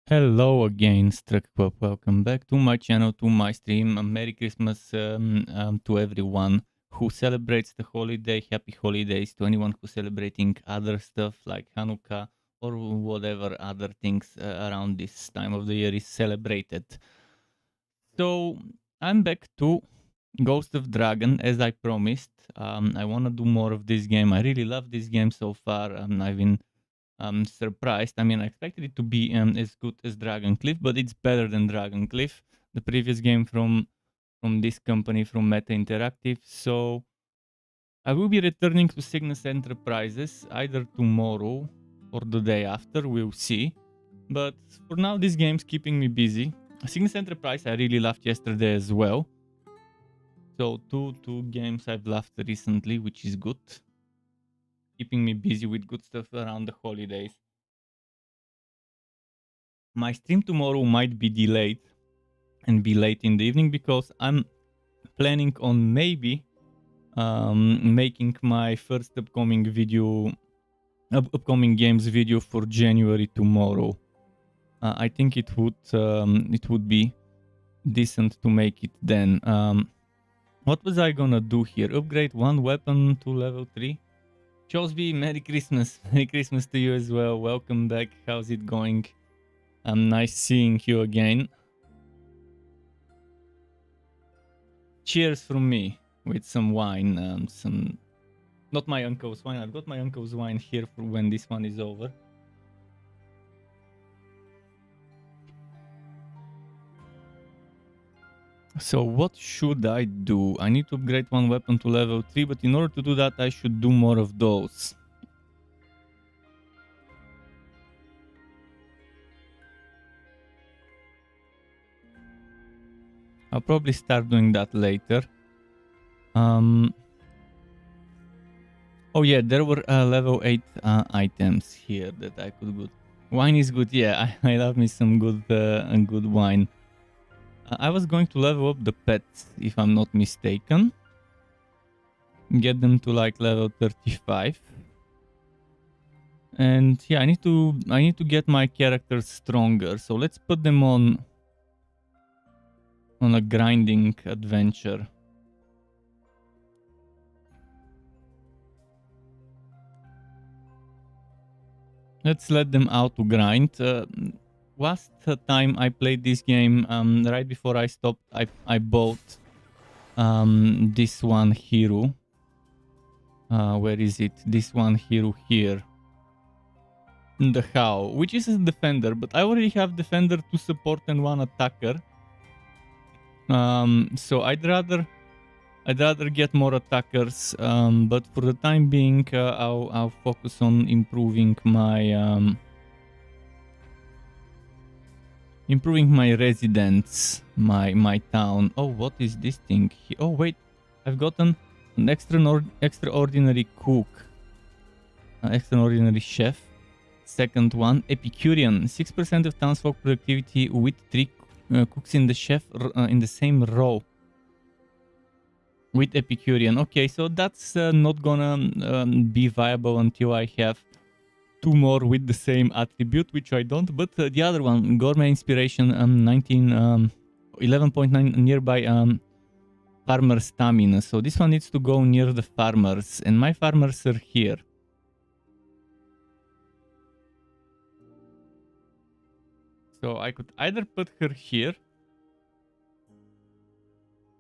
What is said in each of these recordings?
Hello again, Struckpop. Welcome back to my channel, to my stream. Merry Christmas to everyone who celebrates the holiday. Happy holidays to anyone who's celebrating other stuff like Hanukkah or whatever other things around this time of the year is celebrated. So I'm back to Ghost of Dragon as I promised. I want to do more of this game. I really love this game so far. I've been surprised. I mean, I expected it to be as good as Dragon Cliff, but it's better than Dragon Cliff, the previous game from this company, from Meta Interactive. So I will be returning to Cygnus Enterprises either tomorrow or the day after. We'll see. But for now, this game's keeping me busy. Cygnus Enterprise I really loved yesterday as well. So two games I've loved recently, which is good. Keeping me busy with good stuff around the holidays. My stream tomorrow might be delayed and be late in the evening because I'm planning on maybe making my first upcoming games video for January tomorrow. I think it would be decent to make it then. What was I gonna do here? Upgrade one weapon to level 3? Chosby, Merry Christmas. Merry Christmas to you as well. Welcome back. How's it going? Nice seeing you again. Cheers from me with some wine. Not my uncle's wine. I've got my uncle's wine here for when this one is over. So what should I do? I need to upgrade one weapon to level 3, but in order to do that, I should do more of those. I'll probably start doing that later. Oh yeah, there were level 8 items here that I could go. Wine is good, yeah. I love me some good wine. I was going to level up the pets, if I'm not mistaken. Get them to like level 35. And yeah, I need to get my characters stronger. So let's put them on a grinding adventure. Let's let them out to grind. Last time I played this game, right before I stopped, I bought this one hero. Where is it? This one hero here. The How, which is a defender, but I already have defender, 2 support and 1 attacker. So I'd rather get more attackers, but for the time being, I'll focus on improving my residents, my town. Oh, what is this thing? Oh wait, I've gotten an extraordinary cook, an extraordinary chef. Second one, Epicurean, 6% of townsfolk productivity with 3 cooks in the chef in the same row. With Epicurean. Okay, so that's not gonna be viable until I have 2 more with the same attribute, which I don't. But the other one, Gourmet Inspiration, 11.9 nearby farmer stamina. So this one needs to go near the farmers, and my farmers are here. So I could either put her here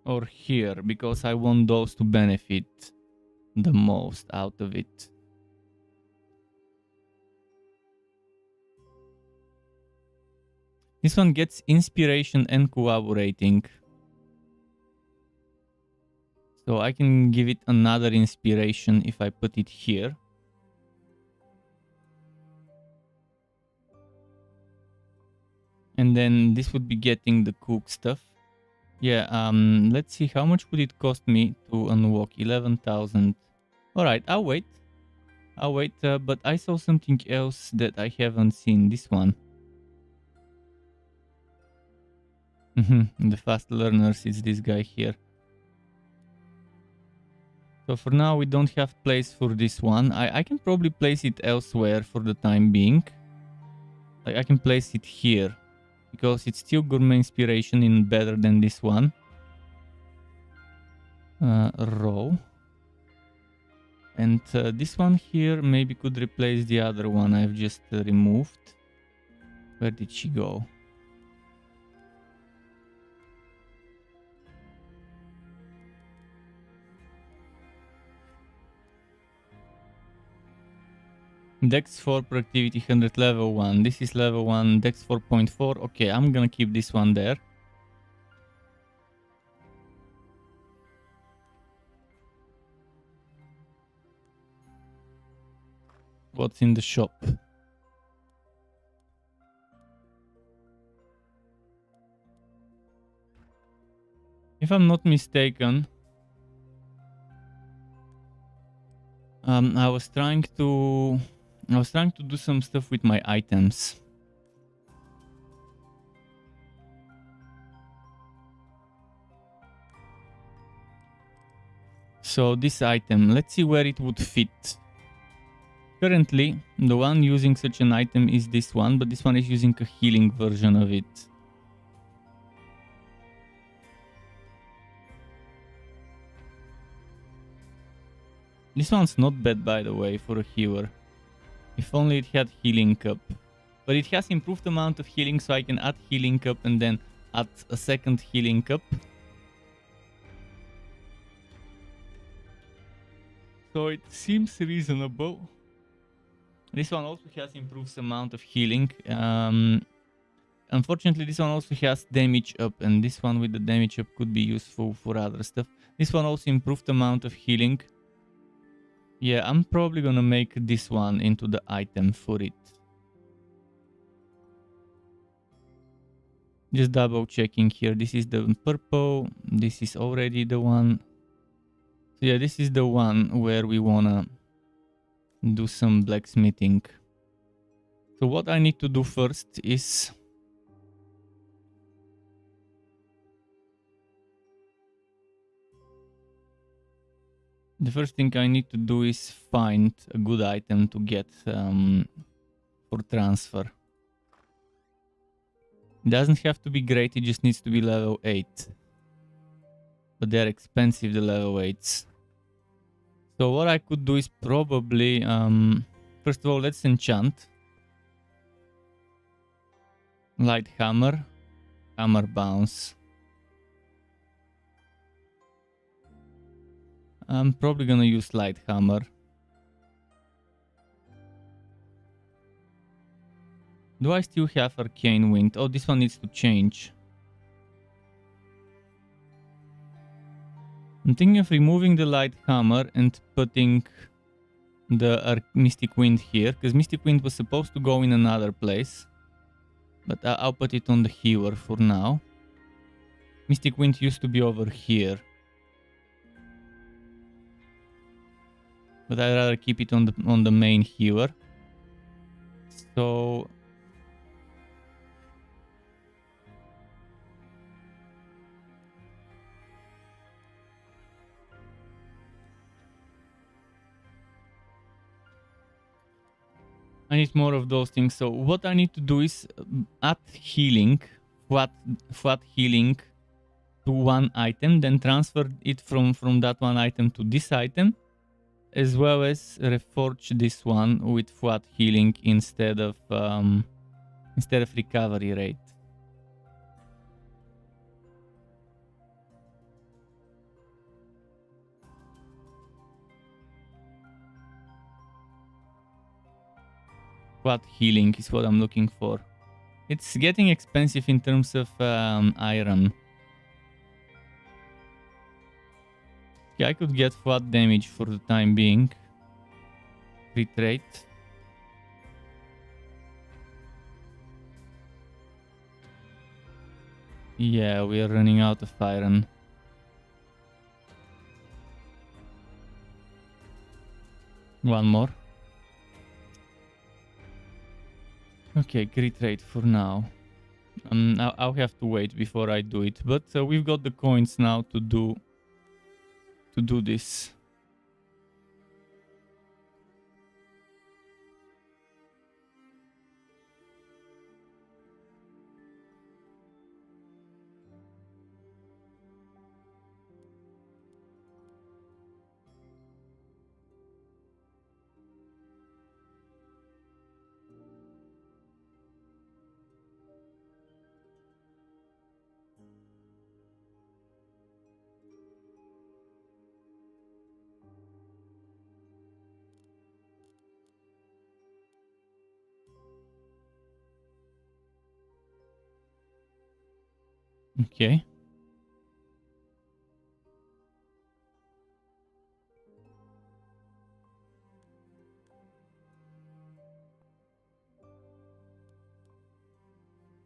or here, because I want those to benefit the most out of it. This one gets inspiration and collaborating. So I can give it another inspiration if I put it here. And then this would be getting the cook stuff. Yeah, let's see, how much would it cost me to unlock? 11,000. Alright, I'll wait. But I saw something else that I haven't seen. This one. The fast learners, it's this guy here. So for now, we don't have place for this one. I can probably place it elsewhere for the time being. Like, I can place it here. because it's still gourmet inspiration in better than this one. Raw. And this one here maybe could replace the other one I've just removed. Where did she go? Dex 4 productivity 100 level 1. This is level 1, Dex 4.4. Okay, I'm gonna keep this one there. What's in the shop? If I'm not mistaken, I was trying to do some stuff with my items. So this item, let's see where it would fit. Currently, the one using such an item is this one, but this one is using a healing version of it. This one's not bad, by the way, for a healer. If only it had healing up. But it has improved amount of healing, so I can add healing up and then add a second healing up. So it seems reasonable. This one also has improved amount of healing. Unfortunately, this one also has damage up, and this one with the damage up could be useful for other stuff. This one also improved amount of healing. Yeah, I'm probably gonna make this one into the item for it. Just double checking here. This is the purple. This is already the one. So yeah, this is the one where we wanna do some blacksmithing. So what I need to do first is the first thing I need to do is find a good item to get for transfer. It doesn't have to be great, it just needs to be level 8. But they're expensive, the level 8s. So what I could do is probably, first of all, let's enchant. Light hammer, hammer bounce. I'm probably gonna use light hammer. Do I still have arcane wind? Oh, this one needs to change. I'm thinking of removing the light hammer and putting the mystic wind here, because mystic wind was supposed to go in another place. But I'll put it on the healer for now. Mystic wind used to be over here. But I'd rather keep it on the main healer. So I need more of those things. So what I need to do is add healing, flat healing to one item, then transfer it from that one item to this item, as well as reforge this one with flat healing instead of recovery rate. Flat healing is what I'm looking for. It's getting expensive in terms of iron. Yeah, I could get flat damage for the time being. Crit rate. Yeah, we are running out of iron. One more. Okay, crit rate for now. I'll have to wait before I do it, but we've got the coins now to do this. Okay.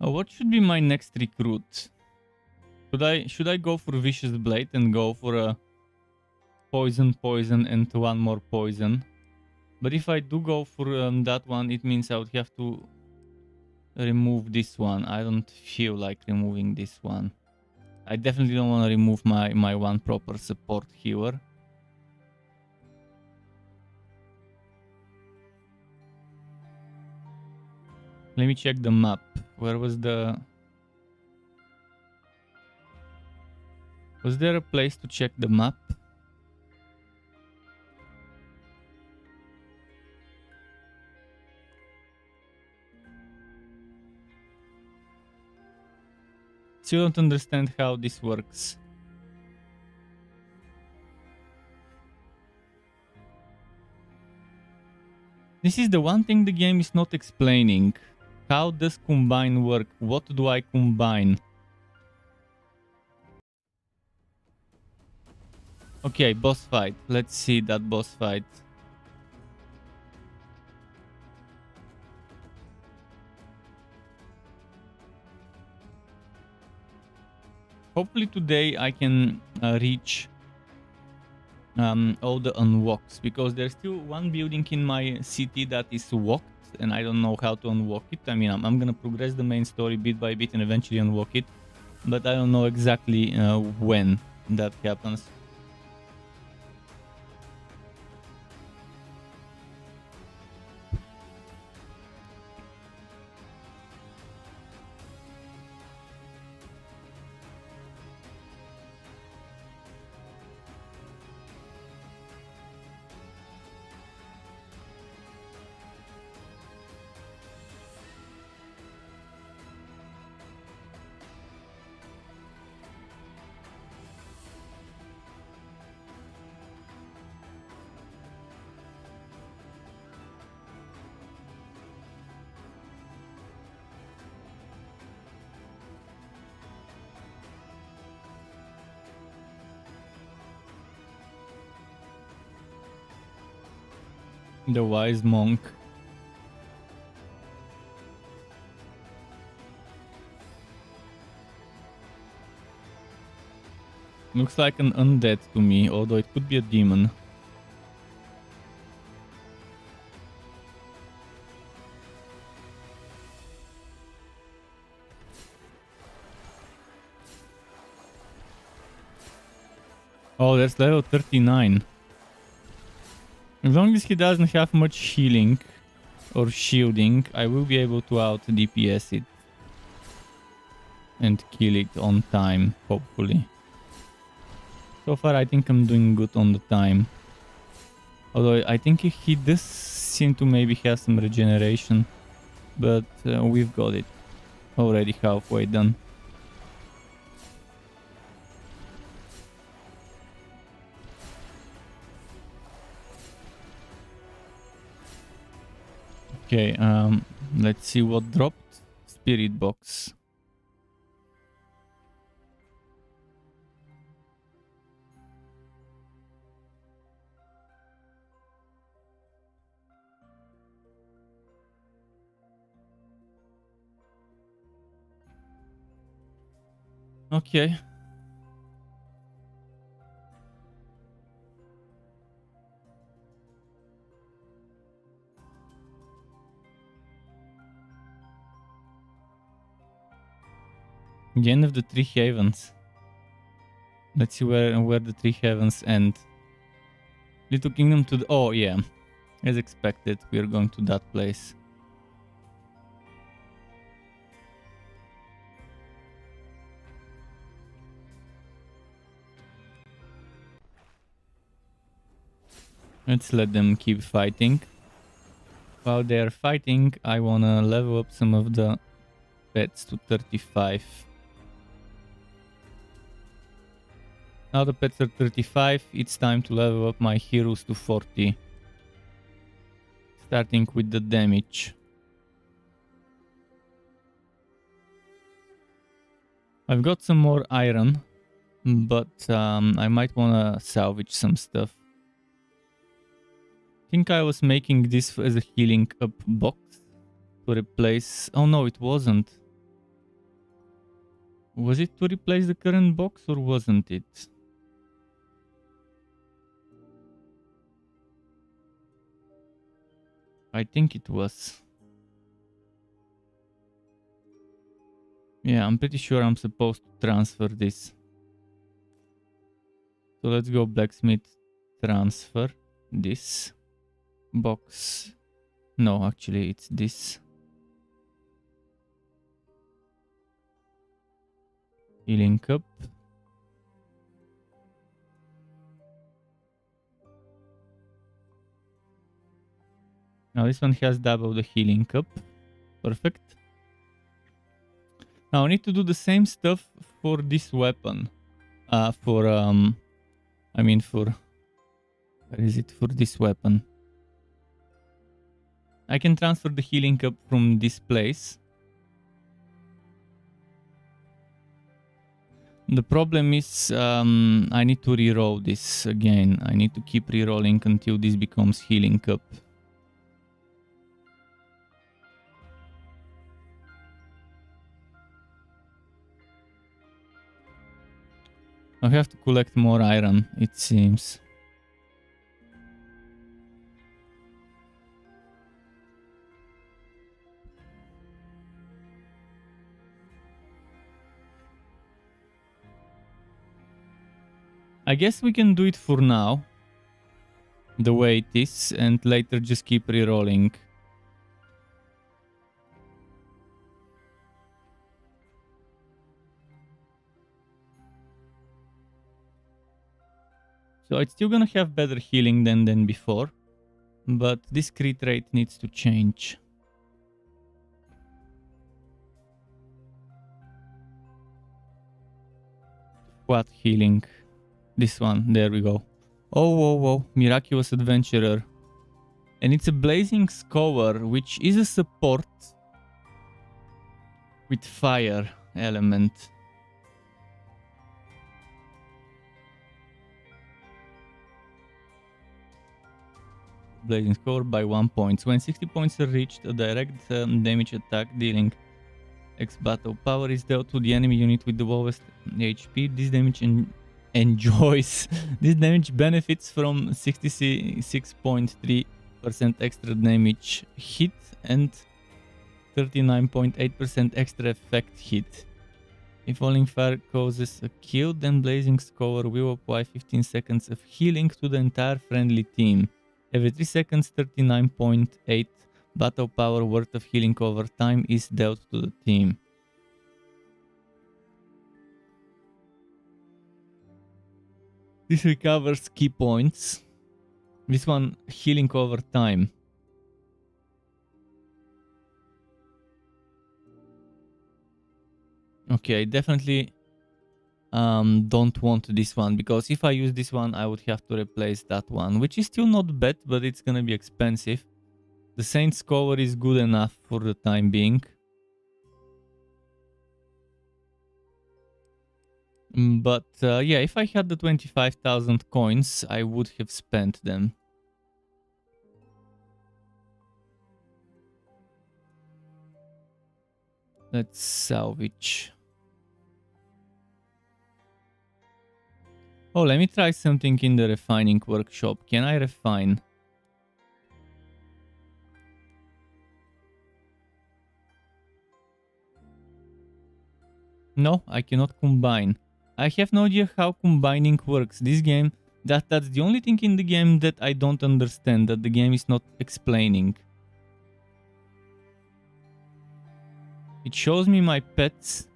What should be my next recruit? Should I go for Vicious Blade and go for a poison, and one more poison? But if I do go for that one, it means I would have to remove this one. I don't feel like removing this one. I definitely don't want to remove my one proper support healer. Let me check the map. Where was the... Was there a place to check the map? Still don't understand how this works. This is the one thing the game is not explaining. How does combine work? What do I combine? Okay, boss fight. Let's see that boss fight. Hopefully today I can reach all the unlocks, because there's still one building in my city that is locked and I don't know how to unlock it. I mean, I'm gonna progress the main story bit by bit and eventually unlock it, but I don't know exactly when that happens. The wise monk. Looks like an undead to me, although it could be a demon. Oh, that's level 39. As long as he doesn't have much healing or shielding, I will be able to out DPS it and kill it on time, hopefully. So far I think I'm doing good on the time. Although I think he does seem to maybe have some regeneration, but we've got it already halfway done. Okay, let's see what dropped. Spirit box. Okay. The end of the Three Havens. Let's see where the Three Havens end. Little Kingdom to the... Oh, yeah. As expected, we're going to that place. Let's let them keep fighting. While they're fighting, I wanna level up some of the pets to 35. Now the pets are 35, it's time to level up my heroes to 40. Starting with the damage. I've got some more iron, but I might want to salvage some stuff. I think I was making this as a healing up box to replace... Oh no, it wasn't. Was it to replace the current box or wasn't it? I think it was. Yeah, I'm pretty sure I'm supposed to transfer this. So let's go blacksmith, transfer this box. No, actually it's this. Healing cup. Now this one has double the healing cup. Perfect. Now I need to do the same stuff for this weapon. Where is it? For this weapon. I can transfer the healing cup from this place. The problem is I need to reroll this again. I need to keep rerolling until this becomes healing cup. I have to collect more iron, it seems. I guess we can do it for now, the way it is, and later just keep rerolling. So it's still gonna have better healing than before, but this crit rate needs to change. What healing? This one, there we go. Oh, whoa, whoa, Miraculous Adventurer. And it's a Blazing Scour, which is a support with fire element. Blazing Scour by 1 point. When 60 points are reached, a direct damage attack dealing X battle power is dealt to the enemy unit with the lowest HP. This damage enjoys. This damage benefits from 66.3% extra damage hit and 39.8% extra effect hit. If falling fire causes a kill, then Blazing Scour will apply 15 seconds of healing to the entire friendly team. Every 3 seconds, 39.8 battle power worth of healing over time is dealt to the team. This recovers key points. This one, healing over time. Okay, definitely don't want this one, because if I use this one, I would have to replace that one, which is still not bad, but it's gonna be expensive. The Saint's Cover is good enough for the time being. But yeah, if I had the 25,000 coins, I would have spent them. Let's salvage. Oh, let me try something in the refining workshop. Can I refine? No, I cannot combine. I have no idea how combining works. This game, that's the only thing in the game that I don't understand, that the game is not explaining. It shows me my pets.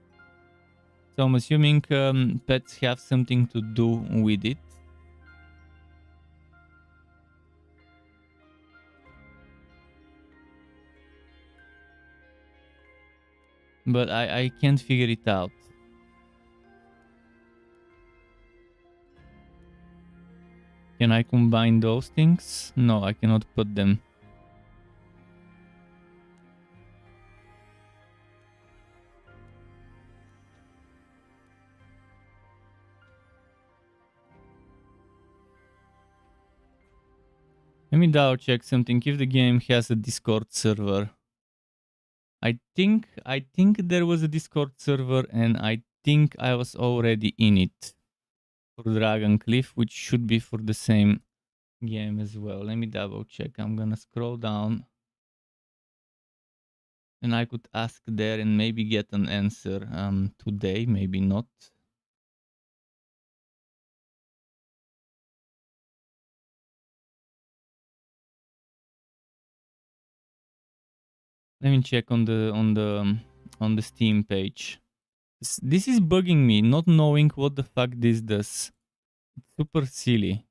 So I'm assuming pets have something to do with it. But I can't figure it out. Can I combine those things? No, I cannot put them. Let me double check something. If the game has a Discord server, I think there was a Discord server, and I think I was already in it for Dragon Cliff, which should be for the same game as well. Let me double check. I'm gonna scroll down, and I could ask there and maybe get an answer today, maybe not. Let me check on the Steam page. This is bugging me, not knowing what the fuck this does. It's super silly.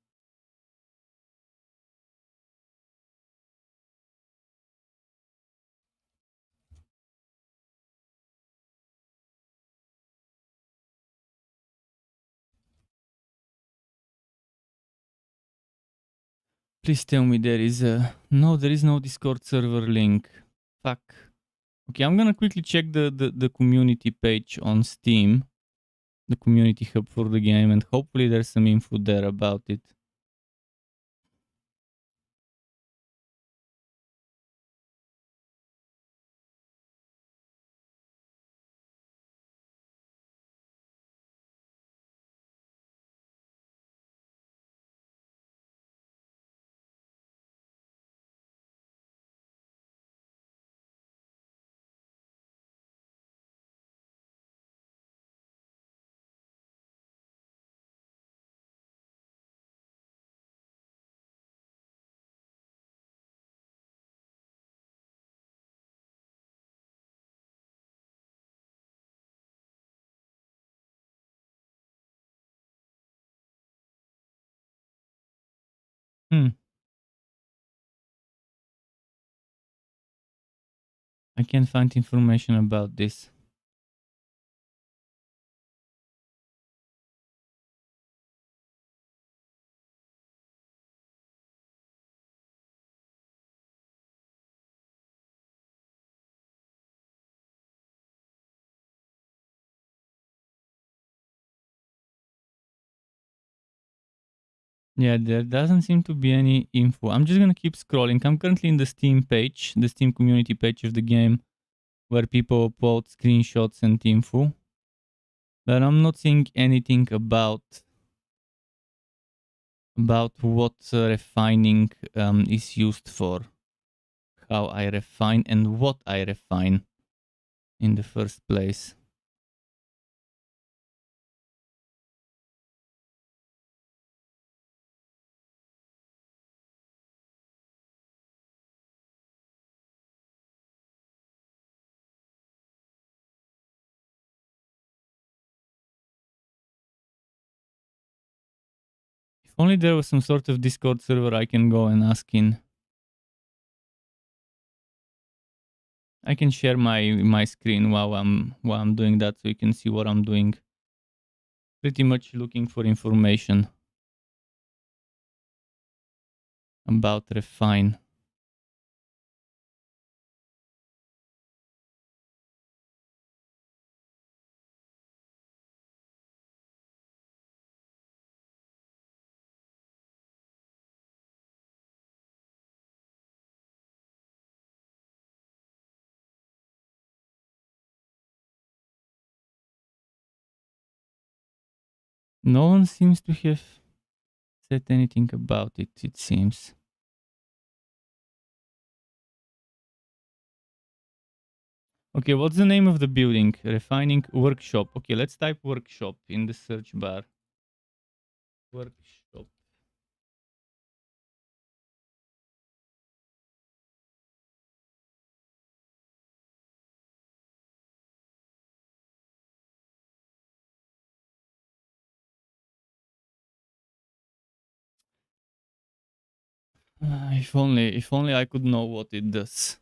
Please tell me there is a... No, there is no Discord server link. Fuck. Okay, I'm gonna quickly check the community page on Steam. The community hub for the game, and hopefully there's some info there about it. I can't find information about this. Yeah, there doesn't seem to be any info. I'm just gonna keep scrolling. I'm currently in the Steam page, the Steam community page of the game, where people upload screenshots and info. But I'm not seeing anything about what refining is used for, how I refine and what I refine in the first place. If only there was some sort of Discord server I can go and ask in. I can share my screen while I'm doing that, so you can see what I'm doing. Pretty much looking for information about refine. No one seems to have said anything about it, it seems. Okay, what's the name of the building? Refining workshop. Okay, let's type workshop in the search bar. Workshop. If only I could know what it does.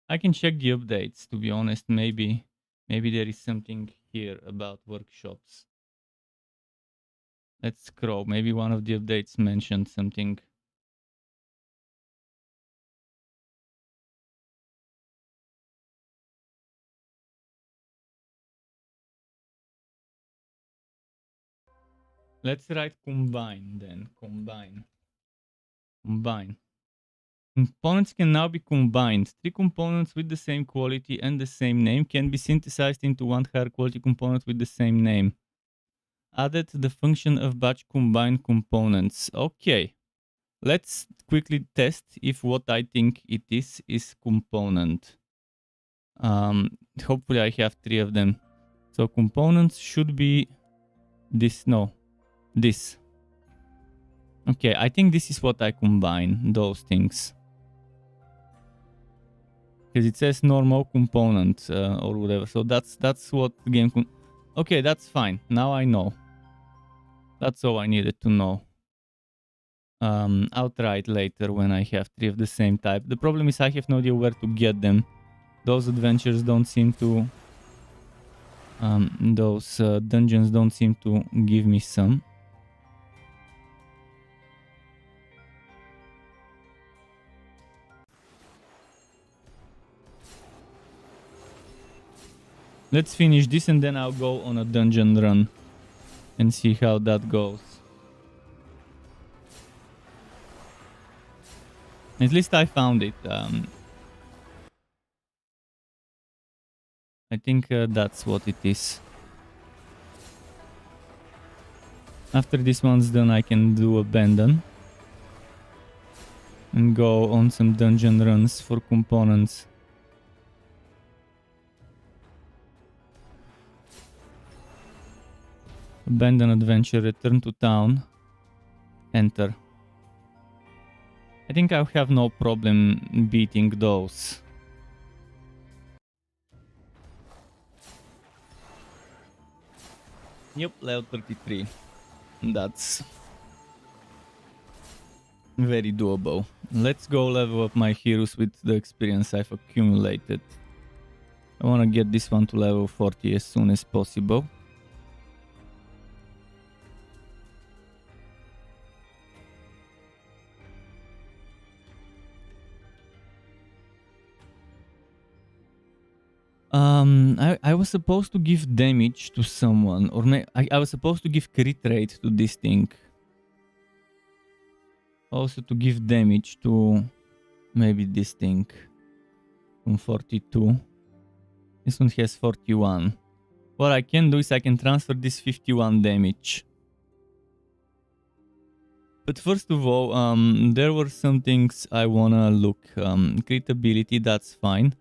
I can check the updates, to be honest. Maybe there is something here about workshops. Let's scroll. Maybe one of the updates mentioned something. Let's write combine then. Combine. Components can now be combined. 3 components with the same quality and the same name can be synthesized into one higher quality component with the same name. Added the function of batch combine components. Okay. Let's quickly test if what I think it is component. Hopefully I have 3 of them. So components should be this. No, this. Okay, I think this is what I combine, those things. Because it says normal component or whatever. So that's what the game... Okay, that's fine. Now I know. That's all I needed to know. I'll try it later when I have 3 of the same type. The problem is I have no idea where to get them. Those adventures don't seem to... those dungeons don't seem to give me some. Let's finish this and then I'll go on a dungeon run and see how that goes. At least I found it. I think that's what it is. After this one's done, I can do abandon and go on some dungeon runs for components. Abandon adventure, return to town, enter. I think I'll have no problem beating those. Yep, level 33. That's very doable. Let's go level up my heroes with the experience I've accumulated. I want to get this one to level 40 as soon as possible. I was supposed to give damage to someone, or I was supposed to give crit rate to this thing. Also to give damage to maybe this thing from 42. This one has 41. What I can do is I can transfer this 51 damage. But first of all, there were some things I wanna look. Crit ability, that's fine.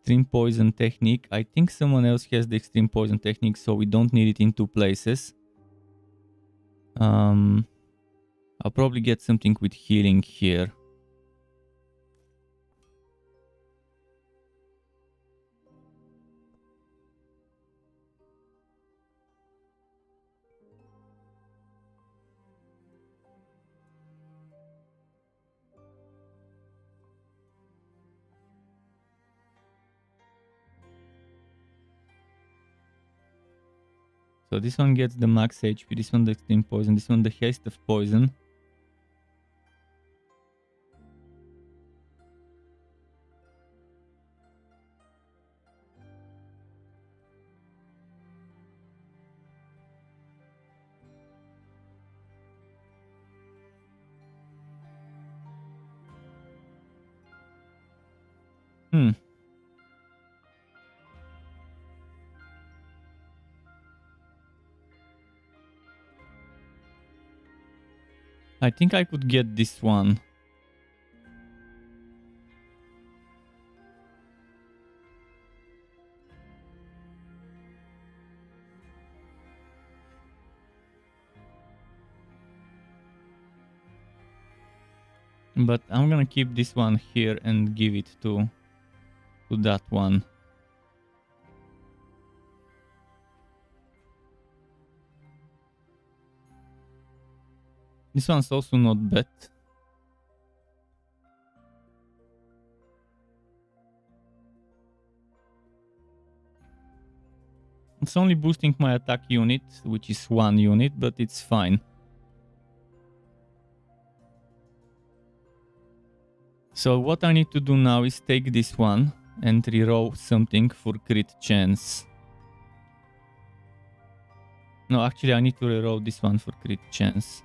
Extreme poison technique. I think someone else has the extreme poison technique, so we don't need it in 2 places. I'll probably get something with healing here. So this one gets the max HP, this one the extreme poison, this one the haste of poison. I think I could get this one. But I'm gonna keep this one here and give it to that one. This one's also not bad. It's only boosting my attack unit, which is 1 unit, but it's fine. So what I need to do now is take this one and reroll something for crit chance. No, actually, I need to reroll this one for crit chance.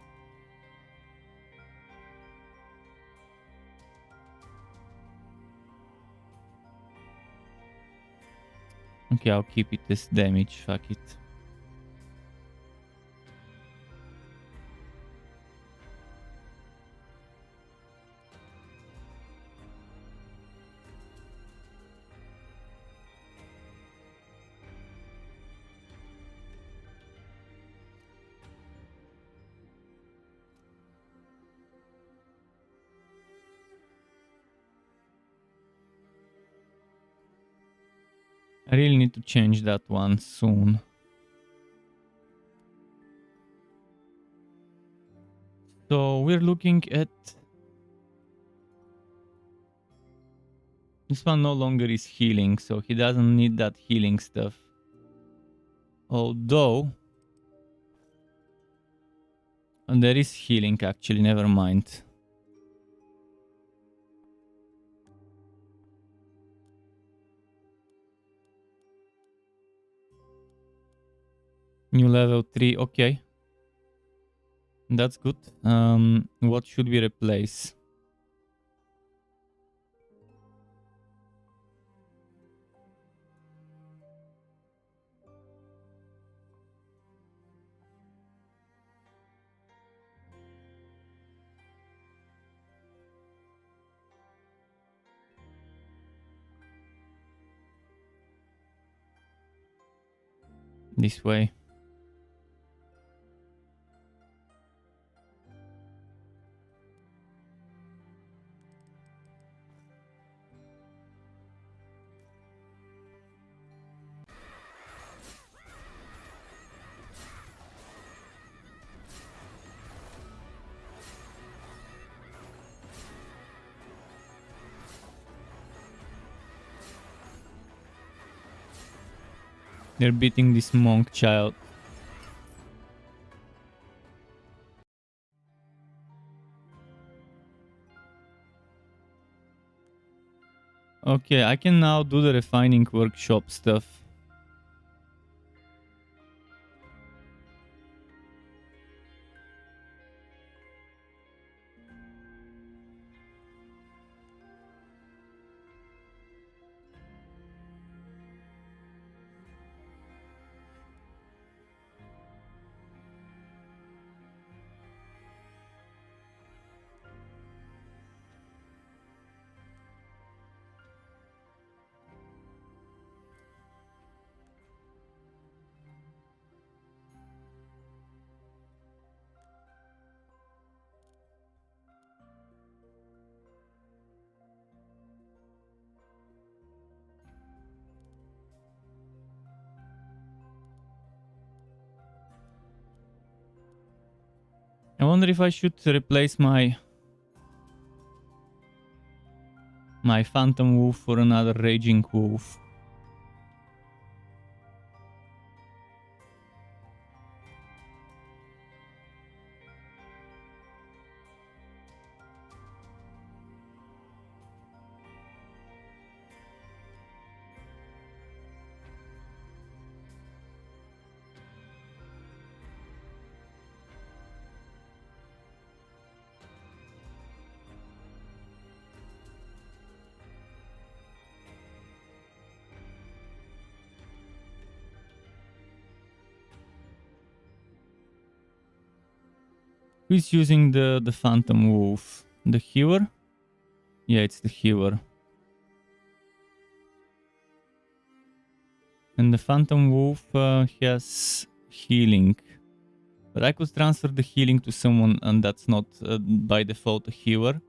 Okay, I'll keep it as damage. Fuck it. I really need to change that one soon. So we're looking at... This one no longer is healing, so he doesn't need that healing stuff. Although... And there is healing actually, never mind. New level 3, okay. That's good. What should we replace? This way. They're beating this monk child. Okay, I can now do the refining workshop stuff. I wonder if I should replace my phantom wolf for another raging wolf. Who's using the phantom wolf? The healer? Yeah, it's the healer. And the phantom wolf has healing. But I could transfer the healing to someone and that's not by default a healer.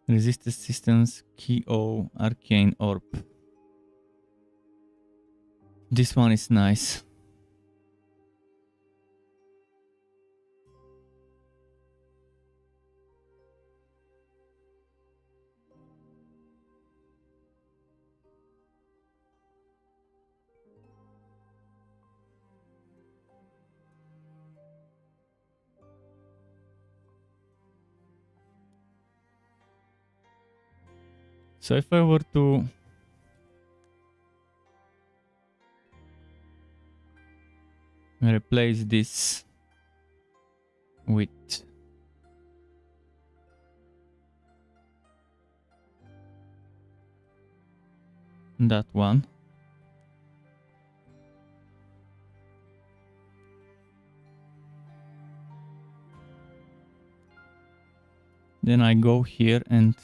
Resist resistance, key O, arcane orb. This one is nice. So if I were to replace this with that one, then I go here and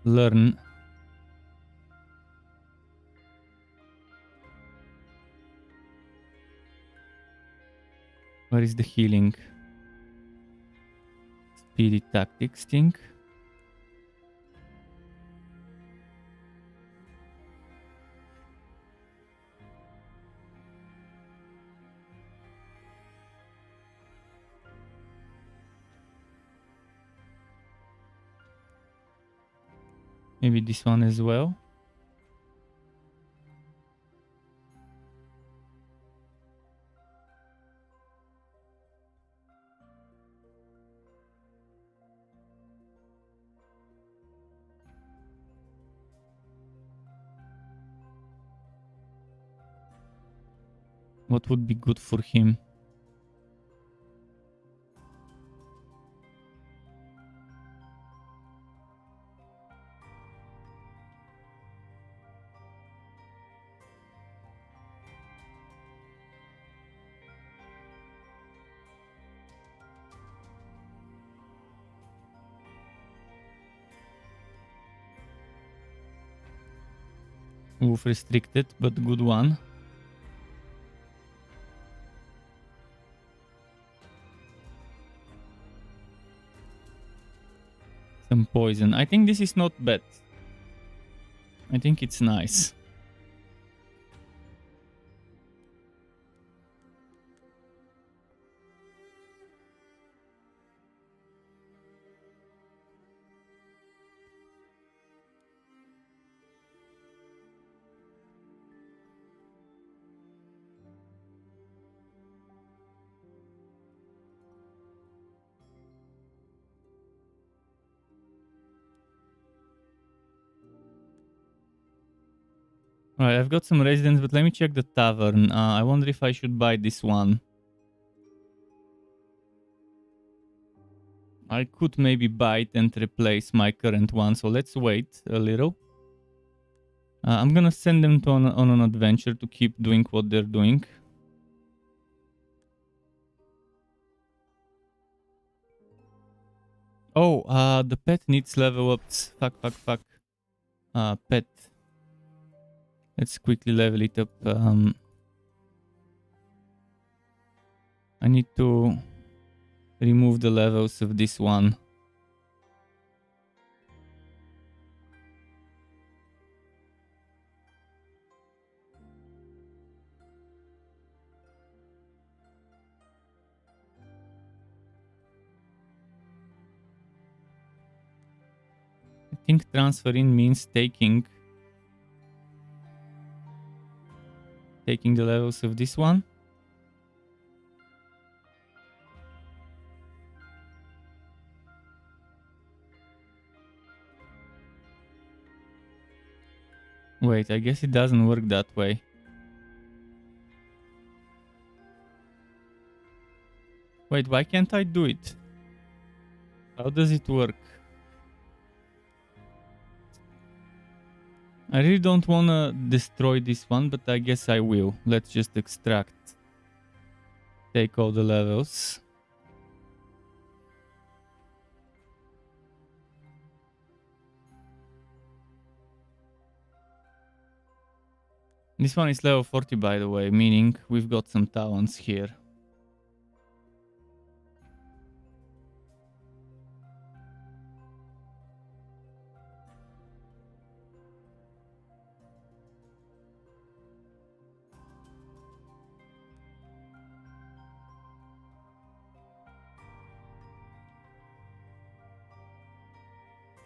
learn where is the healing speedy tactics thing. Maybe this one as well. What would be good for him? Wolf restricted, but good one. Some poison. I think this is not bad. I think it's nice. Alright, I've got some residents, but let me check the tavern. I wonder if I should buy this one. I could maybe buy it and replace my current one, so let's wait a little. I'm gonna send them on an adventure to keep doing what they're doing. Oh, the pet needs level ups. Fuck. Pet. Let's quickly level it up. I need to remove the levels of this one. I think transferring means taking the levels of this one. Wait, I guess it doesn't work that way. Wait, why can't I do it? How does it work? I really don't want to destroy this one, but I guess I will. Let's just extract. Take all the levels. This one is level 40, by the way, meaning we've got some talents here.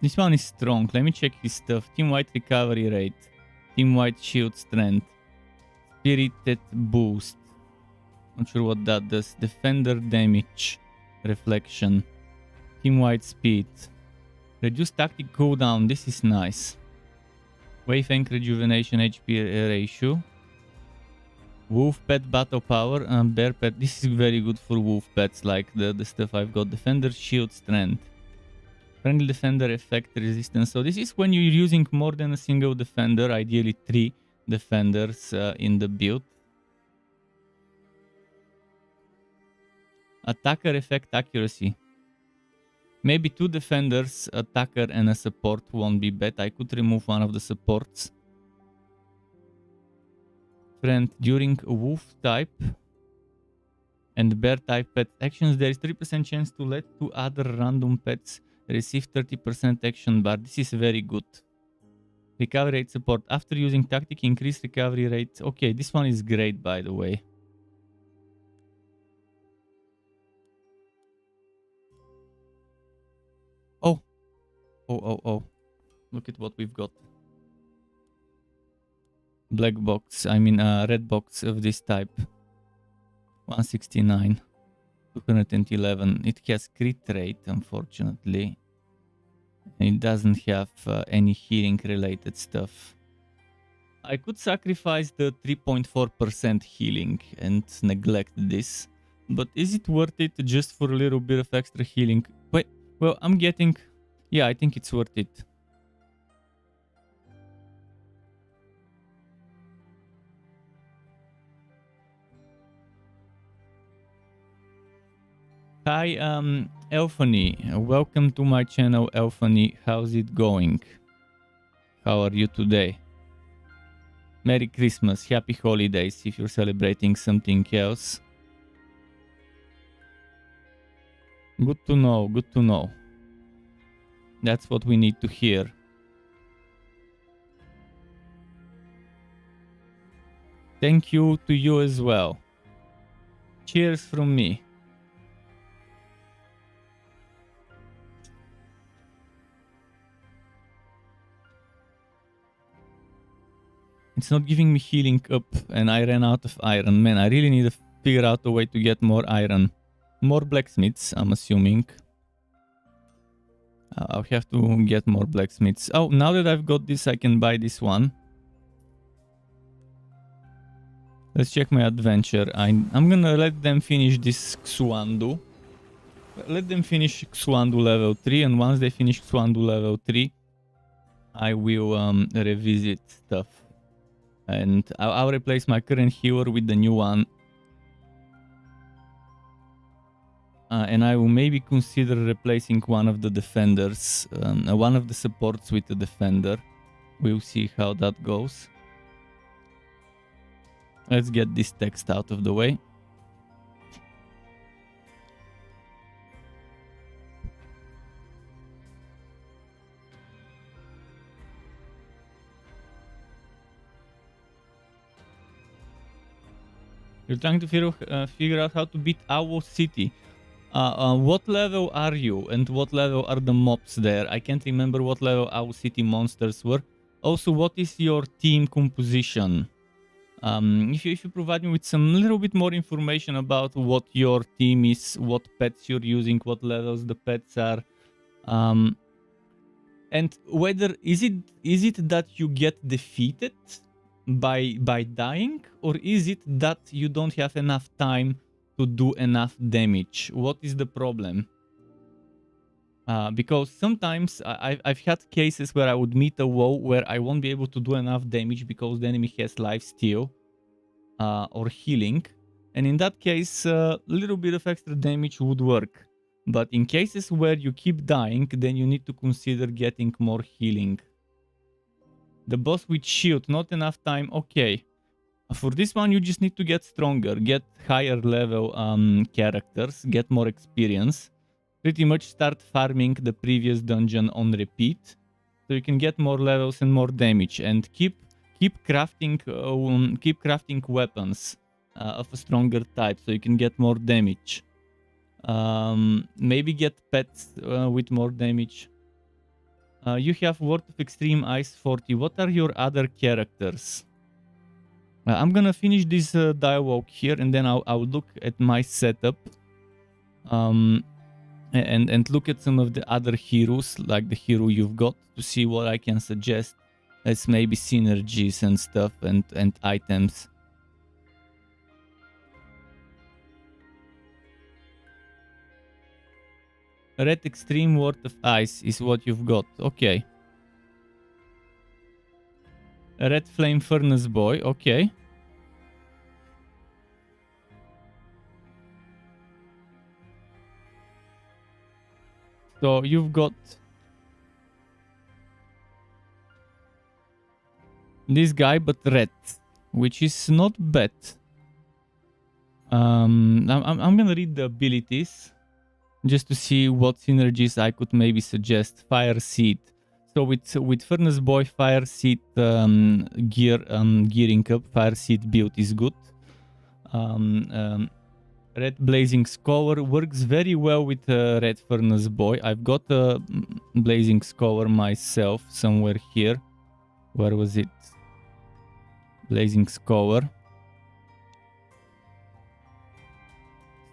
This one is strong. Let me check his stuff. Team-wide recovery rate. Team-wide shield strength. Spirited boost. Not sure what that does. Defender damage. Reflection. Team-wide speed. Reduce tactic cooldown. This is nice. Waveank rejuvenation HP ratio. Wolf pet battle power and bear pet. This is very good for wolf pets, like the stuff I've got. Defender shield strength. Friendly defender effect resistance. So this is when you're using more than a single defender, ideally 3 defenders in the build. Attacker effect accuracy. Maybe 2 defenders, attacker and a support won't be bad. I could remove one of the supports. Friend during wolf type and bear type pet actions, there is 3% chance to let 2 other random pets receive 30% action bar. This is very good. Recovery rate support. After using tactic, increase recovery rate. Okay, this one is great, by the way. Oh. Oh. Look at what we've got. Black box, I mean red box of this type. 169. 211. It has crit rate, unfortunately. It doesn't have any healing related stuff. I could sacrifice the 3.4% healing and neglect this. But is it worth it just for a little bit of extra healing? Wait, well, I'm getting... Yeah, I think it's worth it. Hi, Elphany. Welcome to my channel, Elphany. How's it going? How are you today? Merry Christmas, Happy Holidays if you're celebrating something else. Good to know, good to know. That's what we need to hear. Thank you to you as well. Cheers from me. It's not giving me healing up and I ran out of iron. Man, I really need to figure out a way to get more iron. More blacksmiths, I'm assuming. I'll have to get more blacksmiths. Oh, now that I've got this, I can buy this one. Let's check my adventure. I'm gonna let them finish this Xuandu. Let them finish Xuandu level 3, and once they finish Xuandu level 3, I will revisit stuff. And I'll replace my current healer with the new one. And I will maybe consider replacing one of the defenders, one of the supports with the defender. We'll see how that goes. Let's get this text out of the way. You're trying to figure out how to beat Owl City. What level are you and what level are the mobs there? I can't remember what level Owl City monsters were. Also, what is your team composition? If you provide me with some little bit more information about what your team is, what pets you're using, what levels the pets are, and whether is it that you get defeated by dying, or is it that you don't have enough time to do enough damage? What is the problem? Because sometimes I've had cases where I would meet a wall where I won't be able to do enough damage because the enemy has lifesteal or healing, and in that case a little bit of extra damage would work. But in cases where you keep dying, then you need to consider getting more healing. The boss with shield, not enough time. Okay, for this one you just need to get stronger, get higher level characters, get more experience. Pretty much start farming the previous dungeon on repeat, so you can get more levels and more damage, and keep crafting weapons of a stronger type, so you can get more damage. Maybe get pets with more damage. You have Word of Extreme Ice 40. What are your other characters? I'm gonna finish this dialogue here, and then I'll look at my setup. and look at some of the other heroes, like the hero you've got, to see what I can suggest as maybe synergies and stuff and items. Red Extreme Ward of Ice is what you've got. Okay. Red Flame Furnace Boy. Okay. So you've got this guy, but red, which is not bad. I'm gonna read the abilities just to see what synergies I could maybe suggest. Fire Seed. So with Furnace Boy, Fire Seed gearing up, Fire Seed build is good. Red Blazing Scour works very well with Red Furnace Boy. I've got a Blazing Scour myself somewhere here. Where was it? Blazing Scour.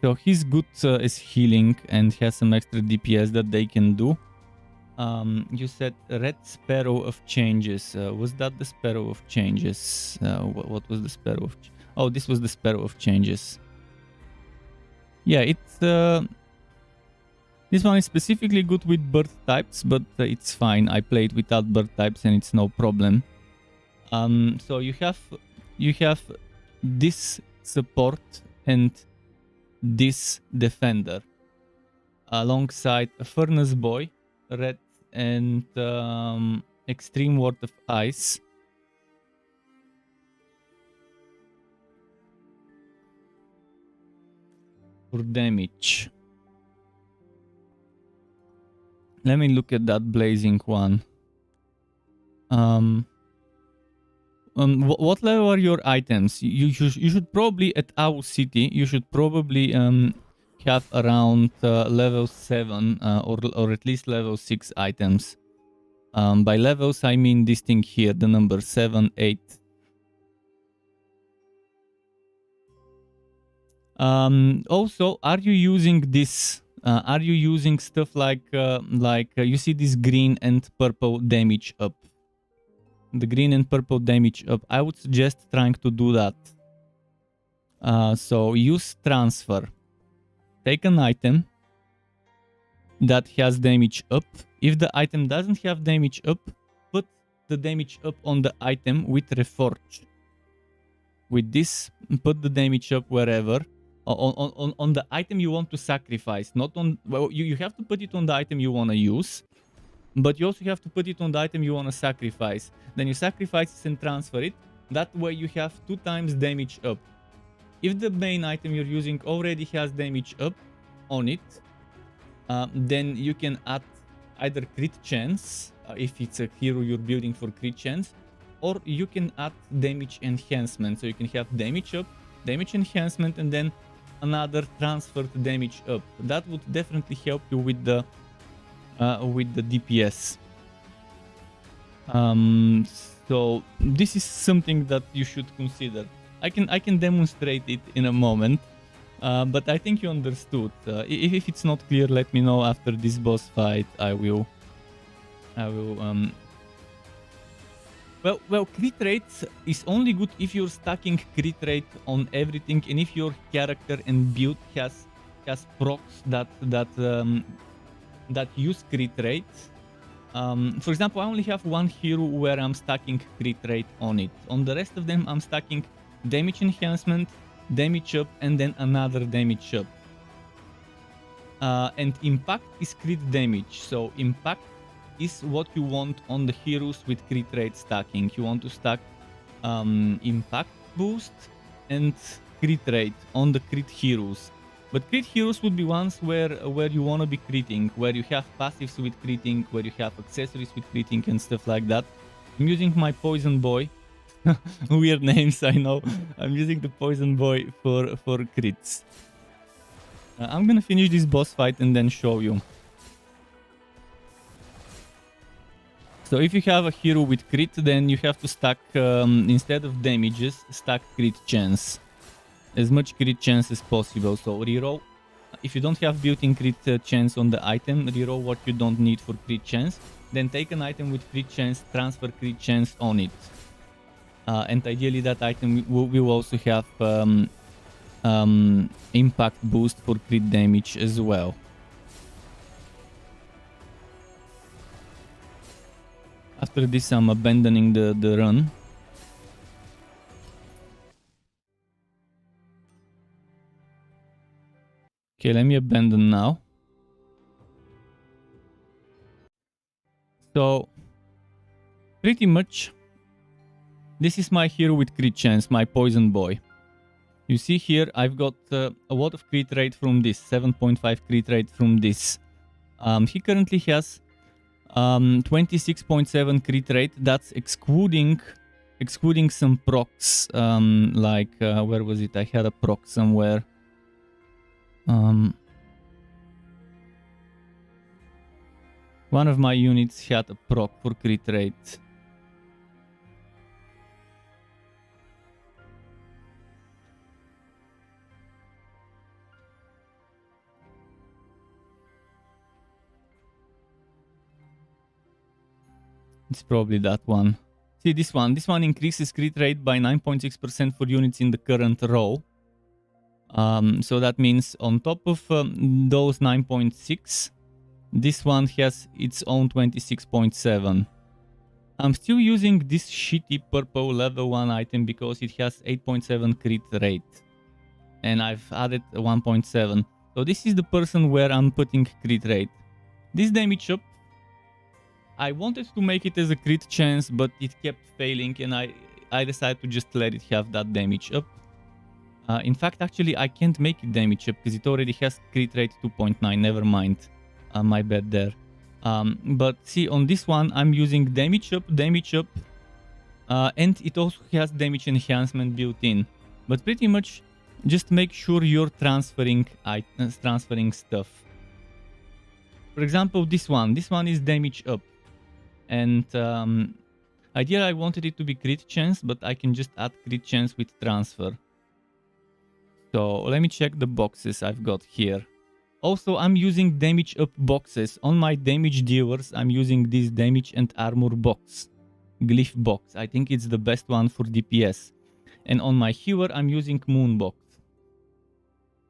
So he's good as healing and has some extra DPS that they can do. You said Red Sparrow of Changes. Was that the Sparrow of Changes? What was the Sparrow of... Oh, this was the Sparrow of Changes. Yeah, it's... this one is specifically good with bird types, but it's fine. I played without bird types and it's no problem. So you have this support and this defender alongside a Furnace Boy, Red, and Extreme Ward of Ice. For damage. Let me look at that blazing one. What level are your items? You should probably, at our city, you should probably have around level 7 or at least level 6 items. By levels, I mean this thing here, the number 7, 8. Also, are you using this? Are you using stuff like you see this green and purple damage up? The green and purple damage up. I would suggest trying to do that. So use transfer. Take an item that has damage up. If the item doesn't have damage up, put the damage up on the item with reforge. With this, put the damage up wherever. On the item you want to sacrifice, not on... Well, you have to put it on the item you want to use, but you also have to put it on the item you want to sacrifice. Then you sacrifice it and transfer it. That way you have 2 times damage up. If the main item you're using already has damage up on it, then you can add either crit chance, if it's a hero you're building for crit chance, or you can add damage enhancement. So you can have damage up, damage enhancement, and then another transferred damage up. That would definitely help you with the DPS. So this is something that you should consider. I can demonstrate it in a moment, but I think you understood. If it's not clear, let me know after this boss fight. I will. Well, crit rate is only good if you're stacking crit rate on everything, and if your character and build has procs that use crit rate. For example, I only have one hero where I'm stacking crit rate on it. On the rest of them, I'm stacking damage enhancement, damage up, and then another damage up. And impact is crit damage, so impact is what you want on the heroes with crit rate stacking. You want to stack impact boost and crit rate on the crit heroes. But crit heroes would be ones where you want to be critting, where you have passives with critting, where you have accessories with critting and stuff like that. I'm using my Poison Boy. Weird names, I know. I'm using the Poison Boy for crits. I'm gonna finish this boss fight and then show you. So if you have a hero with crit, then you have to stack, instead of damages, stack crit chance. As much crit chance as possible. So reroll if you don't have built-in crit chance on the item, reroll what you don't need for crit chance. Then take an item with crit chance, transfer crit chance on it. And ideally that item will also have impact boost for crit damage as well. After this, I'm abandoning the run. Okay, let me abandon now. So, pretty much, this is my hero with crit chance, my poison boy. You see here, I've got a lot of crit rate from this, 7.5 crit rate from this. He currently has 26.7 crit rate. That's excluding some procs, like where was it? I had a proc somewhere. One of my units had a proc for crit rate. It's probably that one. See this one. This one increases crit rate by 9.6% for units in the current row. So that means on top of those 9.6, this one has its own 26.7. I'm still using this shitty purple level 1 item because it has 8.7 crit rate. And I've added 1.7. So this is the person where I'm putting crit rate. This damage up, I wanted to make it as a crit chance, but it kept failing, and I decided to just let it have that damage up. In fact, actually, I can't make it damage up because it already has crit rate 2.9. Never mind. My bad there. But see, on this one, I'm using damage up, and it also has damage enhancement built in. But pretty much, just make sure you're transferring stuff. For example, this one is damage up. And ideally I wanted it to be crit chance, but I can just add crit chance with transfer. So let me check the boxes I've got here. Also, I'm using damage up boxes. On my damage dealers, I'm using this damage and armor box. Glyph box. I think it's the best one for DPS. And on my healer, I'm using moon box.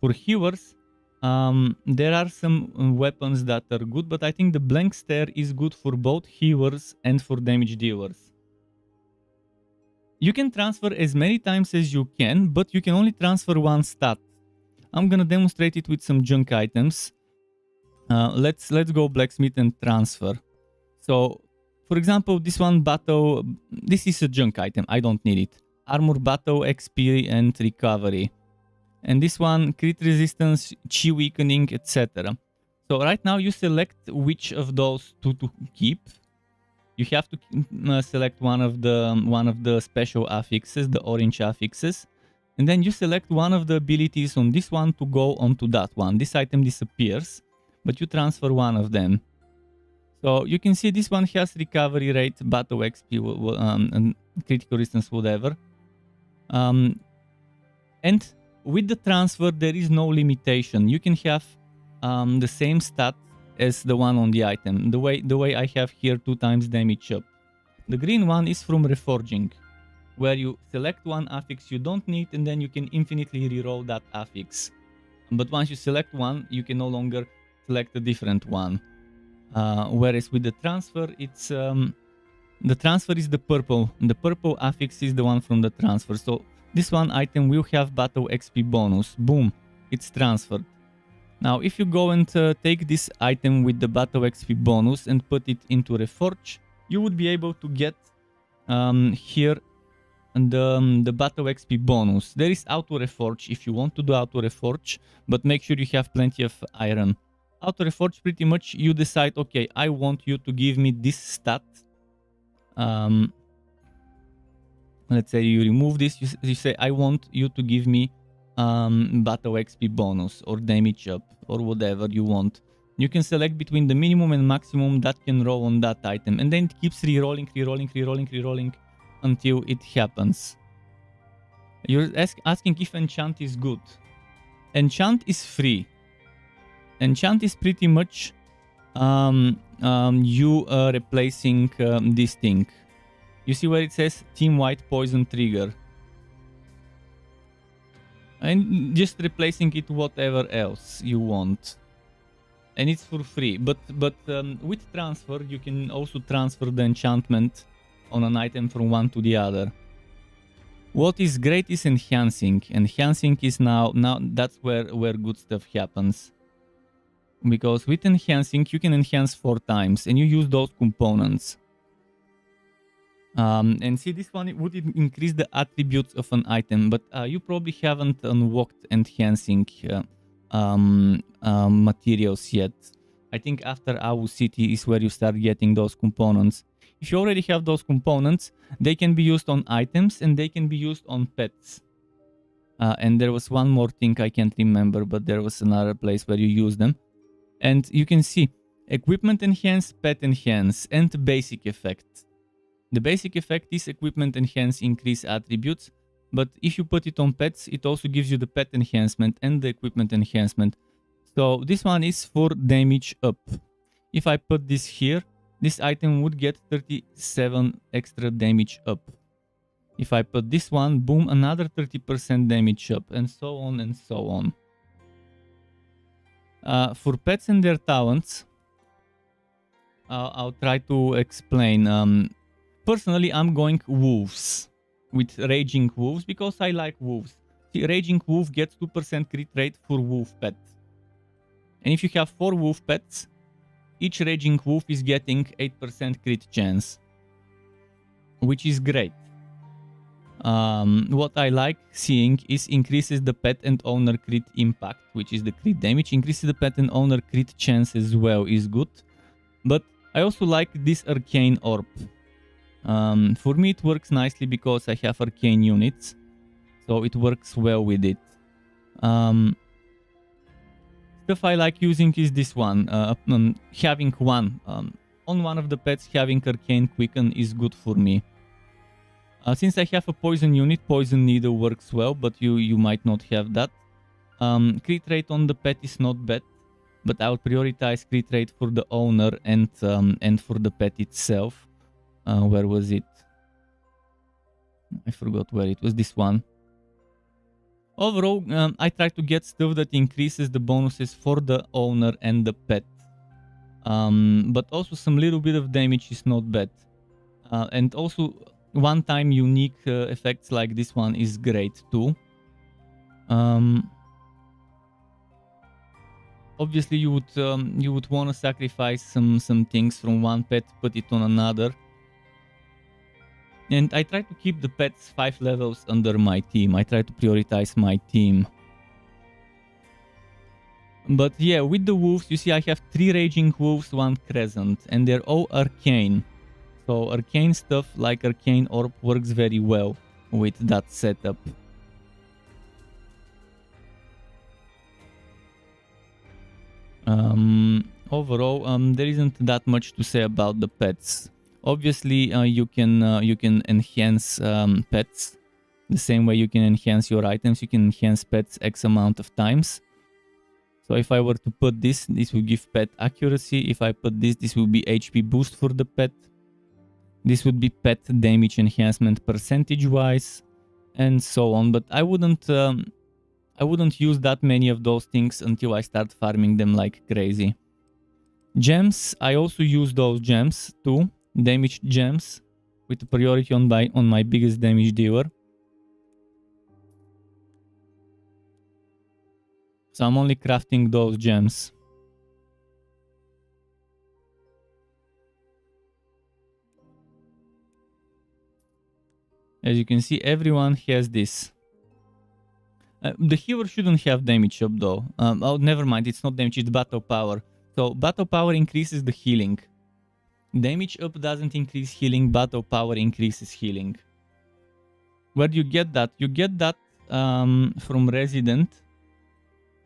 For healers, there are some weapons that are good, but I think the blank stare is good for both healers and for damage dealers. You can transfer as many times as you can, but you can only transfer one stat. I'm gonna demonstrate it with some junk items. Let's go blacksmith and transfer. So, for example, this one battle, this is a junk item. I don't need it. Armor battle, XP, and recovery. And this one, crit resistance, chi weakening, etc. So right now you select which of those two to keep. You have to select one of the special affixes, the orange affixes, and then you select one of the abilities on this one to go onto that one. This item disappears, but you transfer one of them. So you can see this one has recovery rate, battle XP, and critical resistance, whatever. And with the transfer, there is no limitation. You can have the same stat as the one on the item. The way I have here 2 times damage up. The green one is from reforging, where you select one affix you don't need, and then you can infinitely reroll that affix. But once you select one, you can no longer select a different one. Whereas with the transfer, it's the transfer is the purple. The purple affix is the one from the transfer. So this one item will have battle XP bonus. Boom, it's transferred. Now, if you go and take this item with the battle XP bonus and put it into Reforge, you would be able to get here the battle XP bonus. There is auto Reforge if you want to do auto Reforge, but make sure you have plenty of iron. Auto Reforge, pretty much you decide, okay, I want you to give me this stat. Let's say you remove this, you say, I want you to give me battle XP bonus or damage up or whatever you want. You can select between the minimum and maximum that can roll on that item, and then it keeps rerolling until it happens. You're asking if enchant is good. Enchant is free. Enchant is pretty much you replacing this thing. You see where it says Team White Poison Trigger. And just replacing it whatever else you want. And it's for free. But with transfer, you can also transfer the enchantment on an item from one to the other. What is great is enhancing. Enhancing is now that's where good stuff happens. Because with enhancing, you can enhance 4 times and you use those components. And see, this one would increase the attributes of an item, but you probably haven't unlocked enhancing materials yet. I think after Awu City is where you start getting those components. If you already have those components, they can be used on items and they can be used on pets. And there was one more thing I can't remember, but there was another place where you use them. And you can see equipment enhance, pet enhance, and basic effect. The basic effect is equipment enhance, increase attributes, but if you put it on pets, it also gives you the pet enhancement and the equipment enhancement. So this one is for damage up. If I put this here, this item would get 37 extra damage up. If I put this one, boom, another 30% damage up, and so on and so on. For pets and their talents, I'll try to explain. Personally, I'm going wolves with raging wolves because I like wolves. See, raging wolf gets 2% crit rate for wolf pet. And if you have 4 wolf pets, each raging wolf is getting 8% crit chance, which is great. What I like seeing is increases the pet and owner crit impact, which is the crit damage. Increases the pet and owner crit chance as well is good. But I also like this arcane orb. For me it works nicely because I have arcane units, so it works well with it. Stuff I like using is this one. Having one on one of the pets, having arcane quicken is good for me. Since I have a poison unit, poison needle works well, but you might not have that. Crit rate on the pet is not bad, but I would prioritize crit rate for the owner and for the pet itself. Where was it? I forgot where it was. This one. Overall, I try to get stuff that increases the bonuses for the owner and the pet. But also some little bit of damage is not bad. And also one-time unique effects like this one is great too. Obviously, you would want to sacrifice some things from one pet, put it on another. And I try to keep the pets 5 levels under my team. I try to prioritize my team. But yeah, with the wolves, you see I have 3 raging wolves, 1 crescent, and they're all arcane. So arcane stuff like arcane orb works very well with that setup. Overall, there isn't that much to say about the pets. Obviously, you can enhance pets the same way you can enhance your items. You can enhance pets X amount of times. So if I were to put this will give pet accuracy. If I put this will be HP boost for the pet. This would be pet damage enhancement percentage-wise, and so on. But I wouldn't use that many of those things until I start farming them like crazy. Gems, I also use those gems too. Damage gems with priority on my biggest damage dealer. So I'm only crafting those gems. As you can see, everyone has this. The healer shouldn't have damage up though. Oh, never mind, it's not damage, it's battle power. So battle power increases the healing. Damage up doesn't increase healing, battle power increases healing. Where do you get that? You get that from Resident,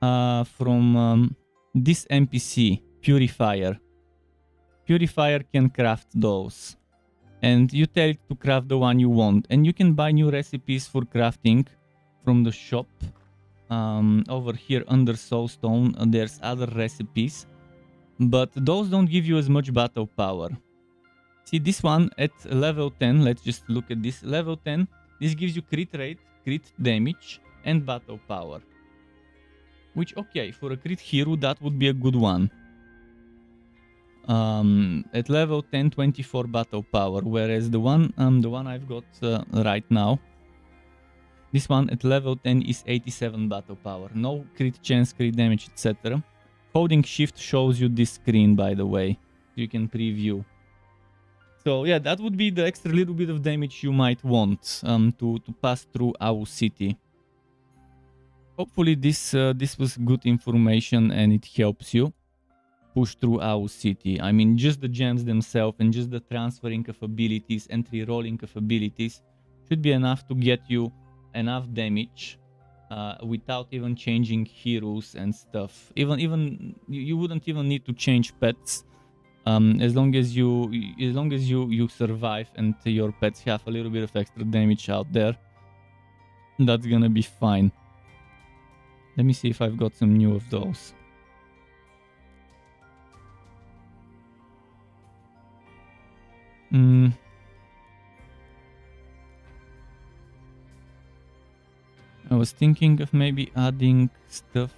from this NPC, Purifier. Purifier can craft those. And you tell it to craft the one you want. And you can buy new recipes for crafting from the shop. over here under Soulstone, there's other recipes, but those don't give you as much battle power. See this one at level 10, let's just look at this. Level 10, this gives you crit rate, crit damage, and battle power. Which, okay, for a crit hero, that would be a good one. At level 10, 24 battle power, whereas the one I've got right now, this one at level 10 is 87 battle power. No crit chance, crit damage, etc. Holding shift shows you this screen, by the way. You can preview. So yeah, that would be the extra little bit of damage you might want to pass through our city. Hopefully this was good information and it helps you push through our city. I mean, just the gems themselves and just the transferring of abilities and re-rolling of abilities should be enough to get you enough damage without even changing heroes and stuff. Even you wouldn't even need to change pets. As long as you survive and your pets have a little bit of extra damage out there, that's gonna be fine. Let me see if I've got some new of those. I was thinking of maybe adding stuff.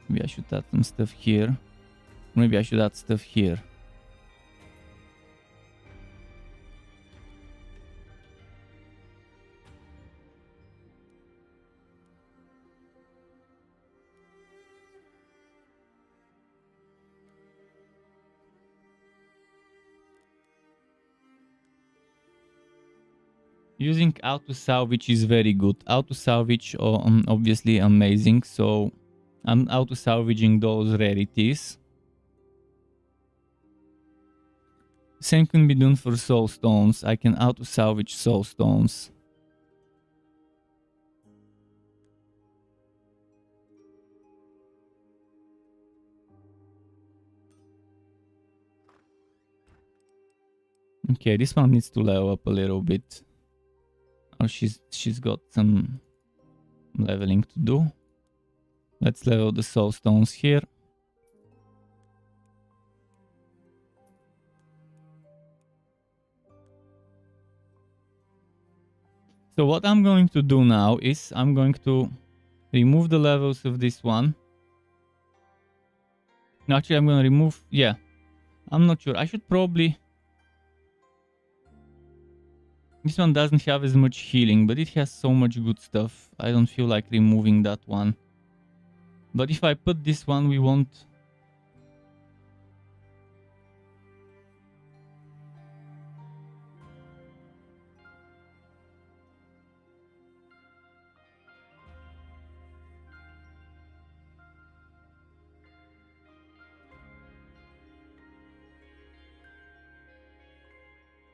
Maybe I should add some stuff here. Maybe I should add stuff here. Using auto salvage is very good. Auto salvage obviously amazing. So I'm auto salvaging those rarities. Same can be done for soul stones. I can auto salvage soul stones. Okay, this one needs to level up a little bit. Oh, she's got some leveling to do. Let's level the soul stones here. So what I'm going to do now is I'm going to remove the levels of this one. Actually, I'm going to remove... Yeah, I'm not sure. I should probably... This one doesn't have as much healing, but it has so much good stuff. I don't feel like removing that one. But if I put this one, we won't...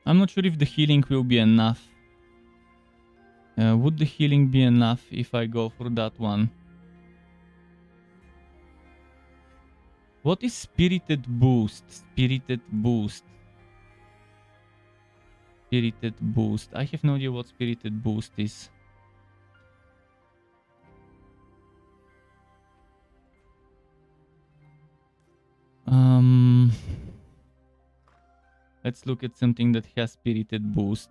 I'm not sure if the healing will be enough. Would the healing be enough if I go for that one? What is Spirited Boost? Spirited Boost. Spirited Boost. I have no idea what Spirited Boost is. Let's look at something that has Spirited Boost.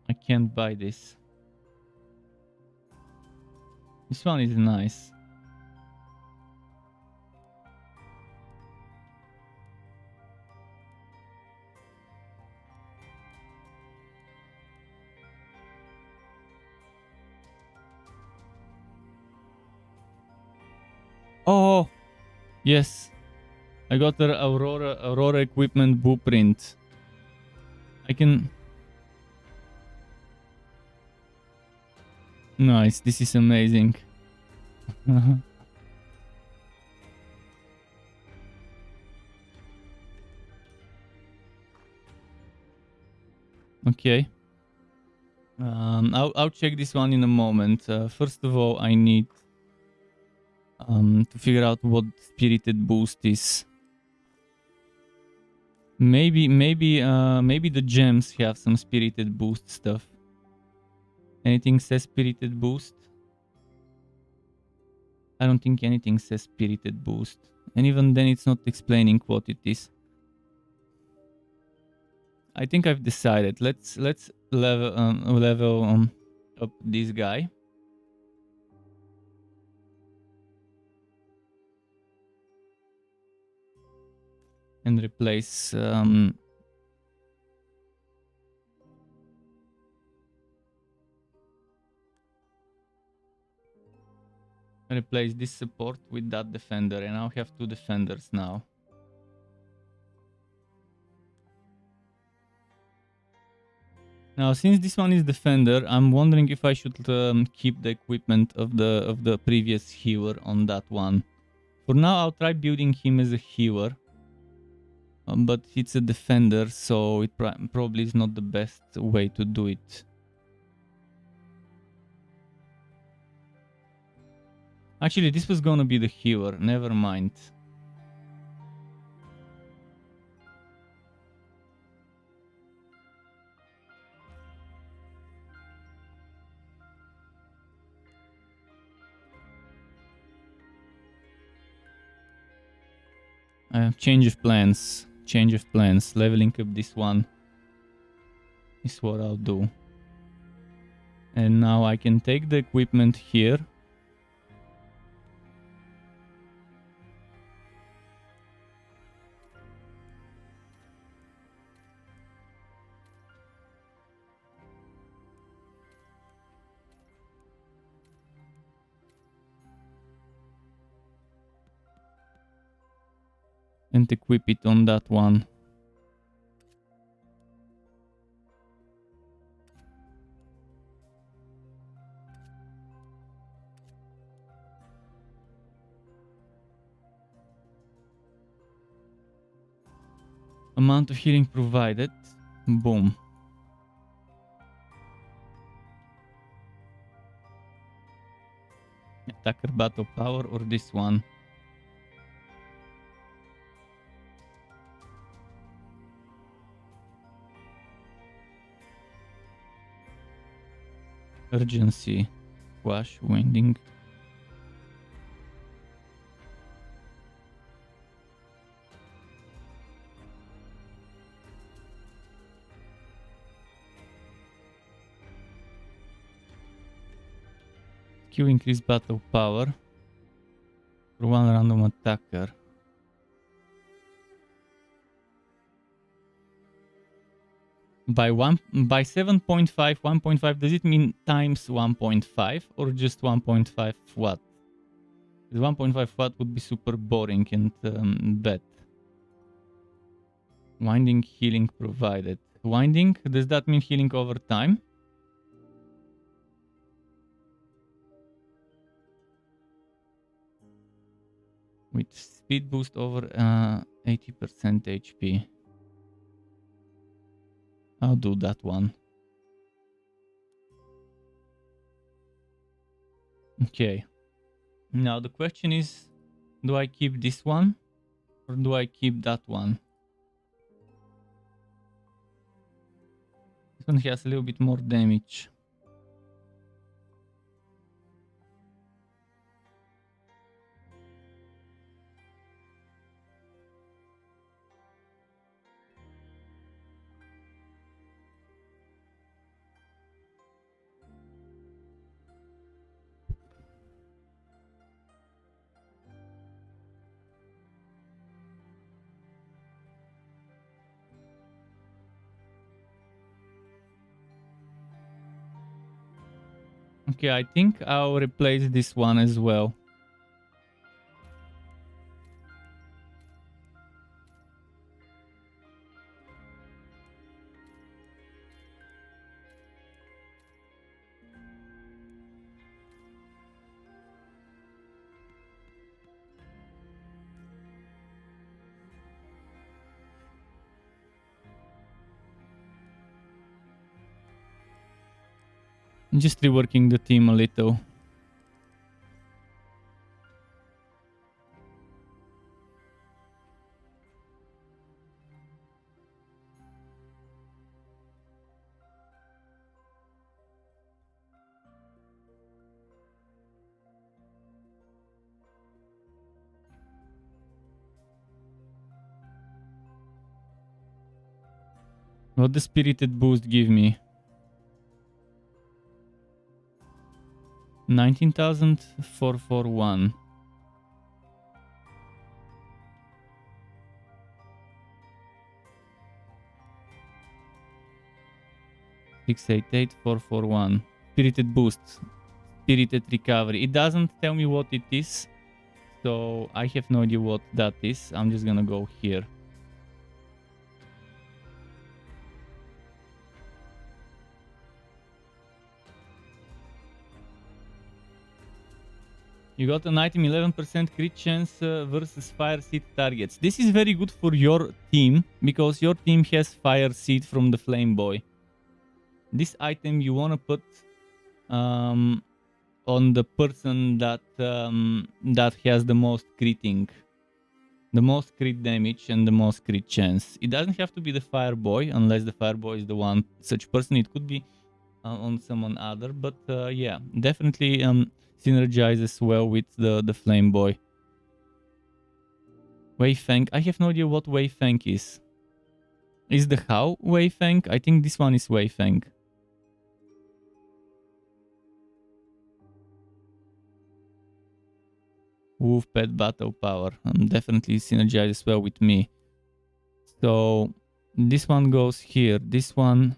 I can't buy this. This one is nice. Oh, yes. I got the Aurora equipment blueprint. I can... Nice, this is amazing. Okay. I'll check this one in a moment. First of all, I need to figure out what spirited boost is. Maybe the gems have some spirited boost stuff. Anything says spirited boost? I don't think anything says spirited boost. And even then it's not explaining what it is. I think I've decided. Let's level up this guy. And replace replace this support with that defender, and I'll have 2 defenders now. Now, since this one is defender, I'm wondering if I should keep the equipment of the previous healer on that one. For now, I'll try building him as a healer, but it's a defender, so it probably is not the best way to do it. Actually, this was gonna be the healer. Never mind. Change of plans. Change of plans. Leveling up this one is what I'll do. And now I can take the equipment here. And equip it on that one. Amount of healing provided. Boom. Attacker battle power or this one? Urgency. Squash. Winding. Q increase battle power for 1 random attacker. By 7.5, 1.5, does it mean times 1.5 or just 1.5 watt? 1.5 watt would be super boring and bad. Winding healing provided. Winding, does that mean healing over time? With speed boost over 80% HP. I'll do that one. Okay. Now the question is, do I keep this one or do I keep that one? This one has a little bit more damage. Okay, I think I'll replace this one as well. Just reworking the team a little. What the spirited boost give me? 19,441. 688,441. Spirited boost. Spirited recovery. It doesn't tell me what it is, so I have no idea what that is. I'm just gonna go here. You got an item 11% crit chance versus fire seed targets. This is very good for your team because your team has fire seed from the flame boy. This item you wanna put on the person that that has the most critting, the most crit damage and the most crit chance. It doesn't have to be the fire boy unless the fire boy is the one such person. It could be on someone other, but yeah, definitely synergizes well with the flame boy. Wei Feng. I have no idea what Wei Feng is. Is the how Wei Feng? I think this one is Wei Feng. Wolf pet battle power. Definitely synergizes well with me. So this one goes here. This one.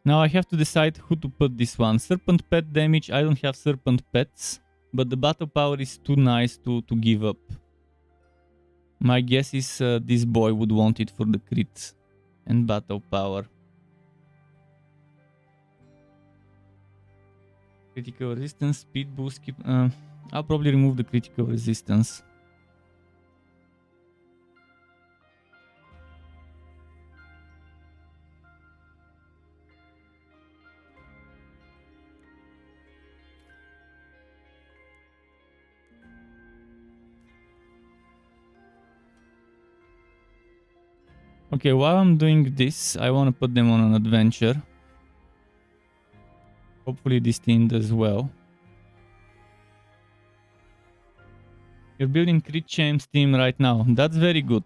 Now I have to decide who to put this one. Serpent pet damage. I don't have serpent pets, but the battle power is too nice to give up. My guess is this boy would want it for the crits and battle power. Critical resistance, speed boost. I'll probably remove the critical resistance. Okay, while I'm doing this, I want to put them on an adventure. Hopefully this team does well. You're building crit champs team right now. That's very good.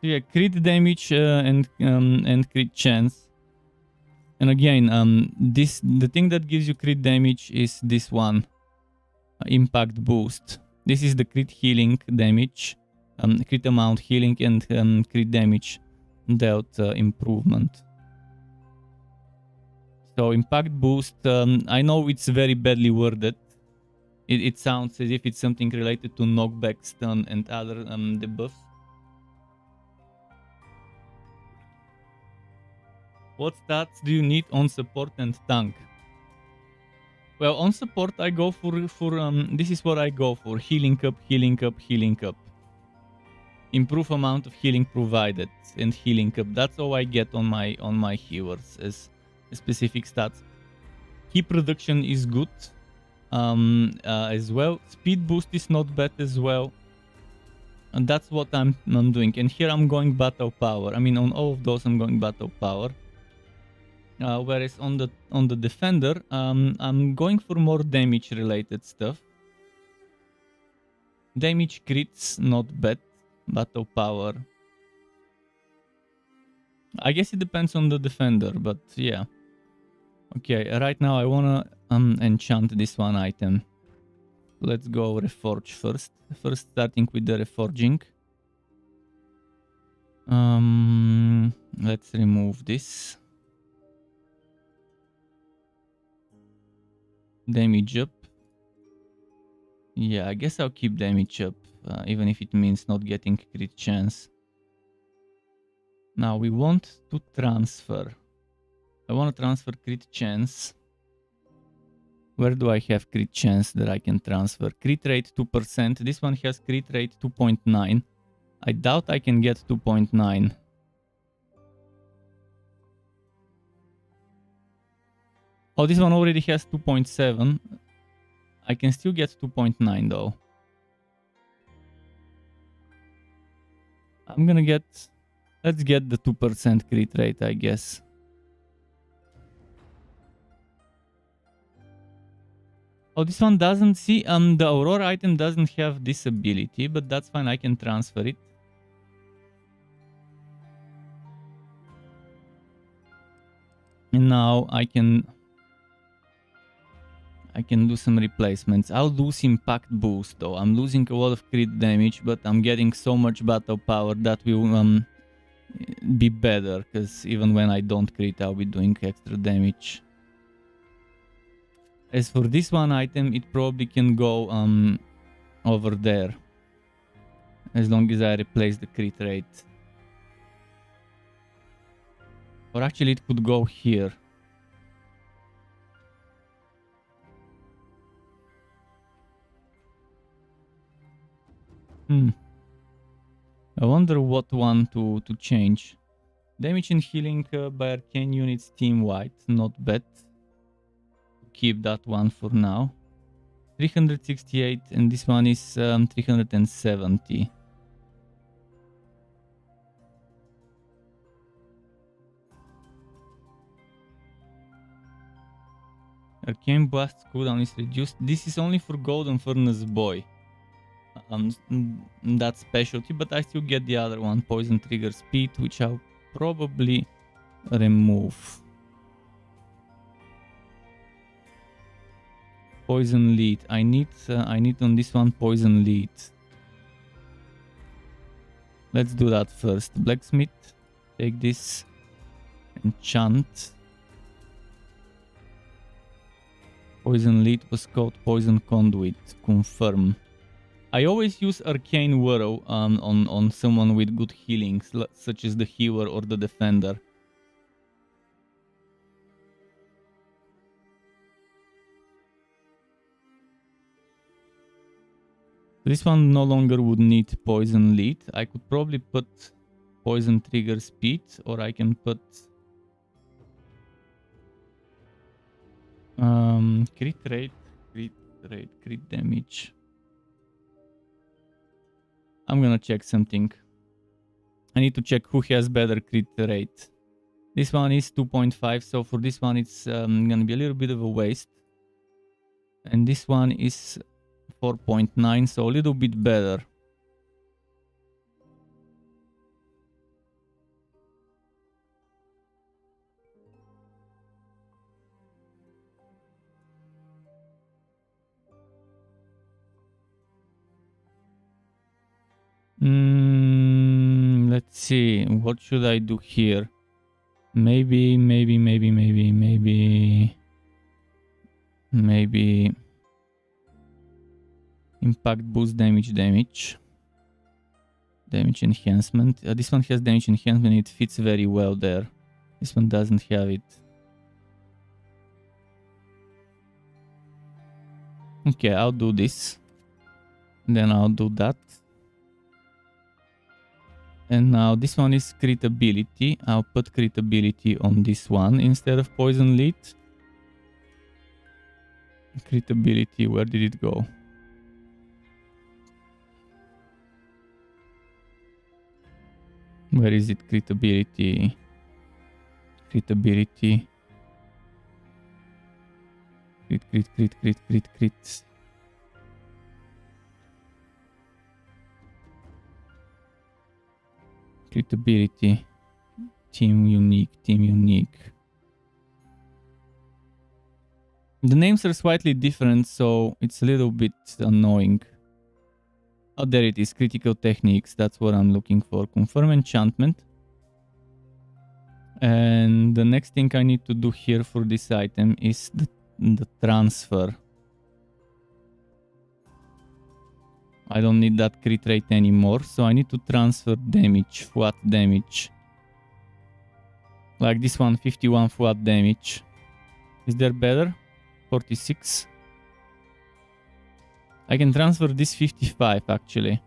So yeah, crit damage and crit chance. And again, the thing that gives you crit damage is this one, impact boost. This is the crit healing damage, crit amount healing and crit damage dealt improvement. So impact boost, I know it's very badly worded. It sounds as if it's something related to knockback, stun and other debuffs. What stats do you need on support and tank? Well, on support I go for this is what I go for: healing up, healing up, healing up. Improve amount of healing provided and healing up. That's all I get on my healers as specific stats. Key production is good as well. Speed boost is not bad as well. And that's what I'm doing. And here I'm going battle power. I mean, on all of those I'm going battle power. Whereas on the defender, I'm going for more damage related stuff. Damage crits, not bad. Battle power. I guess it depends on the defender, but yeah. Okay, right now I wanna enchant this one item. Let's go reforge first. First starting with the reforging. Let's remove this. Damage up. Yeah, I guess I'll keep damage up, even if it means not getting crit chance. Now we want to transfer. I want to transfer crit chance. Where do I have crit chance that I can transfer? Crit rate 2%. This one has crit rate 2.9. I doubt I can get 2.9. Oh, this one already has 2.7. I can still get 2.9 though. I'm gonna get... Let's get the 2% crit rate, I guess. Oh, this one doesn't see... the Aurora item doesn't have this ability, but that's fine, I can transfer it. And now I can do some replacements. I'll lose impact boost though. I'm losing a lot of crit damage, but I'm getting so much battle power that will be better, because even when I don't crit, I'll be doing extra damage. As for this one item, it probably can go over there, as long as I replace the crit rate. Or actually it could go here. I wonder what one to change. Damage and healing by arcane units team-wide. Not bad. Keep that one for now. 368 and this one is 370. Arcane Blast cooldown is reduced. This is only for Golden Furnace Boy. That specialty, but I still get the other one, Poison Trigger Speed, which I'll probably remove. Poison Lead. I need on this one Poison Lead. Let's do that first. Blacksmith. Take this. Enchant. Poison Lead was called Poison Conduit. Confirm. I always use Arcane Whirl on someone with good healings, such as the healer or the defender. This one no longer would need Poison Lead. I could probably put Poison Trigger Speed, or I can put crit rate, crit damage. I'm gonna check something. I need to check who has better crit rate. This one is 2.5, so for this one it's gonna be a little bit of a waste. And this one is 4.9, so a little bit better. Let's see, what should I do here? Maybe impact boost damage enhancement. This one has damage enhancement, it fits very well there. This one doesn't have it. Okay, I'll do this. Then I'll do that. And now this one is crit ability. I'll put crit ability on this one instead of Poison Lead. Crit ability, where did it go? Where is it? Crit ability. Crit ability. Crit. Crit ability. Team unique. The names are slightly different, so it's a little bit annoying. Oh, there it is. Critical techniques. That's what I'm looking for. Confirm enchantment. And the next thing I need to do here for this item is the transfer. I don't need that crit rate anymore, so I need to transfer damage, flat damage. Like this one, 51 flat damage. Is there better? 46. I can transfer this 55 actually.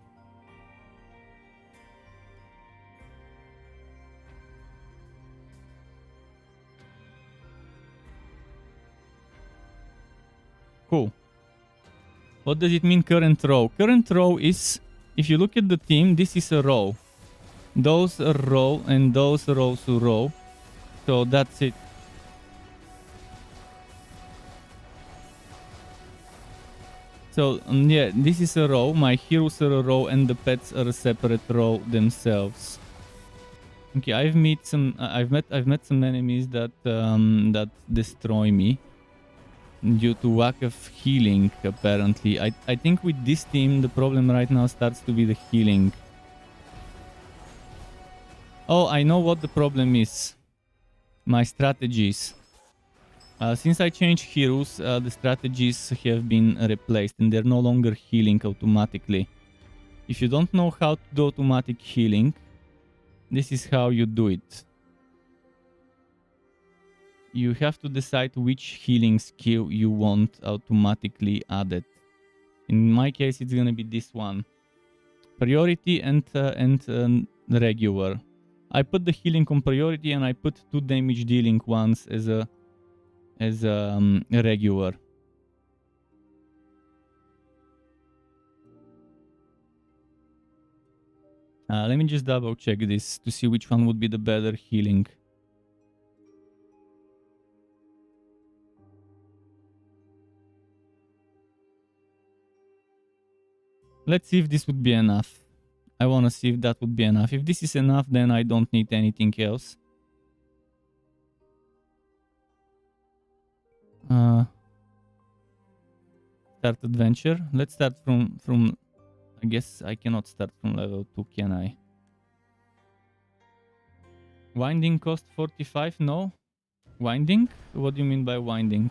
Cool. What does it mean, current row? Current row is, if you look at the team, this is a row. Those are raw and those are also raw. So that's it. So yeah, this is a row. My heroes are a row and the pets are a separate row themselves. Okay, I've met some enemies that that destroy me due to lack of healing. Apparently, I think with this team the problem right now starts to be the healing. Oh, I know what the problem is. My strategies. Since I changed heroes, the strategies have been replaced and they're no longer healing automatically. If you don't know how to do automatic healing, this is how you do it. You have to decide which healing skill you want automatically added. In my case, it's gonna be this one. Priority and regular. I put the healing on priority and I put 2 damage dealing ones as a regular. Let me just double check this to see which one would be the better healing. Let's see if this would be enough. I want to see if that would be enough. If this is enough, then I don't need anything else. Start adventure. Let's start from I guess I cannot start from level 2, can I? Winding cost 45? No. Winding? What do you mean by winding?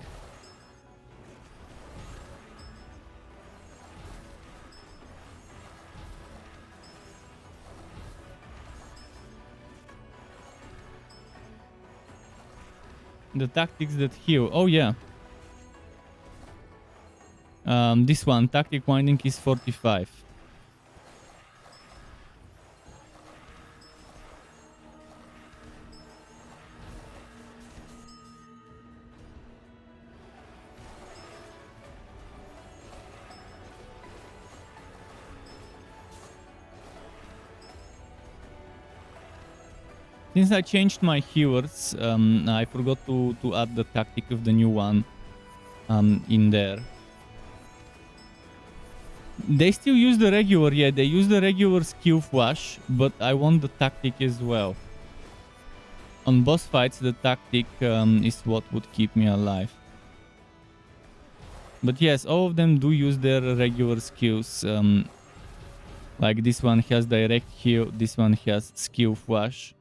The tactics that heal. Oh yeah. This one, tactic winding, is 45. Since I changed my healers, I forgot to add the tactic of the new one in there. They still use the regular, yeah, they use the regular skill flash, but I want the tactic as well. On boss fights, the tactic is what would keep me alive. But yes, all of them do use their regular skills. Like this one has direct heal, this one has skill flash.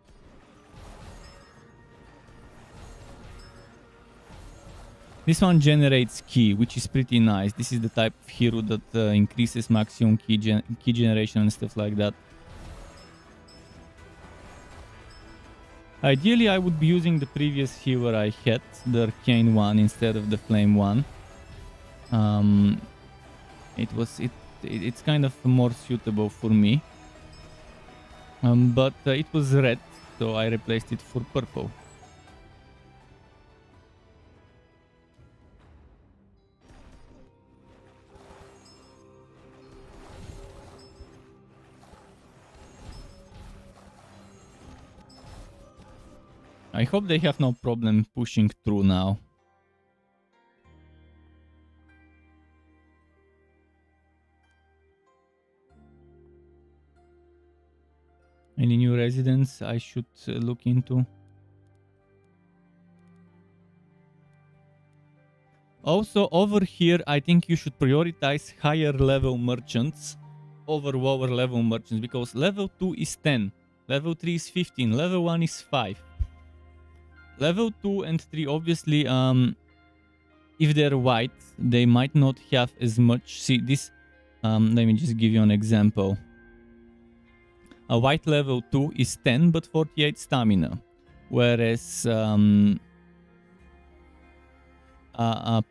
This one generates ki, which is pretty nice. This is the type of hero that increases maximum ki generation and stuff like that. Ideally, I would be using the previous healer I had, the arcane one, instead of the flame one. It's kind of more suitable for me. But it was red, so I replaced it for purple. I hope they have no problem pushing through now. Any new residents I should look into? Also, over here, I think you should prioritize higher level merchants over lower level merchants, because level 2 is 10, level 3 is 15, level 1 is 5. Level 2 and 3, obviously, if they're white, they might not have as much. See this, let me just give you an example. A white level 2 is 10 but 48 stamina, whereas a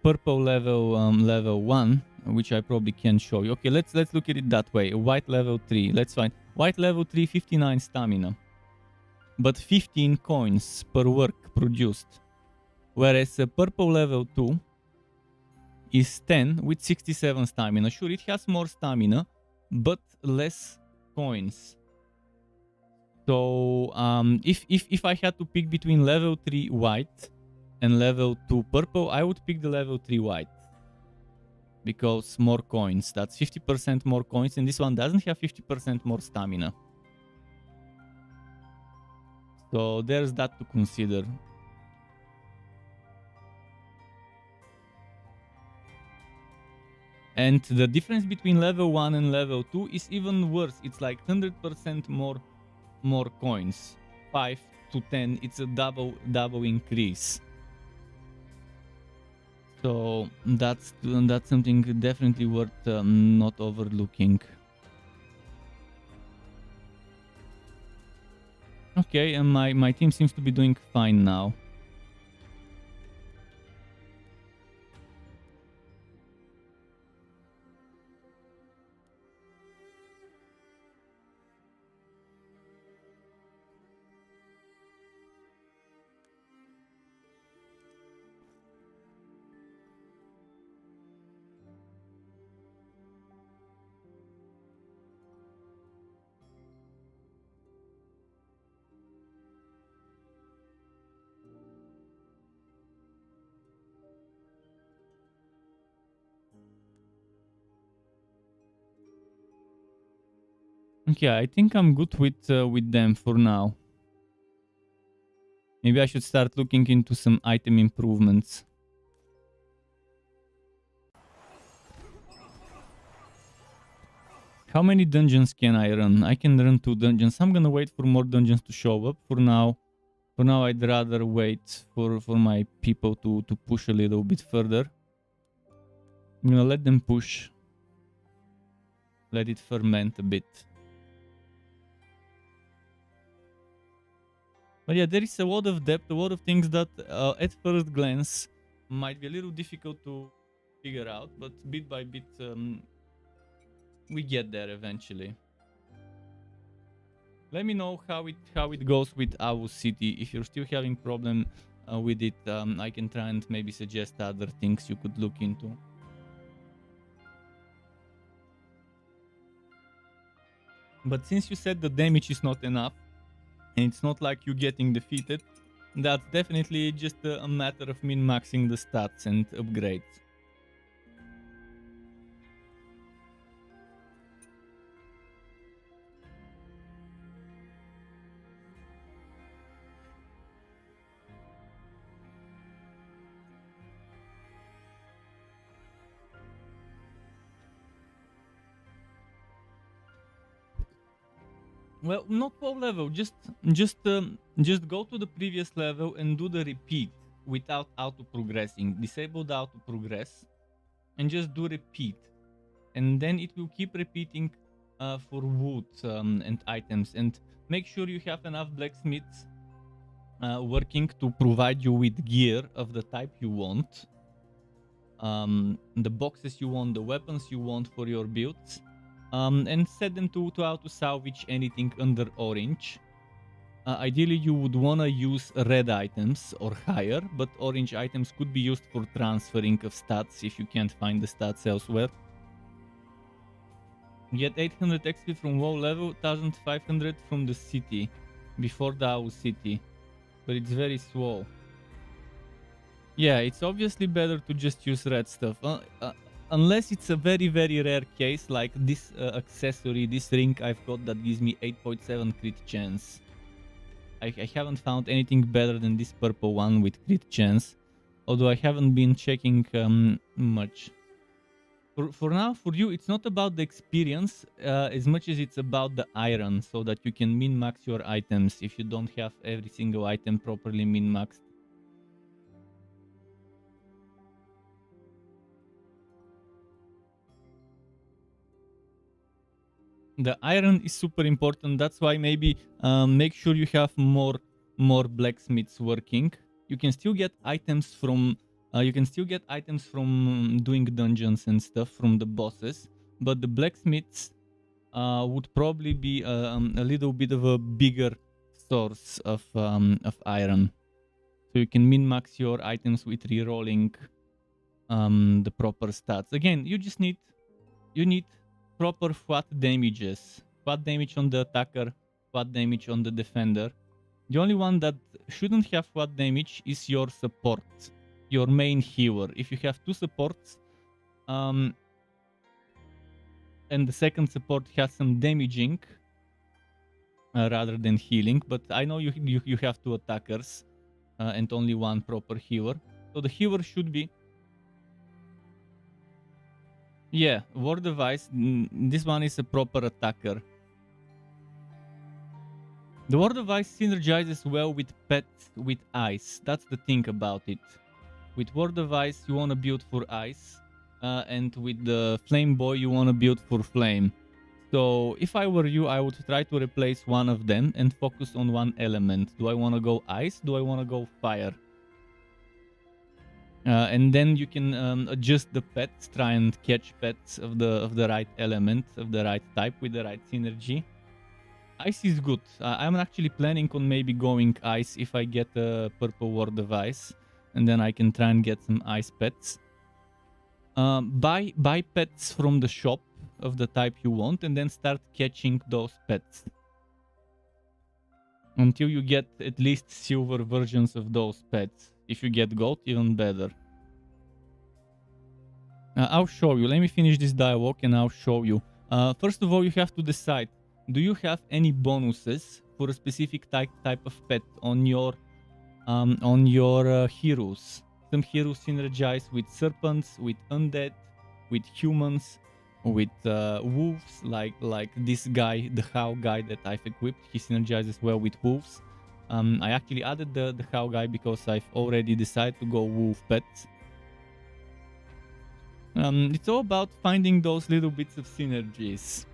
purple level 1, which I probably can show you. Okay, let's look at it that way. A white level 3, let's find white level 3, 59 stamina, but 15 coins per work produced, whereas a purple level 2 is 10 with 67 stamina. Sure, it has more stamina, but less coins. So if I had to pick between level 3 white and level 2 purple, I would pick the level 3 white. Because more coins. That's 50% more coins, and this one doesn't have 50% more stamina. So there's that to consider. And the difference between level 1 and level 2 is even worse. It's like 100% more coins. 5 to 10, it's a double increase. So that's something definitely worth not overlooking. Okay, and my team seems to be doing fine now. Okay, I think I'm good with them for now. Maybe I should start looking into some item improvements. How many dungeons can I run? I can run 2 dungeons. I'm gonna wait for more dungeons to show up. For now, I'd rather wait for my people to push a little bit further. I'm gonna let them push. Let it ferment a bit. But yeah, there is a lot of depth, a lot of things that at first glance might be a little difficult to figure out, but bit by bit we get there eventually. Let me know how it goes with our city. If you're still having problem with it, I can try and maybe suggest other things you could look into. But since you said the damage is not enough, and it's not like you getting defeated, that's definitely just a matter of min-maxing the stats and upgrades. Well, not all level. Just go to the previous level and do the repeat without auto progressing. Disable the auto progress, and just do repeat, and then it will keep repeating for wood and items. And make sure you have enough blacksmiths working to provide you with gear of the type you want, the boxes you want, the weapons you want for your builds. And set them to auto salvage anything under orange. Ideally, you would want to use red items or higher, but orange items could be used for transferring of stats if you can't find the stats elsewhere. Get 800 XP from WoW level, 1500 from the city, before the AU city, but it's very slow. Yeah, it's obviously better to just use red stuff. Unless it's a very, very rare case, like this accessory, this ring I've got that gives me 8.7 crit chance. I haven't found anything better than this purple one with crit chance, although I haven't been checking much. For now, for you, it's not about the experience as much as it's about the iron, so that you can min-max your items if you don't have every single item properly min-maxed. The iron is super important. That's why maybe make sure you have more blacksmiths working. You can still get items from doing dungeons and stuff from the bosses, but the blacksmiths would probably be a little bit of a bigger source of iron. So you can min-max your items with re-rolling the proper stats. Again, you need proper flat damages. Flat damage on the attacker, flat damage on the defender. The only one that shouldn't have flat damage is your support, your main healer. If you have 2 supports, and the second support has some damaging rather than healing, but I know you have 2 attackers and only 1 proper healer. So the healer should be... Yeah, War Device, this one is a proper attacker. The War Device synergizes well with pets with ice. That's the thing about it. With War Device, you want to build for ice, and with the Flame Boy, you want to build for flame. So if I were you, I would try to replace one of them and focus on one element. Do I want to go ice? Do I want to go fire? And then you can adjust the pets, try and catch pets of the right element, of the right type with the right synergy. Ice is good. I'm actually planning on maybe going ice if I get a purple War Device, and then I can try and get some ice pets. Buy pets from the shop of the type you want, and then start catching those pets until you get at least silver versions of those pets. If you get gold, even better. I'll show you. Let me finish this dialogue and I'll show you. First of all, you have to decide, do you have any bonuses for a specific type of pet on your heroes? Some heroes synergize with serpents, with undead, with humans, with wolves, like this guy, the How guy that I've equipped. He synergizes well with wolves. I actually added the How guy because I've already decided to go wolf pets. It's all about finding those little bits of synergies,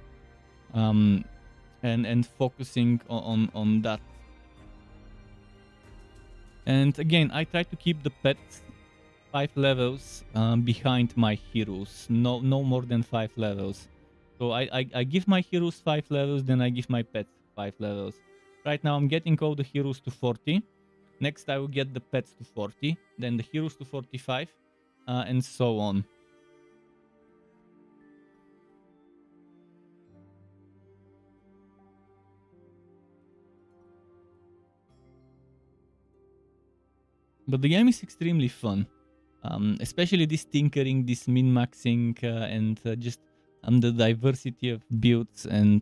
and focusing on that. And again, I try to keep the pets 5 levels behind my heroes. No more than 5 levels. So I give my heroes 5 levels, then I give my pets 5 levels. Right now I'm getting all the heroes to 40. Next I will get the pets to 40, then the heroes to 45, and so on. But the game is extremely fun, especially this tinkering, this min-maxing, and just the diversity of builds and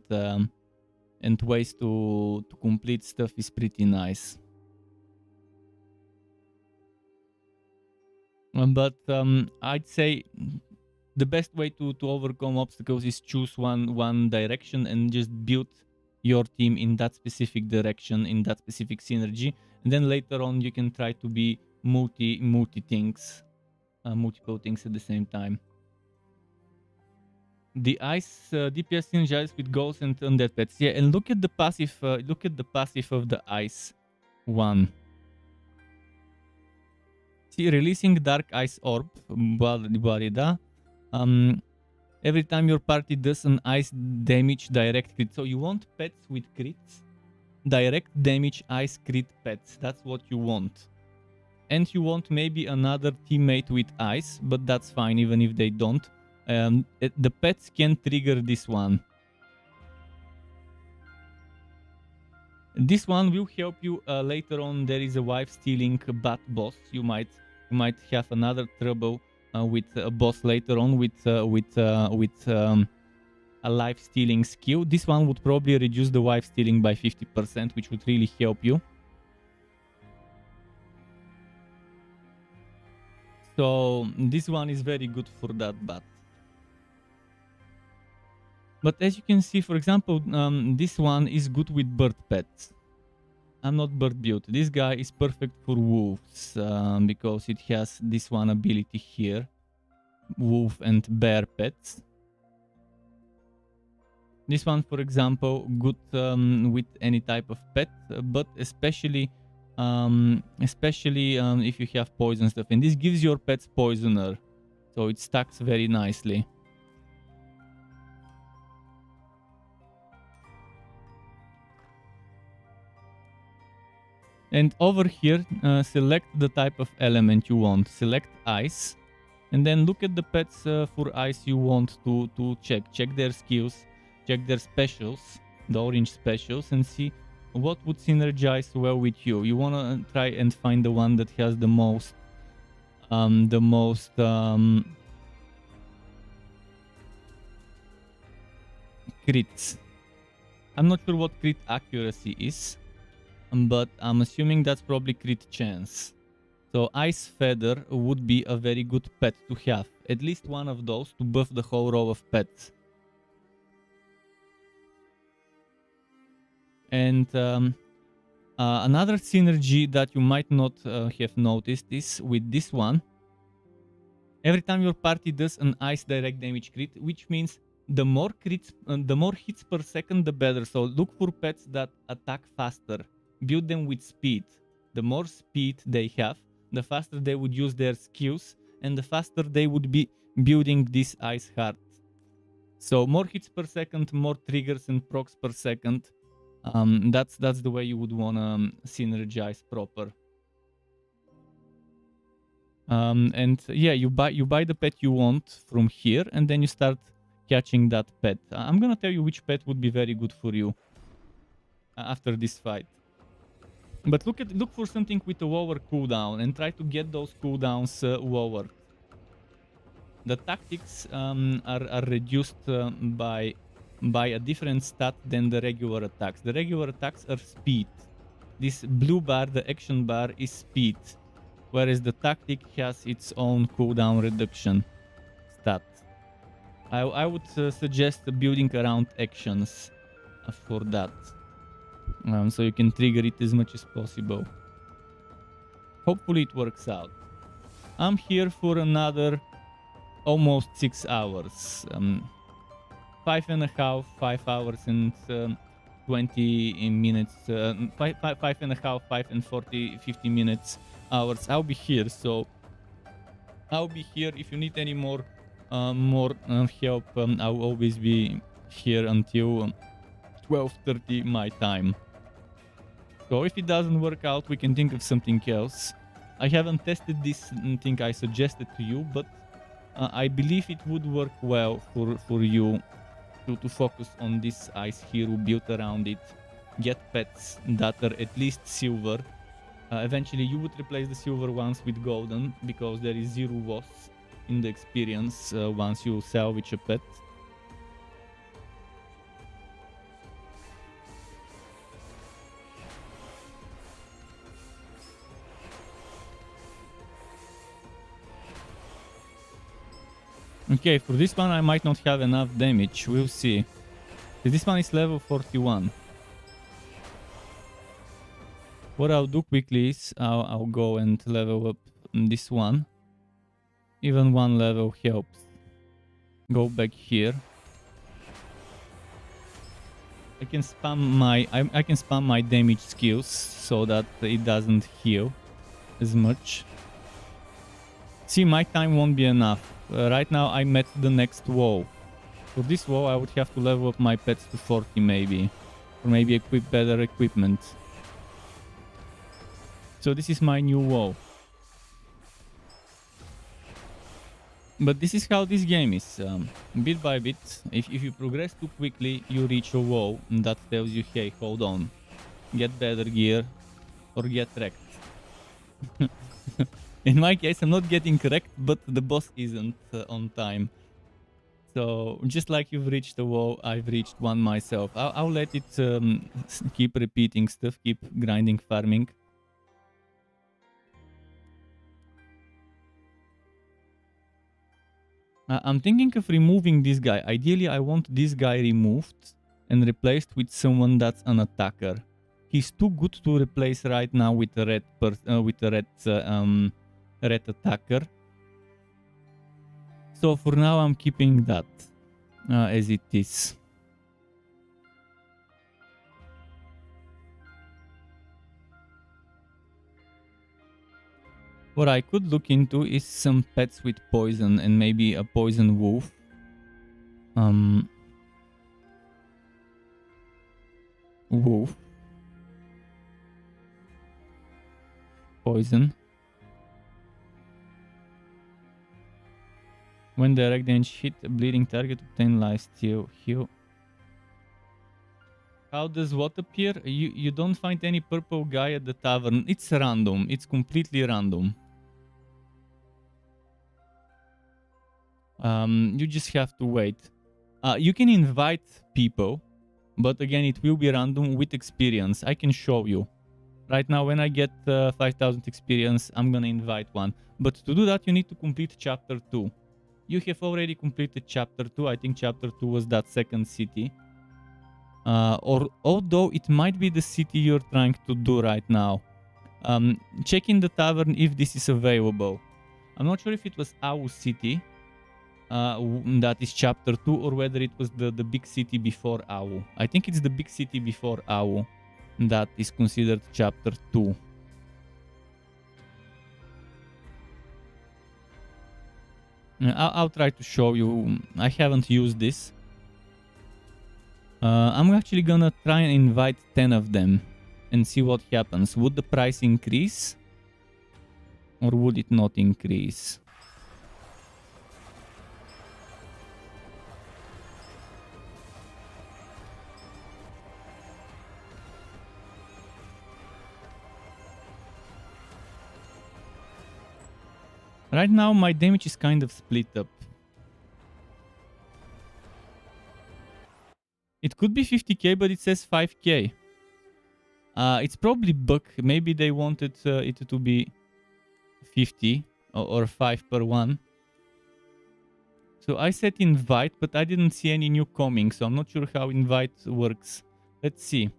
ways to complete stuff is pretty nice. But I'd say the best way to overcome obstacles is choose one direction and just build your team in that specific direction, in that specific synergy, and then later on you can try to be multiple things at the same time. The ice DPS synergizes with ghosts and undead pets. Yeah, and look at the passive. Look at the passive of the ice one. See, releasing dark ice orb. Every time your party does an ice damage direct crit. So you want pets with crits? Direct damage ice crit pets. That's what you want. And you want maybe another teammate with ice, but that's fine even if they don't. The pets can trigger this one. This one will help you later on. There is a wife stealing bat boss. You might have another trouble with a boss later on with a life stealing skill. This one would probably reduce the wife stealing by 50%, which would really help you. So this one is very good for that bat. But as you can see, for example, this one is good with bird pets. I'm not bird built. This guy is perfect for wolves because it has this one ability here. Wolf and bear pets. This one, for example, good with any type of pet, but especially if you have poison stuff. And this gives your pets poisoner, so it stacks very nicely. And over here, select the type of element you want. Select ice, and then look at the pets for ice you want to check. Check their skills, check their specials, the orange specials, and see what would synergize well with you. You want to try and find the one that has the most crits. I'm not sure what crit accuracy is, but I'm assuming that's probably crit chance. So Ice Feather would be a very good pet to have. At least one of those to buff the whole row of pets. And another synergy that you might not have noticed is with this one. Every time your party does an ice direct damage crit, which means the more crits, the more hits per second, the better. So look for pets that attack faster. Build them with speed. The more speed they have, the faster they would use their skills, and the faster they would be building this ice heart. So more hits per second, more triggers and procs per second. That's the way you would wanna synergize proper. And yeah, you buy the pet you want from here, and then you start catching that pet. I'm gonna tell you which pet would be very good for you after this fight. But look for something with a lower cooldown and try to get those cooldowns lower. The tactics are reduced by a different stat than the regular attacks. The regular attacks are speed. This blue bar, the action bar, is speed, whereas the tactic has its own cooldown reduction stat. I would suggest building around actions for that, so you can trigger it as much as possible. Hopefully it works out. I'm here for another almost 6 hours. 5 hours and 20 minutes, 5.5, 5 and 40, 50 minutes hours. I'll be here, so I'll be here. If you need any more help, I'll always be here until 12:30 my time. So if it doesn't work out, we can think of something else. I haven't tested this thing I suggested to you, but I believe it would work well for you to focus on this ice hero, build around it, get pets that are at least silver. Eventually you would replace the silver ones with golden, because there is 0 loss in the experience once you salvage a pet. Okay, for this one I might not have enough damage, we'll see. This one is level 41. What I'll do quickly is I'll go and level up this one. Even 1 level helps. Go back here. I can spam my damage skills so that it doesn't heal as much. See, my time won't be enough. Right now I'm at the next wall. For this wall I would have to level up my pets to 40 maybe. Or maybe equip better equipment. So this is my new wall. But this is how this game is. Bit by bit, if you progress too quickly, you reach a wall that tells you, hey, hold on. Get better gear or get wrecked. In my case, I'm not getting wrecked, but the boss isn't on time. So just like you've reached a wall, I've reached one myself. I'll let it keep repeating stuff, keep grinding, farming. I'm thinking of removing this guy. Ideally, I want this guy removed and replaced with someone that's an attacker. He's too good to replace right now with a red attacker. So for now, I'm keeping that as it is. What I could look into is some pets with poison and maybe a poison wolf. Wolf. Poison. When direct damage hit a bleeding target, obtain life steal, heal. How does what appear? You don't find any purple guy at the tavern. It's random. It's completely random. You just have to wait. You can invite people, but again, it will be random with experience. I can show you. Right now, when I get 5,000 experience, I'm gonna invite one. But to do that, you need to complete chapter 2. You have already completed chapter 2. I think chapter 2 was that second city. Or although it might be the city you're trying to do right now. Check in the tavern if this is available. I'm not sure if it was Au City, that is chapter 2, or whether it was the big city before Au. I think it's the big city before Au that is considered chapter 2. I'll try to show you. I haven't used this. I'm actually gonna try and invite 10 of them and see what happens. Would the price increase? Or would it not increase? Right now, my damage is kind of split up. It could be 50k, but it says 5k. It's probably bug. Maybe they wanted it to be 50 or 5 per one. So I said invite, but I didn't see any new coming, so I'm not sure how invite works. Let's see.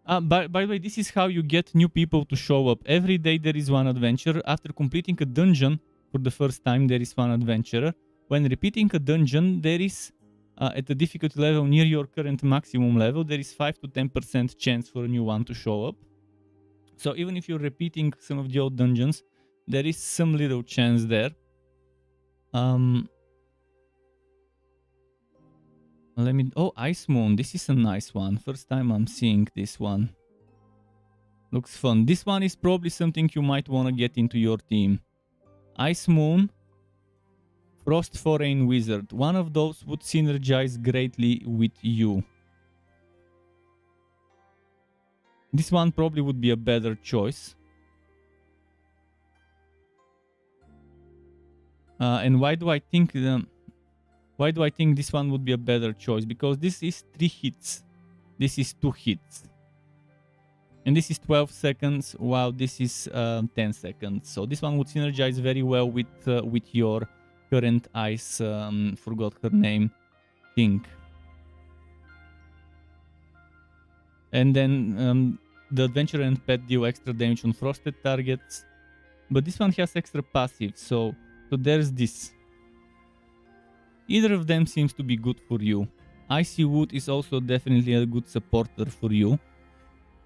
By the way, this is how you get new people to show up. Every day there is one adventurer. After completing a dungeon for the first time, there is one adventurer. When repeating a dungeon, there is, at the difficulty level near your current maximum level, there is 5 to 10% chance for a new one to show up. So even if you're repeating some of the old dungeons, there is some little chance there. Let me... Oh, Ice Moon. This is a nice one. First time I'm seeing this one. Looks fun. This one is probably something you might want to get into your team. Ice Moon, Frost Foreign Wizard. One of those would synergize greatly with you. This one probably would be a better choice. And why do I think this one would be a better choice? Because this is 3 hits. This is 2 hits. And this is 12 seconds, while this is 10 seconds. So this one would synergize very well with your current ice, forgot her name, thing. And then the adventurer and pet deal extra damage on frosted targets. But this one has extra passive, so there's this. Either of them seems to be good for you. Icy Wood is also definitely a good supporter for you.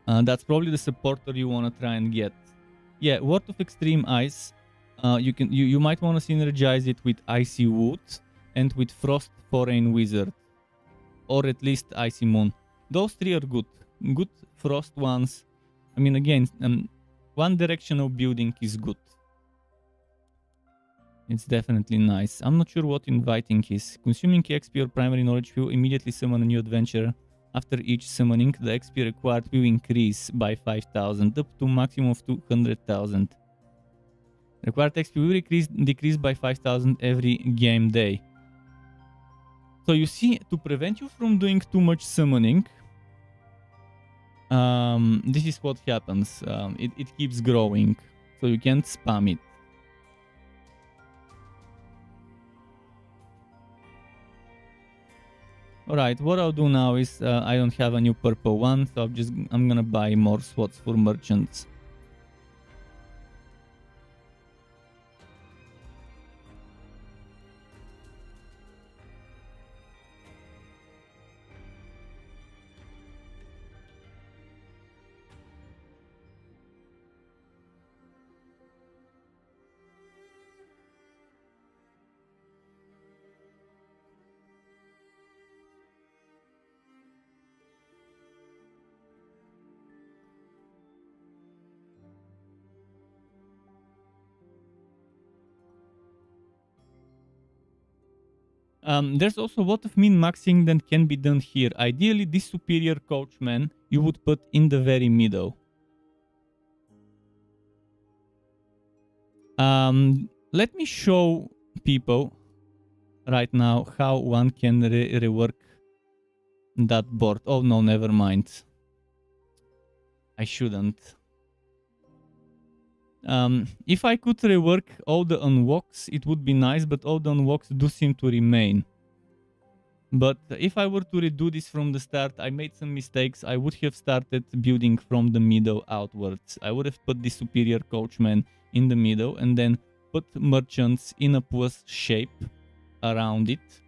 That's probably the supporter you want to try and get. Yeah, Word of Extreme Ice. You might want to synergize it with Icy Wood and with Frost Foreign Wizard, or at least Icy Moon. Those 3 are good. Good Frost ones. I mean, again, one directional building is good. It's definitely nice. I'm not sure what inviting is. Consuming XP or primary knowledge will immediately summon a new adventurer. After each summoning, the XP required will increase by 5,000 up to maximum of 200,000. Required XP will decrease by 5,000 every game day. So you see, to prevent you from doing too much summoning, this is what happens. It keeps growing, so you can't spam it. Alright, what I'll do now is I don't have a new purple one, so I'm gonna buy more slots for merchants. There's also a lot of min-maxing that can be done here. Ideally, this superior coachman you would put in the very middle. Let me show people right now how one can rework that board. Oh no, never mind. I shouldn't. If I could rework all the unwalks, it would be nice, but all the unwalks do seem to remain. But if I were to redo this from the start, I made some mistakes. I would have started building from the middle outwards. I would have put the superior coachman in the middle and then put merchants in a plus shape around it,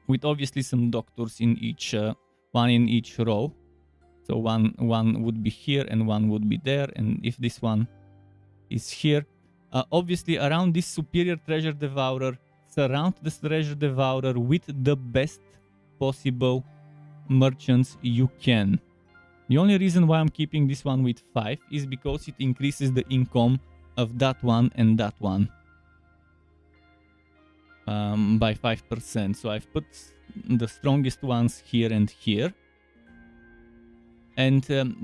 with obviously some doctors in each one in each row. So one would be here and one would be there, and if this one is here, obviously around this superior treasure devourer, surround this treasure devourer with the best possible merchants you can. The only reason why I'm keeping this one with 5 is because it increases the income of that one and that one by 5%. So I've put the strongest ones here and here. And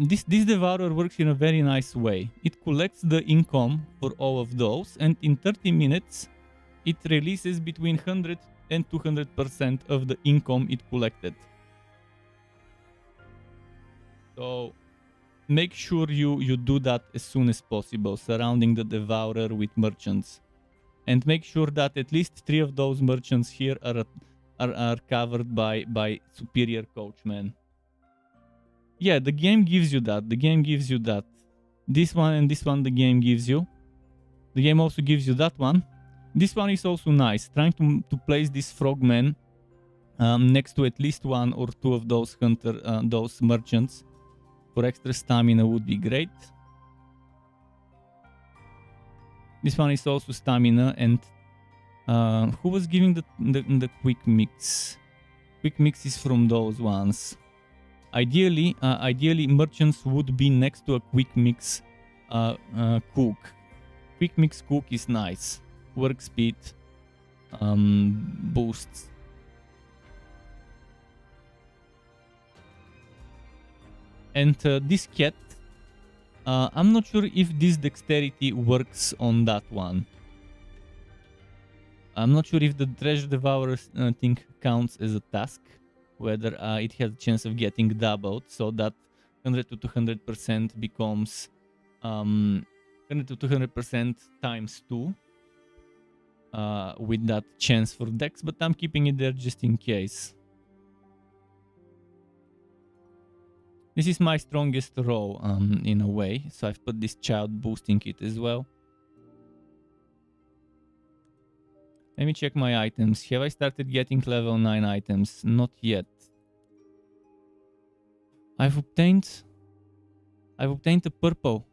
this devourer works in a very nice way. It collects the income for all of those, and in 30 minutes it releases between 100 and 200% of the income it collected. So make sure you do that as soon as possible, surrounding the devourer with merchants. And make sure that at least 3 of those merchants here are covered by superior coachmen. Yeah, the game gives you that. The game gives you that. This one and this one the game gives you. The game also gives you that one. This one is also nice. Trying to place this frogman next to at least 1 or 2 of those those merchants for extra stamina would be great. This one is also stamina, and who was giving the quick mix? Quick mix is from those ones. Ideally, merchants would be next to a quick mix cook. Quick mix cook is nice. Work speed boosts. And this cat, I'm not sure if this dexterity works on that one. I'm not sure if the treasure devourer thing counts as a task, whether it has a chance of getting doubled, so that 100 to 200% becomes 100 to 200% times 2 with that chance for dex, but I'm keeping it there just in case. This is my strongest row in a way, so I've put this child boosting it as well. Let me check my items. Have I started getting level 9 items? Not yet. I've obtained a purple.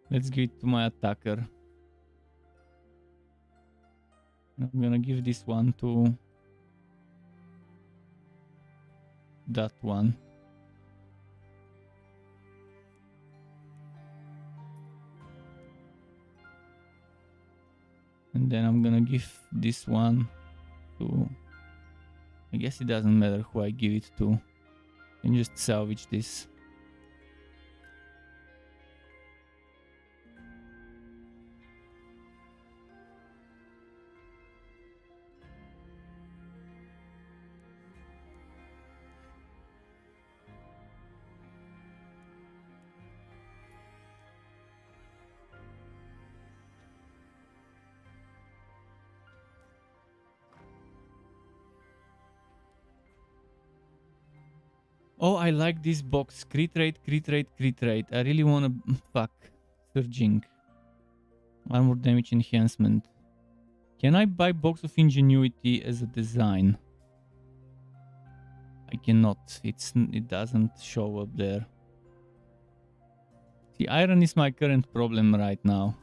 Let's give it to my attacker. I'm gonna give this one to that one. And then I'm gonna give this one to... I guess it doesn't matter who I give it to. I can just salvage this. Oh, I like this box. Crit rate, crit rate, crit rate. I really wanna... Fuck. Surging. 1 more damage enhancement. Can I buy Box of Ingenuity as a design? I cannot. It doesn't show up there. See, iron is my current problem right now.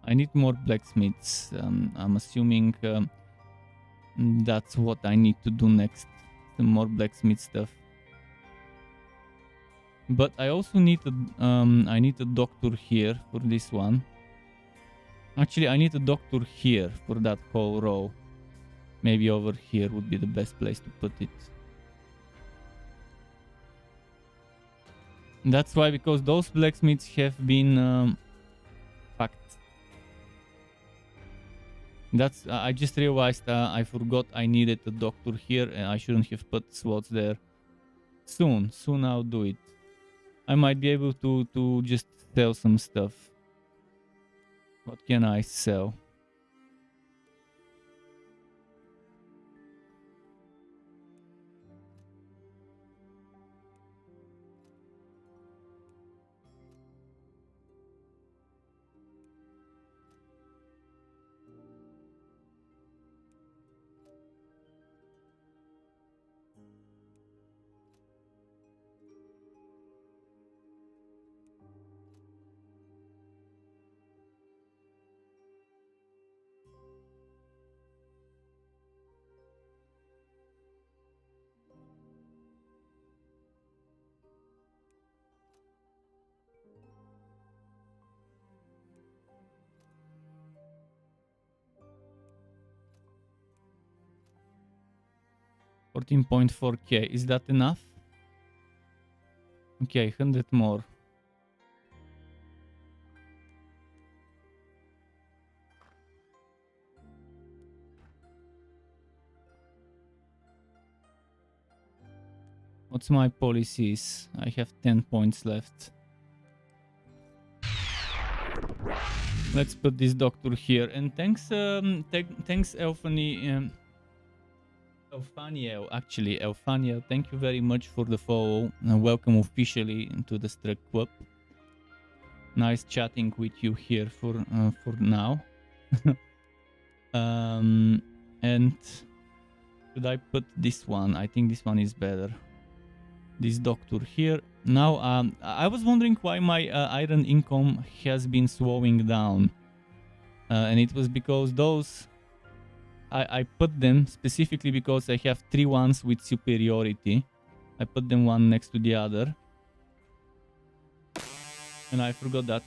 I need more blacksmiths. I'm assuming that's what I need to do next. Some more blacksmith stuff. But I also need I need a doctor here for this one. Actually, I need a doctor here for that whole row. Maybe over here would be the best place to put it. That's why, because those blacksmiths have been fucked. That's I just realized I forgot I needed a doctor here and I shouldn't have put slots there. Soon I'll do it. I might be able to just sell some stuff. What can I sell? $14.4K. Is that enough? Okay, 100 more. What's my policies? I have 10 points left. Let's put this doctor here. And thanks, thanks Elfaniel, actually. Elfaniel, thank you very much for the follow. Welcome officially into the Struck Club. Nice chatting with you here for now. And should I put this one? I think this one is better. This doctor here. Now, I was wondering why my iron income has been slowing down. And it was because those... I put them specifically because I have 3 ones with superiority. I put them one next to the other. And I forgot that.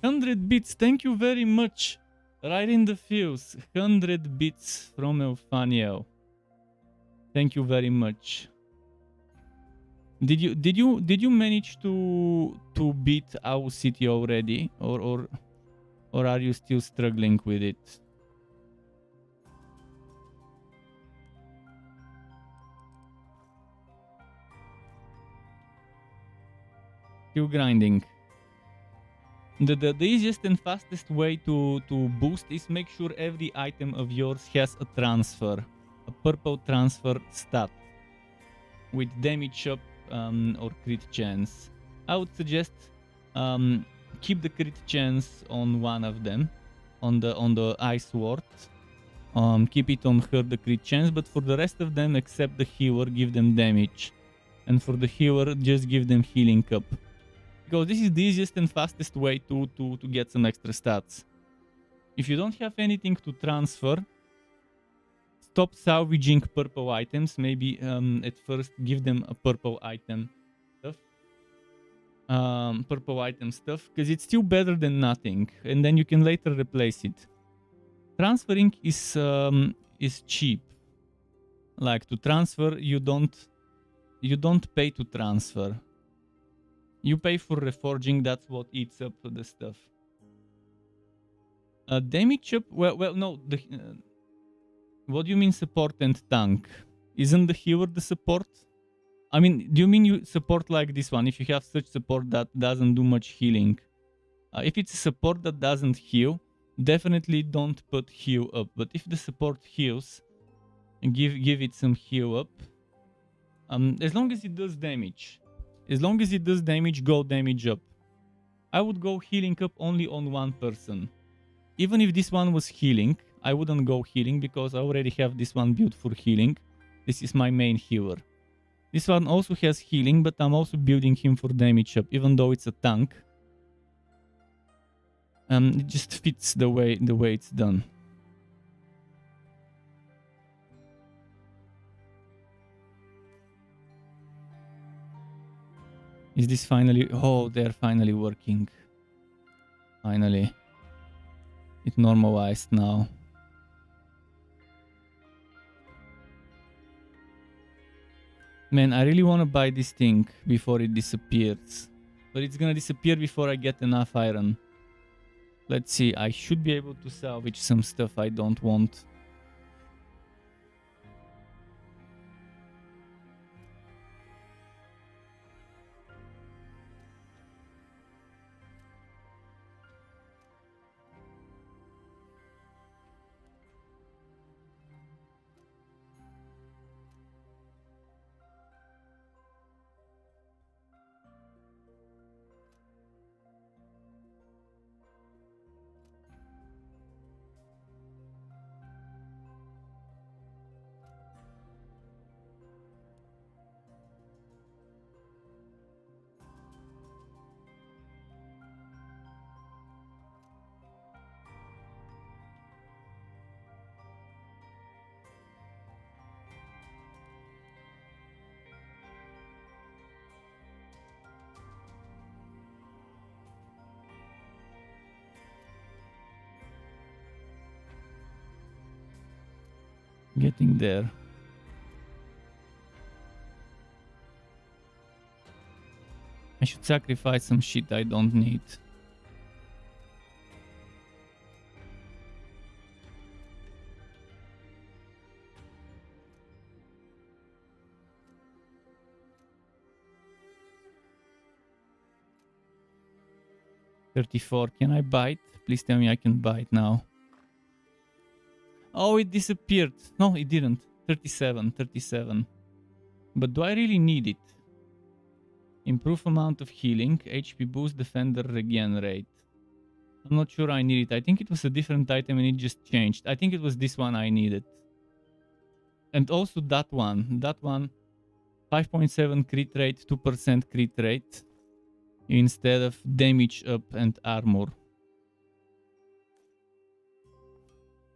100 bits, thank you very much. Right in the fuse. 100 bits from Elfaniel. Thank you very much. Did you manage to beat our city already, or are you still struggling with it? Still grinding. The easiest and fastest way to boost is make sure every item of yours has a transfer, a purple transfer stat with damage up or crit chance. I would suggest keep the crit chance on one of them, on the ice ward. Keep it on her, the crit chance, but for the rest of them except the healer, give them damage, and for the healer just give them healing up, because this is the easiest and fastest way to get some extra stats. If you don't have anything to transfer, stop salvaging purple items. Maybe at first give them a purple item stuff. Because it's still better than nothing, and then you can later replace it. Transferring is cheap. Like, to transfer, you don't pay to transfer. You pay for reforging. That's what eats up the stuff. Damage up. Well, no. What do you mean support and tank? Isn't the healer the support? I mean, do you mean you support like this one? If you have such support that doesn't do much healing. If it's a support that doesn't heal, definitely don't put heal up. But if the support heals, give it some heal up. As long as it does damage. As long as it does damage, go damage up. I would go healing up only on one person. Even if this one was healing, I wouldn't go healing because I already have this one built for healing. This is my main healer. This one also has healing, but I'm also building him for damage up, even though it's a tank. It just fits the way it's done. Is this finally... Oh, they're finally working. Finally. It normalized now. Man, I really want to buy this thing before it disappears. But it's gonna disappear before I get enough iron. Let's see, I should be able to salvage some stuff I don't want. Getting there. I should sacrifice some shit I don't need. $34. Can I buy it? Please tell me I can buy it now. Oh, it disappeared. No, it didn't. 37. But do I really need it? Improve amount of healing, HP boost, defender regen rate. I'm not sure I need it. I think it was a different item and it just changed. I think it was this one I needed. And also that one. That one, 5.7 crit rate, 2% crit rate. Instead of damage up and armor.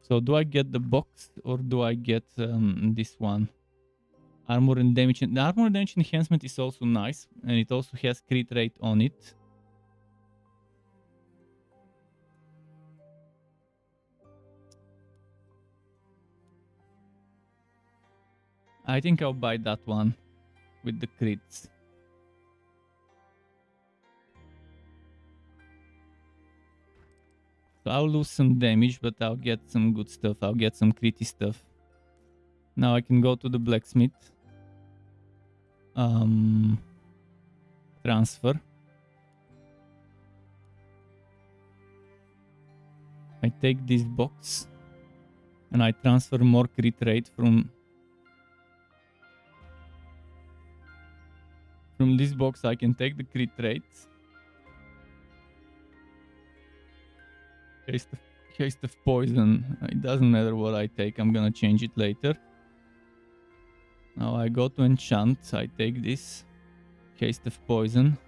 So do I get the box or do I get this one? Armor and damage. The armor and damage enhancement is also nice. And it also has crit rate on it. I think I'll buy that one with the crits. So I'll lose some damage, but I'll get some good stuff. I'll get some critty stuff. Now I can go to the blacksmith. Transfer. I take this box and I transfer more crit rate from this box. I can take the crit rate. Haste of poison. It doesn't matter what I take. I'm gonna change it later. Now I go to enchant. I take this. Haste of poison.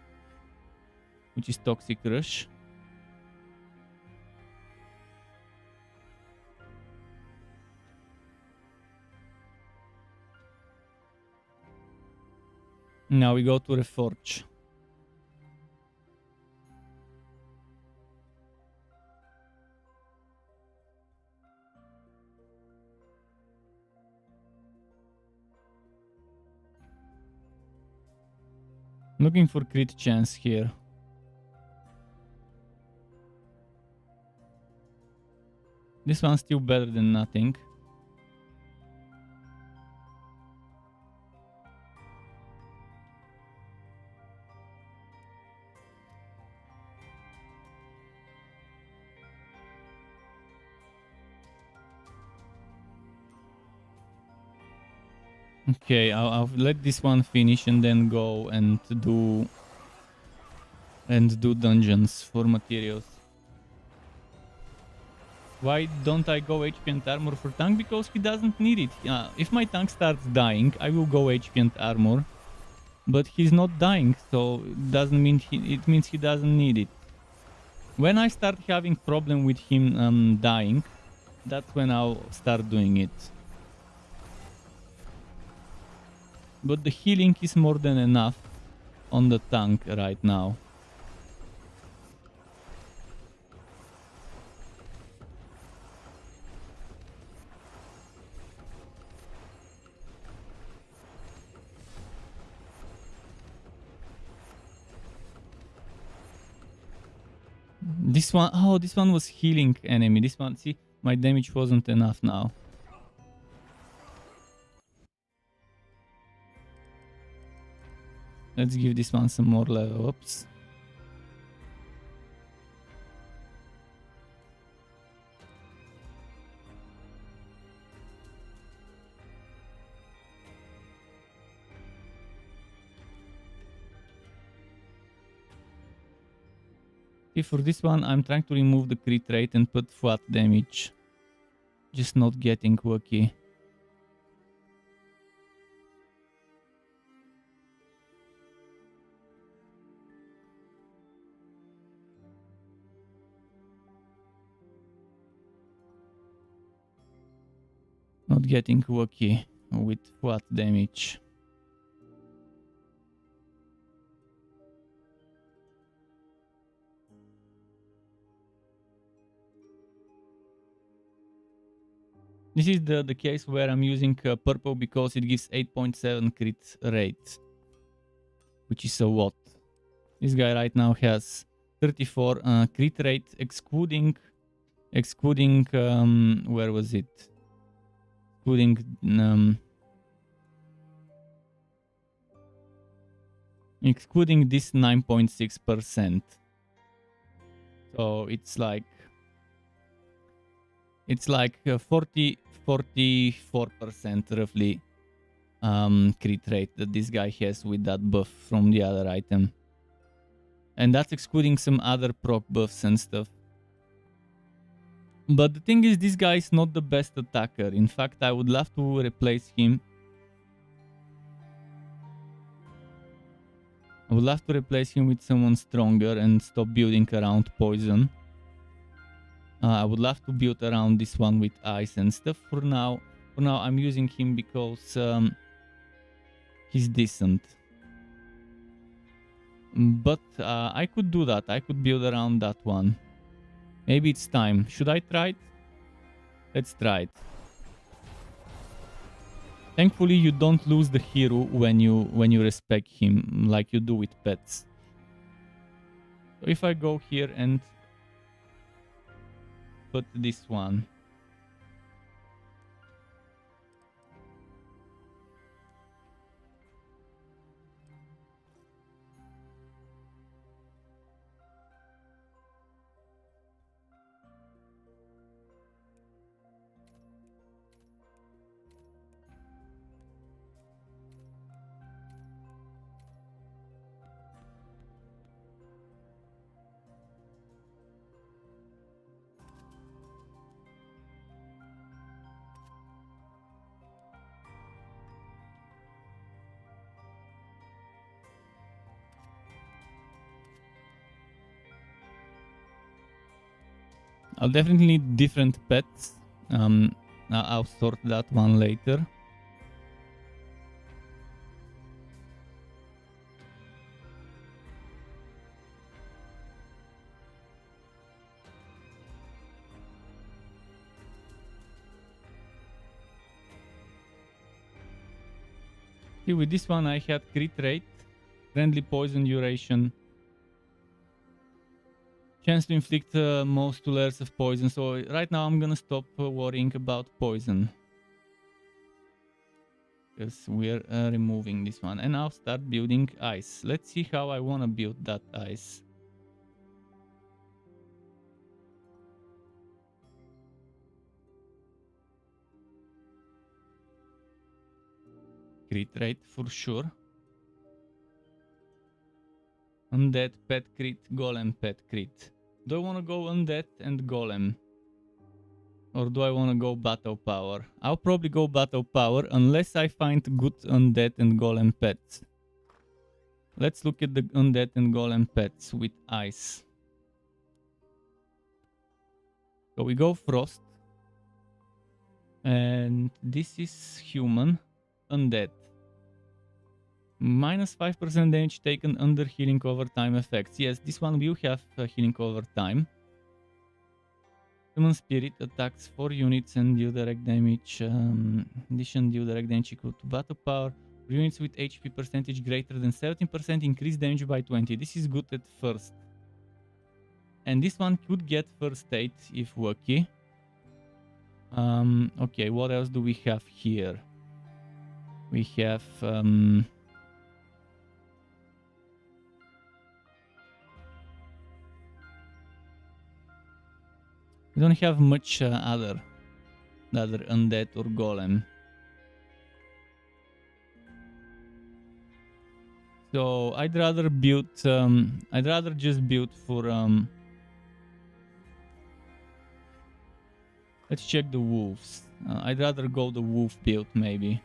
Which is toxic rush. Now we go to reforge. Looking for crit chance here. This one's still better than nothing. Okay, I'll let this one finish and then go and do and do dungeons for materials. Why don't I go HP and armor for tank? Because he doesn't need it. If my tank starts dying, I will go HP and armor. But he's not dying, so it means he doesn't need it. When I start having problem with him dying, that's when I'll start doing it. But the healing is more than enough on the tank right now. This one, oh, this one was healing enemy. This one, see, my damage wasn't enough now. Let's give this one some more level ups. Okay, for this one, I'm trying to remove the crit rate and put flat damage. Just not getting quirky. Not getting quirky with flat damage. This is the case where I'm using purple because it gives 8.7 crit rate, which is a lot. This guy right now has 34 crit rate, excluding where was it? Excluding this 9.6%. So it's like 44% roughly crit rate that this guy has with that buff from the other item. And that's excluding some other proc buffs and stuff. But the thing is, this guy is not the best attacker. In fact, I would love to replace him. I would love to replace him with someone stronger and stop building around poison. I would love to build around this one with ice and stuff. For now I'm using him because he's decent. But I could do that. I could build around that one. Maybe it's time. Should I try it? Let's try it. Thankfully, you don't lose the hero when you respect him like you do with pets. So if I go here and put this one. I'll definitely need different pets. I'll sort that one later. See, with this one I had crit rate, friendly poison duration, chance to inflict most 2 layers of poison. So right now I'm gonna stop worrying about poison. Because we're removing this one. And I'll start building ice. Let's see how I wanna build that ice. Crit rate for sure. Undead, pet crit, golem, pet crit. Do I want to go undead and golem? Or do I want to go battle power? I'll probably go battle power unless I find good undead and golem pets. Let's look at the undead and golem pets with ice. So we go frost. And this is human. Undead. Minus 5% damage taken under healing over time effects. Yes, this one will have healing over time. Human Spirit attacks 4 units and deal direct damage. Addition deal direct damage equal to battle power. Units with HP percentage greater than 17% increase damage by 20. This is good at first. And this one could get first aid if lucky. Okay, what else do we have here? We have... we don't have much other undead or golem. So I'd rather build. I'd rather just build for. Let's check the wolves. I'd rather go the wolf build maybe.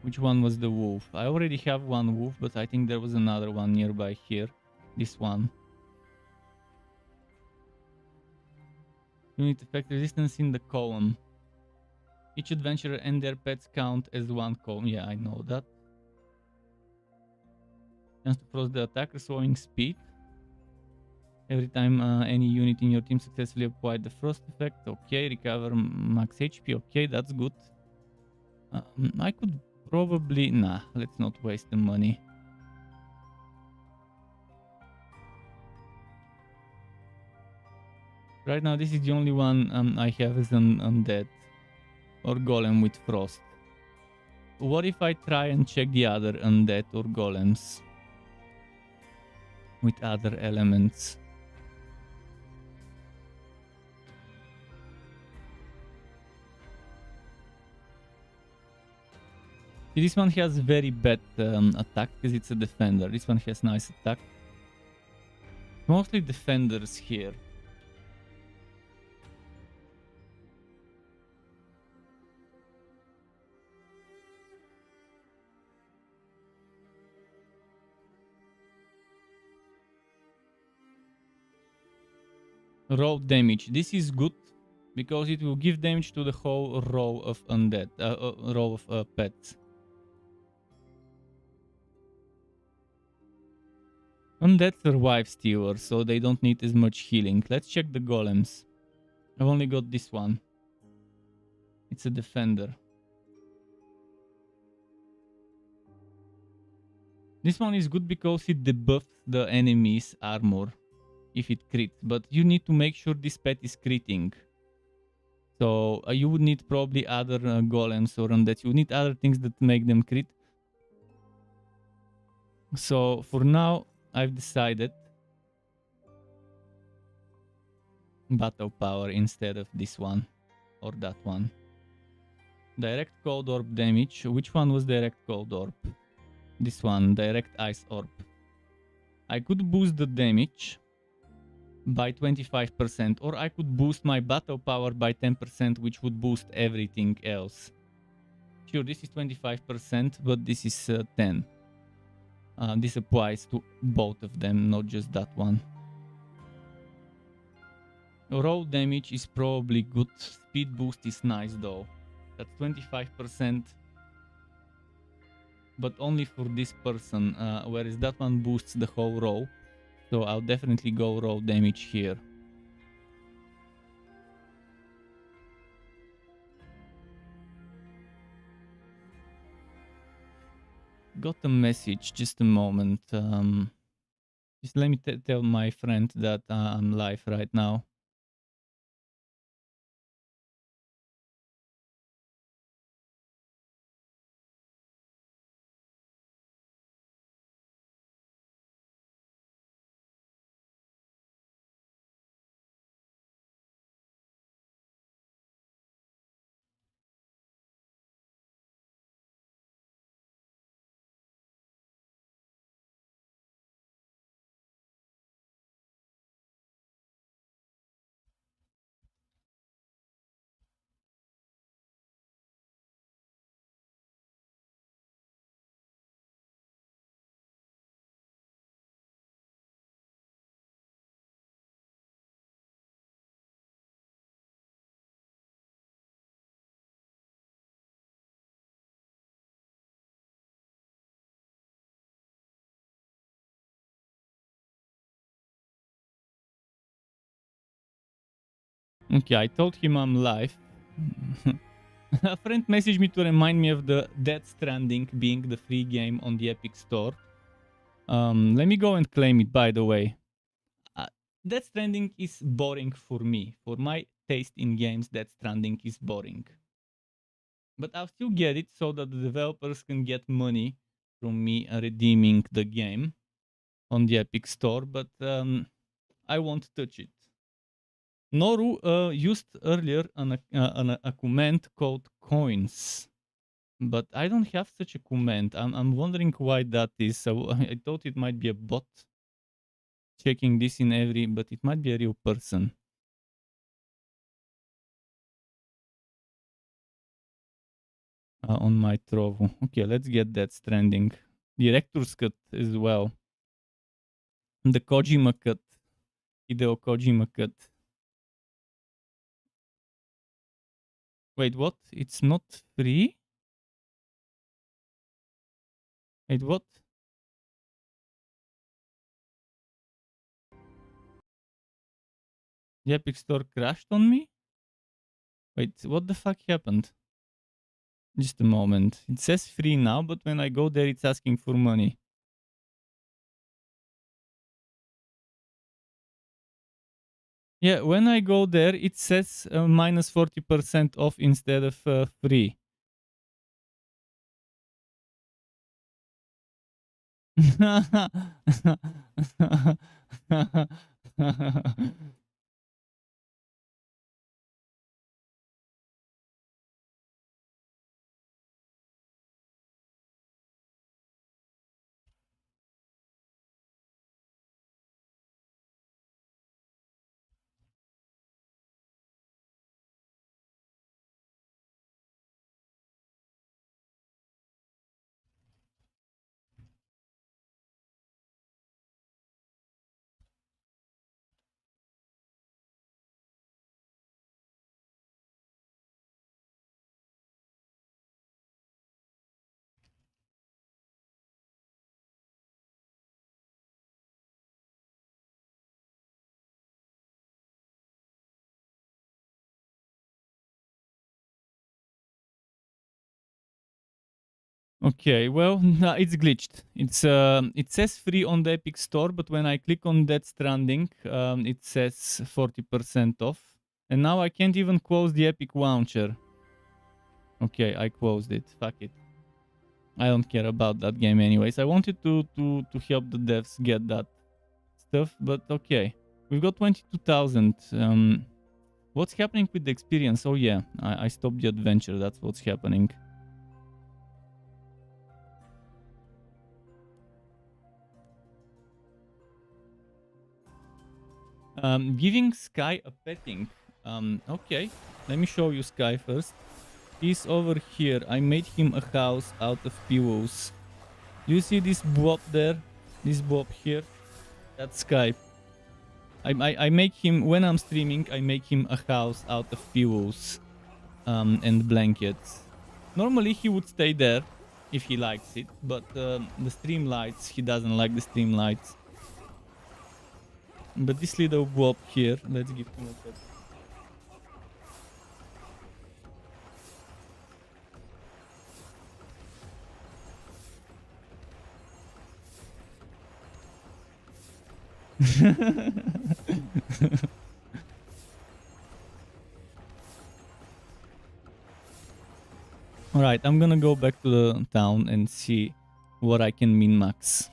Which one was the wolf? I already have one wolf, but I think there was another one nearby here. This one. Unit effect resistance in the column. Each adventurer and their pets count as one column. Yeah, I know that. Chance to frost the attacker, slowing speed. Every time any unit in your team successfully applied the frost effect. Okay, recover max HP. Okay, that's good. I could probably... Nah, let's not waste the money. Right now, this is the only one I have as an undead. Or golem with frost. What if I try and check the other undead or golems? With other elements. This one has very bad attack because it's a defender. This one has nice attack. Mostly defenders here. Row damage. This is good because it will give damage to the whole row of undead, row of pets. Undead survive stealer, so they don't need as much healing. Let's check the golems. I've only got this one. It's a defender. This one is good because it debuffs the enemy's armor if it crits, but you need to make sure this pet is critting. So you would need probably other golems or undead. You need other things that make them crit. So for now, I've decided battle power instead of this one or that one. Direct cold orb damage. Which one was direct cold orb? This one, direct ice orb. I could boost the damage by 25%, or I could boost my battle power by 10%, which would boost everything else. Sure, this is 25%, but this is 10. This applies to both of them, not just that one. Roll damage is probably good. Speed boost is nice though. That's 25%, but only for this person, whereas that one boosts the whole row. So I'll definitely go roll damage here. Got a message, just a moment. Just let me tell my friend that I'm live right now. Okay, I told him I'm live. A friend messaged me to remind me of the Death Stranding being the free game on the Epic Store. Let me go and claim it, by the way. Death Stranding is boring for me. For my taste in games, Death Stranding is boring. But I'll still get it so that the developers can get money from me redeeming the game on the Epic Store, but I won't touch it. Noru used earlier a command called coins, but I don't have such a command. I'm wondering why that is. So I thought it might be a bot checking this in every, but it might be a real person. On my Trovo. Okay, let's get that Stranding. Director's cut as well. The Kojima cut. Hideo Kojima cut. Wait, what? It's not free? Wait, what? The Epic Store crashed on me? Wait, what the fuck happened? Just a moment. It says free now, but when I go there, it's asking for money. Yeah, when I go there, it says minus 40% off instead of free. Okay, well, no, it's glitched. It says free on the Epic Store, but when I click on Death Stranding, it says 40% off. And now I can't even close the Epic launcher. Okay, I closed it. Fuck it. I don't care about that game anyways. I wanted to help the devs get that stuff, but okay. We've got 22,000. What's happening with the experience? Oh yeah, I stopped the adventure. That's what's happening. Giving Sky a petting. Okay, let me show you Sky first. He's over here. I made him a house out of pillows. Do you see this blob there? This blob here? That's Sky. I make him, when I'm streaming, I make him a house out of pillows and blankets. Normally he would stay there if he likes it, but the stream lights, he doesn't like the stream lights. But this little blob here, let's give him a pet. Alright, I'm gonna go back to the town and see what I can min-max.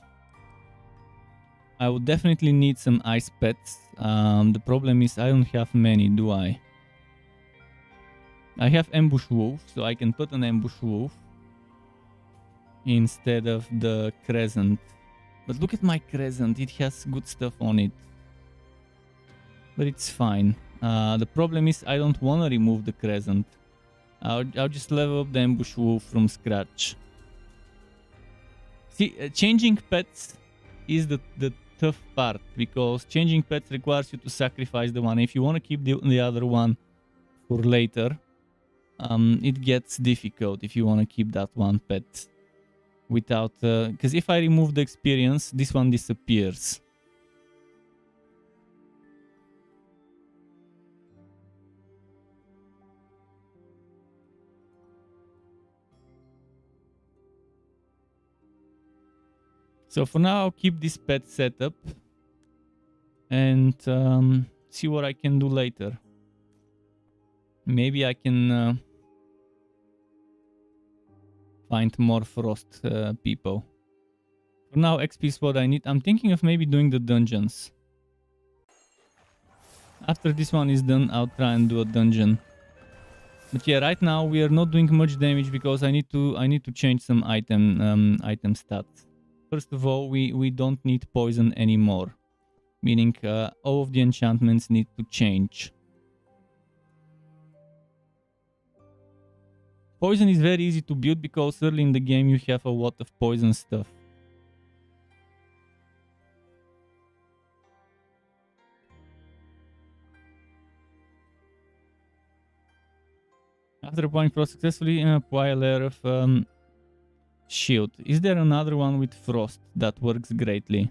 I would definitely need some ice pets. The problem is I don't have many, do I? I have ambush wolf, so I can put an ambush wolf instead of the crescent. But look at my crescent, it has good stuff on it. But it's fine. The problem is I don't want to remove the crescent. I'll just level up the ambush wolf from scratch. See, changing pets is the tough part, because changing pets requires you to sacrifice the one. If you want to keep the other one for later, it gets difficult if you want to keep that one pet without... because if I remove the experience, this one disappears. So for now, I'll keep this pet setup and see what I can do later. Maybe I can find more frost people. For now, XP is what I need. I'm thinking of maybe doing the dungeons. After this one is done, I'll try and do a dungeon. But yeah, right now we are not doing much damage because I need to change some item stats. First of all, we don't need poison anymore, meaning all of the enchantments need to change. Poison is very easy to build because early in the game you have a lot of poison stuff. After applying frost successfully, apply a layer of shield. Is there another one with frost that works greatly?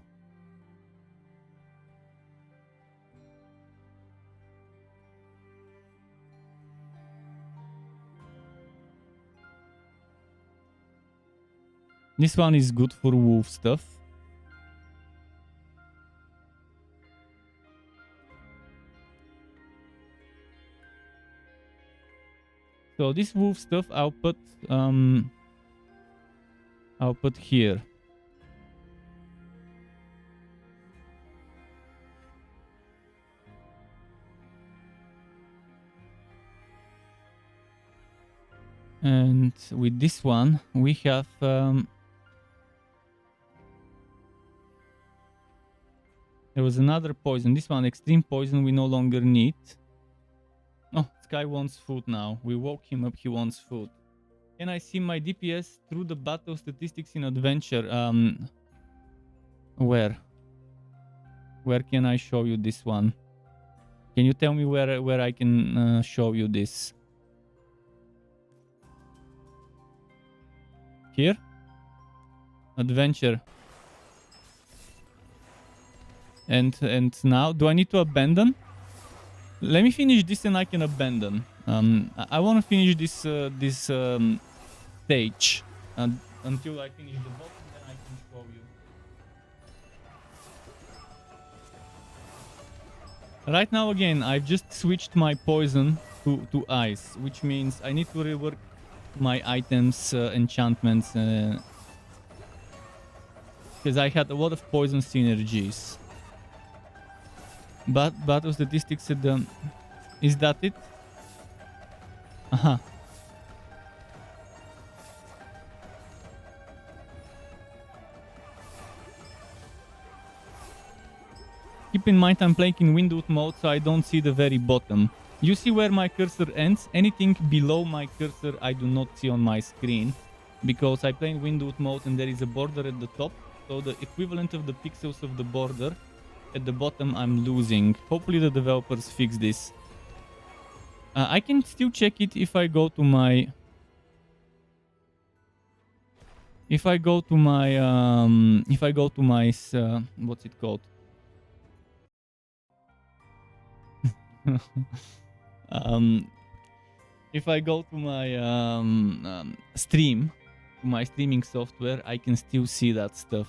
This one is good for wolf stuff. So this wolf stuff I'll put here. And with this one we have there was another poison. This one, extreme poison, we no longer need. Oh, Sky wants food now. We woke him up, he wants food. Can I see my DPS through the battle statistics in adventure? Where? Where can I show you this one? Can you tell me where I can show you this? Here? Adventure. And now, do I need to abandon? Let me finish this and I can abandon. I want to finish this stage until I finish the bottom, then I can show you. Right now, again, I've just switched my poison to ice, which means I need to rework my items, enchantments, because I had a lot of poison synergies. But battle statistics at the... Is that it? Aha. Keep in mind I'm playing in windowed mode, so I don't see the very bottom. You see where my cursor ends? Anything below my cursor I do not see on my screen, because I play in windowed mode and there is a border at the top, so the equivalent of the pixels of the border at the bottom I'm losing. Hopefully the developers fix this. I can still check it if I go to my... If I go to my... what's it called? If I go to my stream, to my streaming software, I can still see that stuff.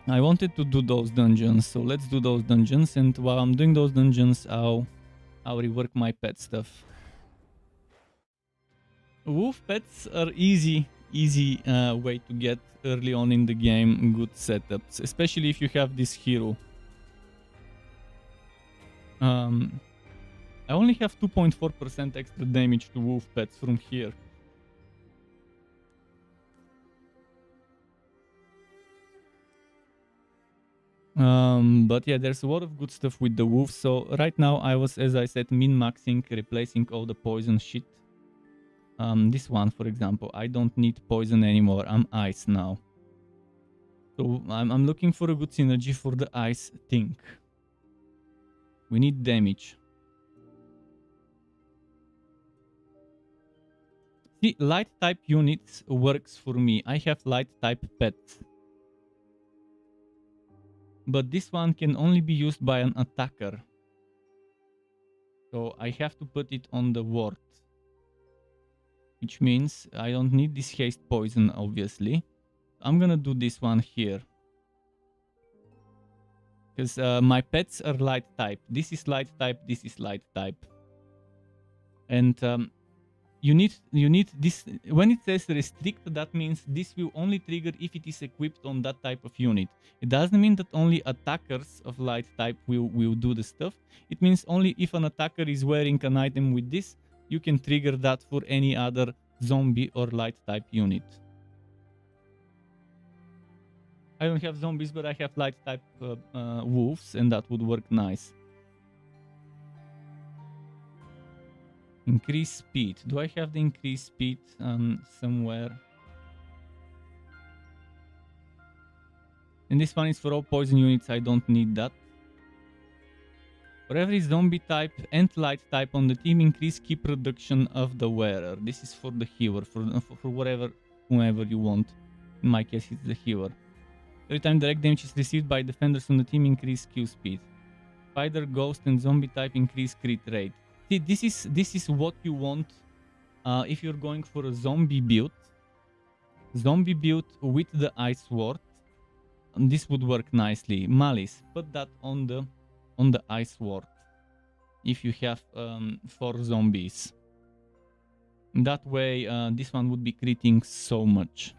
I wanted to do those dungeons, so let's do those dungeons, and while I'm doing those dungeons, I'll rework my pet stuff. Wolf pets are easy way to get early on in the game good setups, especially if you have this hero. I only have 2.4% extra damage to wolf pets from here. But yeah, there's a lot of good stuff with the wolf. So right now I was, as I said, min-maxing, replacing all the poison shit. This one, for example, I don't need poison anymore. I'm ice now. So I'm looking for a good synergy for the ice thing. We need damage. See, light type units works for me. I have light type pets. But this one can only be used by an attacker. So I have to put it on the ward. Which means I don't need this haste poison, obviously. I'm gonna do this one here. Because my pets are light type. This is light type, this is light type. And you need this. When it says restrict, that means this will only trigger if it is equipped on that type of unit. It doesn't mean that only attackers of light type will do the stuff. It means only if an attacker is wearing an item with this, you can trigger that for any other zombie or light type unit. I don't have zombies, but I have light type wolves, and that would work nice. Increase speed. Do I have the increased speed somewhere? And this one is for all poison units. I don't need that. For every zombie type and light type on the team, increase key production of the wearer. This is for the healer, for whoever you want. In my case, it's the healer. Every time direct damage is received by defenders on the team, increase Q speed. Spider, ghost, and zombie type increase crit rate. See, this is what you want if you're going for a zombie build. Zombie build with the ice sword. And this would work nicely. Malice, put that on the ice sword. If you have 4 zombies. That way, this one would be critting so much.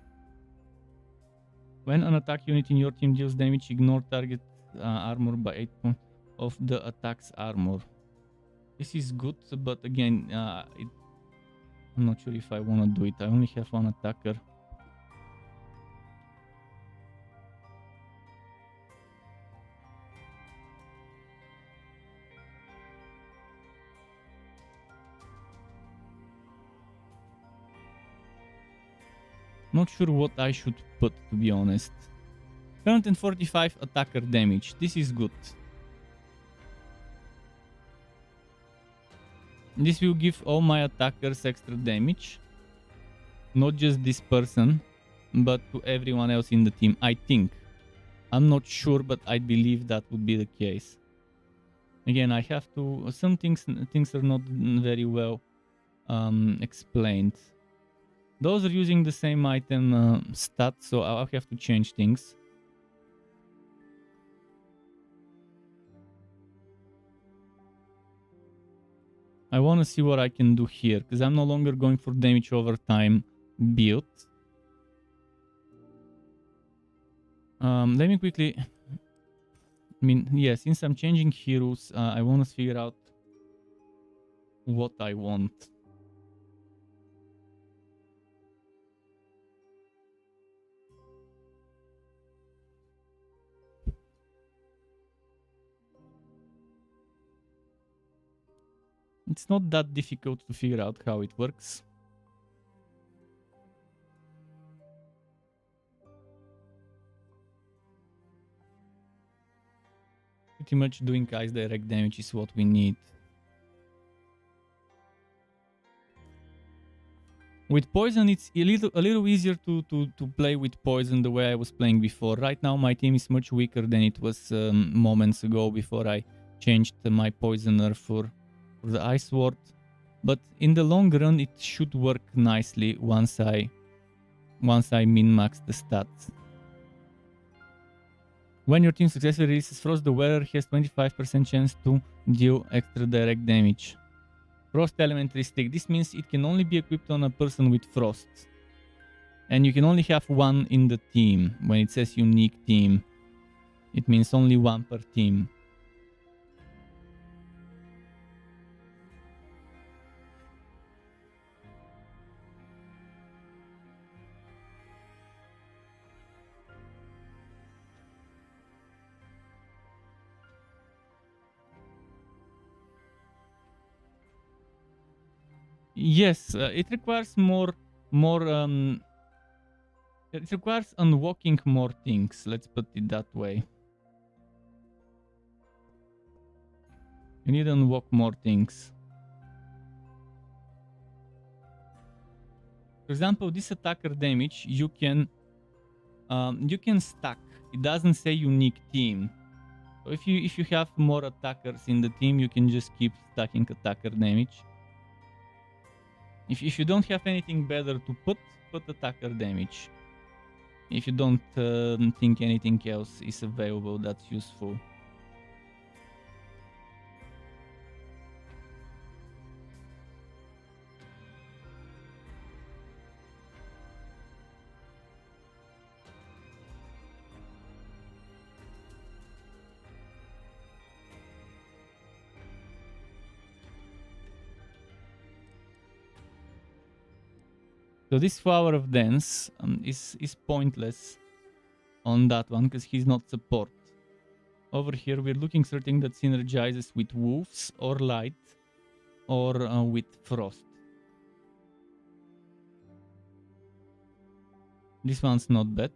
When an attack unit in your team deals damage, ignore target armor by 8 points of the attack's armor. This is good, but again, I'm not sure if I want to do it. I only have 1 attacker. Not sure what I should put, to be honest. 145 attacker damage. This is good. This will give all my attackers extra damage. Not just this person, but to everyone else in the team, I think. I'm not sure, but I believe that would be the case. Again, I have to... Some things are not very well explained. Those are using the same item stat, so I'll have to change things. I want to see what I can do here, because I'm no longer going for damage over time build. Let me quickly... I mean, yeah, since I'm changing heroes, I want to figure out what I want. It's not that difficult to figure out how it works. Pretty much doing ice direct damage is what we need. With poison, it's a little easier to play with poison the way I was playing before. Right now, my team is much weaker than it was moments ago before I changed my poisoner for the ice sword. But in the long run, it should work nicely once I min-max the stats. When your team successfully releases Frost, the wearer has 25% chance to deal extra direct damage. Frost element restrict. This means it can only be equipped on a person with Frost. And you can only have 1 in the team. When it says unique team, it means only 1 per team. Yes, it requires more. It requires unlocking more things. Let's put it that way. You need to unlock more things. For example, this attacker damage you can stack. It doesn't say unique team. So if you have more attackers in the team, you can just keep stacking attacker damage. If you don't have anything better to put attacker damage. If you don't think anything else is available that's useful. So this Flower of Dance is pointless on that one because he's not support. Over here we're looking for something that synergizes with wolves or light or with frost. This one's not bad.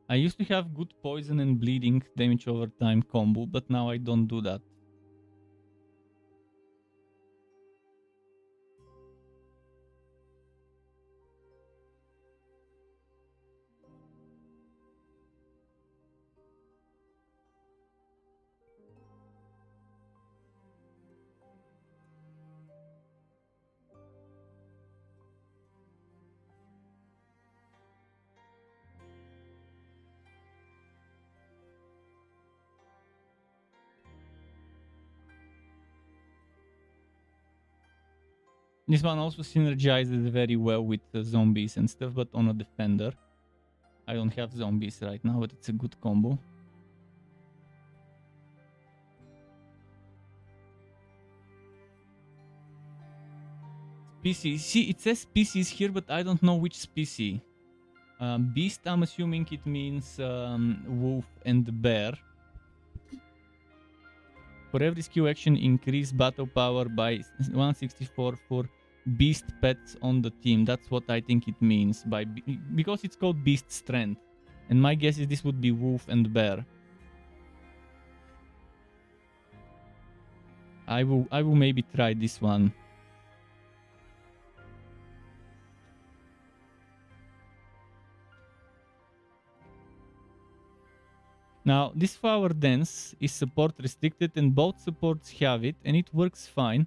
I used to have good poison and bleeding damage over time combo, but now I don't do that. This one also synergizes very well with zombies and stuff, but on a defender. I don't have zombies right now, but it's a good combo. Species. See, it says species here, but I don't know which species. Beast, I'm assuming it means wolf and bear. For every skill action, increase battle power by 164 for beast pets on the team. That's what I think it means by because it's called beast strength. And my guess is this would be wolf and bear. I will maybe try this one. Now, this Flower Dance is support restricted and both supports have it and it works fine.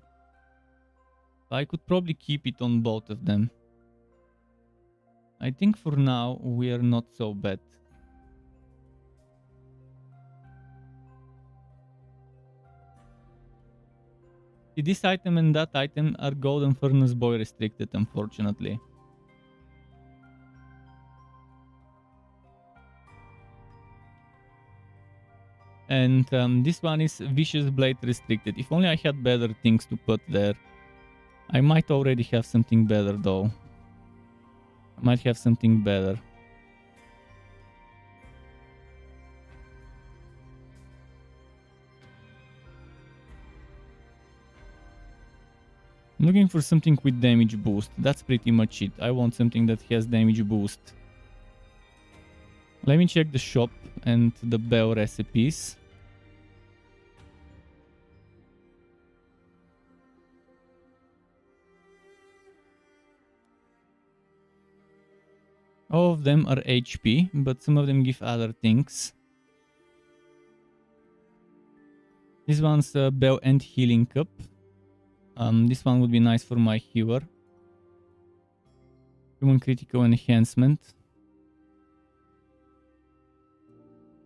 I could probably keep it on both of them. I think for now we are not so bad. This item and that item are Golden Furnace Boy restricted, unfortunately. And this one is Vicious Blade restricted. If only I had better things to put there. I might already have something better though. I might have something better. I'm looking for something with damage boost. That's pretty much it. I want something that has damage boost. Let me check the shop and the bell recipes. All of them are HP, but some of them give other things. This one's a bell and healing cup. This one would be nice for my healer. Human critical enhancement.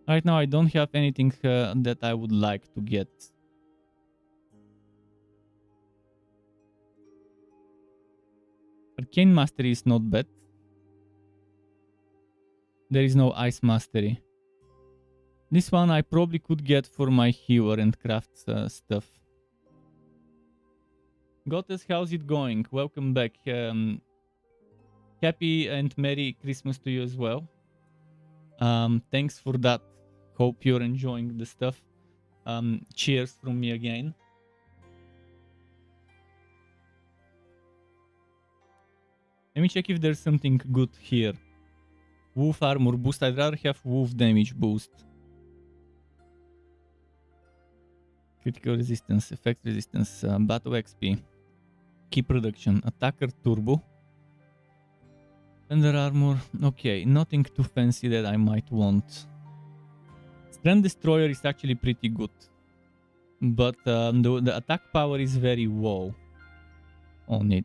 Right now I don't have anything that I would like to get. Arcane Mastery is not bad. There is no Ice Mastery. This one I probably could get for my healer and craft stuff. Gottes, how's it going? Welcome back. Happy and Merry Christmas to you as well. Thanks for that. Hope you're enjoying the stuff. Cheers from me again. Let me check if there's something good here. Wolf armor boost. I'd rather have wolf damage boost. Critical resistance, effect resistance, battle XP. Key production, attacker turbo. Thunder armor. Okay, nothing too fancy that I might want. Strand Destroyer is actually pretty good. But the attack power is very low on it.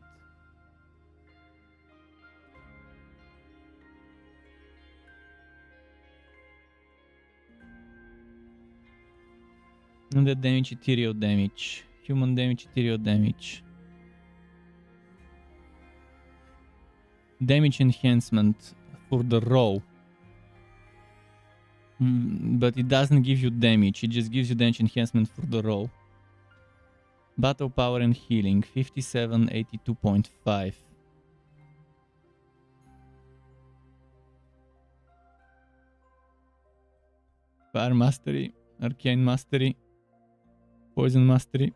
And the damage, ethereal damage. Human damage, ethereal damage. Damage enhancement for the row. But it doesn't give you damage, it just gives you damage enhancement for the row. Battle power and healing, 57, 82.5. Fire mastery, arcane mastery, poison mastery.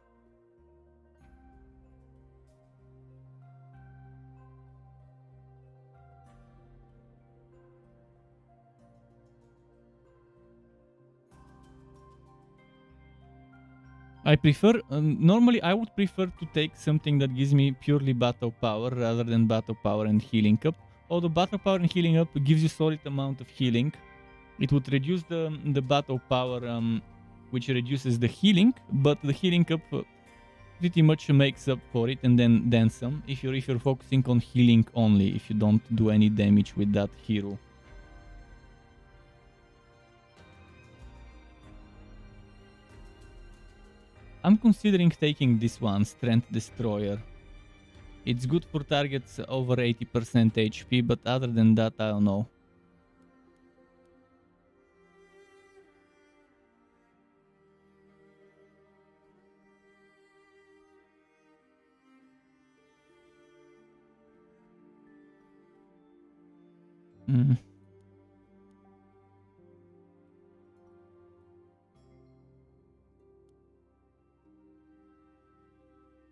I prefer, normally I would prefer to take something that gives me purely battle power rather than battle power and healing up. Although battle power and healing up gives you solid amount of healing. It would reduce the battle power, which reduces the healing, but the healing up pretty much makes up for it and then some. If you're focusing on healing only, if you don't do any damage with that hero. I'm considering taking this one, Strength Destroyer. It's good for targets over 80% HP, but other than that, I don't know.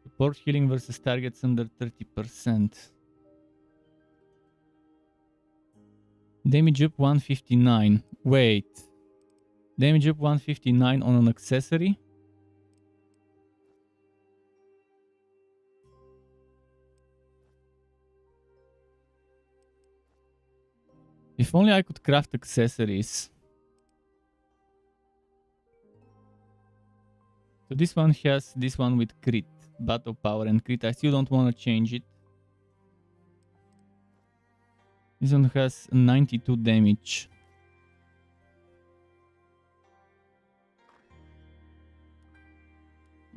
Support healing versus targets under 30%. Damage up 159. Wait. Damage up 159 on an accessory? If only I could craft accessories. So this one has this one with crit, battle power and crit. I still don't want to change it. This one has 92 damage.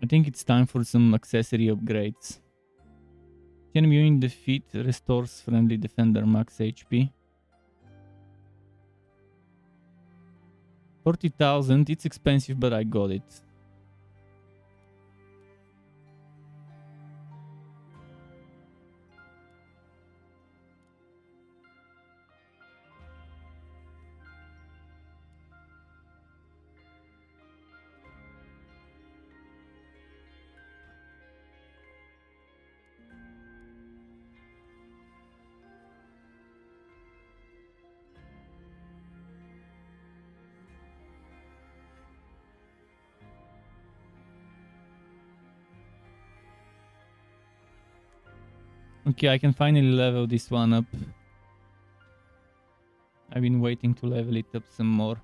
I think it's time for some accessory upgrades. Enemy unit defeat restores friendly defender max HP. 40,000, it's expensive, but I got it. Okay, I can finally level this one up. I've been waiting to level it up some more.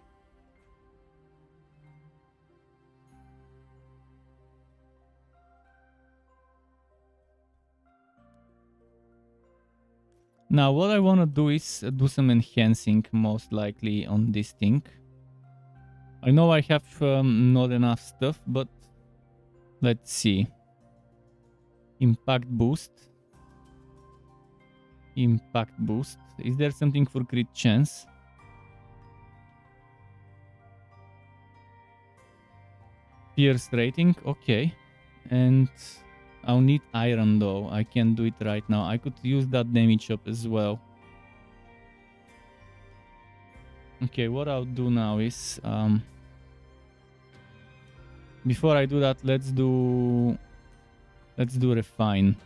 Now what I want to do is do some enhancing, most likely on this thing. I know I have not enough stuff, but let's see. Impact boost. Impact boost. Is there something for crit chance? Pierce rating, okay. And I'll need iron though. I can't do it right now. I could use that damage up as well. Okay, what I'll do now is before I do that, let's do refine.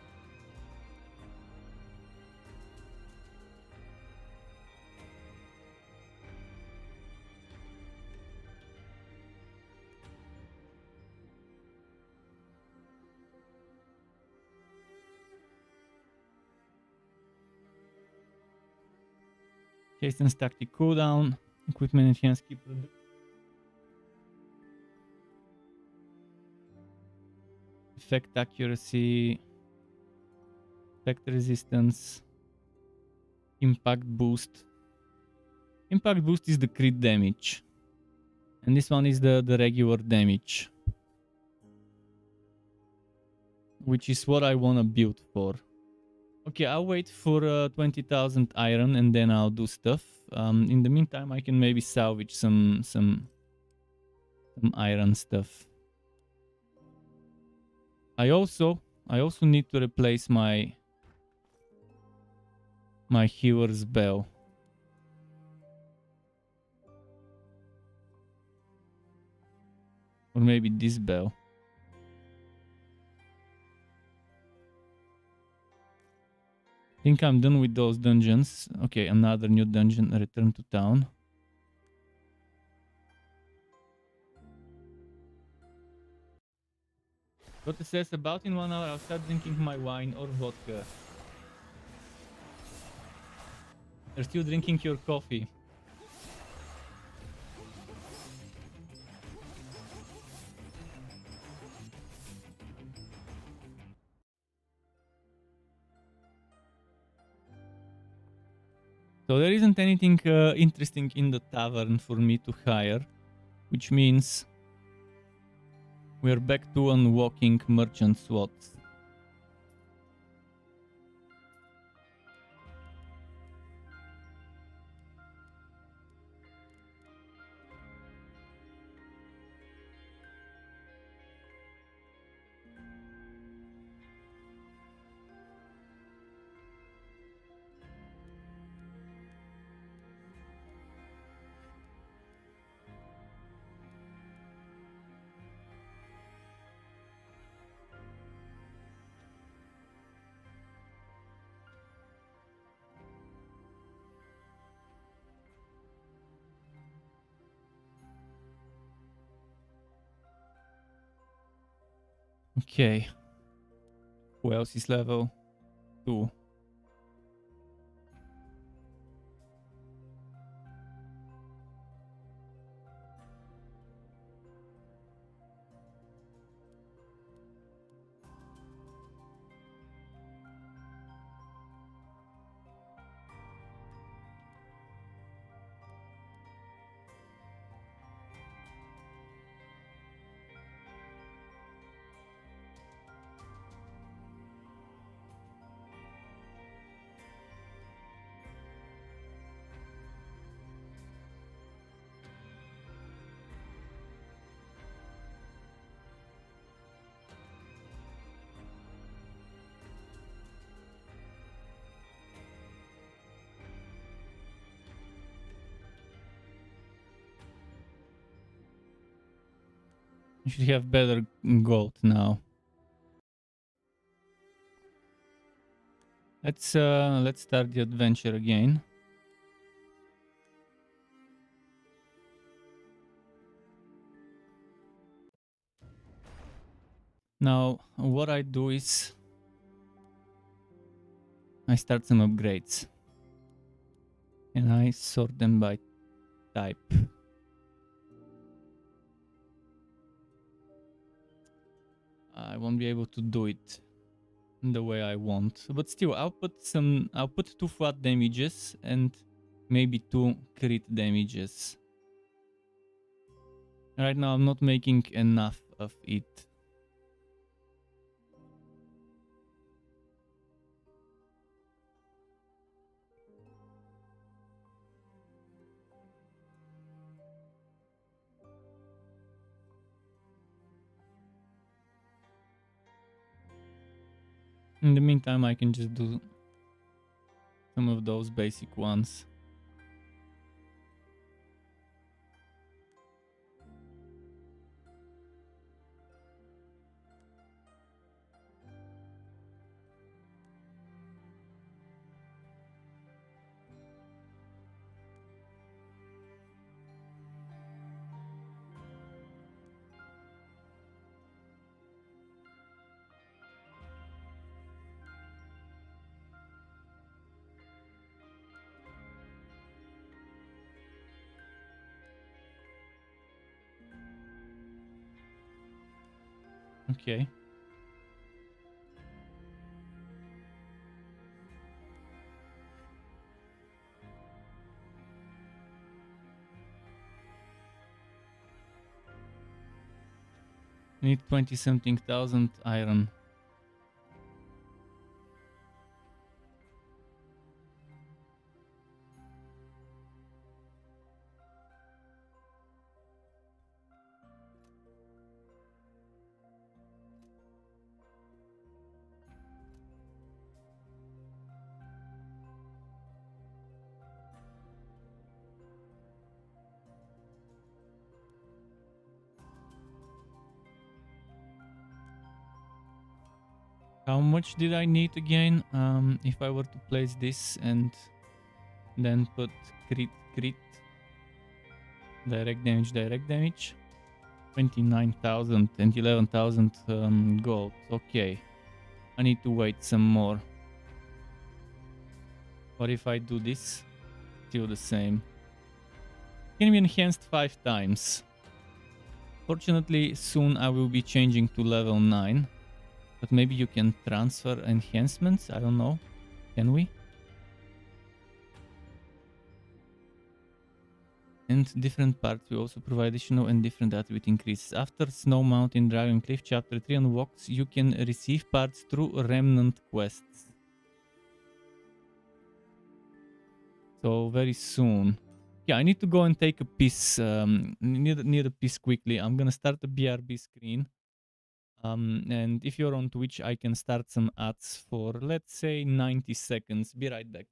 Haste and static cooldown. Equipment enhance keep. effect accuracy, effect resistance, impact boost. Impact boost is the crit damage. And this one is the regular damage. Which is what I want to build for. Okay, I'll wait for 20,000 iron and then I'll do stuff. In the meantime, I can maybe salvage some iron stuff. I also need to replace my healer's bell. Or maybe this bell. I think I'm done with those dungeons. Okay, another new dungeon. Return to town. What it says about in 1 hour I'll start drinking my wine or vodka. You're still drinking your coffee. So there isn't anything interesting in the tavern for me to hire, which means we're back to unlocking merchant slots. Okay. Who else is level 2? You should have better gold now. Let's start the adventure again. Now, what I do is I start some upgrades. And I sort them by type. I won't be able to do it the way I want. But still, I'll put 2 flat damages and maybe 2 crit damages. Right now I'm not making enough of it. In the meantime, I can just do some of those basic ones. Okay. Need 20 something thousand iron. How much did I need again? If I were to place this and then put crit, crit, direct damage, 29,000 and 11,000 gold. Okay, I need to wait some more. What if I do this? Still the same. Can be enhanced 5 times. Fortunately, soon I will be changing to level 9. But maybe you can transfer enhancements? I don't know. Can we? And different parts will also provide additional and different attribute increases. After Snow Mountain Dragon Cliff Chapter 3 unlocks, you can receive parts through Remnant quests. So very soon. Yeah, I need to go and take a piece. Need a piece quickly. I'm gonna start the BRB screen. And if you're on Twitch, I can start some ads for, let's say, 90 seconds. Be right back.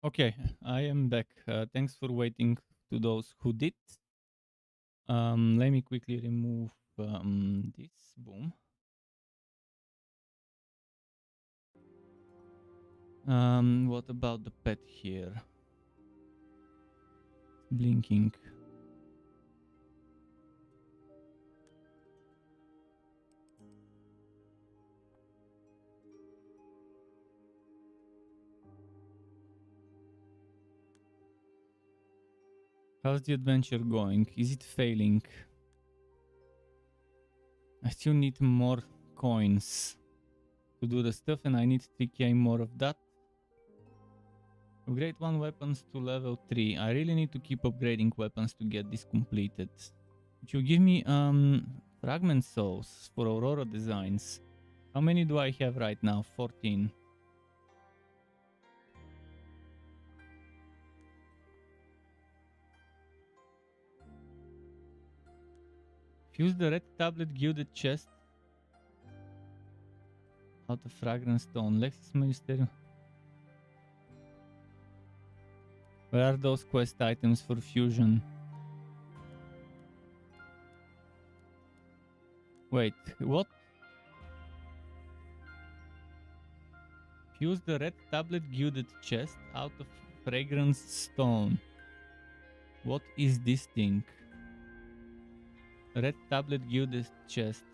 Okay, I am back. Thanks for waiting to those who did. Let me quickly remove this. Boom. What about the pet here? Blinking. How's the adventure going? Is it failing? I still need more coins to do the stuff, and I need 3k more of that. Upgrade 1 weapons to level 3. I really need to keep upgrading weapons to get this completed. Would you give me fragment souls for Aurora designs? How many do I have right now? 14. Fuse the red tablet gilded chest out of fragrance stone. Lexis Magisterium. Where are those quest items for fusion? Wait, what? Fuse the red tablet gilded chest out of fragrance stone. What is this thing? Red tablet gilded chest.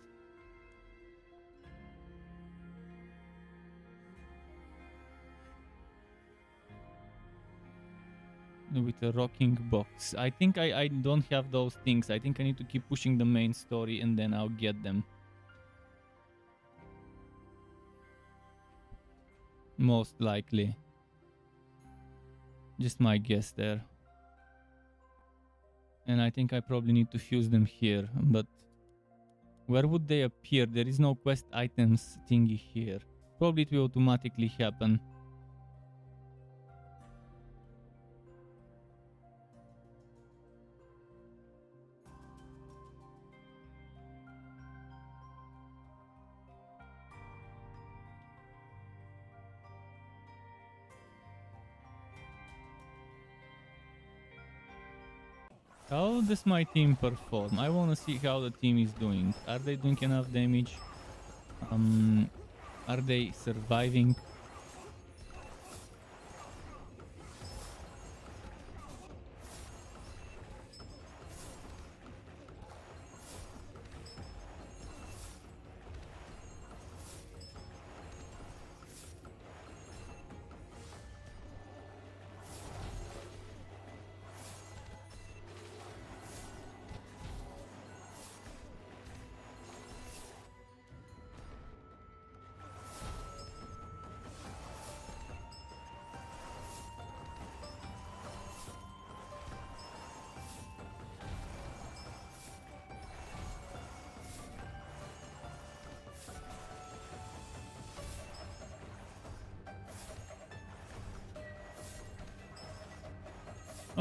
with a rocking box. I think I don't have those things. I think I need to keep pushing the main story and then I'll get them. Most likely. Just my guess there. And I think I probably need to fuse them here, but where would they appear? There is no quest items thingy here. Probably it will automatically happen. How does my team perform? I want to see how the team is doing. Are they doing enough damage? Are they surviving?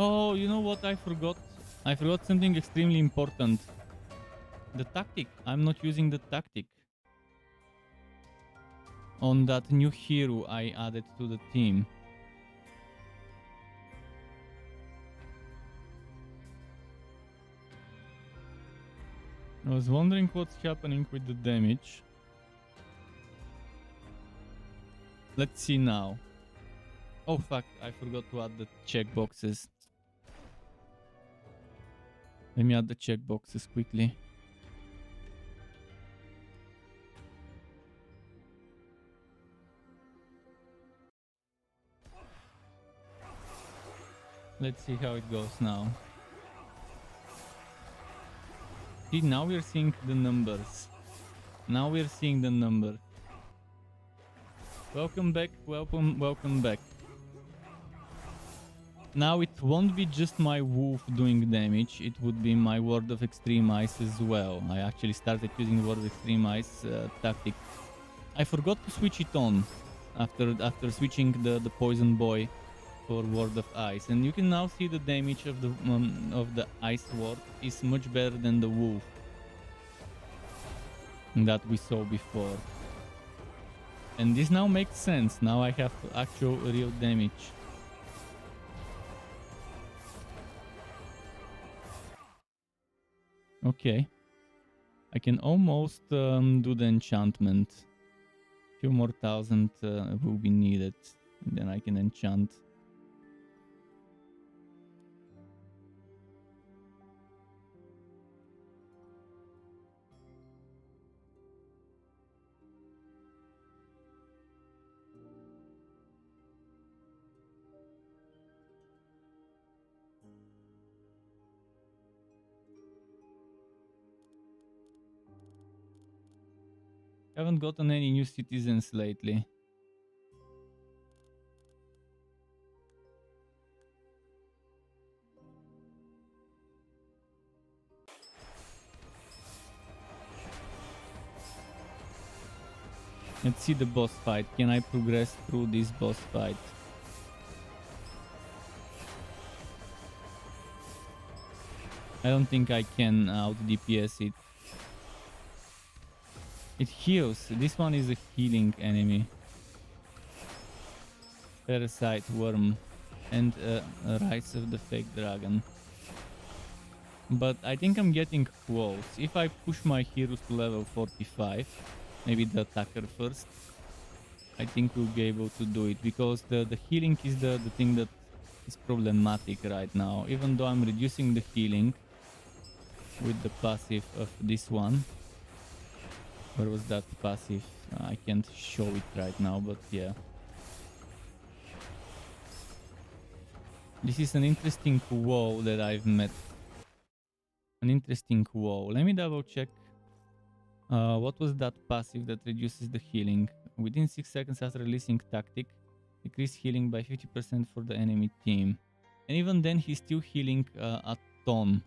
Oh, you know what I forgot? I forgot something extremely important. The tactic. I'm not using the tactic on that new hero I added to the team. I was wondering what's happening with the damage. Let's see now. Oh fuck, I forgot to add the checkboxes. Let me add the checkboxes quickly. Let's see how it goes now. See, now we're seeing the numbers. Now we're seeing the number. Welcome back, welcome back. Now it won't be just my wolf doing damage, it would be my Word of Extreme Ice as well. I actually started using Word of Extreme Ice tactic. I forgot to switch it on after switching the Poison Boy for Word of Ice, and you can now see the damage of the Ice Ward is much better than the wolf that we saw before. And this now makes sense. Now I have actual real damage. Okay. I can almost do the enchantment. Few more thousand will be needed. And then I can enchant. Haven't gotten any new citizens lately. Let's see the boss fight. Can I progress through this boss fight? I don't think I can out DPS it. It heals. This one is a healing enemy. Parasite Worm and Rise of the Fake Dragon. But I think I'm getting close. If I push my heroes to level 45, maybe the attacker first, I think we'll be able to do it, because the healing is the thing that is problematic right now. Even though I'm reducing the healing with the passive of this one. Where was that passive? I can't show it right now, but yeah. This is an interesting WoW that I've met. An interesting WoW. Let me double check. What was that passive that reduces the healing? Within 6 seconds after releasing tactic, decrease healing by 50% for the enemy team. And even then, he's still healing a ton.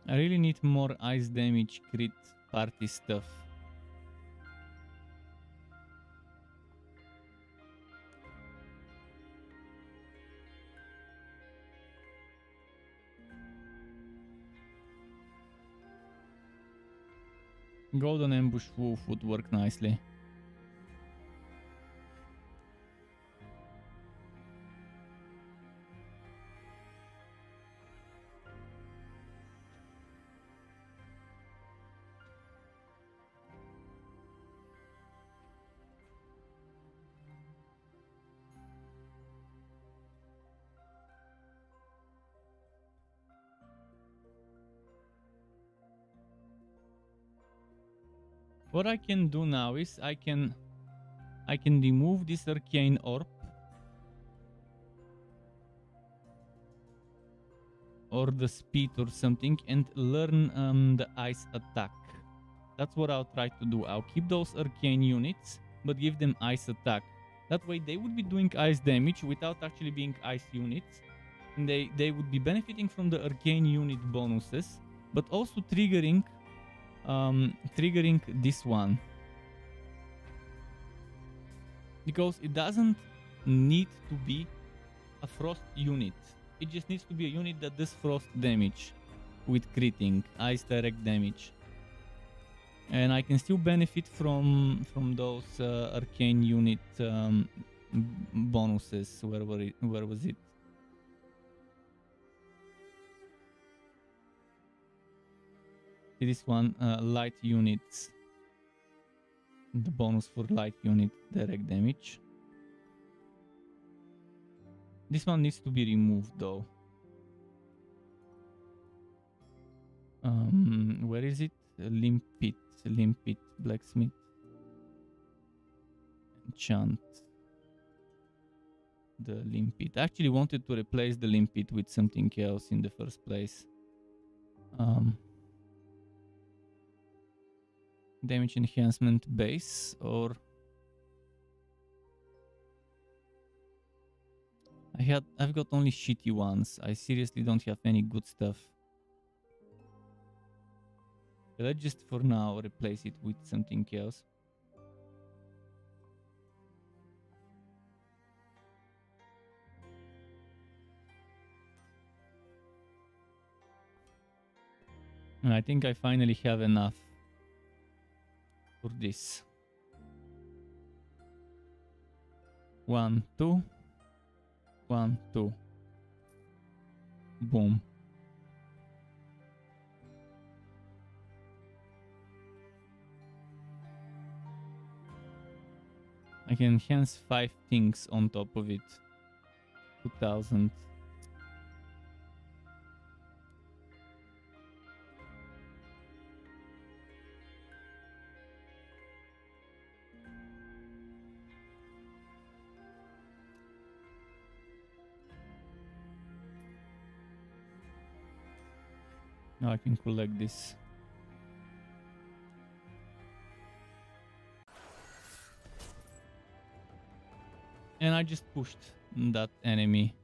I really need more ice damage crit party stuff. Golden Ambush Wolf would work nicely. What I can do now is I can remove this arcane orb or the speed or something and learn the ice attack. That's what I'll try to do. I'll keep those arcane units but give them ice attack. That way they would be doing ice damage without actually being ice units. And they would be benefiting from the arcane unit bonuses, but also triggering this one. Because it doesn't need to be a frost unit. It just needs to be a unit that does frost damage with critting, ice direct damage. And I can still benefit from those arcane unit bonuses. Where was it? This one, light units. The bonus for light unit direct damage. This one needs to be removed though. Where is it? Limpet, blacksmith. Enchant. The limpet. I actually wanted to replace the limpet with something else in the first place. Damage enhancement base or I've got only shitty ones. I seriously don't have any good stuff. Let's just for now replace it with something else. And I think I finally have enough for this. 1, 2. 1, 2. Boom. I can enhance 5 things on top of it. 2000. Now I can collect this. And I just pushed that enemy.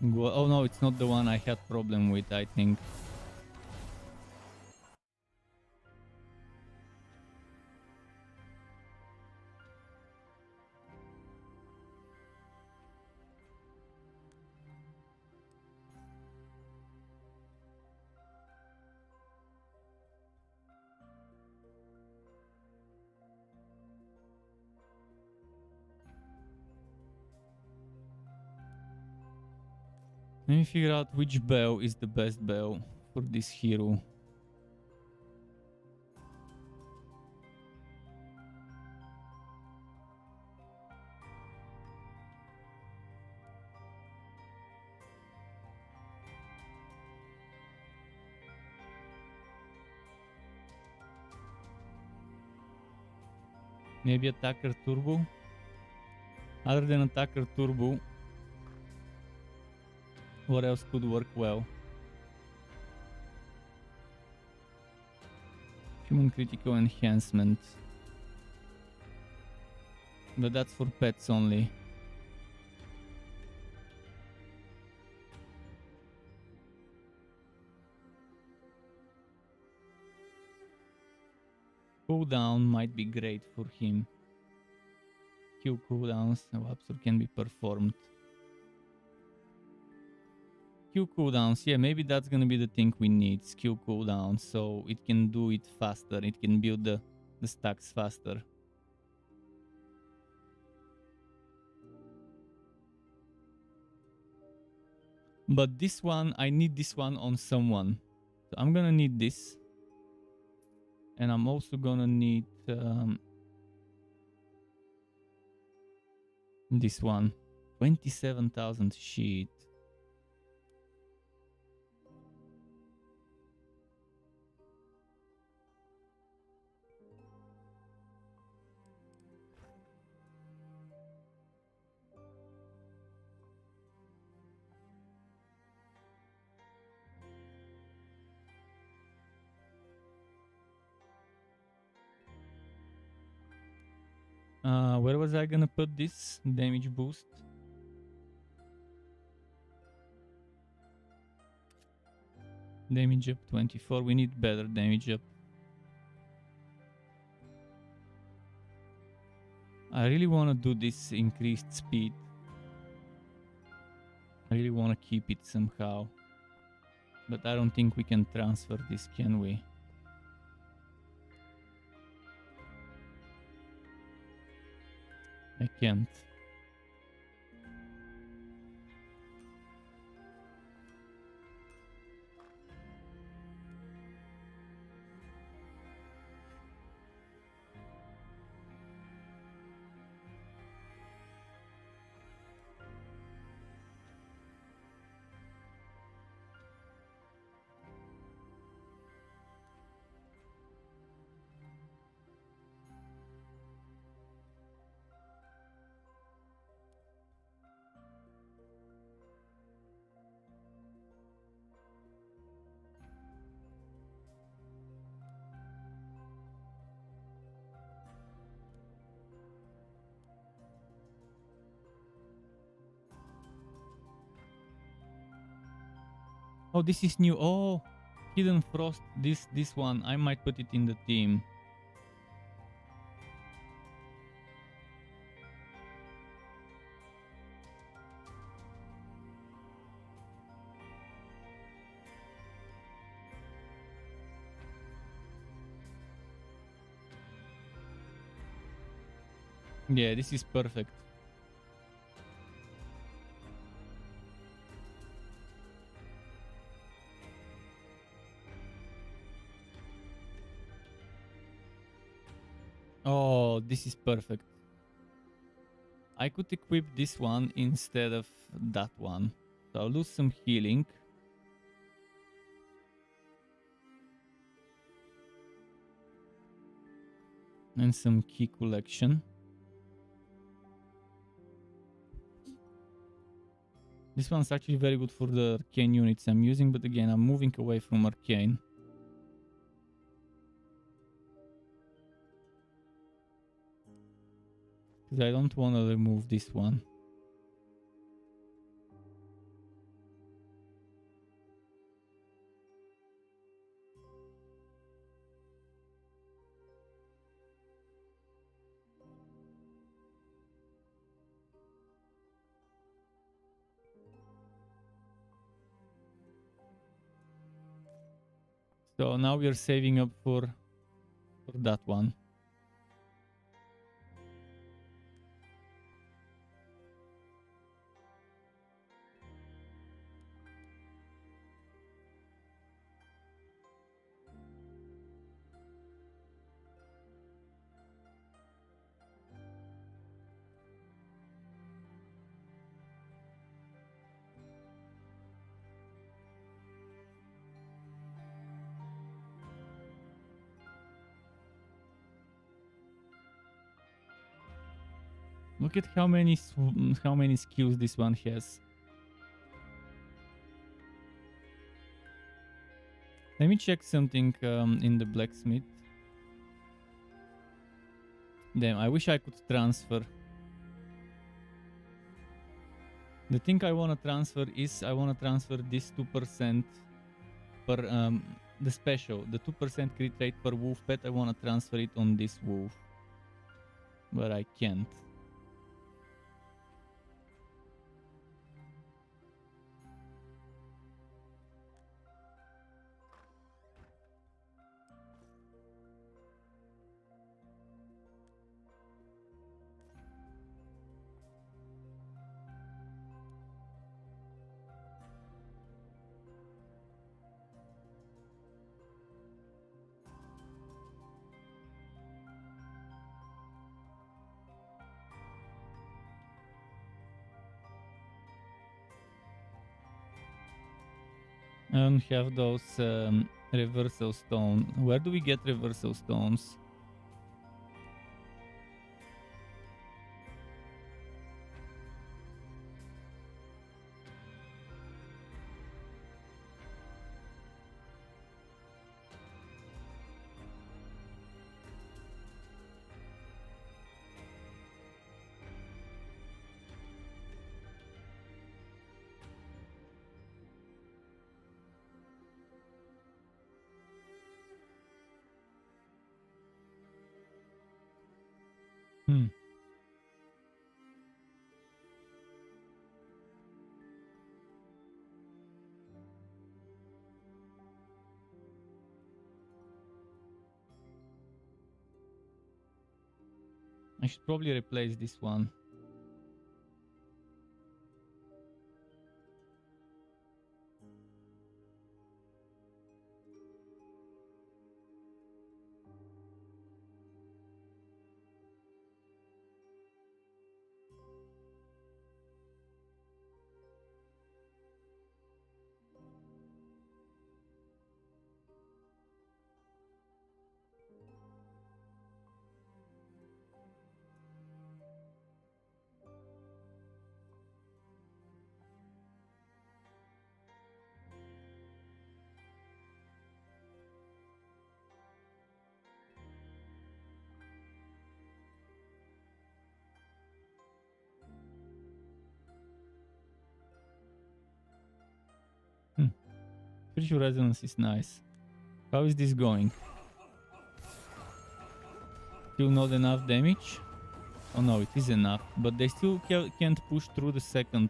Oh no, it's not the one I had problem with, I think. Let me figure out which bow is the best bow for this hero. Maybe attacker turbo. Other than attacker turbo, what else could work well? Human critical enhancement. But that's for pets only. Cooldown might be great for him. Q cooldowns, Wapsur can be performed. Q cooldowns, yeah, maybe that's gonna be the thing we need. Skill cooldowns, so it can do it faster. It can build the stacks faster. But this one, I need this one on someone. So I'm gonna need this. And I'm also gonna need this one. 27,000 shit. Where was I gonna put this damage boost? Damage up 24. We need better damage up. I really want to do this increased speed. I really want to keep it somehow. But I don't think we can transfer this, can we? I can't. Oh, this is new. Oh, Hidden Frost. This one. I might put it in the team. Yeah, this is perfect. Oh, this is perfect. I could equip this one instead of that one. So I'll lose some healing. And some key collection. This one's actually very good for the arcane units I'm using, but again, I'm moving away from arcane. Because I don't want to remove this one. So now we are saving up for that one. Look at how many skills this one has. Let me check something in the blacksmith. Damn, I wish I could transfer. The thing I want to transfer is I want to transfer this 2% per the special, the 2% crit rate per wolf pet. I want to transfer it on this wolf, but I can't. I don't have those reversal stones. Where do we get reversal stones? I should probably replace this one. Spiritual resonance is nice. How is this going? Still not enough damage? Oh no, it is enough. But they still can't push through the second.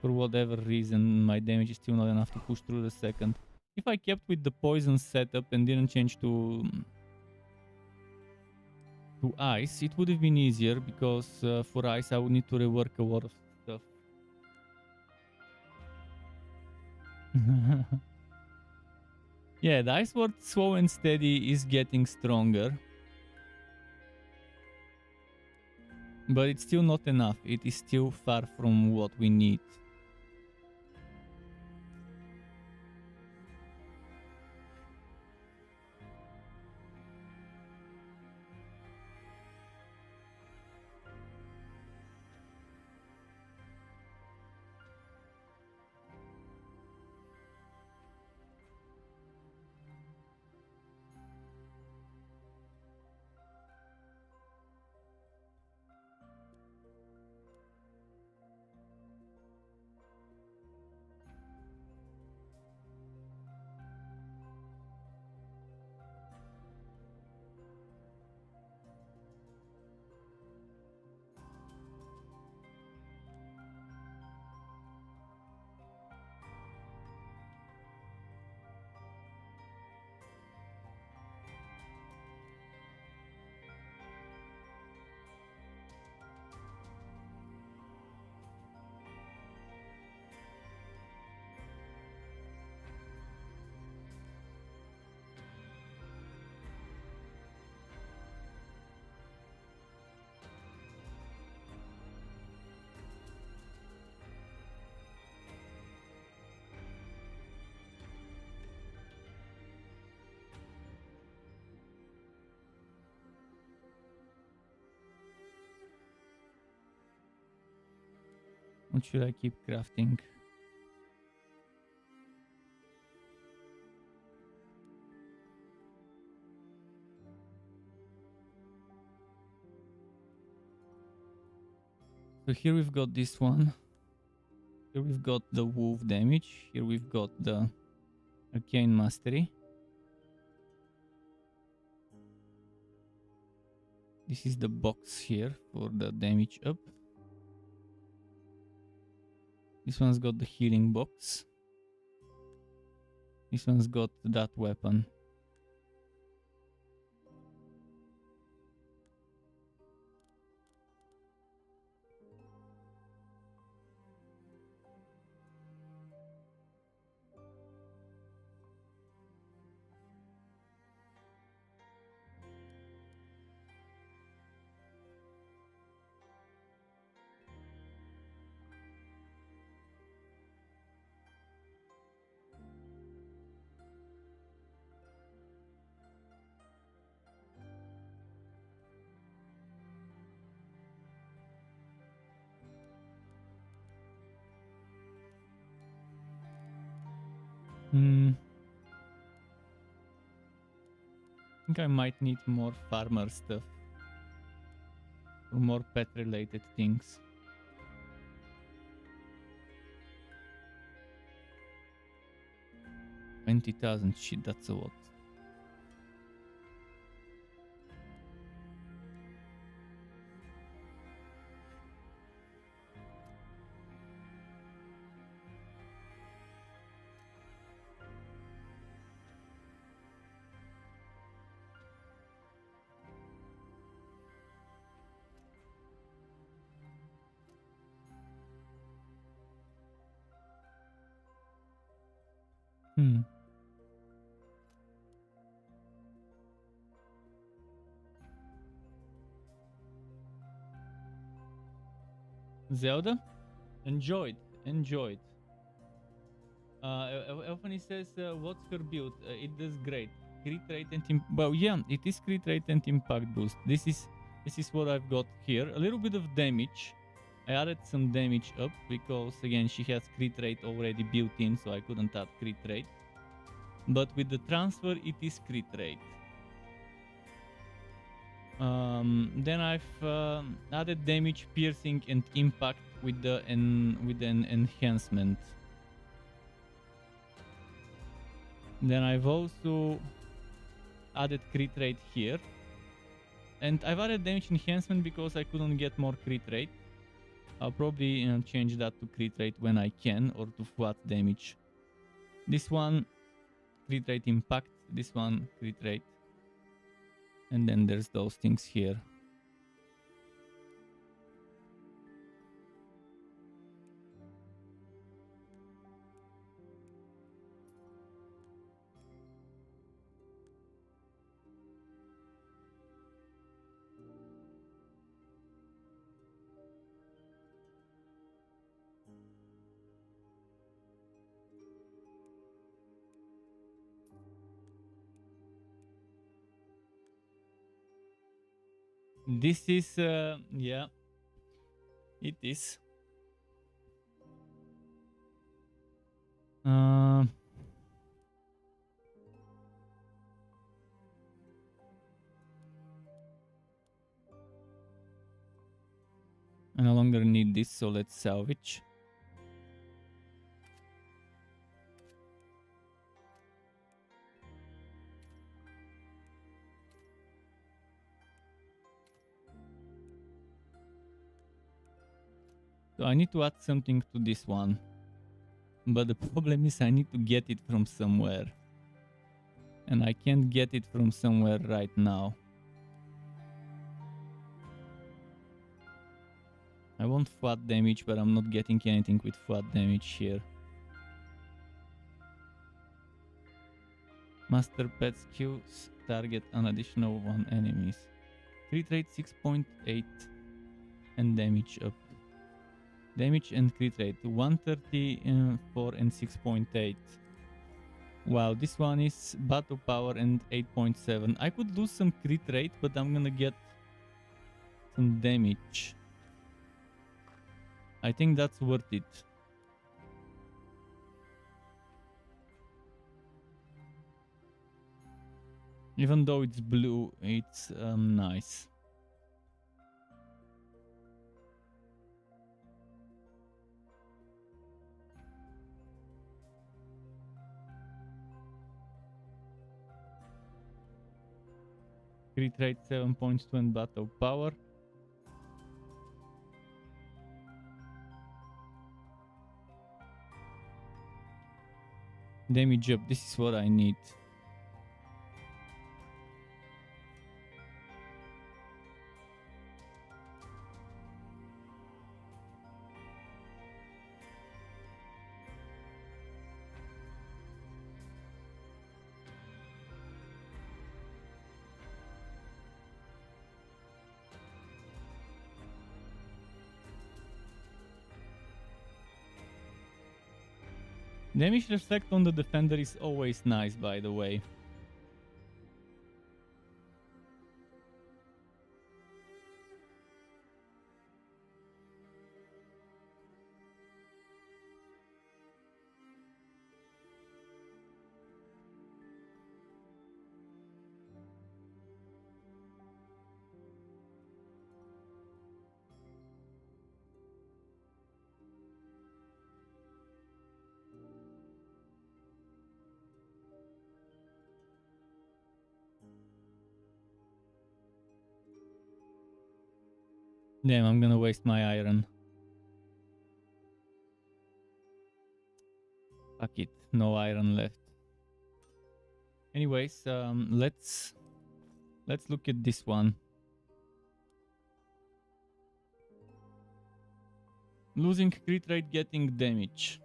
For whatever reason, my damage is still not enough to push through the second. If I kept with the poison setup and didn't change to ice, it would have been easier because for ice I would need to rework a lot of stuff. Yeah, the ice word slow and steady is getting stronger. But it's still not enough. It is still far from what we need. What should I keep crafting? So here we've got this one. Here we've got the wolf damage. Here we've got the arcane mastery. This is the box here for the damage up. This one's got the healing box. This one's got that weapon. I think I might need more farmer stuff. Or more pet related things. $20,000, shit, that's a lot. Zelda? Enjoyed. Elfany says, what's her build? It does great. Crit rate and well, yeah, it is crit rate and impact boost. This is what I've got here. A little bit of damage. I added some damage up because again she has crit rate already built in, so I couldn't add crit rate. But with the transfer, it is crit rate. Then I've added damage, piercing, and impact with an enhancement. Then I've also added crit rate here, and I've added damage enhancement because I couldn't get more crit rate. I'll probably change that to crit rate when I can, or to flat damage. This one crit rate impact, this one crit rate, and then there's those things here. This is, yeah, it is. I no longer need this, so let's salvage. So I need to add something to this one. But the problem is I need to get it from somewhere. And I can't get it from somewhere right now. I want flat damage, but I'm not getting anything with flat damage here. Master pet skills target an additional 1 enemies. Crit rate 6.8 and damage up. Damage and crit rate 134 and 6.8. Wow, this one is battle power and 8.7. I could lose some crit rate, but I'm gonna get some damage. I think that's worth it. Even though it's blue, it's nice. Crit rate 7.2 and battle power. Damage up, this is what I need. Damage reflect on the defender is always nice, by the way. Damn, I'm gonna waste my iron. Fuck it, no iron left. Anyways, let's look at this one. Losing crit rate, getting damage.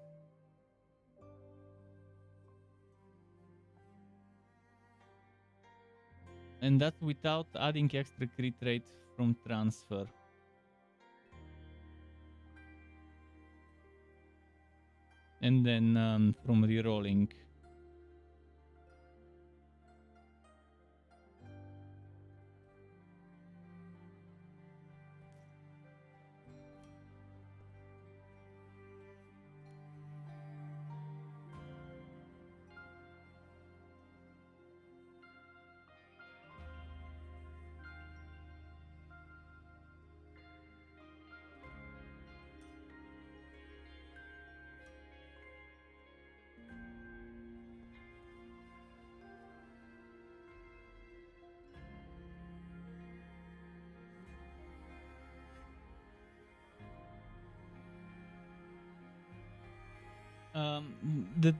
And that's without adding extra crit rate from transfer. And then from rerolling.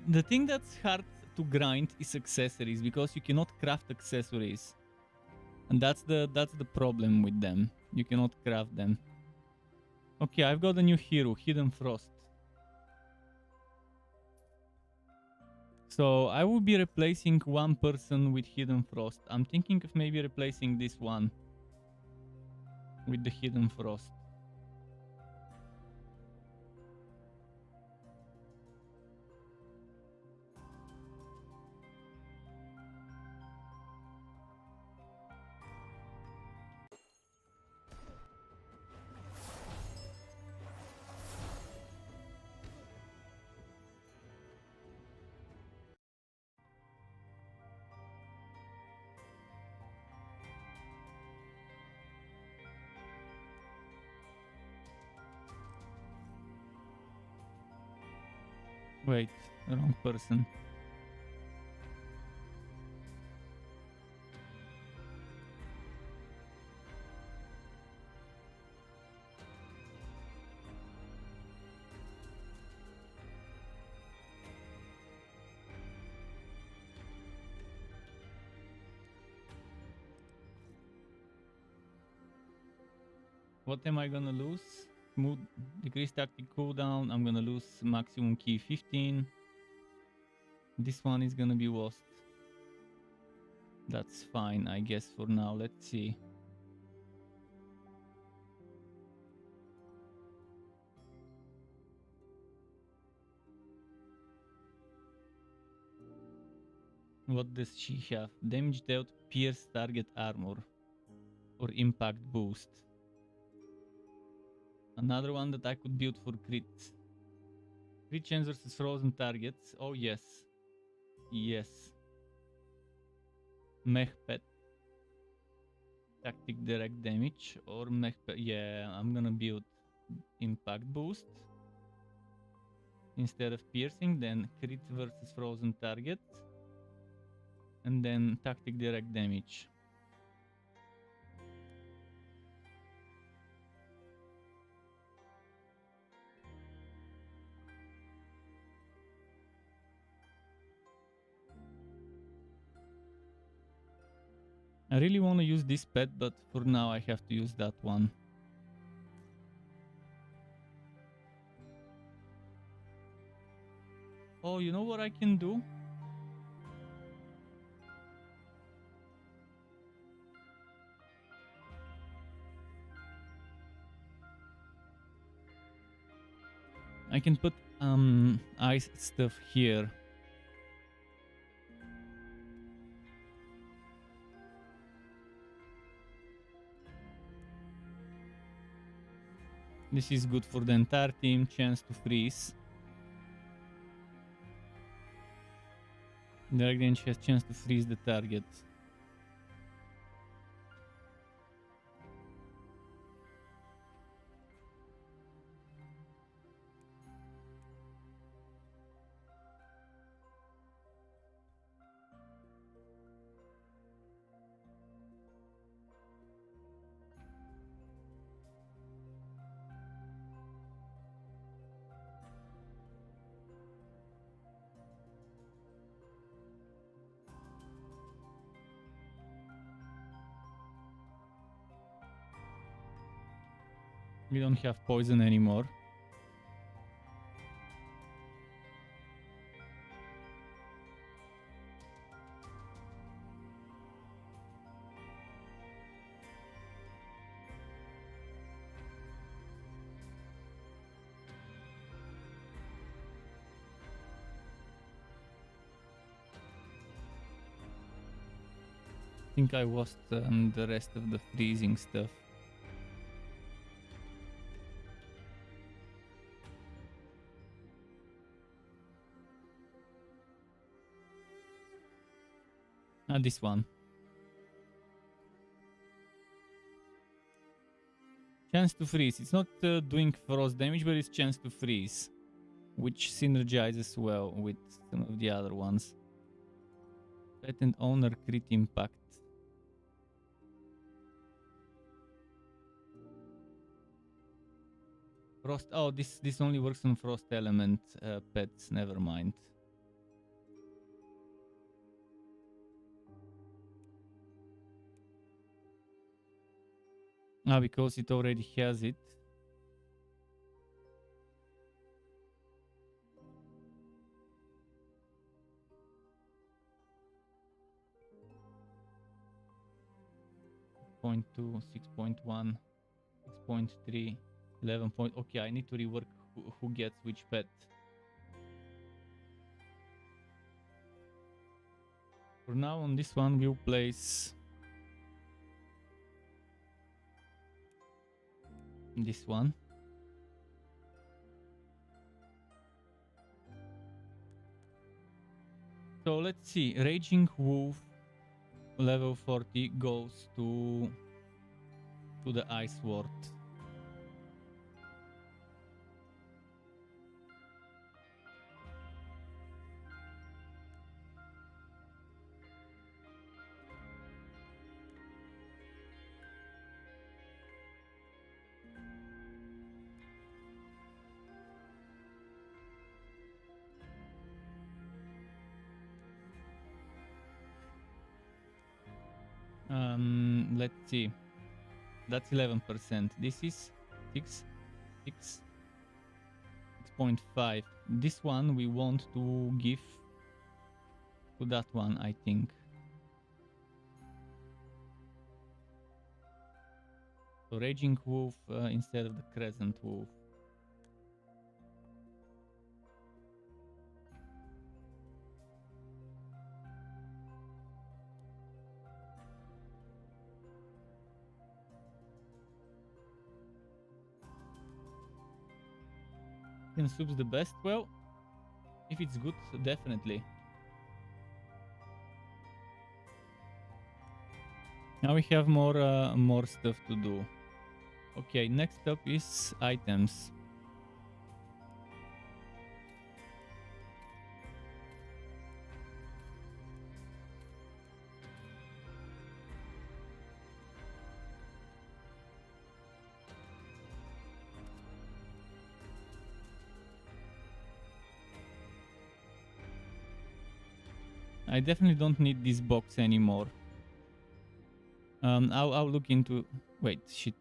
The thing that's hard to grind is accessories, because you cannot craft accessories, and that's the problem with them. You cannot craft them. Okay, I've got a new hero, Hidden Frost. So I will be replacing one person with Hidden Frost. I'm thinking of maybe replacing this one with the Hidden Frost. Wait, wrong person. What am I gonna lose? Smooth, decrease tactic cooldown. I'm gonna lose maximum key 15. This one is gonna be lost. That's fine, I guess, for now. Let's see. What does she have? Damage dealt, pierce target armor, or impact boost. Another one that I could build for crit. Crit chance versus frozen targets. Oh yes. Yes. Mech pet. Tactic direct damage or mech pet. Yeah, I'm gonna build impact boost. Instead of piercing, then crit versus frozen target. And then tactic direct damage. I really want to use this pet, but for now I have to use that one. Oh, you know what I can do? I can put ice stuff here. This is good for the entire team. Chance to freeze. Direct damage has chance to freeze the target. We don't have poison anymore. I think I lost the rest of the freezing stuff. This one. Chance to freeze. It's not doing frost damage, but it's chance to freeze, which synergizes well with some of the other ones. Pet and owner crit impact. Frost. Oh, this only works on frost element pets. Never mind. Because it already has it. .2, 6.1, 6.3, 11. Okay, I need to rework who gets which pet. For now, on this one, we'll place this one. So let's see. Raging Wolf level 40 goes to the Ice Ward. Let's see. That's 11%. This is 6.5. This one we want to give to that one, I think. So Raging Wolf instead of the Crescent Wolf. Chicken soup's the best? Well, if it's good, definitely. Now we have more stuff to do. Okay, next up is items. I definitely don't need this box anymore. I'll look into... Wait, shit.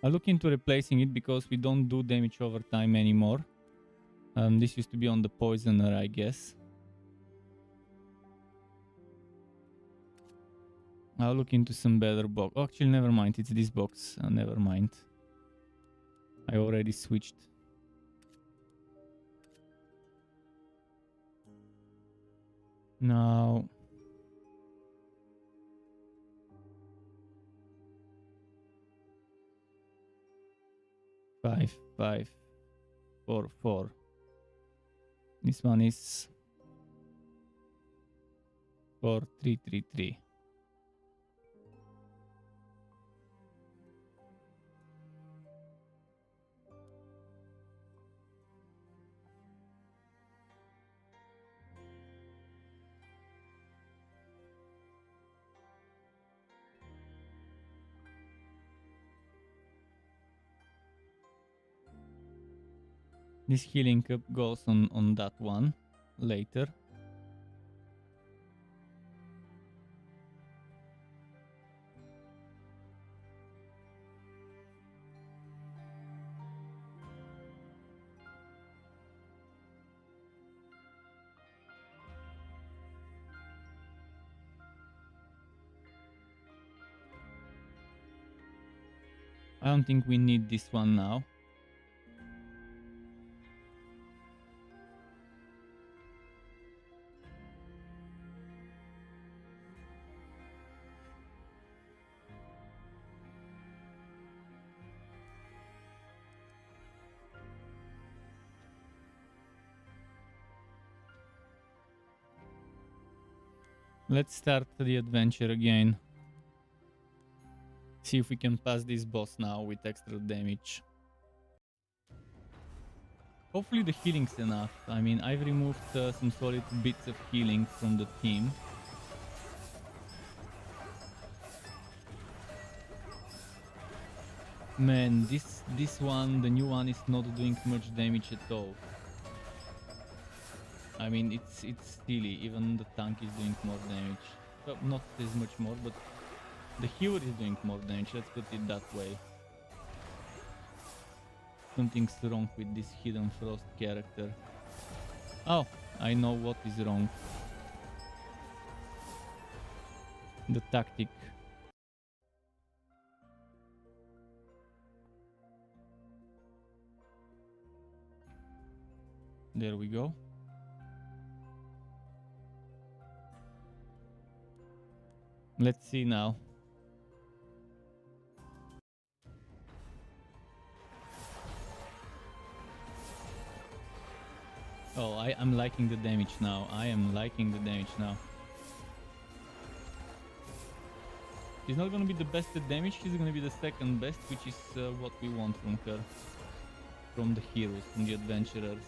I'll look into replacing it because we don't do damage over time anymore. This used to be on the poisoner, I guess. I'll look into some better box. Oh, actually, never mind. It's this box. Never mind. I already switched. Now... 5, 5, 4, 4. This one is 4, 3, 3, 3. This healing cup goes on that one later. I don't think we need this one now. Let's start the adventure again. See if we can pass this boss now with extra damage. Hopefully the healing's enough. I mean, I've removed some solid bits of healing from the team. Man, this one, the new one, is not doing much damage at all. I mean, it's silly. Even the tank is doing more damage. Well, not as much more, but the healer is doing more damage. Let's put it that way. Something's wrong with this Hidden Frost character. Oh, I know what is wrong. The tactic. There we go. Let's see now. Oh, I'm liking the damage now. I am liking the damage now. She's not gonna be the best at damage, she's gonna be the second best, which is what we want from her. From the heroes, from the adventurers.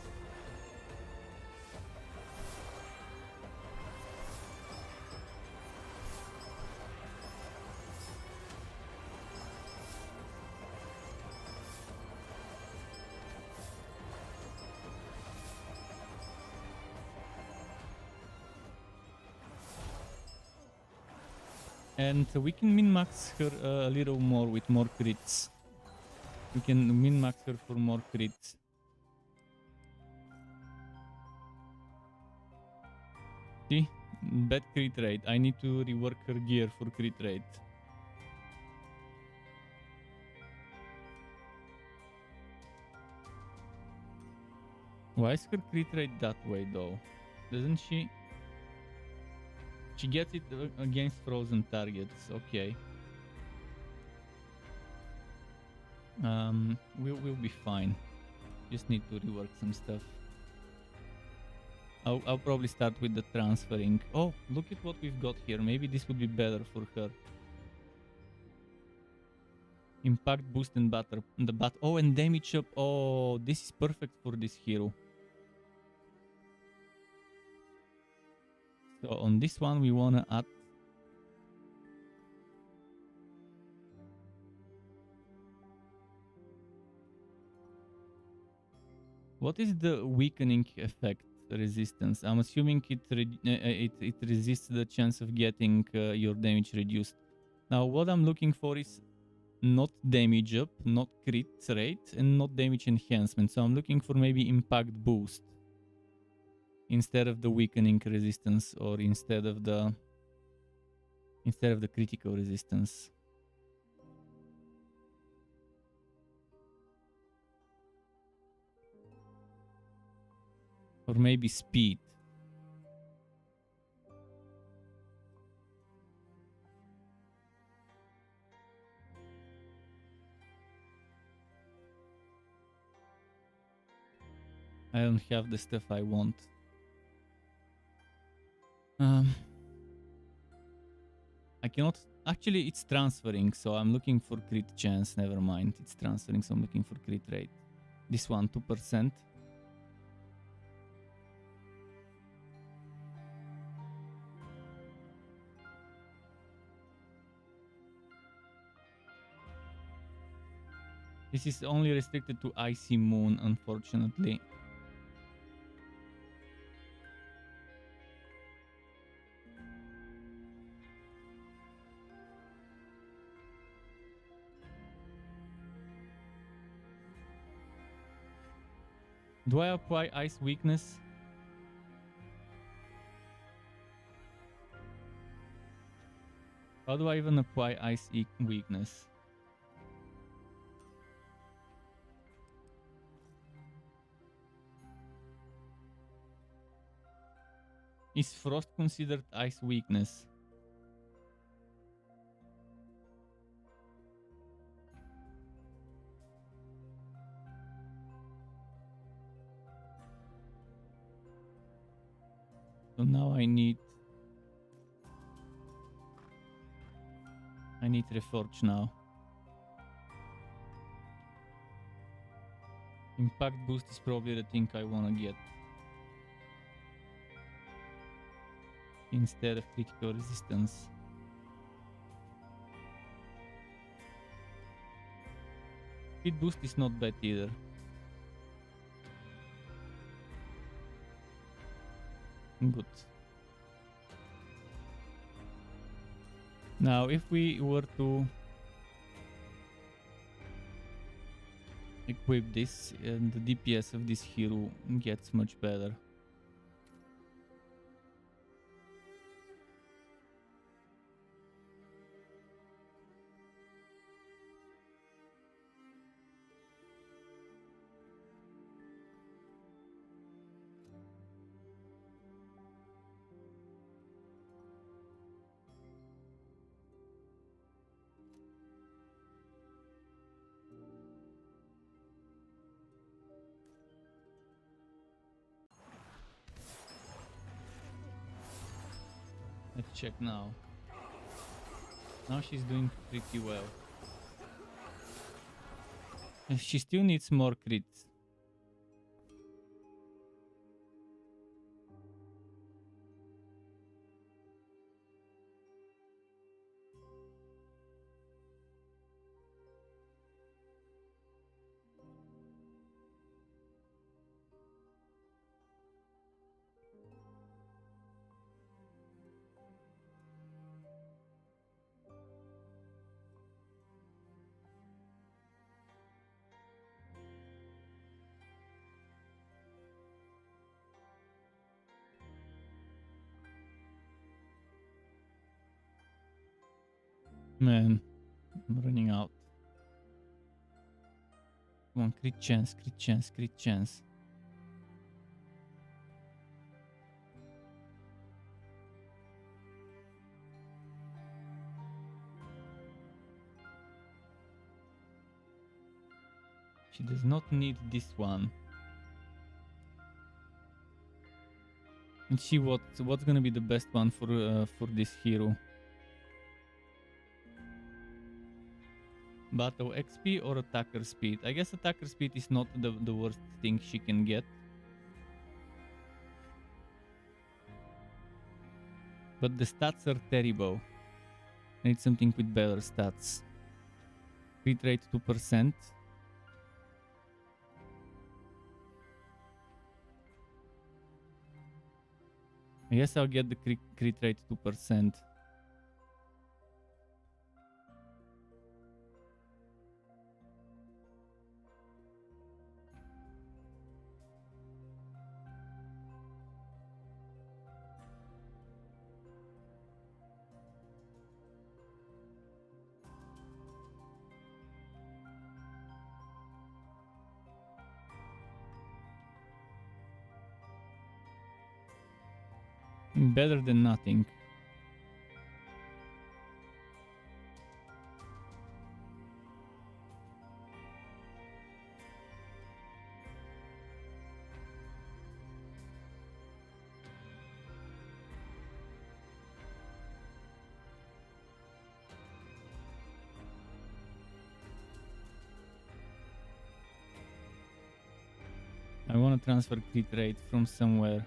And we can min-max her a little more with more crits. We can min-max her for more crits. See? Bad crit rate. I need to rework her gear for crit rate. Why is her crit rate that way though? Doesn't she... She gets it against frozen targets, okay. We'll be fine. Just need to rework some stuff. I'll probably start with the transferring. Oh, look at what we've got here. Maybe this would be better for her. Impact boost and butter. Oh, and damage up. Oh, this is perfect for this hero. So on this one, we want to add. What is the weakening effect resistance? I'm assuming it resists the chance of getting your damage reduced. Now, what I'm looking for is not damage up, not crit rate, and not damage enhancement. So I'm looking for maybe impact boost instead of the weakening resistance, or instead of the critical resistance. Or maybe speed. I don't have the stuff I want. I cannot... Actually, it's transferring, so I'm looking for crit chance. Never mind. It's transferring, so I'm looking for crit rate. This one, 2%. This is only restricted to Icy Moon, unfortunately. Do I apply Ice Weakness? How do I even apply Ice Weakness? Is Frost considered Ice Weakness? So now I need Reforge now. Impact boost is probably the thing I wanna get instead of critical resistance. Speed boost is not bad either. Good. Now, if we were to equip this, the DPS of this hero gets much better. Let's check now. Now she's doing pretty well. She still needs more crits. Man, I'm running out. Come on, crit chance, crit chance, crit chance. She does not need this one. And see what's gonna be the best one for this hero. Battle XP or attacker speed? I guess attacker speed is not the worst thing she can get. But the stats are terrible. I need something with better stats. Crit rate 2%. I guess I'll get the crit rate 2%. Better than nothing. I want to transfer crit rate from somewhere.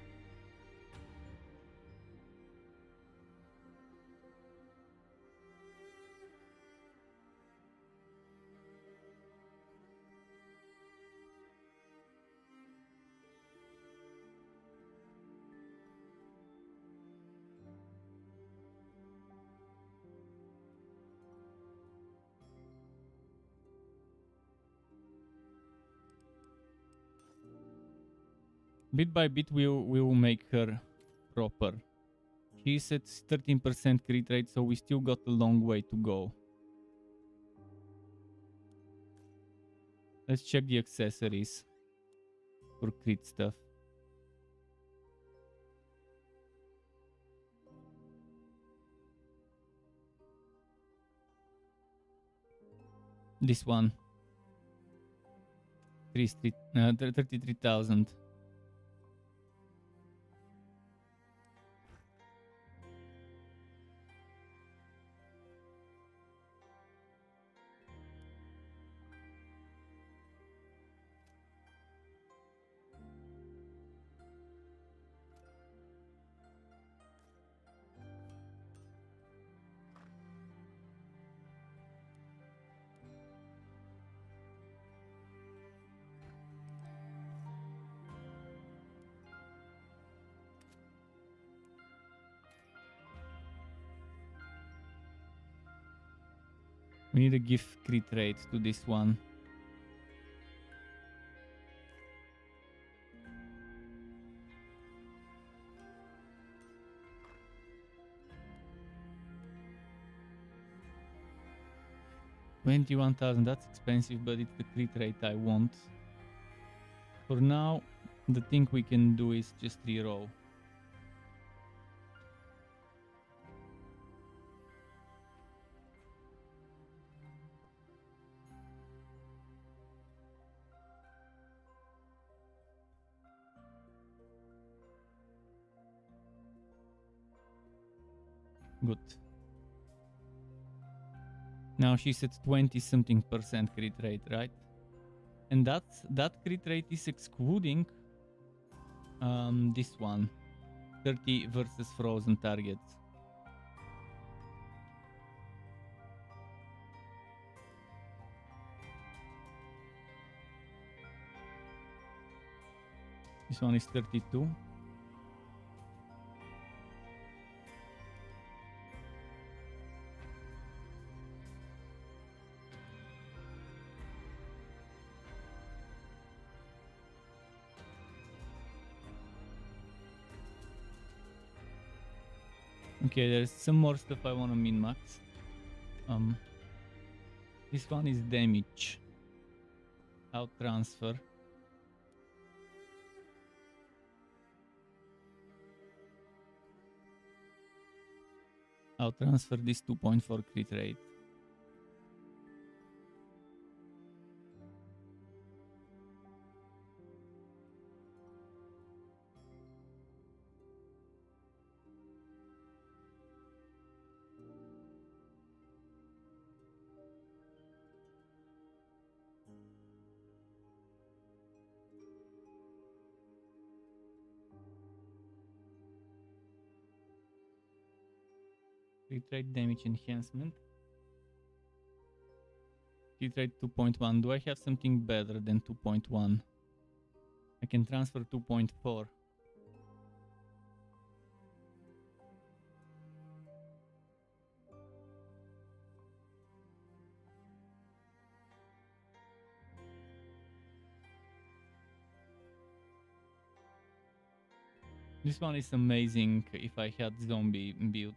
Bit by bit, we will make her proper. She's at 13% crit rate, so we still got a long way to go. Let's check the accessories for crit stuff. This one. 33,000. We need to give crit rate to this one. $21,000, that's expensive, but it's the crit rate I want. For now, the thing we can do is just reroll. Good. Now she's at 20-something% crit rate, right? And that crit rate is excluding this one. 30 versus frozen targets. This one is 32. Okay, there's some more stuff I want to min-max. This one is damage. Out transfer. I'll transfer this 2.4 crit rate. Crit rate damage enhancement. Crit rate 2.1. Do I have something better than 2.1? I can transfer 2.4. This one is amazing if I had zombie build.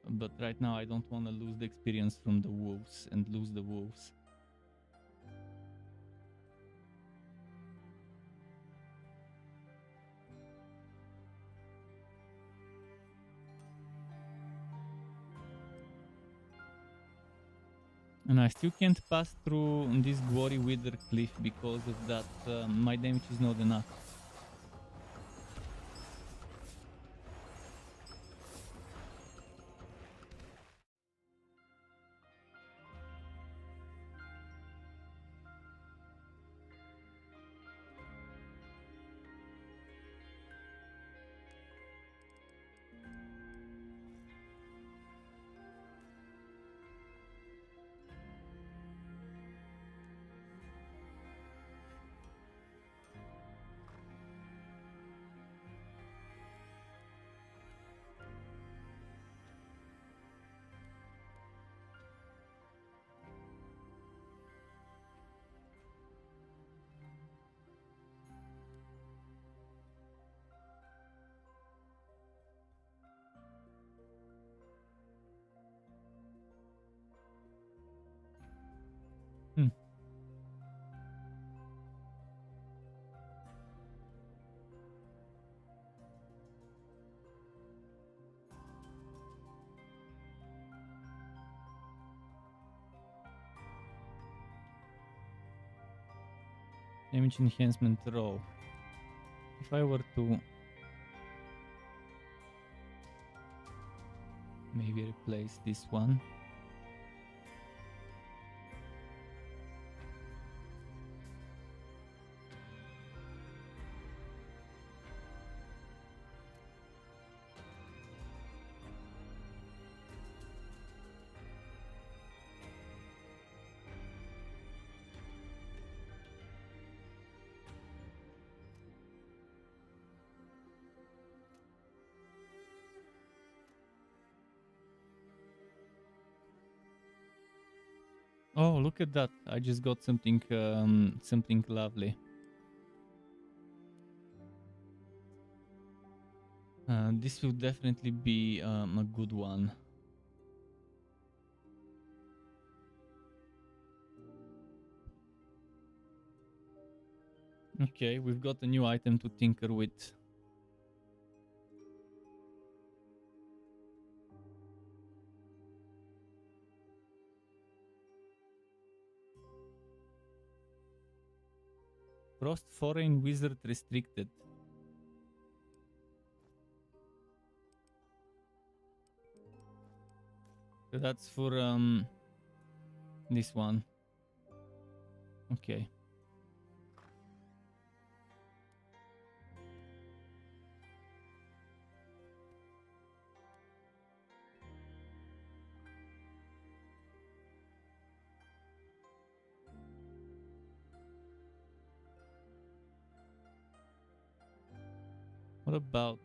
But right now I don't want to lose the experience from the wolves and lose the wolves. And I still can't pass through this Glory Wither cliff because of that. My damage is not enough. Damage enhancement row. If I were to maybe replace this one. Oh, look at that. I just got something something lovely. This will definitely be a good one. Okay, we've got a new item to tinker with. Frost Foreign Wizard restricted. So that's for this one. Okay. What about...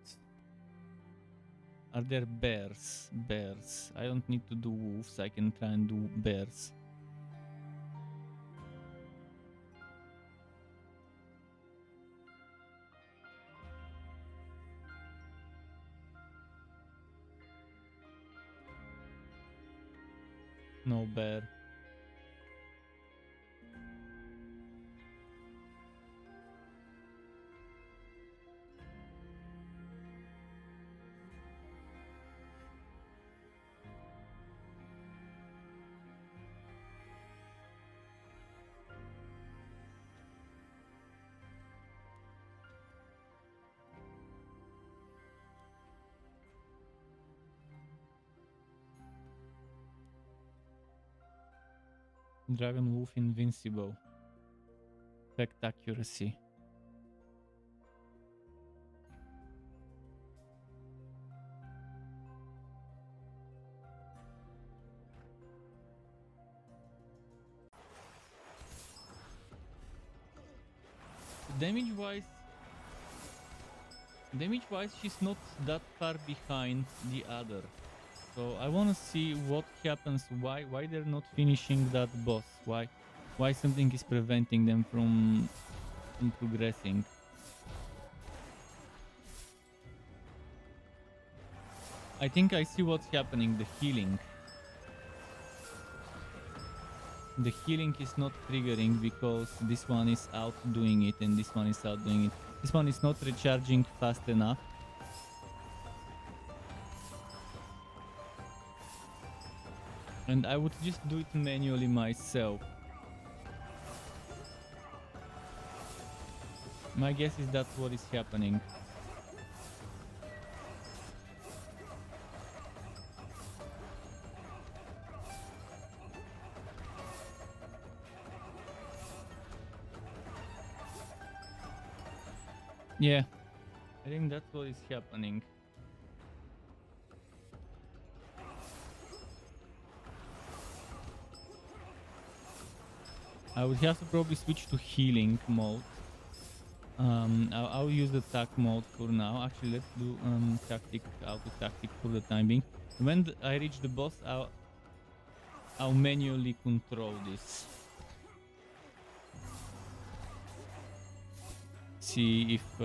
Are there bears? Bears. I don't need to do wolves. I can try and do bears. No bear. Dragon Wolf Invincible. Effect accuracy. damage-wise, she's not that far behind the other. So I want to see what happens. Why they're not finishing that boss? Why something is preventing them from progressing? I think I see what's happening. The healing. The healing is not triggering because this one is out doing it and this one is out doing it. This one is not recharging fast enough. And I would just do it manually myself. My guess is that's what is happening. Yeah, I think that's what is happening. I would have to probably switch to healing mode. I'll use the attack mode for now. Actually, let's do auto tactic for the time being. When I reach the boss, I'll manually control this. See if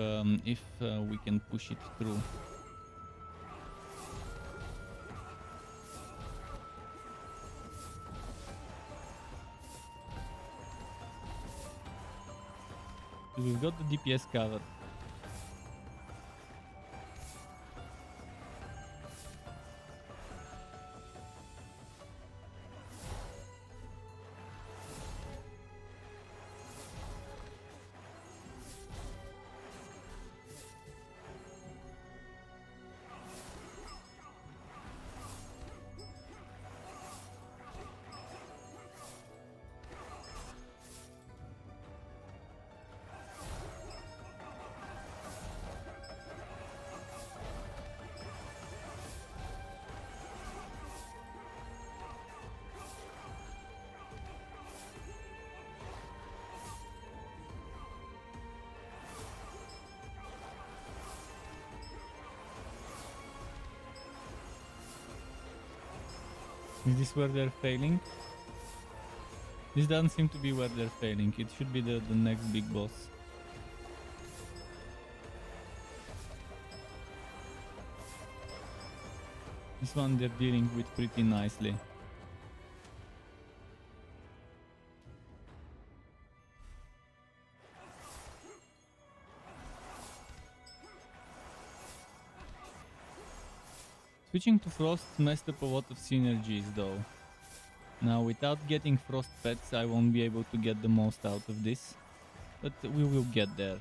we can push it through. We've got the DPS covered. Is this where they're failing? This doesn't seem to be where they're failing. It should be the next big boss. This one they're dealing with pretty nicely. Switching to Frost messed up a lot of synergies though. Now without getting Frost pets I won't be able to get the most out of this. But we will get there.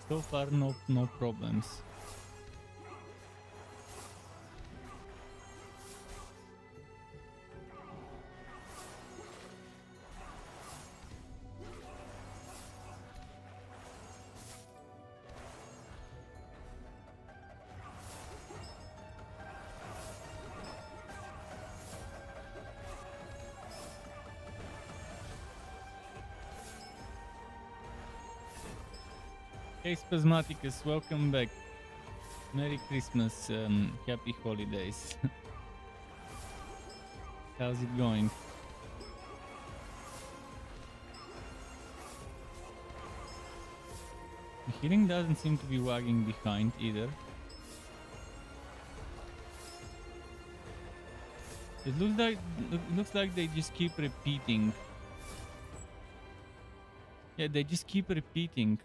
So far, no problems. Hey Spasmaticus, welcome back. Merry Christmas, happy holidays. How's it going? The healing doesn't seem to be lagging behind either. It looks like they just keep repeating. Yeah, they just keep repeating.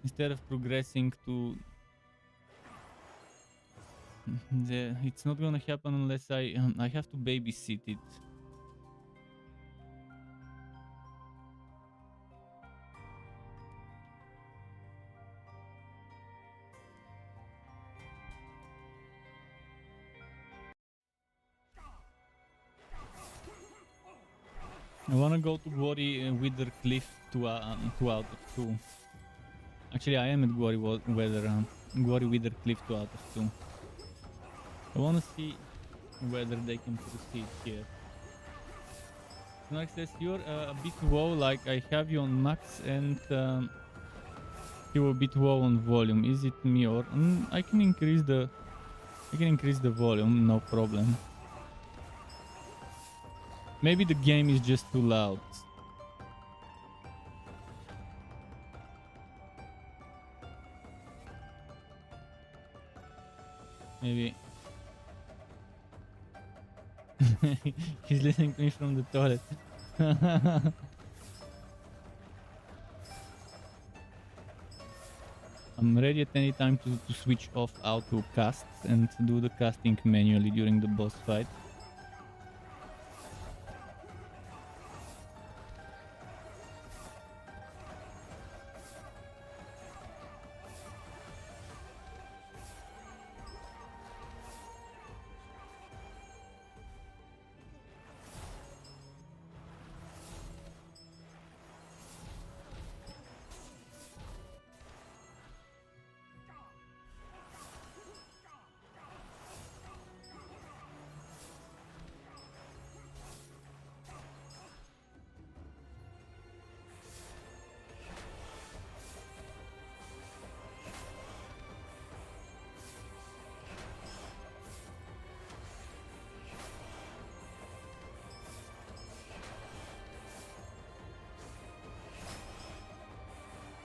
Instead of progressing to it's not gonna happen unless I have to babysit it. I wanna go to Glory Wither Cliff 2 out of 2. Actually, I am at Glory Wither Cliff 2 out of 2. I wanna see whether they can proceed here. Like says you're a bit low, like I have you on max and you're a bit low on volume. Is it me or I can increase the volume, no problem. Maybe the game is just too loud. Maybe he's listening to me from the toilet. I'm ready at any time to switch off auto cast and do the casting manually during the boss fight.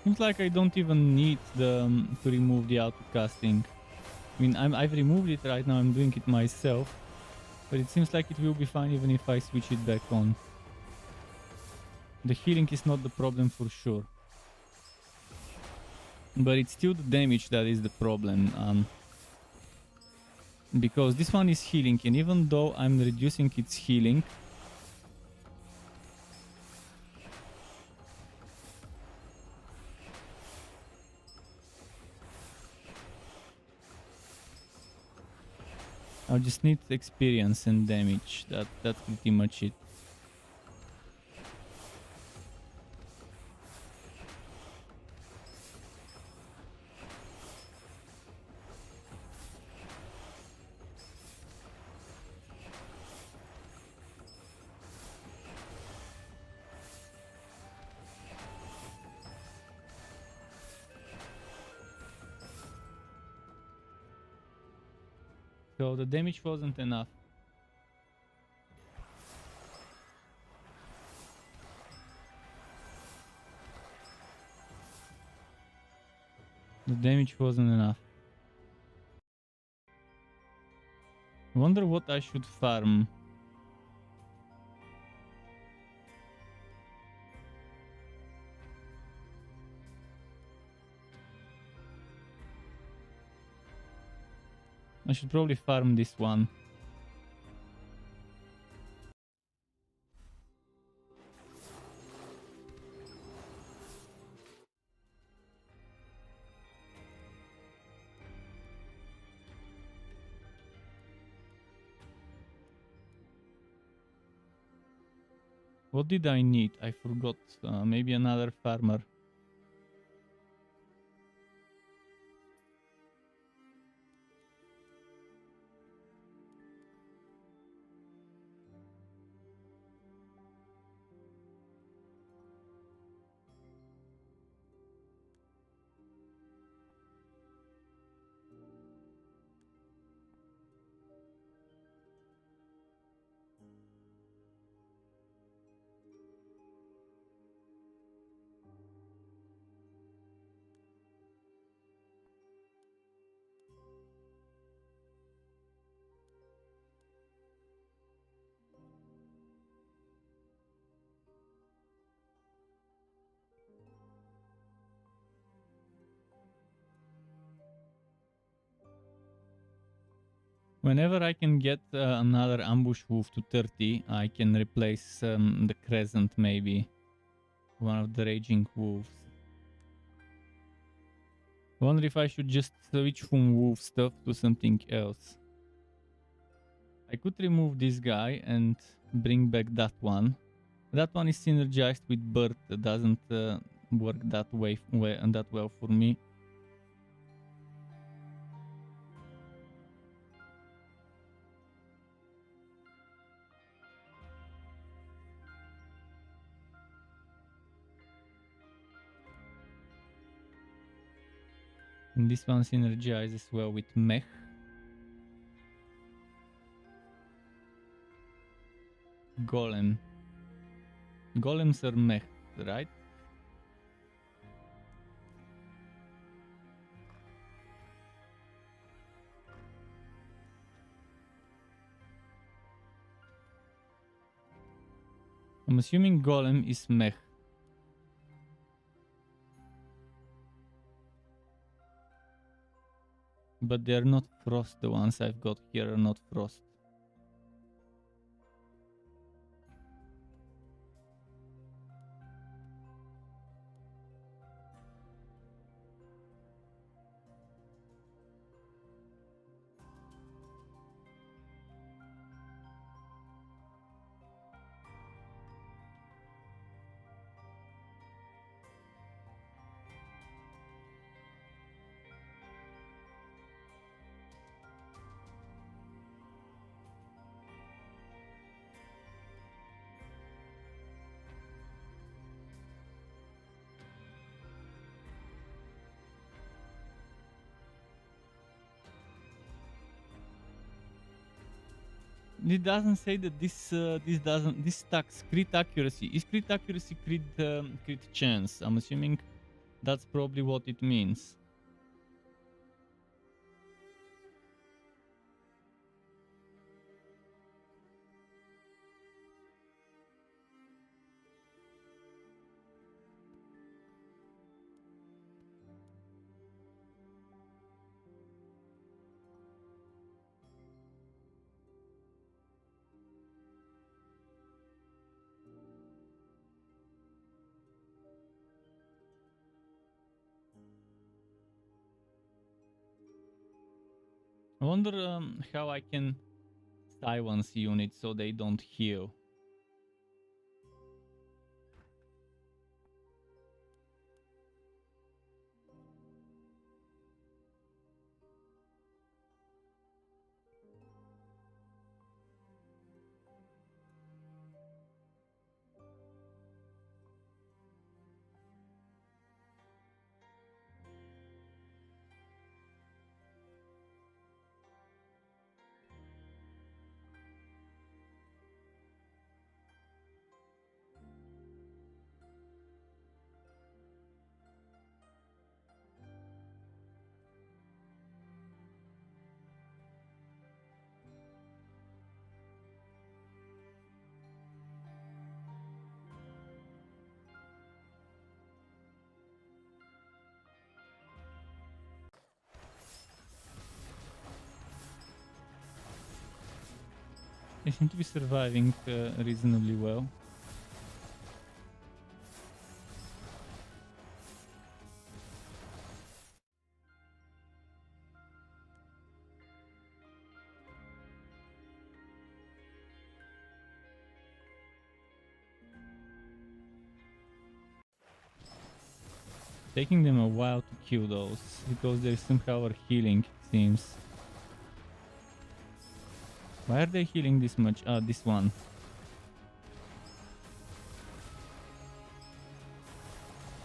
Seems like I don't even need to remove the auto casting. I mean, I've removed it right now. I'm doing it myself, but it seems like it will be fine even if I switch it back on. The healing is not the problem for sure, but it's still the damage that is the problem. Because this one is healing, and even though I'm reducing its healing, I just need experience and damage. That's pretty much it. So the damage wasn't enough. The damage wasn't enough. I wonder what I should farm. I should probably farm this one. What did I need? I forgot. Maybe another farmer. Whenever I can get another ambush wolf to 30, I can replace the crescent maybe. One of the raging wolves. Wonder if I should just switch from wolf stuff to something else. I could remove this guy and bring back that one. That one is synergized with bird. Doesn't work that way and that well for me. And this one synergizes well with mech. Golem. Golems are mech, right? I'm assuming golem is mech. But they're not frost. The ones I've got here are not frost. It doesn't say that this stacks crit accuracy. Is crit accuracy crit chance? I'm assuming that's probably what it means. I wonder how I can silence units so they don't heal. I seem to be surviving reasonably well. Taking them a while to kill those because they somehow are healing, it seems. Why are they healing this much? Ah, this one.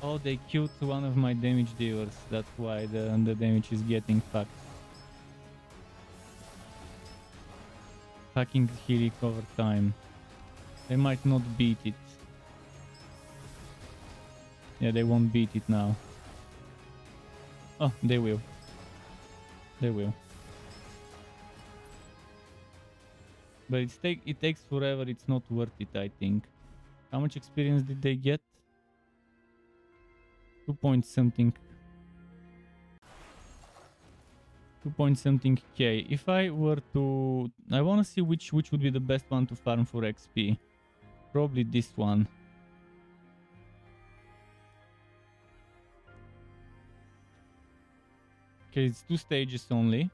Oh, they killed one of my damage dealers. That's why the damage is getting fucked. Fucking healing over time. They might not beat it. Yeah, they won't beat it now. Oh, they will. They will. But it takes forever. It's not worth it, I think. How much experience did they get? 2 point something. 2 point something K. If I were to... I want to see which would be the best one to farm for XP. Probably this one. Okay, it's 2 stages only.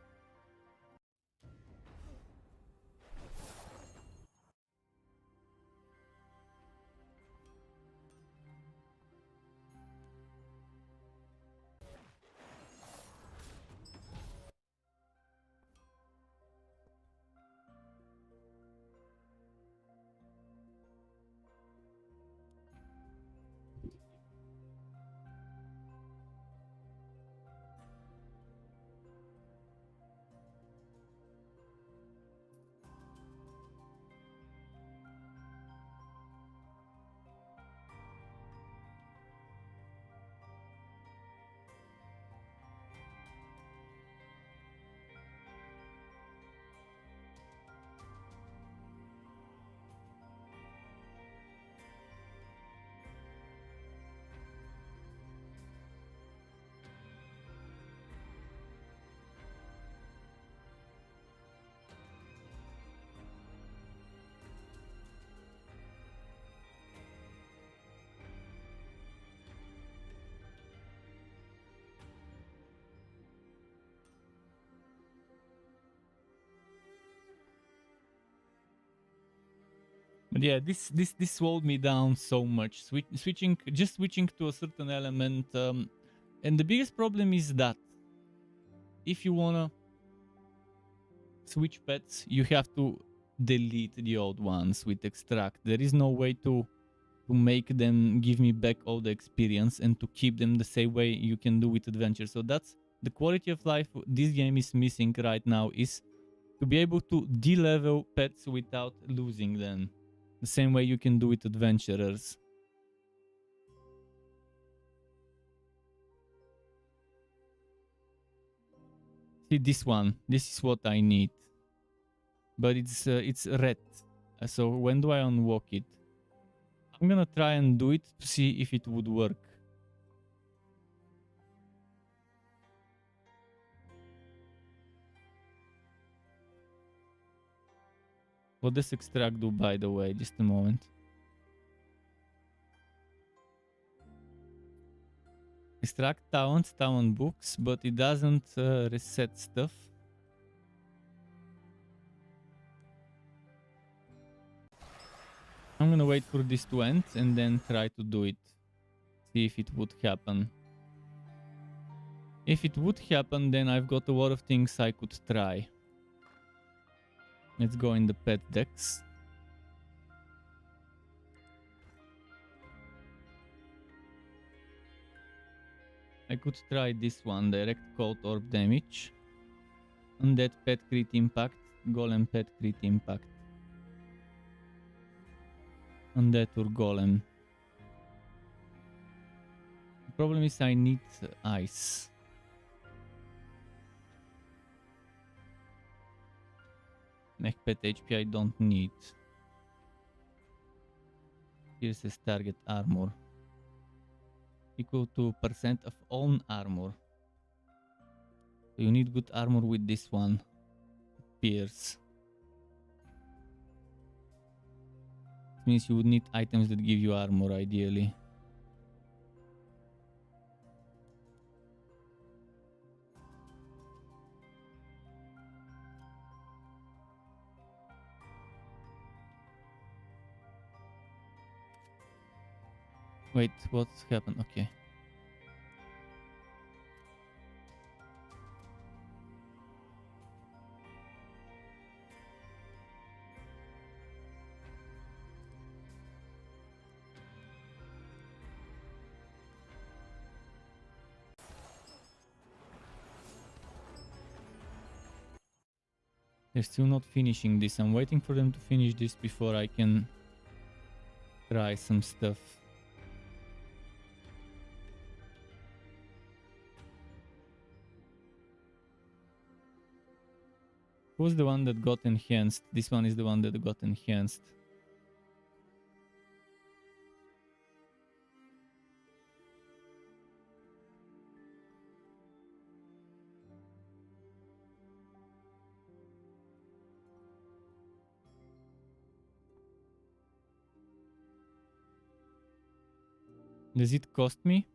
Yeah, this slowed me down so much. Switching to a certain element, and the biggest problem is that if you wanna switch pets, you have to delete the old ones with extract. There is no way to make them give me back all the experience and to keep them the same way you can do with adventure. So that's the quality of life this game is missing right now, is to be able to de-level pets without losing them, the same way you can do with adventurers. See this one, this is what I need, but it's red. So when do I unlock it? I'm gonna try and do it to see if it would work. What does extract do, by the way? Just a moment. Extract talents, talent books, but it doesn't reset stuff. I'm gonna wait for this to end and then try to do it. See if it would happen. If it would happen, then I've got a lot of things I could try. Let's go in the pet decks. I could try this one, direct cold orb damage. Undead pet crit impact, golem pet crit impact. Undead or golem. The problem is I need ice. Mech pet HP I don't need. Pierces target armor. Equal to % of own armor. So you need good armor with this one. Pierce. It means you would need items that give you armor ideally. Wait, what's happened? Okay. They're still not finishing this. I'm waiting for them to finish this before I can try some stuff. Who's the one that got enhanced? This one is the one that got enhanced. Does it cost me?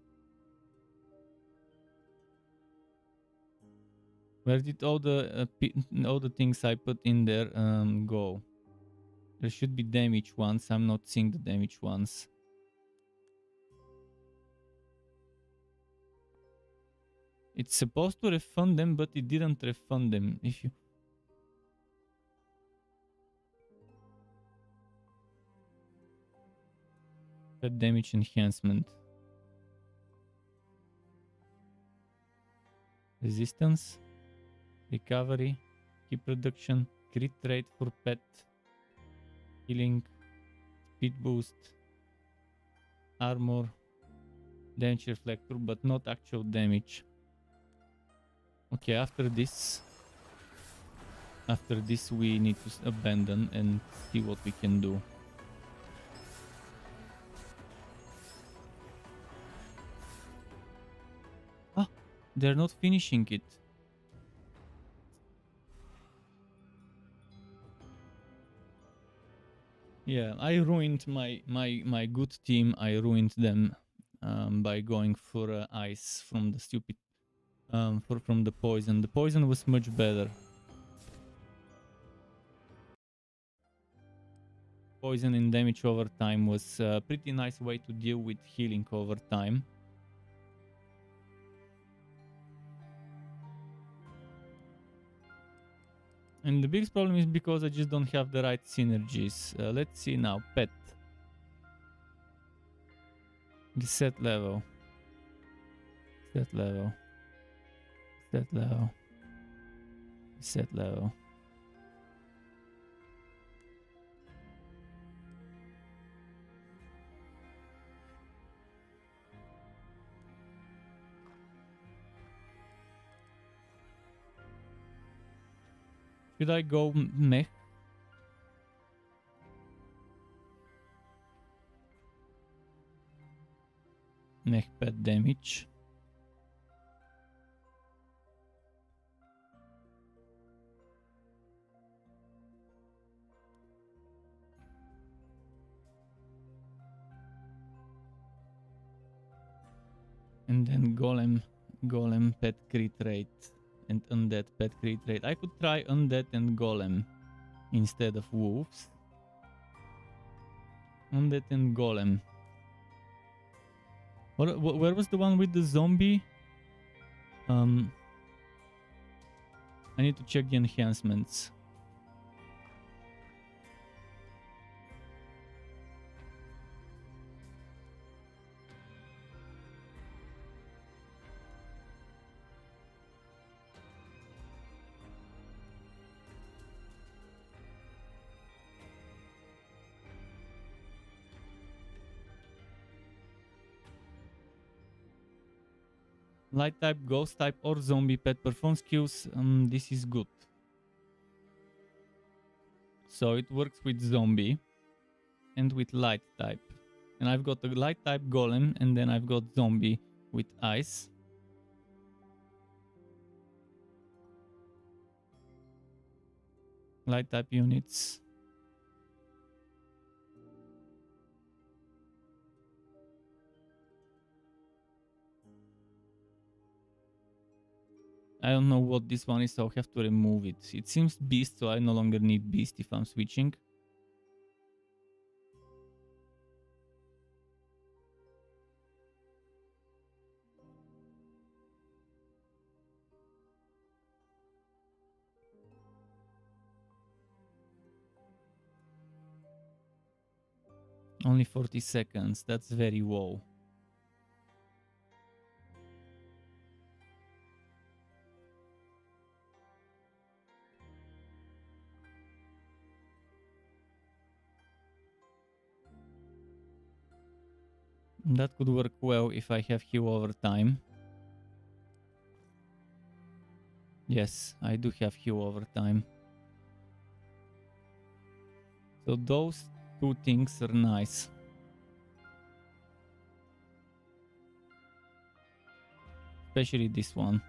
Where did all the things I put in there go? There should be damage ones. I'm not seeing the damage ones. It's supposed to refund them, but it didn't refund them. If you pet damage enhancement, resistance, recovery, key production, crit rate for pet, healing, speed boost, armor, damage reflector, but not actual damage. Okay, after this we need to abandon and see what we can do. Ah, they're not finishing it. Yeah, I ruined my good team. I ruined them by going for ice from the stupid from the poison. The poison was much better. poison and damage over time was a pretty nice way to deal with healing over time. And the biggest problem is because I just don't have the right synergies. Let's see now. Pet. Reset level. Set level. Set level. Set level. Should I go mech? Mech pet damage. And then golem pet crit rate and undead pet crit rate. I could try undead and golem instead of wolves. Undead and golem. Where was the one with the zombie? I need to check the enhancements. Light type, ghost type, or zombie pet perform skills. This is good. So it works with zombie and with light type. And I've got a light type golem, and then I've got zombie with ice. Light type units. I don't know what this one is, so I'll have to remove it. It seems beast, so I no longer need beast if I'm switching. Only 40 seconds, that's very low. That could work well if I have heal over time. Yes, I do have heal over time. So those two things are nice. Especially this one.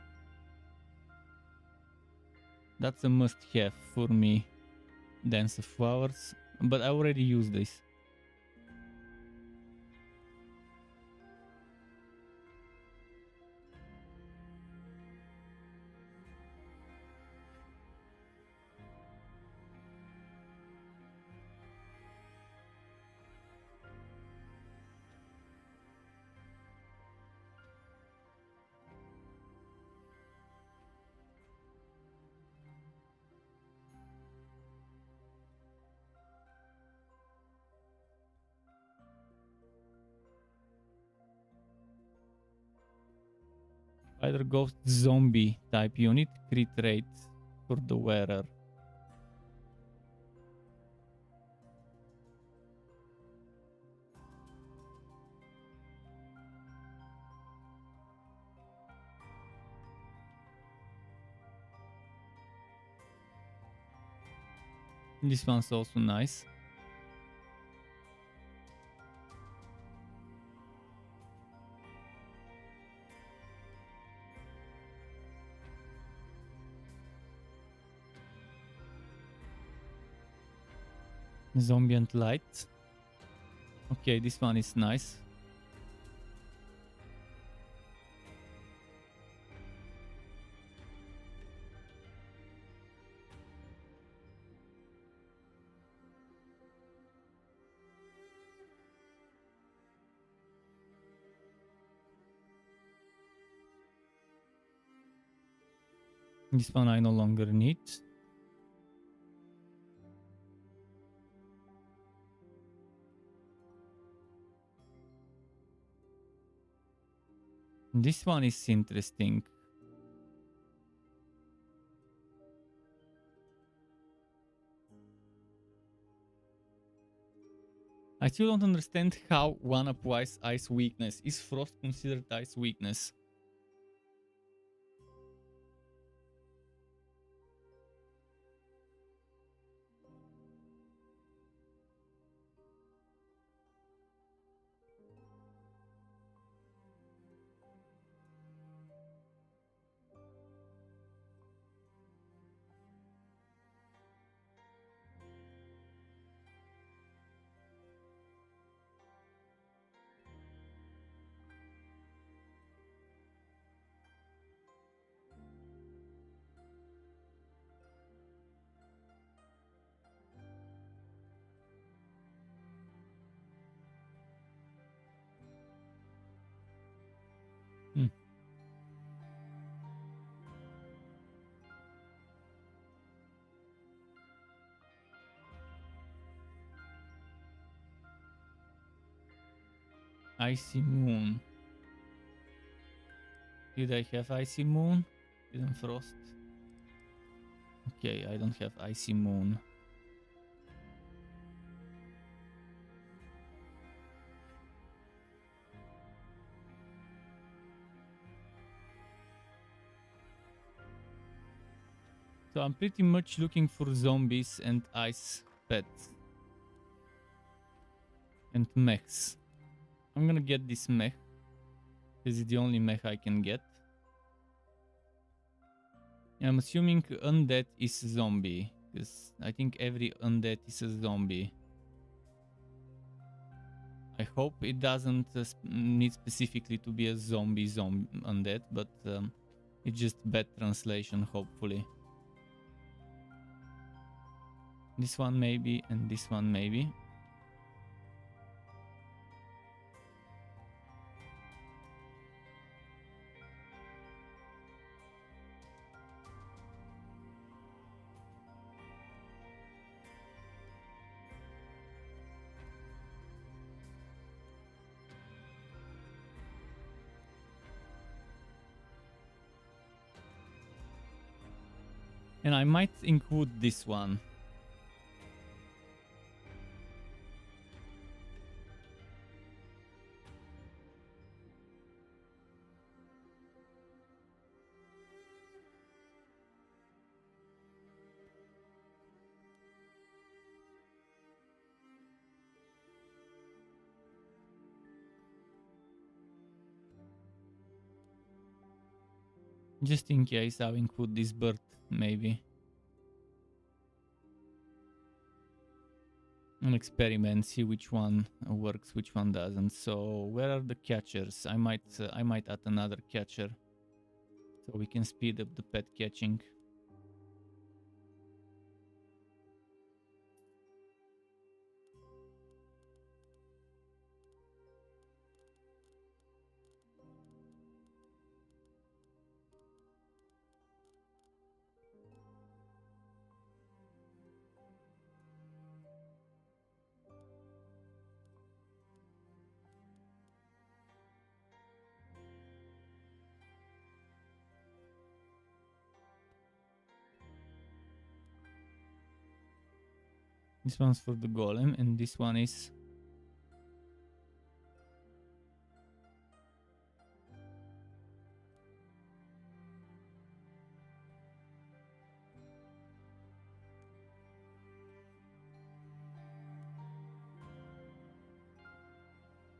That's a must-have for me. Dance of Flowers. But I already used this. Either Ghost Zombie type unit, crit rate for the wearer. This one's also nice. Zombie and light. Okay, this one is nice. This one I no longer need. This one is interesting. I still don't understand how one applies ice weakness. Is frost considered ice weakness? Hmm. Icy moon. Did I have icy moon? Didn't frost. Okay, I don't have icy moon. So I'm pretty much looking for zombies and ice pets. And mechs. I'm gonna get this mech. This is the only mech I can get. I'm assuming undead is zombie. Because I think every undead is a zombie. I hope it doesn't need specifically to be a zombie undead, but it's just bad translation, hopefully. This one maybe, and this one maybe. And I might include this one. Just in case, I'll include this bird, maybe. An experiment, see which one works, which one doesn't. So where are the catchers? I might add another catcher, so we can speed up the pet catching. This one's for the golem, and this one is...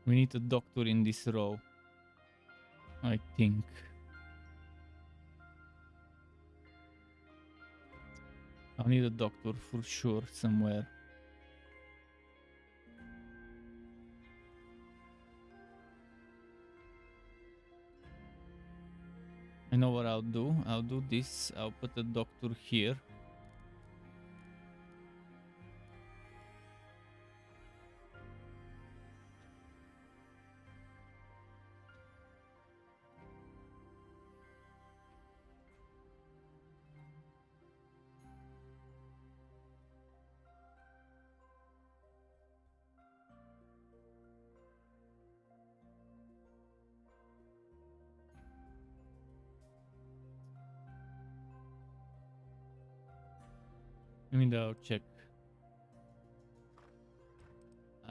We need a doctor in this row, I think. I need a doctor for sure somewhere. I know what I'll do. I'll do this. I'll put a doctor here. Let me double check.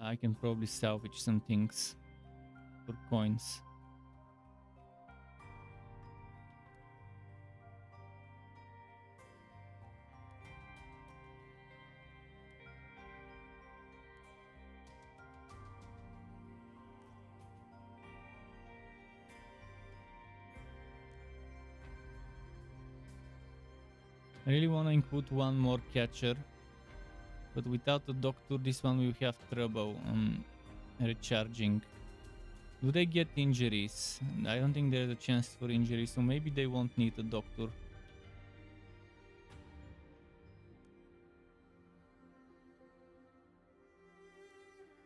I can probably salvage some things for coins. I really want to input one more catcher, but without a doctor this one will have trouble recharging. Do they get injuries? I don't think there's a chance for injuries, so maybe they won't need a doctor.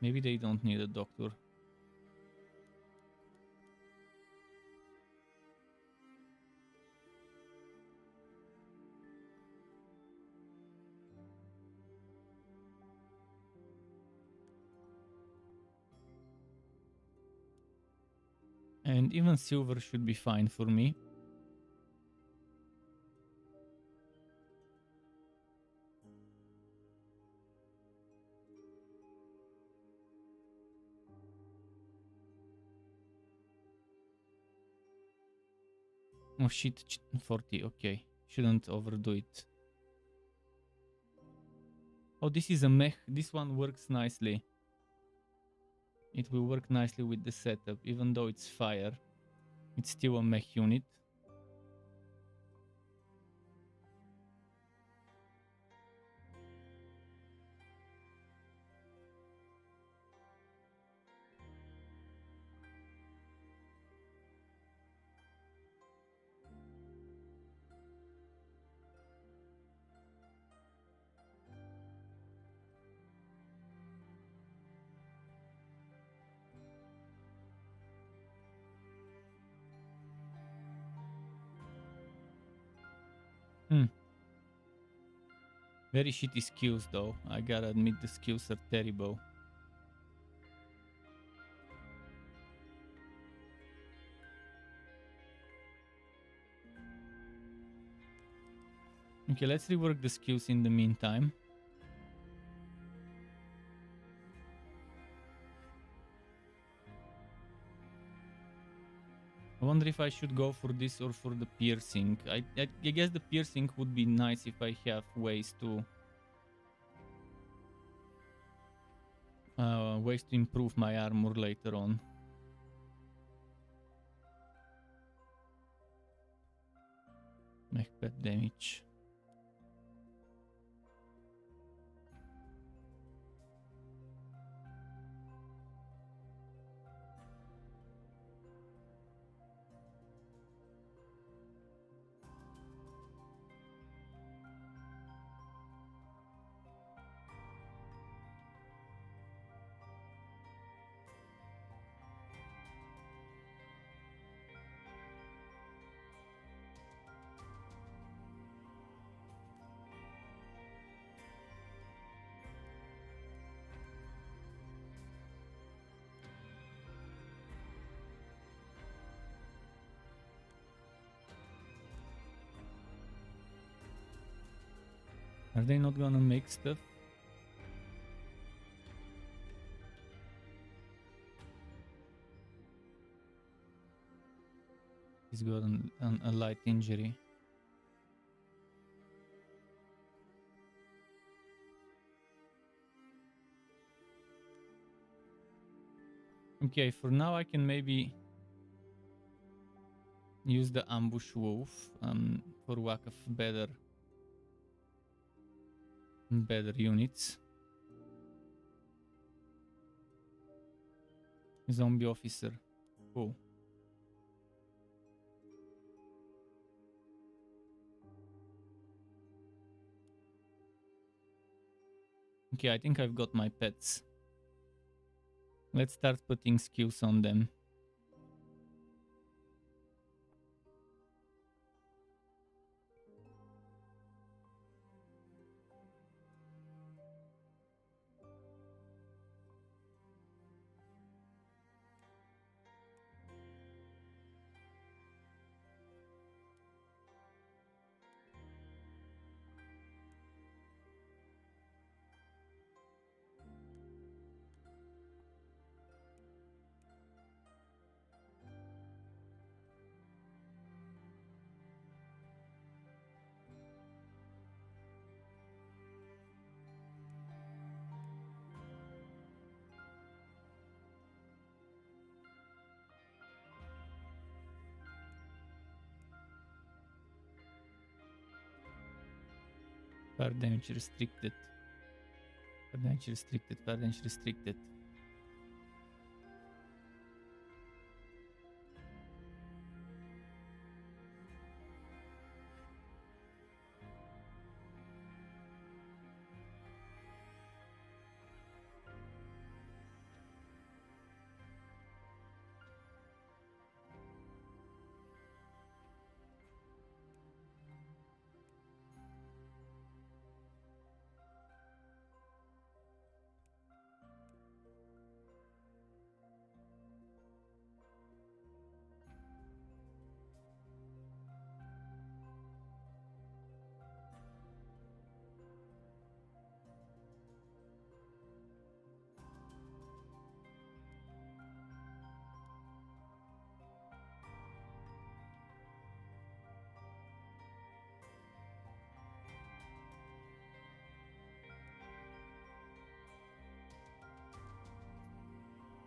Maybe they don't need a doctor. And even silver should be fine for me. Oh shit, 40, okay. Shouldn't overdo it. Oh, this is a mech. This one works nicely. It will work nicely with the setup, even though it's fire. It's still a mech unit. Very shitty skills though. I gotta admit the skills are terrible. Okay, let's rework the skills in the meantime. I wonder if I should go for this or for the piercing. I guess the piercing would be nice if I have ways to improve my armor later on. Mech pet damage. Are they not gonna make stuff? He's got a light injury. Okay, for now I can maybe use the ambush wolf for whack of better units. Zombie officer. Cool. Okay, I think I've got my pets. Let's start putting skills on them. Fire damage restricted. Fire damage restricted. Fire damage restricted.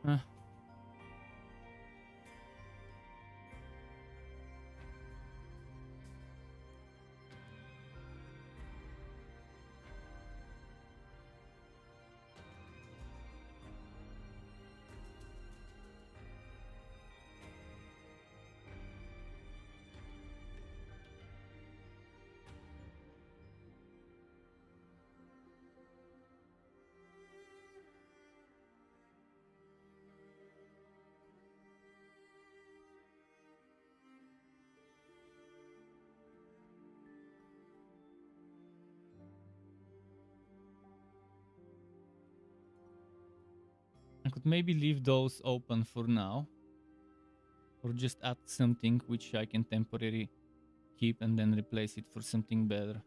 Ah. I could maybe leave those open for now, or just add something which I can temporarily keep and then replace it for something better.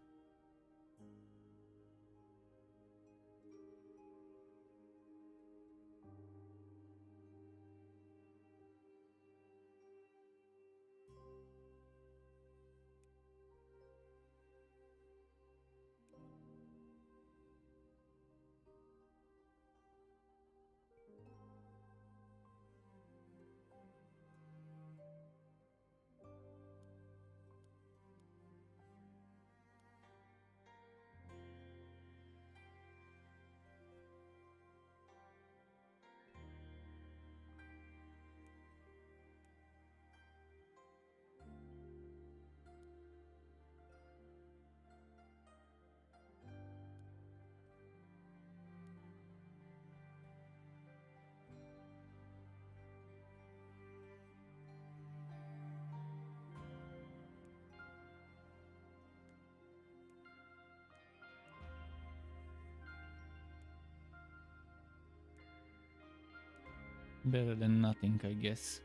Better than nothing, I guess.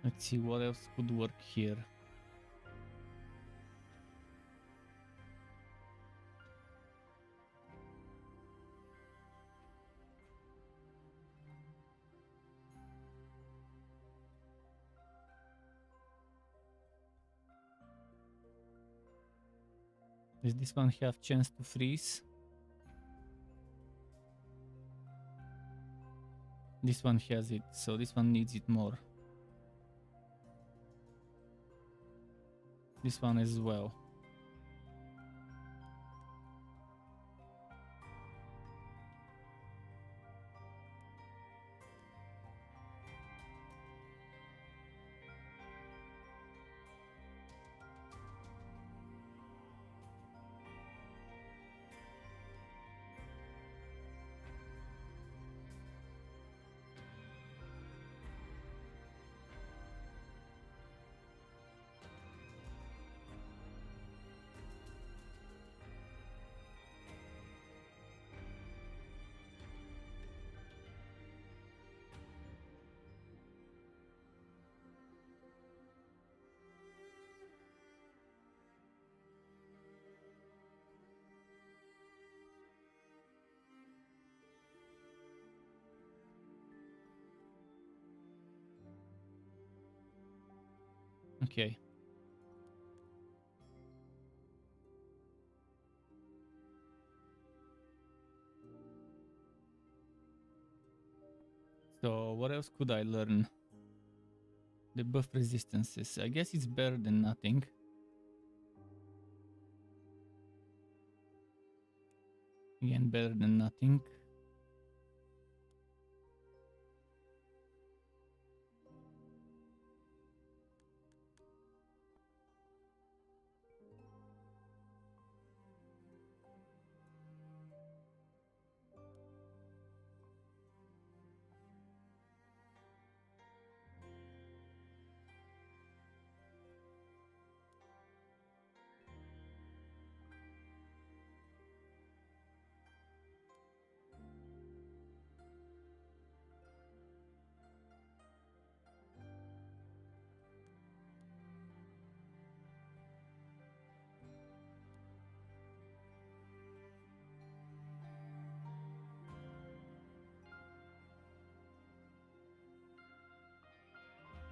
Let's see what else could work here. Does this one have chance to freeze? This one has it, so this one needs it more. This one as well. Okay. So what else could I learn? The buff resistances. I guess it's better than nothing. Again, better than nothing.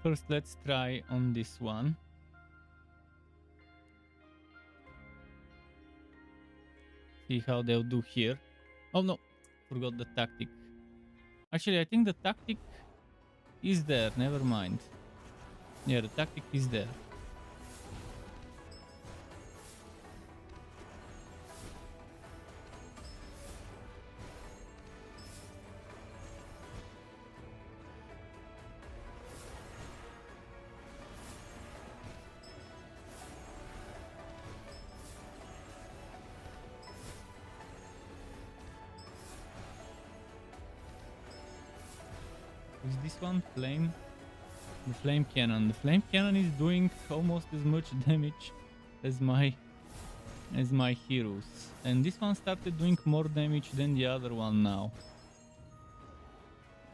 First, let's try on this one. See how they'll do here. Oh no, forgot the tactic. Actually, I think the tactic is there. Never mind. Yeah, the tactic is there. Is this one flame? The flame cannon. The flame cannon is doing almost as much damage as my heroes. And this one started doing more damage than the other one now.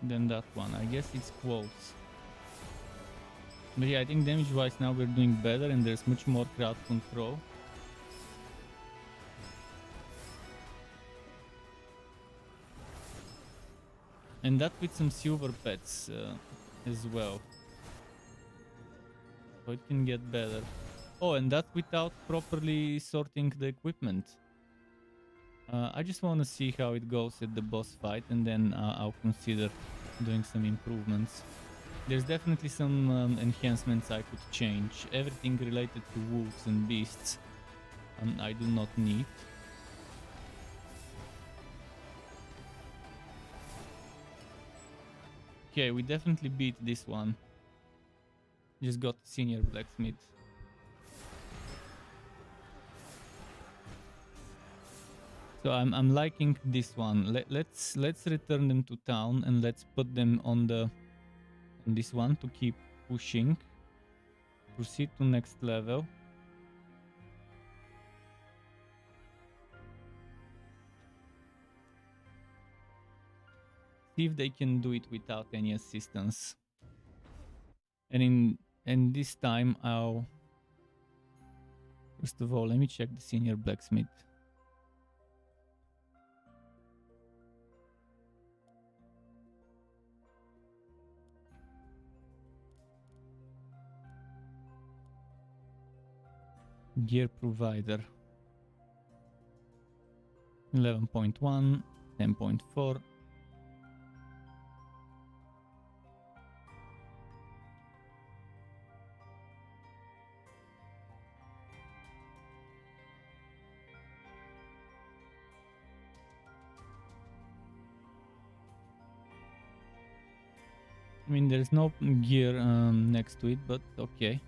Than that one. I guess it's close. But yeah, I think damage wise now we're doing better and there's much more crowd control. And that with some silver pets as well. So it can get better. Oh, and that without properly sorting the equipment. I just want to see how it goes at the boss fight and then I'll consider doing some improvements. There's definitely some enhancements I could change. Everything related to wolves and beasts I do not need. Okay, we definitely beat this one. Just got senior blacksmith. So I'm liking this one. Let's return them to town and let's put them on this one to keep pushing. Proceed to next level. See if they can do it without any assistance. And this time I'll first of all let me check the senior blacksmith. Gear provider 11.1, 10.4. I mean, there's no gear next to it, but okay.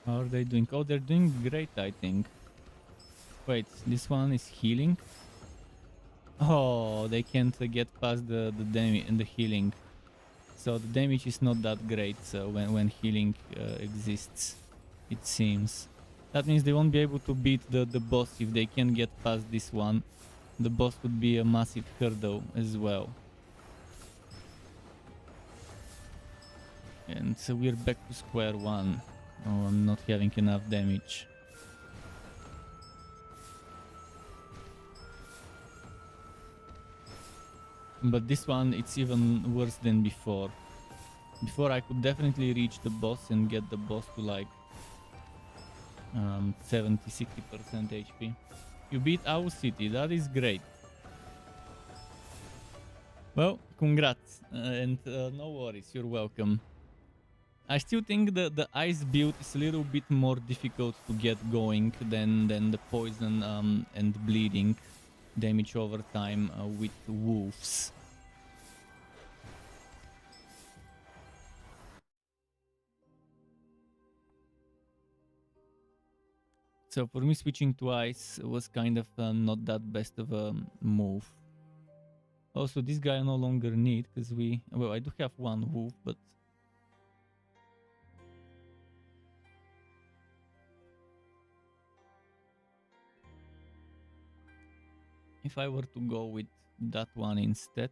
How are they doing? Oh, they're doing great, I think. Wait, this one is healing? Oh, they can't get past the damage and the healing. So the damage is not that great when healing exists, it seems. That means they won't be able to beat the boss if they can get past this one. The boss would be a massive hurdle as well. And so we're back to square one. Oh, I'm not having enough damage. But this one, it's even worse than before. Before I could definitely reach the boss and get the boss to like 70-60% HP. You beat our city, that is great. Well, congrats, and no worries, you're welcome. I still think the ice build is a little bit more difficult to get going than the poison and bleeding damage over time with wolves. So for me, switching to ice was kind of not that best of a move. Also, this guy I no longer need because well, I do have one wolf, but if I were to go with that one instead,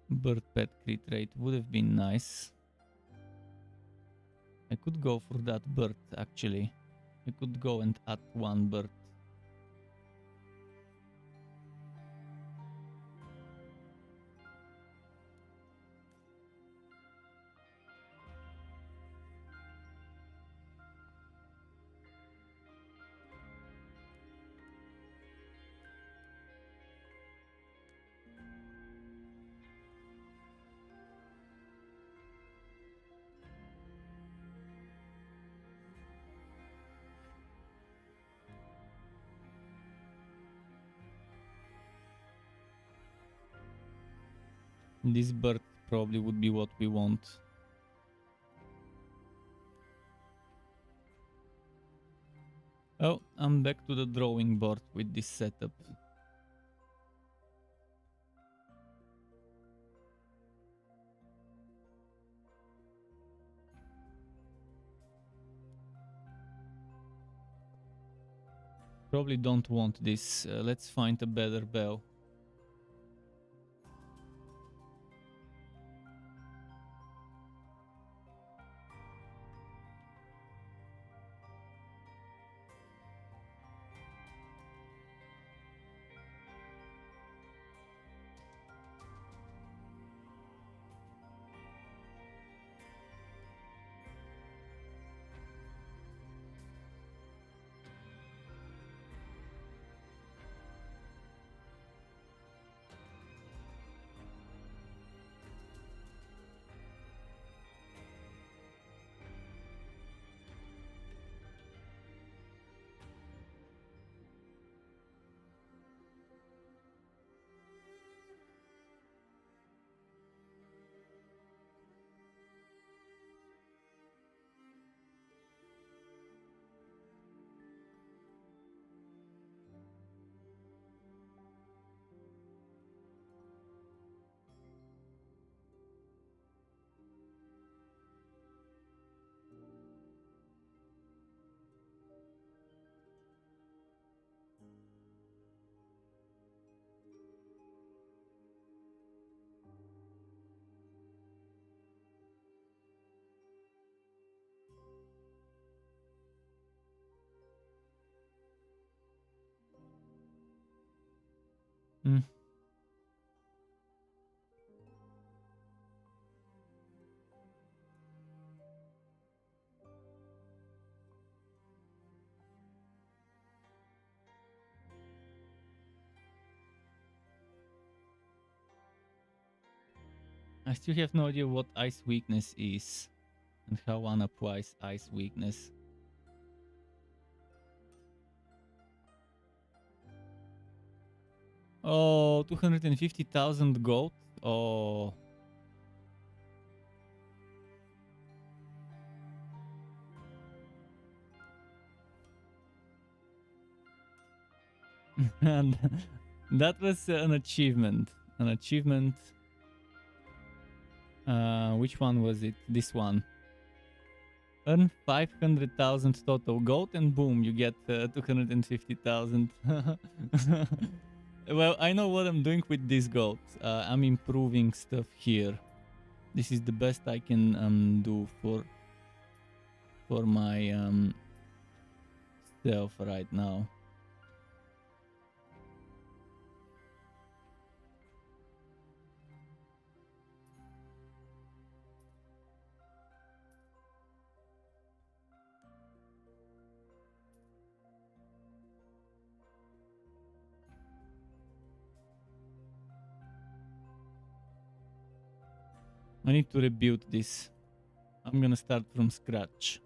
bird pet crit rate would have been nice. I could go for that bird actually. I could go and add one bird. This bird probably would be what we want. Oh, I'm back to the drawing board with this setup. Probably don't want this. Let's find a better bell. Hmm. I still have no idea what ice weakness is and how one applies ice weakness. Oh, 250,000 gold? Oh. And that was an achievement. An achievement. Which one was it? This one. Earn 500,000 total gold, and boom, you get 250,000. Well, I know what I'm doing with this gold. I'm improving stuff here. This is the best I can do for my self right now. I need to rebuild this. I'm gonna start from scratch.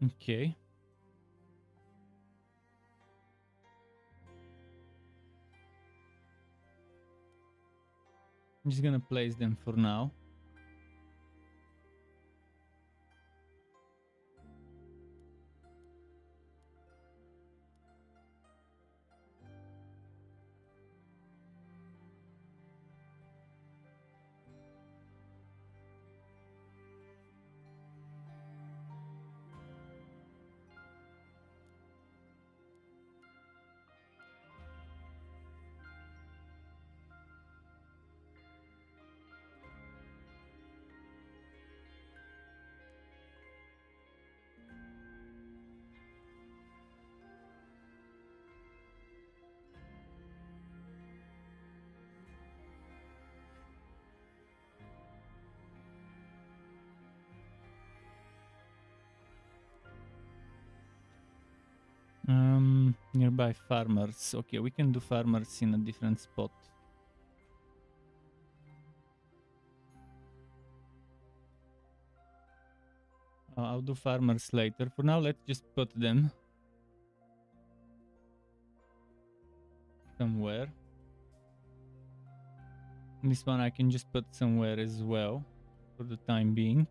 Okay. I'm just gonna place them for now. Nearby farmers. Okay, we can do farmers in a different spot. I'll do farmers later. For now, let's just put them somewhere. This one I can just put somewhere as well for the time being.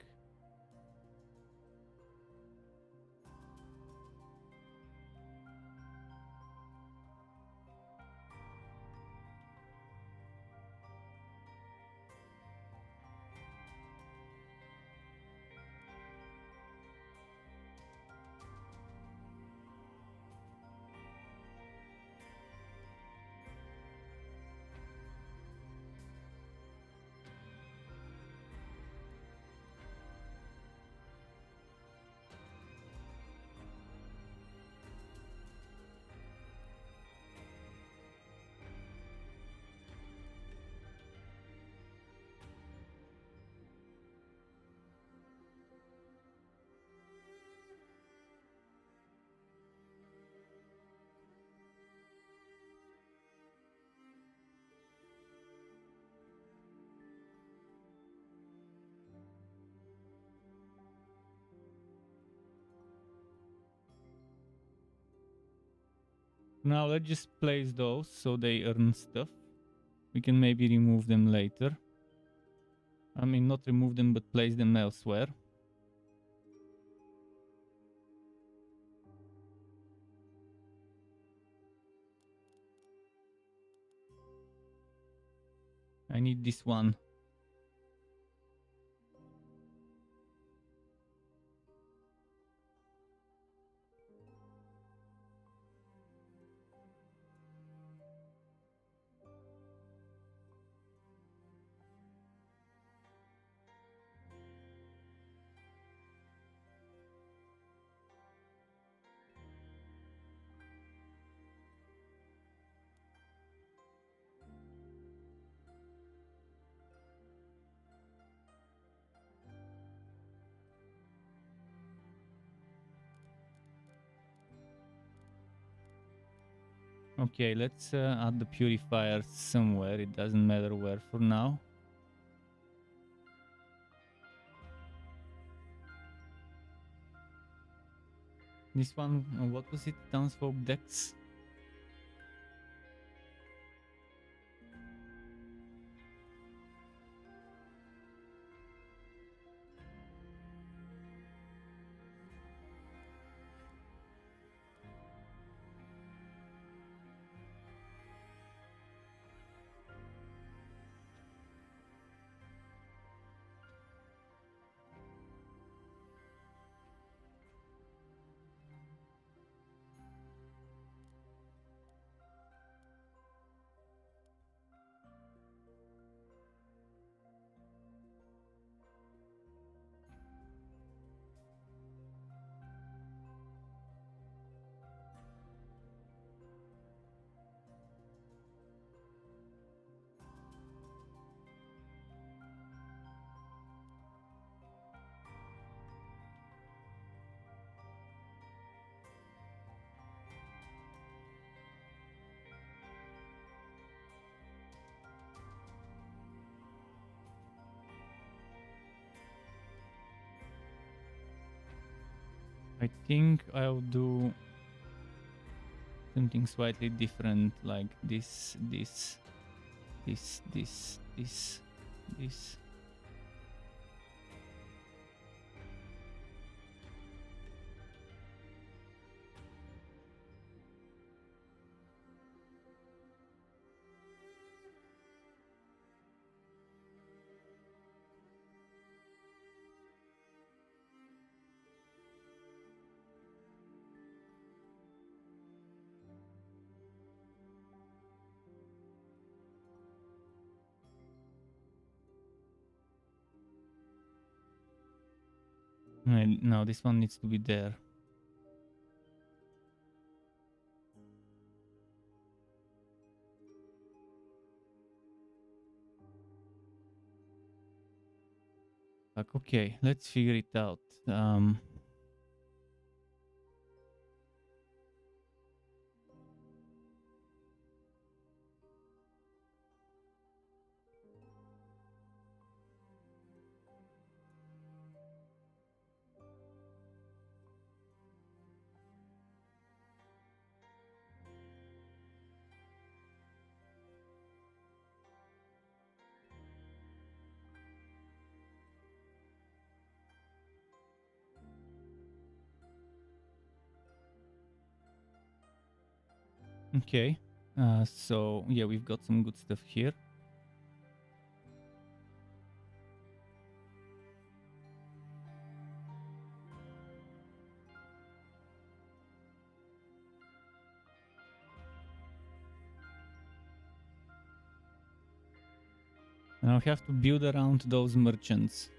Now let's just place those so they earn stuff. We can maybe remove them later. I mean, not remove them, but place them elsewhere. I need this one. Okay, let's add the purifiers somewhere. It doesn't matter where for now. This one, what was it? Townsfolk Dex? I think I'll do something slightly different, like this. And now this one needs to be there. Like, okay, let's figure it out. Okay, so yeah, we've got some good stuff here. Now I have to build around those merchants.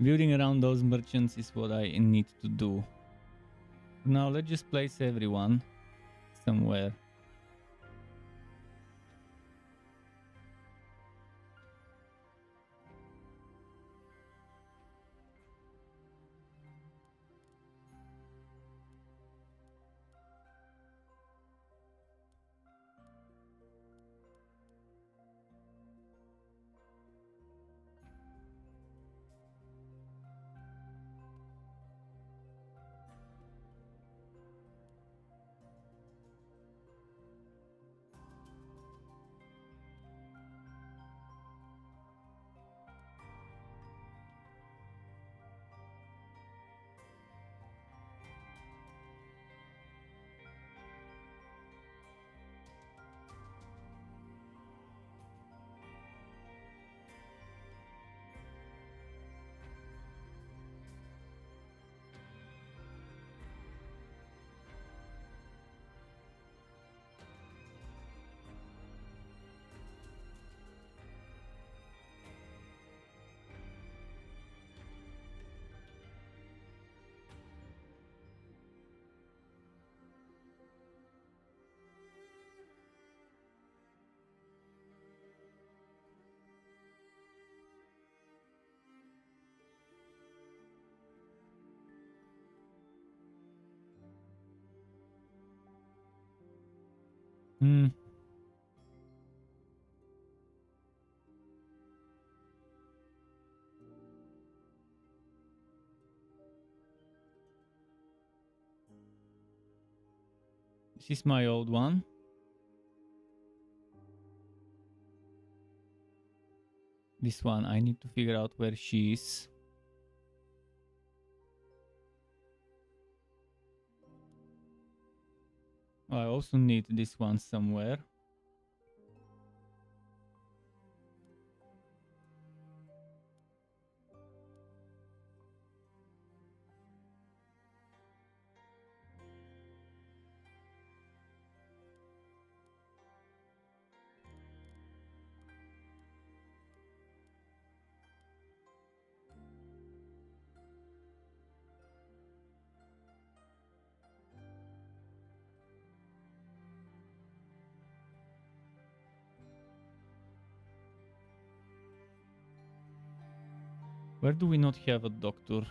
Building around those merchants is what I need to do. Now let's just place everyone somewhere. Hmm. This is my old one. This one, I need to figure out where she is. I also need this one somewhere. Where do we not have a doctor?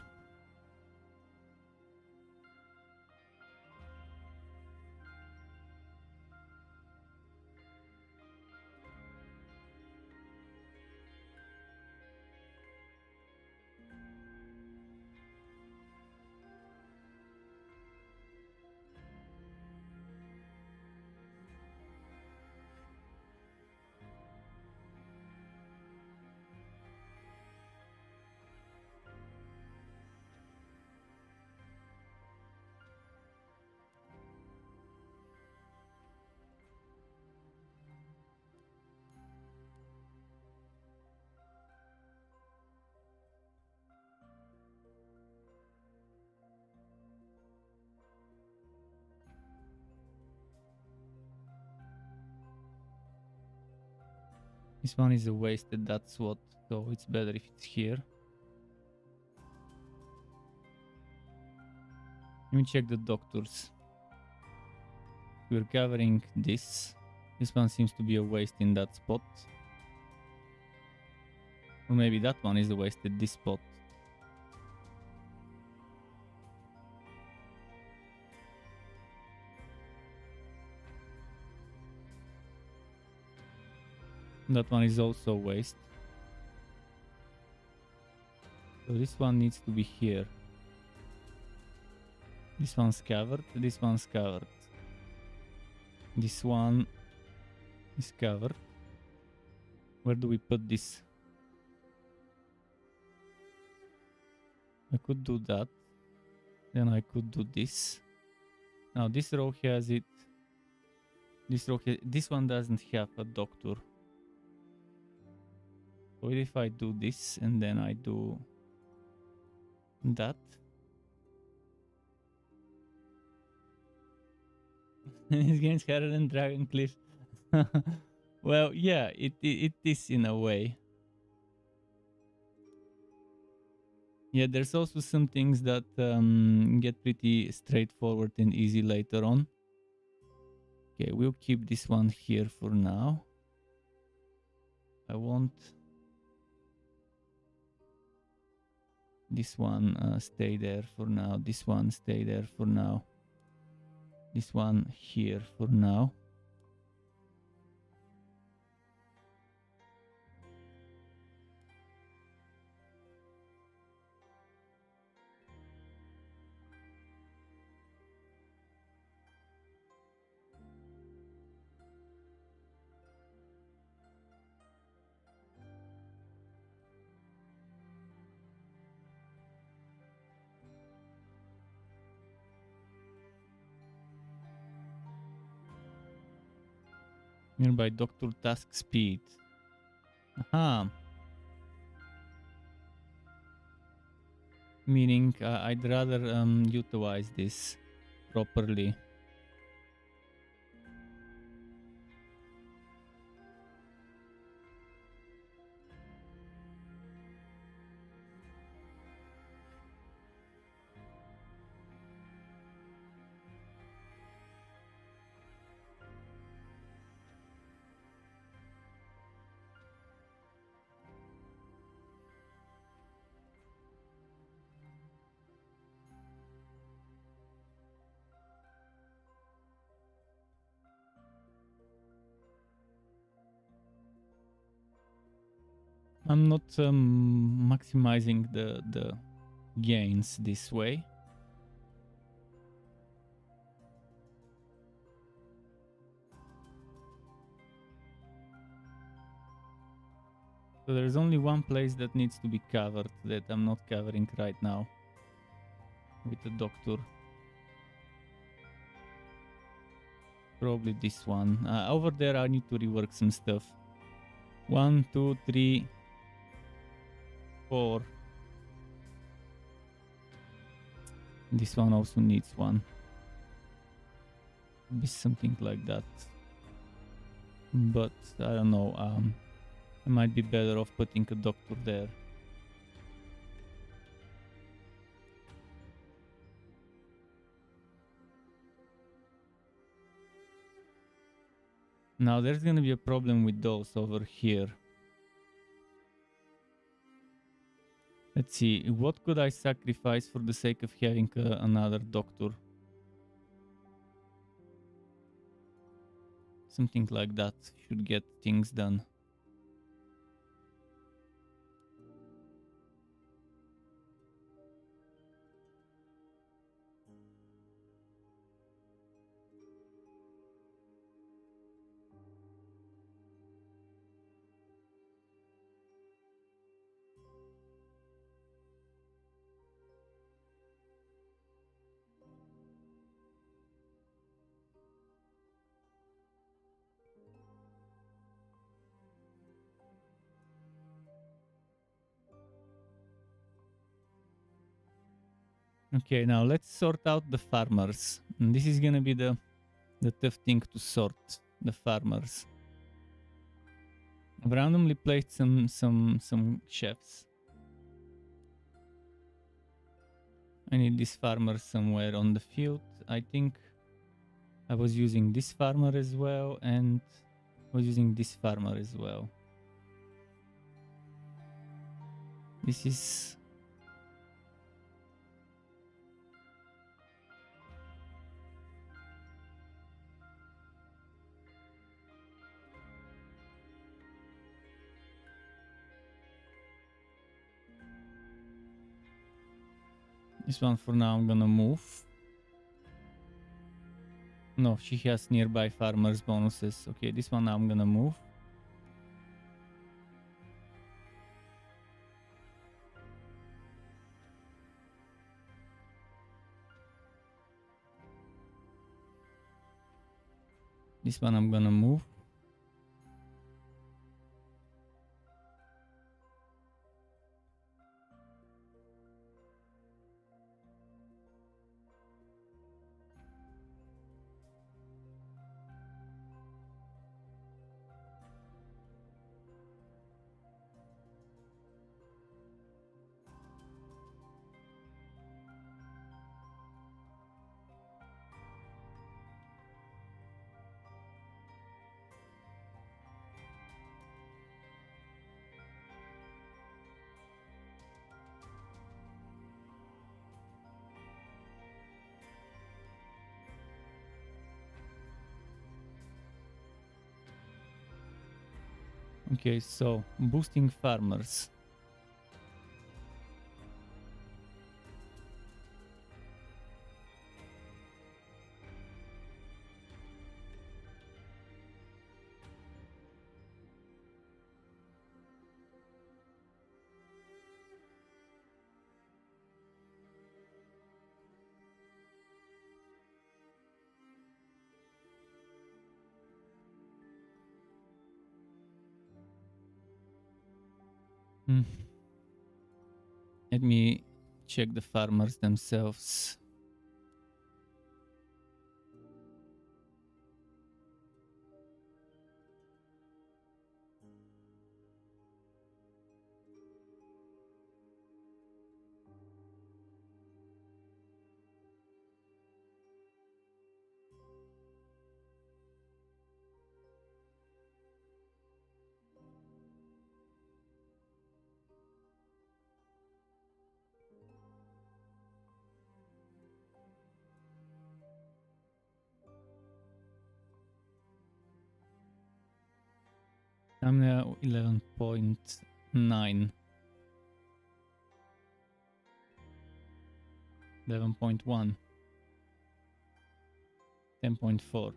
This one is a wasted, that's what, so it's better if it's here. Let me check the doctors. We're covering this. This one seems to be a waste in that spot. Or maybe that one is a wasted, this spot. That one is also waste. So this one needs to be here. This one's covered, this one's covered. This one is covered. Where do we put this? I could do that. Then I could do this. Now this row has it. This one doesn't have a doctor. What if I do this and then I do that? It's getting harder than Dragon Cliff. Well, yeah, it is in a way. Yeah, there's also some things that get pretty straightforward and easy later on. Okay, we'll keep this one here for now. I want this one stay there for now. This one stay there for now. This one here for now. Nearby doctor task speed. Aha. Meaning I'd rather utilize this properly. I'm not maximizing the gains this way. So there's only one place that needs to be covered that I'm not covering right now with the doctor. Probably this one. Over there I need to rework some stuff. 1, 2, 3, 4. This one also needs one. Be something like that. But I don't know. I might be better off putting a doctor there. Now there's gonna be a problem with those over here. Let's see, what could I sacrifice for the sake of having another doctor? Something like that should get things done. Okay, now let's sort out the farmers. And this is gonna be the tough thing to sort, the farmers. I've randomly placed some chefs. I need this farmer somewhere on the field. I think I was using this farmer as well, and I was using this farmer as well. This is... This one for now I'm gonna move. No, she has nearby farmers bonuses. Okay, this one I'm gonna move. This one I'm gonna move. Okay, so boosting farmers. Let me check the farmers themselves. I'm now 11 points 9. 11.1. 10.4.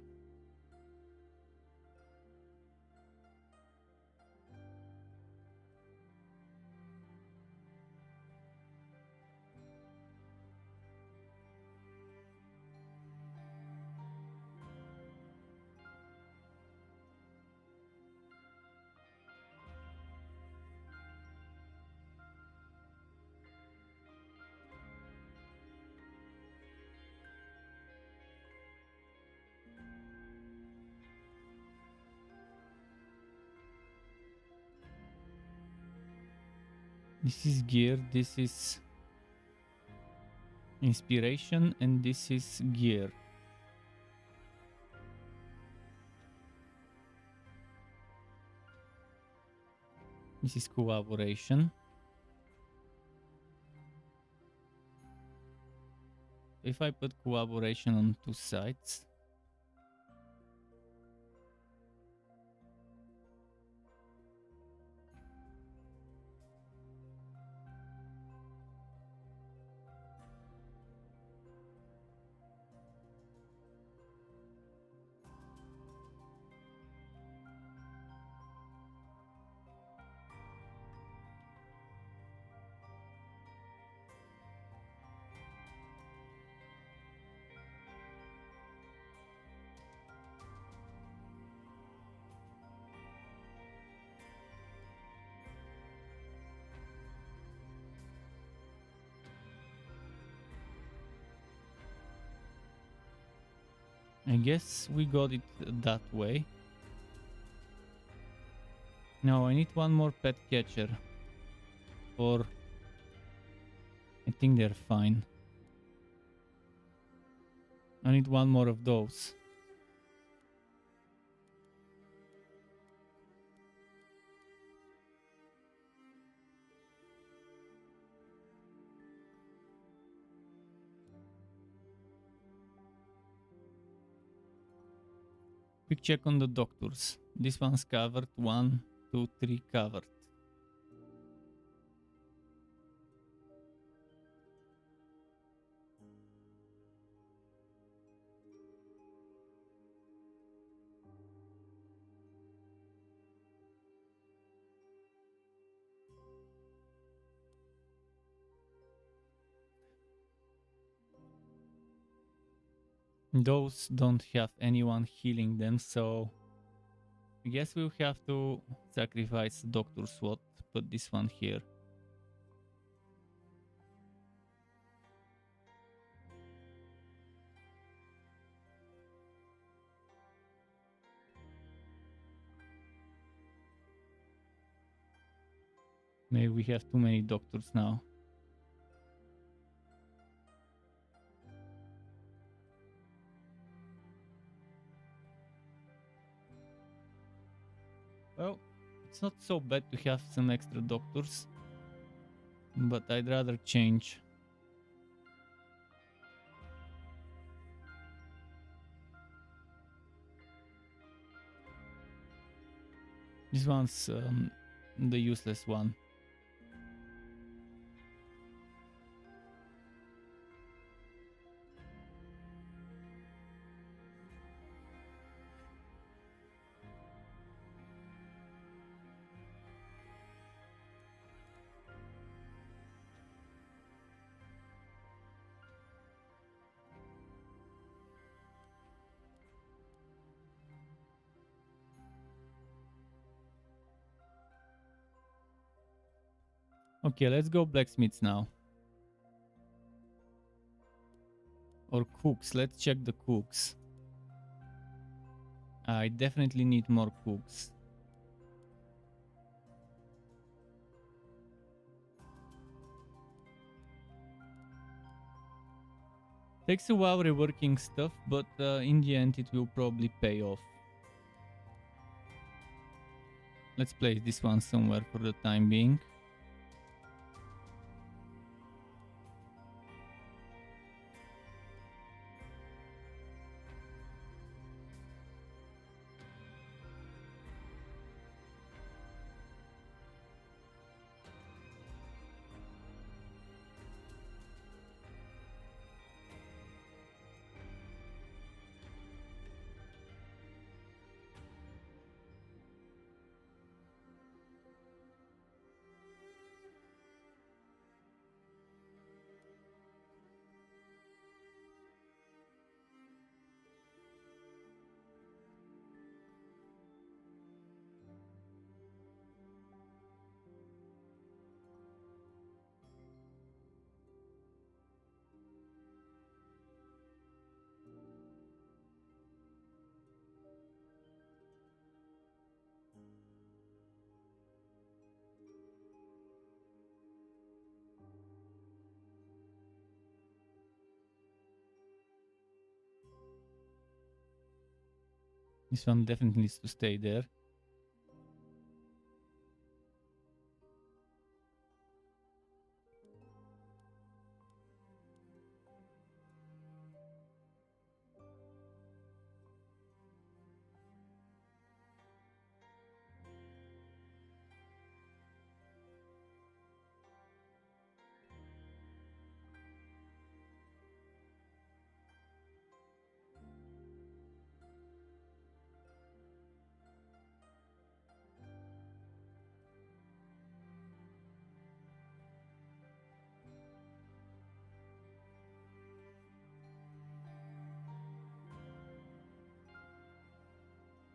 This is gear, this is inspiration, and this is gear. This is collaboration. If I put collaboration on 2 sides, I guess we got it that way. Now I need one more pet catcher. Or I think they're fine. I need one more of those. Quick check on the doctors. This one's covered. 1, 2, 3 covered. Those don't have anyone healing them, so I guess we'll have to sacrifice Doctor Slot, put this one here. Maybe we have too many doctors now. Well, it's not so bad to have some extra doctors, but I'd rather change. This one's the useless one. Okay, let's go blacksmiths now. Or cooks, let's check the cooks. I definitely need more cooks. Takes a while reworking stuff, but in the end it will probably pay off. Let's place this one somewhere for the time being. This one definitely needs to stay there.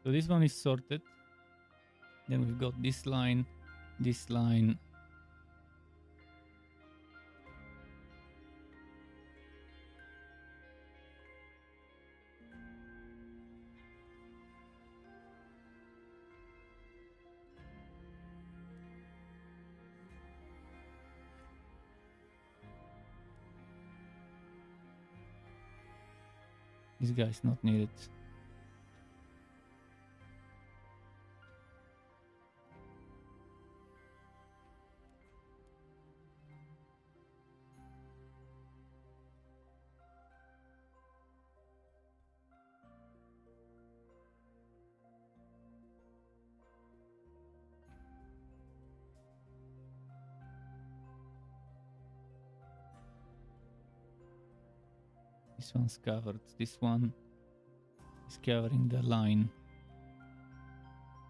So this one is sorted. Then we've got this line, this line. This guy is not needed. This one's covered. This one is covering the line.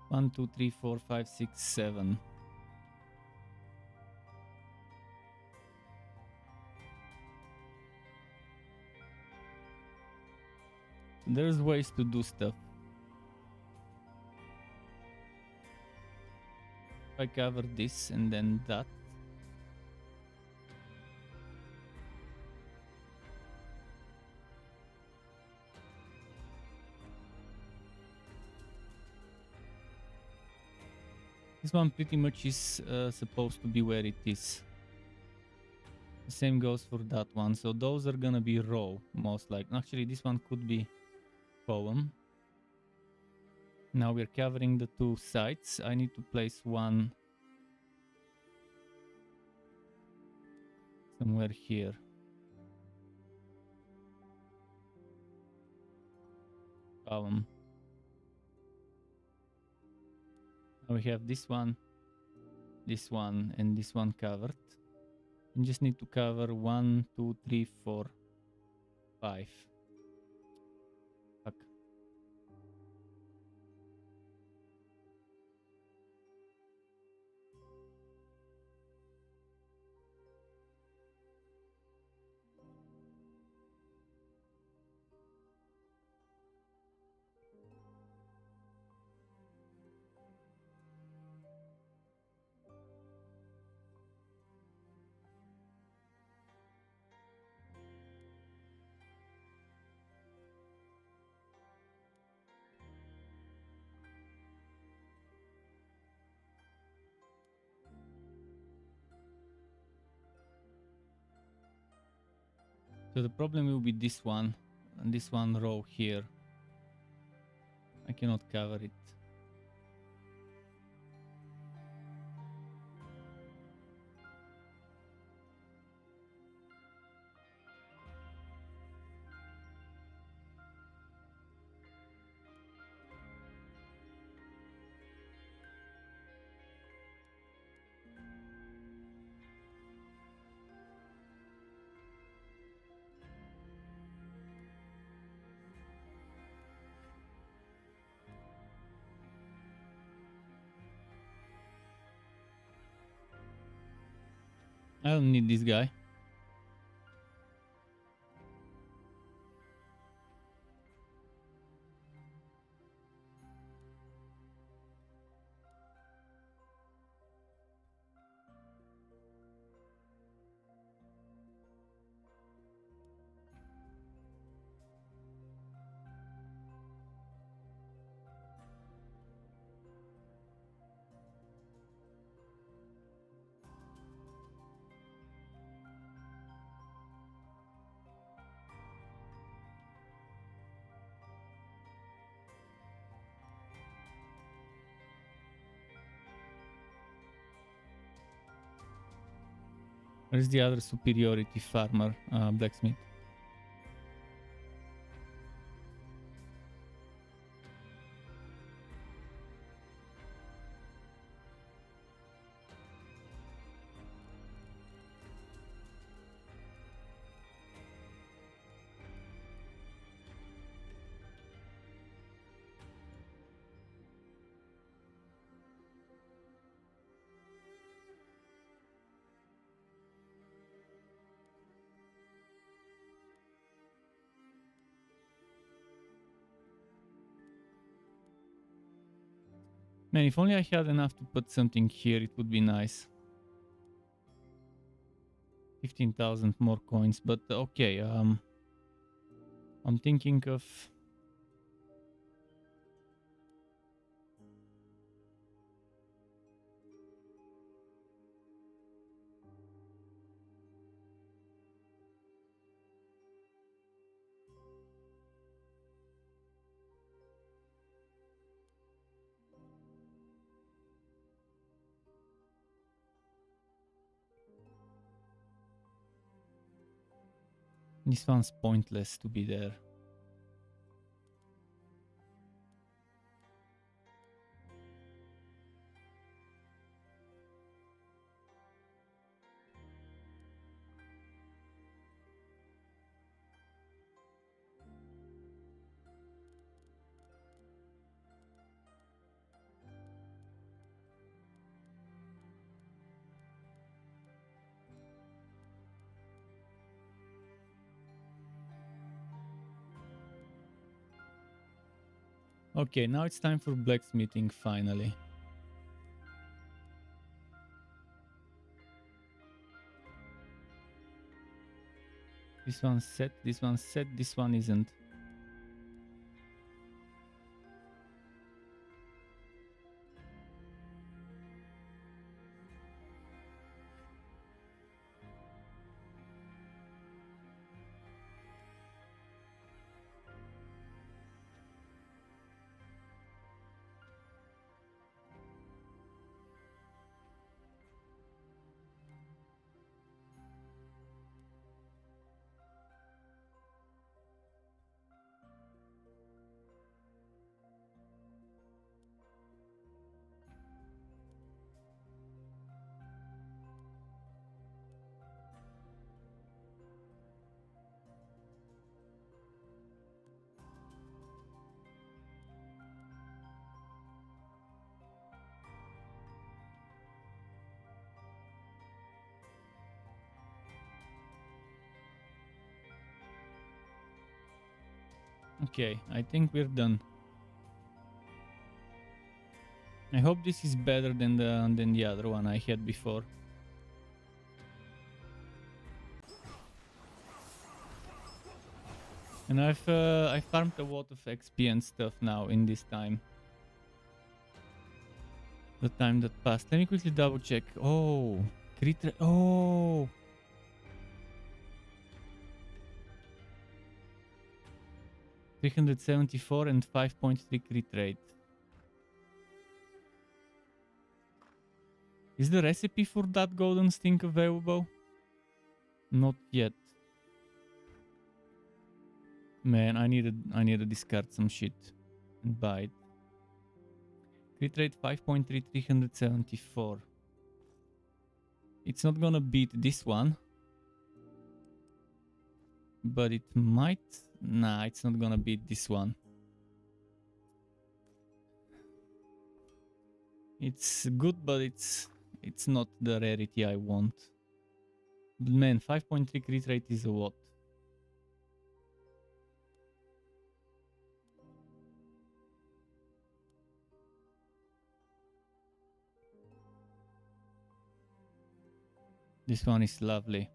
1, 2, 3, 4, 5, 6, 7. There's ways to do stuff. If I cover this and then that. This one pretty much is supposed to be where it is. The same goes for that one. So those are gonna be row, most likely. Actually, this one could be column. Now we're covering the two sides. I need to place one somewhere here. Column. Now we have this one, and this one covered. You just need to cover 1, 2, 3, 4, 5. Fuck. So the problem will be this one and this one row here. I cannot cover it. I don't need this guy. Where's the other superiority farmer, blacksmith? Man, if only I had enough to put something here, it would be nice. 15,000 more coins, but okay. I'm thinking of... This one's pointless to be there. Okay, now it's time for blacksmithing finally. This one's set, this one's set, this one isn't. Okay, I think we're done. I hope this is better than the other one I had before. And I farmed a lot of XP and stuff now in this time. The time that passed. Let me quickly double check. Oh, crit rate. Oh, 374 and 5.3 crit rate. Is the recipe for that golden stink available? Not yet. Man, I need to discard some shit and buy it. Crit rate 5.3, 374. It's not gonna beat this one. But it might... Nah, it's not gonna beat this one. It's good, but it's not the rarity I want. But man, 5.3 crit rate is a lot. This one is lovely.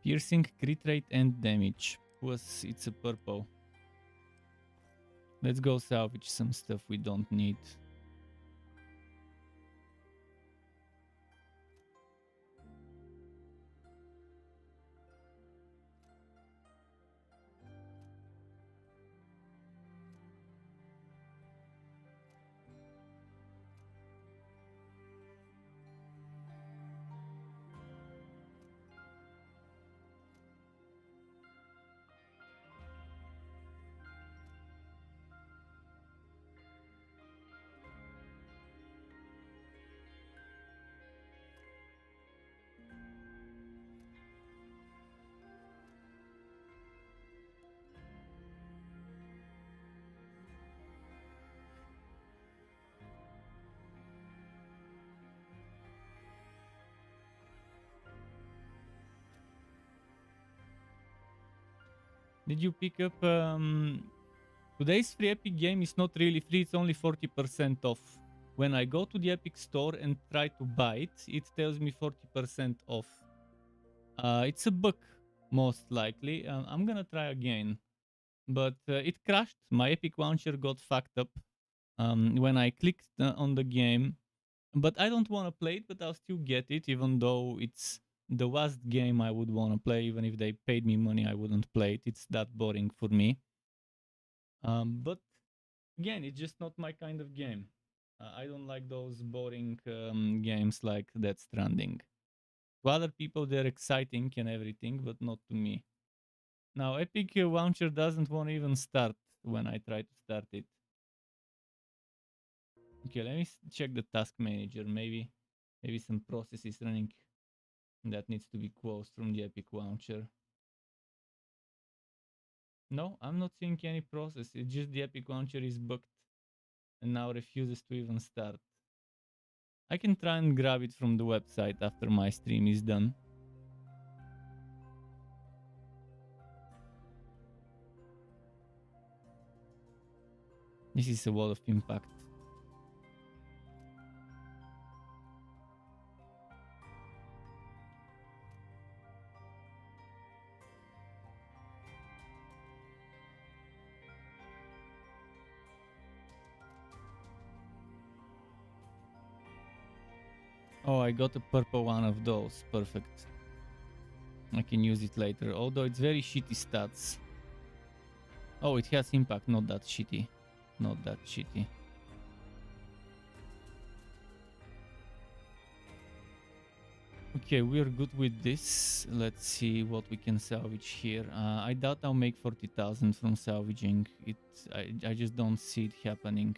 Piercing, crit rate, and damage. Plus, it's a purple. Let's go salvage some stuff we don't need. Did you pick up today's free Epic game is not really free, it's only 40% off. When I go to the Epic store and try to buy it, it tells me 40% off. It's a bug, most likely. I'm gonna try again. But it crashed. My Epic launcher got fucked up when I clicked on the game. But I don't want to play it, but I'll still get it, even though it's the last game I would want to play. Even if they paid me money, I wouldn't play it. It's that boring for me. But again, it's just not my kind of game. I don't like those boring games like Death Stranding. To other people, they're exciting and everything, but not to me. Now, Epic Launcher doesn't want to even start when I try to start it. Okay, let me check the task manager. Maybe some process is running that needs to be closed from the Epic Launcher. No, I'm not seeing any process. It's just the Epic Launcher is bugged and now refuses to even start. I can try and grab it from the website after my stream is done. This is a wall of impact. Oh, I got a purple one of those. Perfect. I can use it later, although it's very shitty stats. Oh, it has impact, not that shitty. Not that shitty. Okay, we're good with this. Let's see what we can salvage here. I doubt I'll make 40,000 from salvaging it. I just don't see it happening.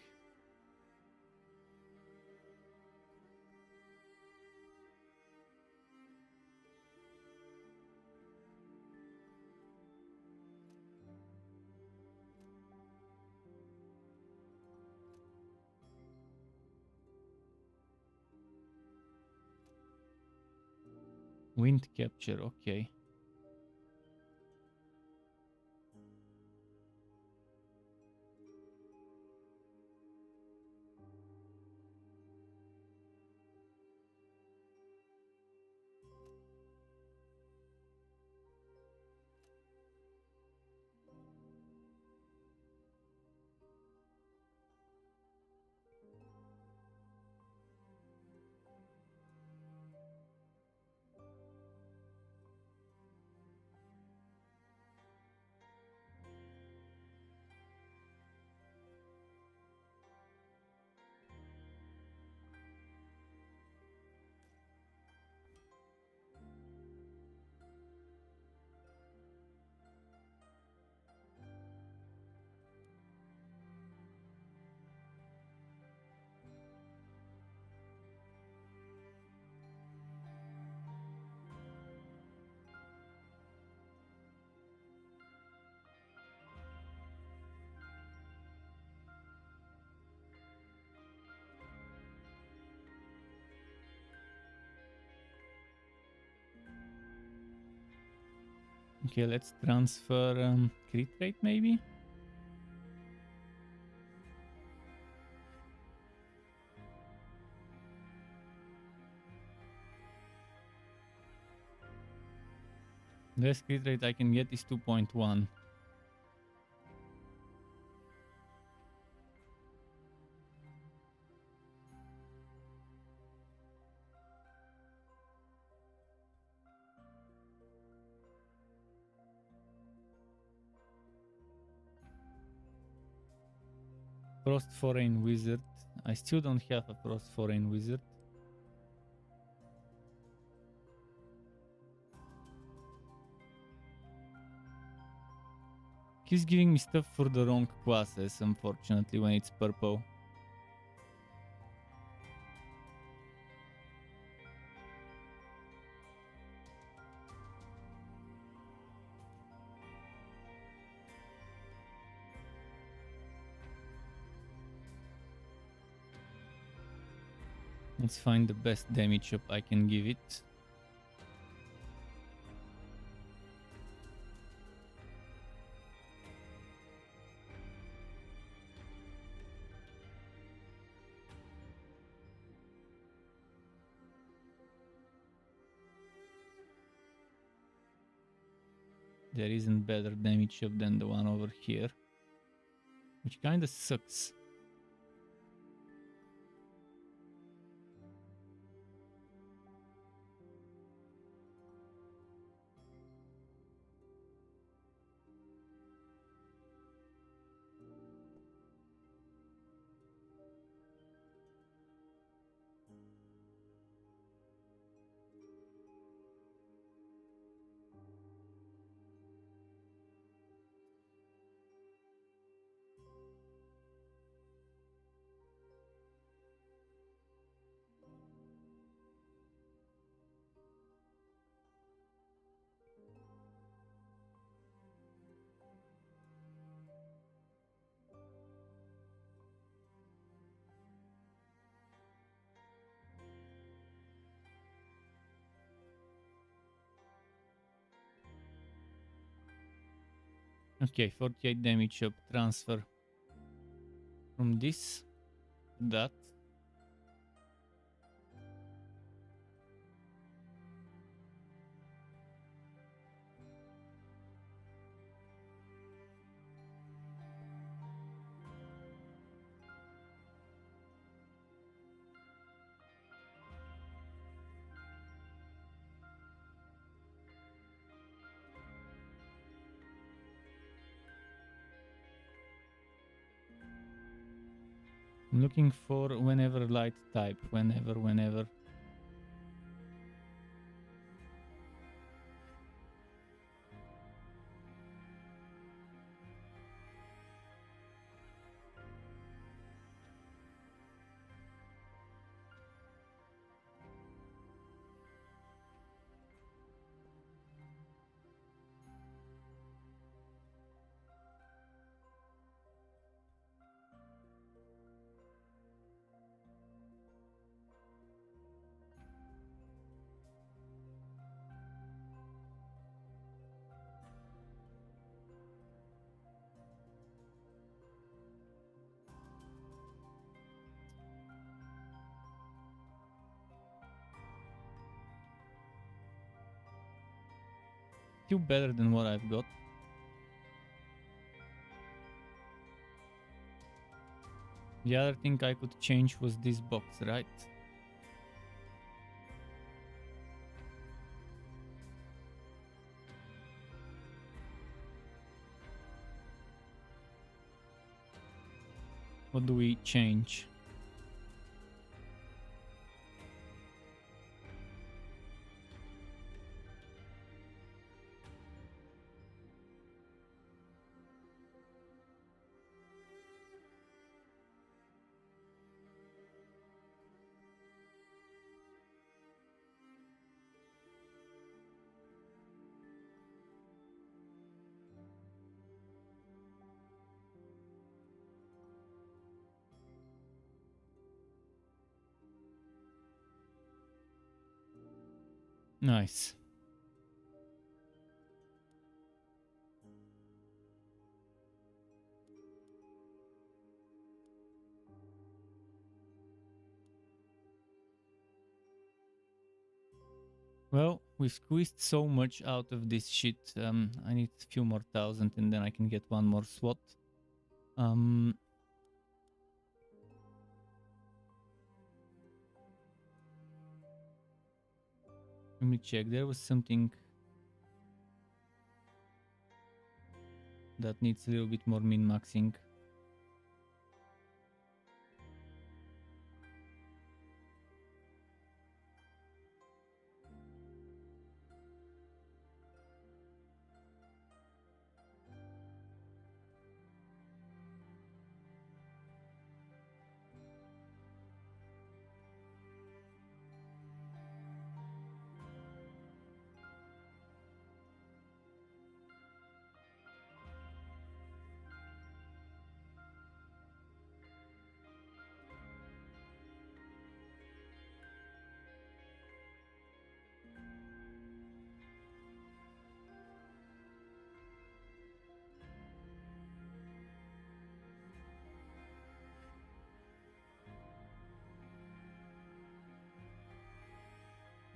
Wind capture, okay. Okay, let's transfer crit rate maybe. The best crit rate I can get is 2.1. Frost Foreign Wizard. I still don't have a Frost Foreign Wizard. He's giving me stuff for the wrong classes, unfortunately, when it's purple. Let's find the best damage up I can give it. there isn't better damage up than the one over here, which kinda sucks. Okay, 48 damage up, transfer from this to that. I'm looking for whenever light type, whenever. Still better than what I've got. The other thing I could change was this box, right? What do we change? Nice. Well, we squeezed so much out of this shit. I need a few more thousand and then I can get one more SWAT. Let me check. There was something that needs a little bit more min-maxing.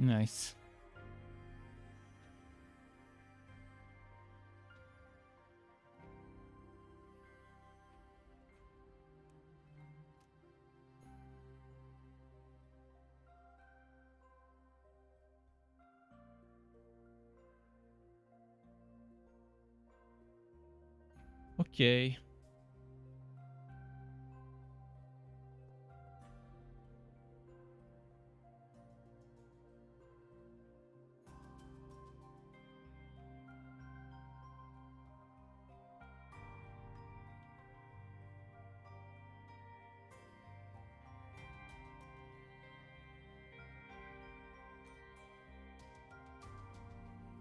Nice. Okay.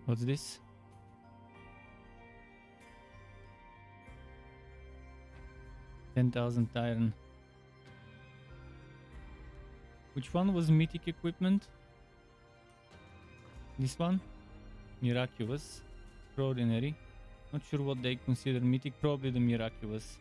What's this? 10,000 iron. Which one was mythic equipment? This one? Miraculous. Extraordinary. Not sure what they consider mythic. Probably the miraculous.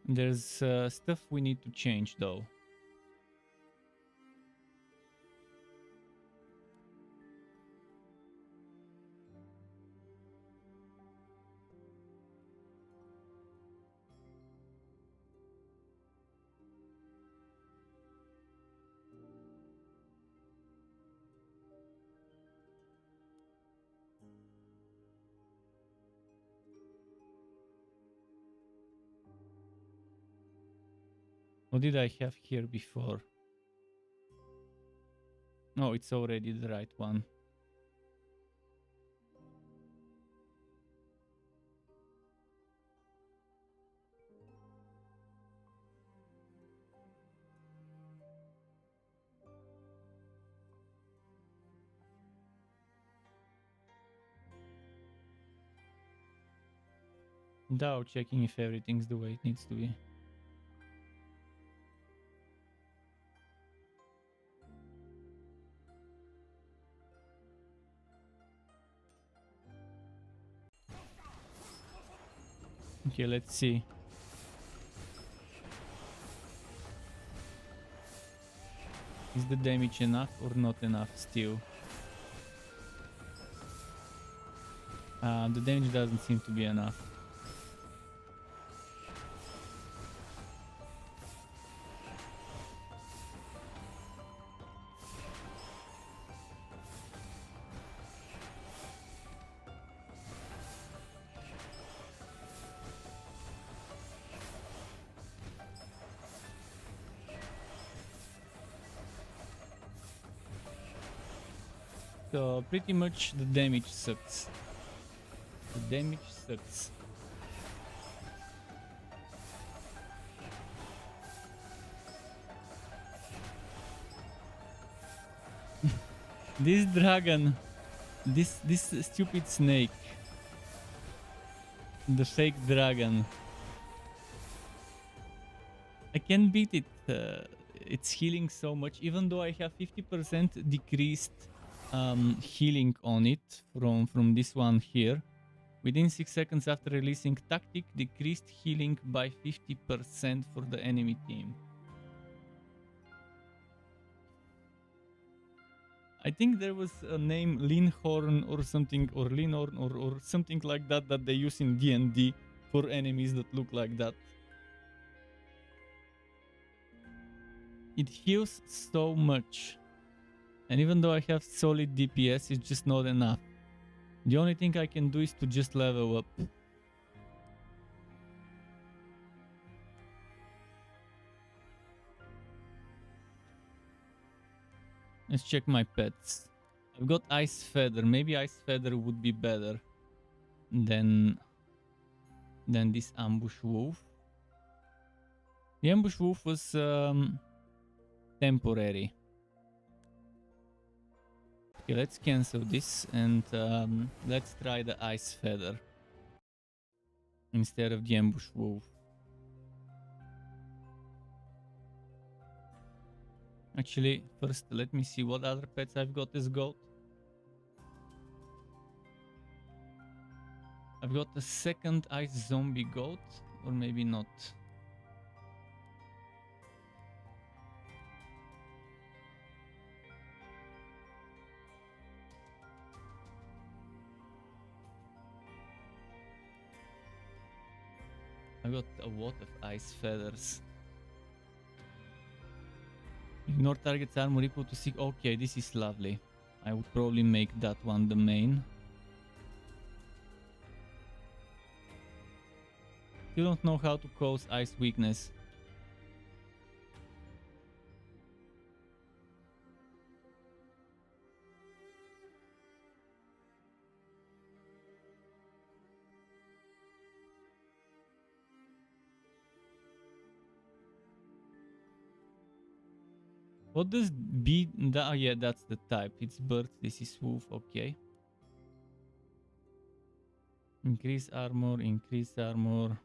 There's stuff we need to change though. What did I have here before? No, it's already the right one. Now checking if everything's the way it needs to be. Okay, let's see. Is the damage enough or not enough still? The damage doesn't seem to be enough. So pretty much the damage sucks. The damage sucks. This dragon, this stupid snake, the fake dragon. I can beat it. It's healing so much, even though I have 50% decreased healing on it from this one here. Within 6 seconds after releasing tactic, decreased healing by 50% for the enemy team. I think there was a name Linhorn or something, or Linhorn or something like that that they use in D&D for enemies that look like that. It heals so much. And even though I have solid DPS, it's just not enough. The only thing I can do is to just level up. Let's check my pets. I've got Ice Feather. Maybe Ice Feather would be better than this Ambush Wolf. The Ambush Wolf was temporary. Okay, let's cancel this and let's try the Ice Feather instead of the Ambush Wolf. Actually, first let me see what other pets I've got as gold. I've got a second Ice Zombie goat, or maybe not. I got a lot of Ice Feathers. Ignore target's armor equal to 6. Okay, this is lovely. I would probably make that one the main. You don't know how to cause ice weakness. What does B... yeah, that's the type. It's bird, this is wolf, okay. Increase armor, increase armor.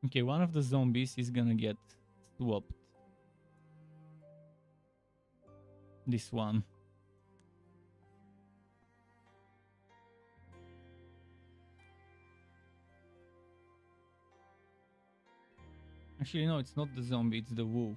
Okay, one of the zombies is gonna get swapped. This one. Actually, no, it's not the zombie, it's the wolf.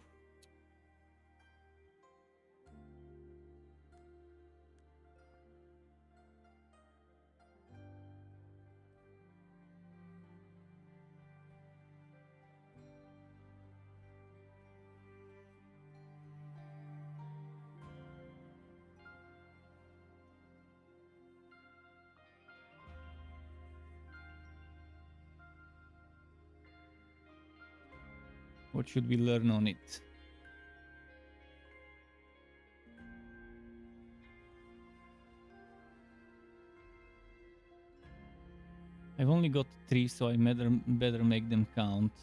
What should we learn on it? I've only got 3, so I better make them count.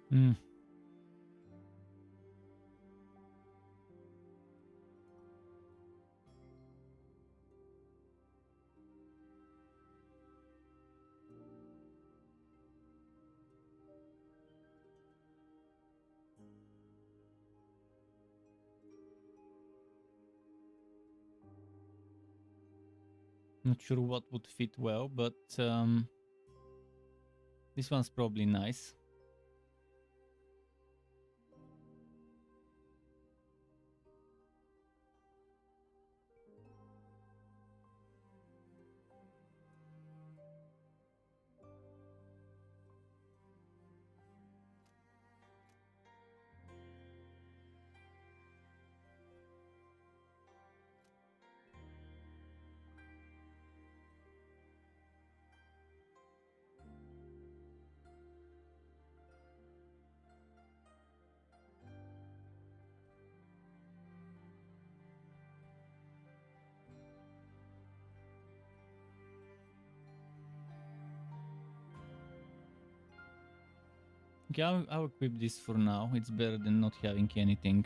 Hmm. Not sure what would fit well, but this one's probably nice. Okay, I'll equip this for now. It's better than not having anything.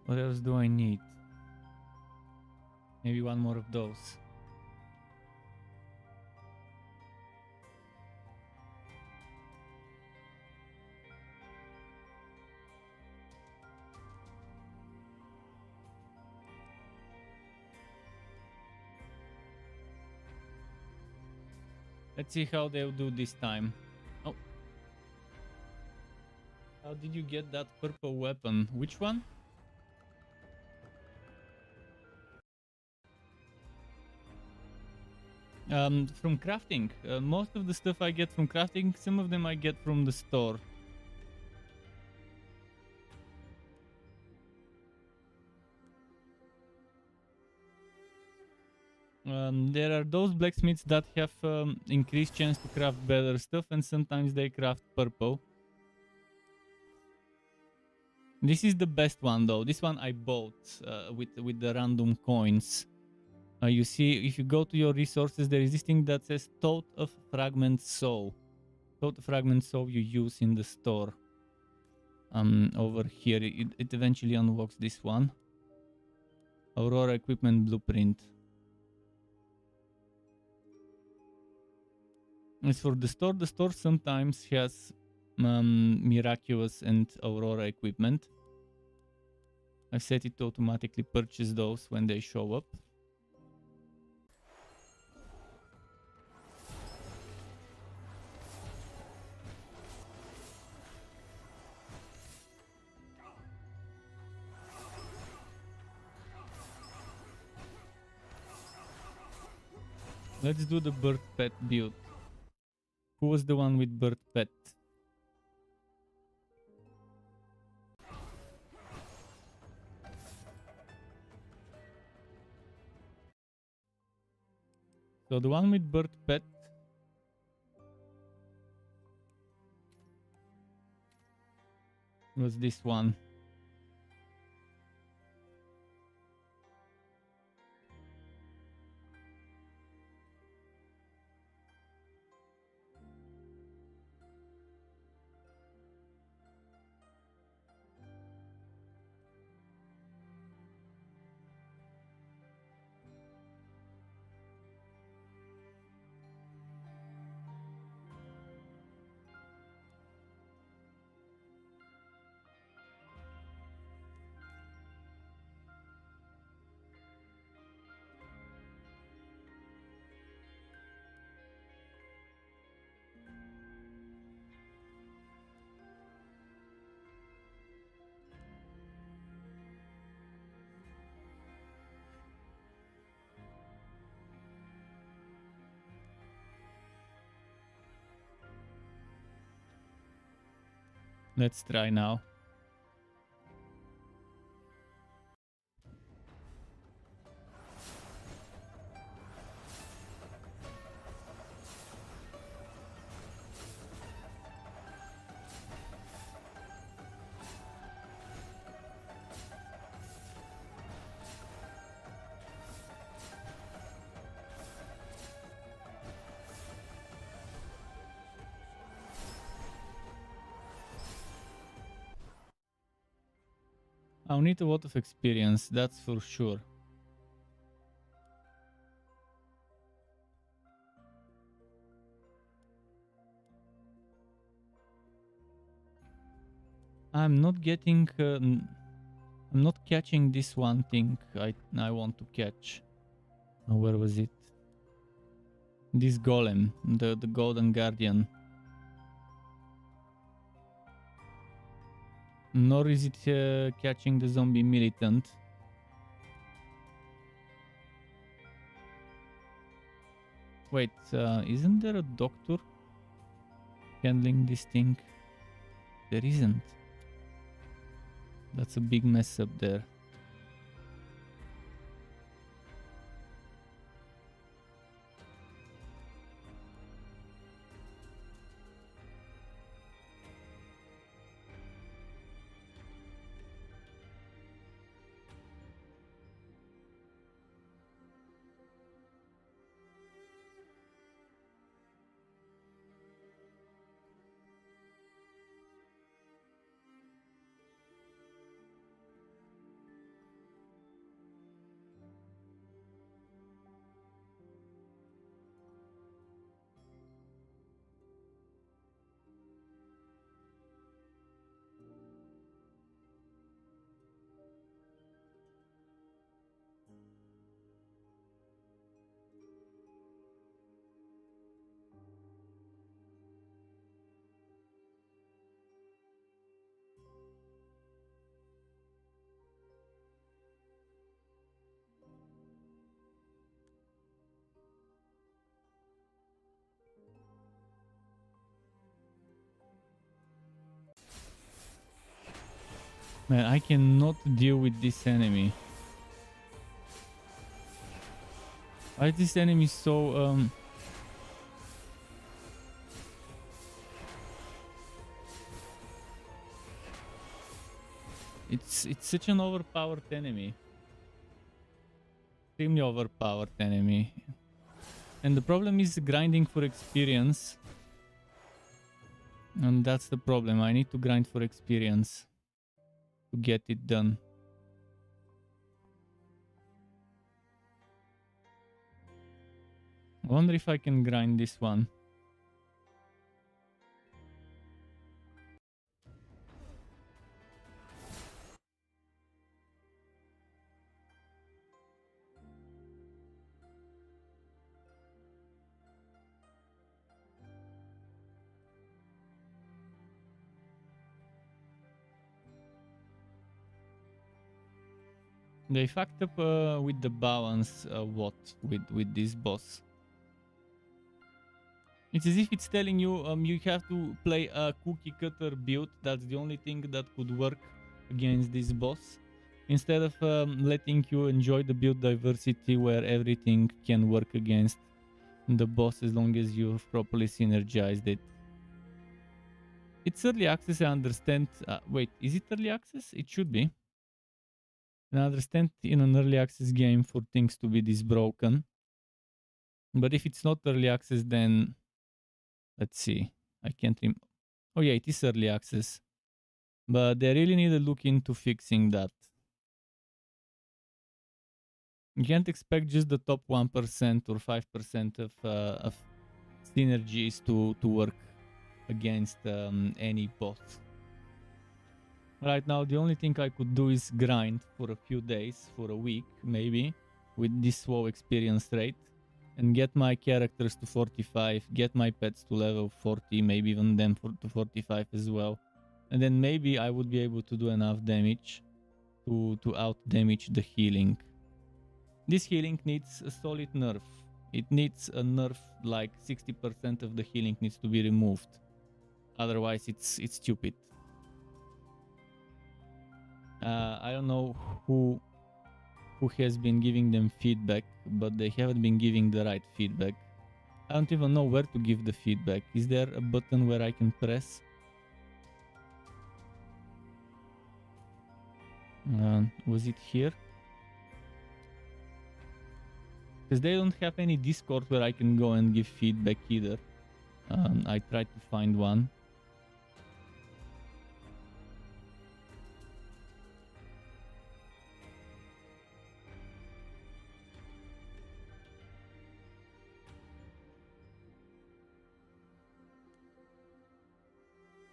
What else do I need? Maybe one more of those. Let's see how they'll do this time. Oh. How did you get that purple weapon? Which one? From crafting. Most of the stuff I get from crafting, some of them I get from the store. There are those blacksmiths that have increased chance to craft better stuff, and sometimes they craft purple. This is the best one though. This one I bought with the random coins. You see, if you go to your resources, there is this thing that says Tote of Fragment Soul. Tote of Fragment Soul you use in the store. Over here, it eventually unlocks this one. Aurora Equipment Blueprint. As for the store sometimes has Miraculous and Aurora equipment. I've set it to automatically purchase those when they show up. Let's do the bird pet build. Who was the one with bird pet? So the one with bird pet was this one. Let's try now. I'll need a lot of experience, that's for sure. I'm not getting... I'm not catching this one thing I want to catch. Where was it? This golem, the golden guardian. Nor is it catching the zombie militant. Wait, isn't there a doctor handling this thing? There isn't. That's a big mess up there. Man, I cannot deal with this enemy. Why is this enemy so it's such an overpowered enemy. Extremely overpowered enemy. And the problem is grinding for experience. And that's the problem. I need to grind for experience to get it done. I wonder if I can grind this one. They fucked up with the balance with this boss. It's as if it's telling you you have to play a cookie cutter build. That's the only thing that could work against this boss. Instead of letting you enjoy the build diversity where everything can work against the boss as long as you've properly synergized it. It's early access, I understand. Wait, is it early access? It should be. I understand in an early access game for things to be this broken. But if it's not early access, then let's see. I can't remember. Oh yeah, it is early access. But they really need to look into fixing that. You can't expect just the top 1% or 5% of synergies to work against any boss. Right now, the only thing I could do is grind for a few days, for a week maybe, with this low experience rate, and get my characters to 45, get my pets to level 40, maybe even them to 45 as well. And then maybe I would be able to do enough damage to out damage the healing. This healing needs a solid nerf. It needs a nerf, like 60% of the healing needs to be removed. Otherwise it's stupid. I don't know who has been giving them feedback, but they haven't been giving the right feedback. I don't even know where to give the feedback. Is there a button where I can press? Was it here? Because they don't have any Discord where I can go and give feedback either. I tried to find one.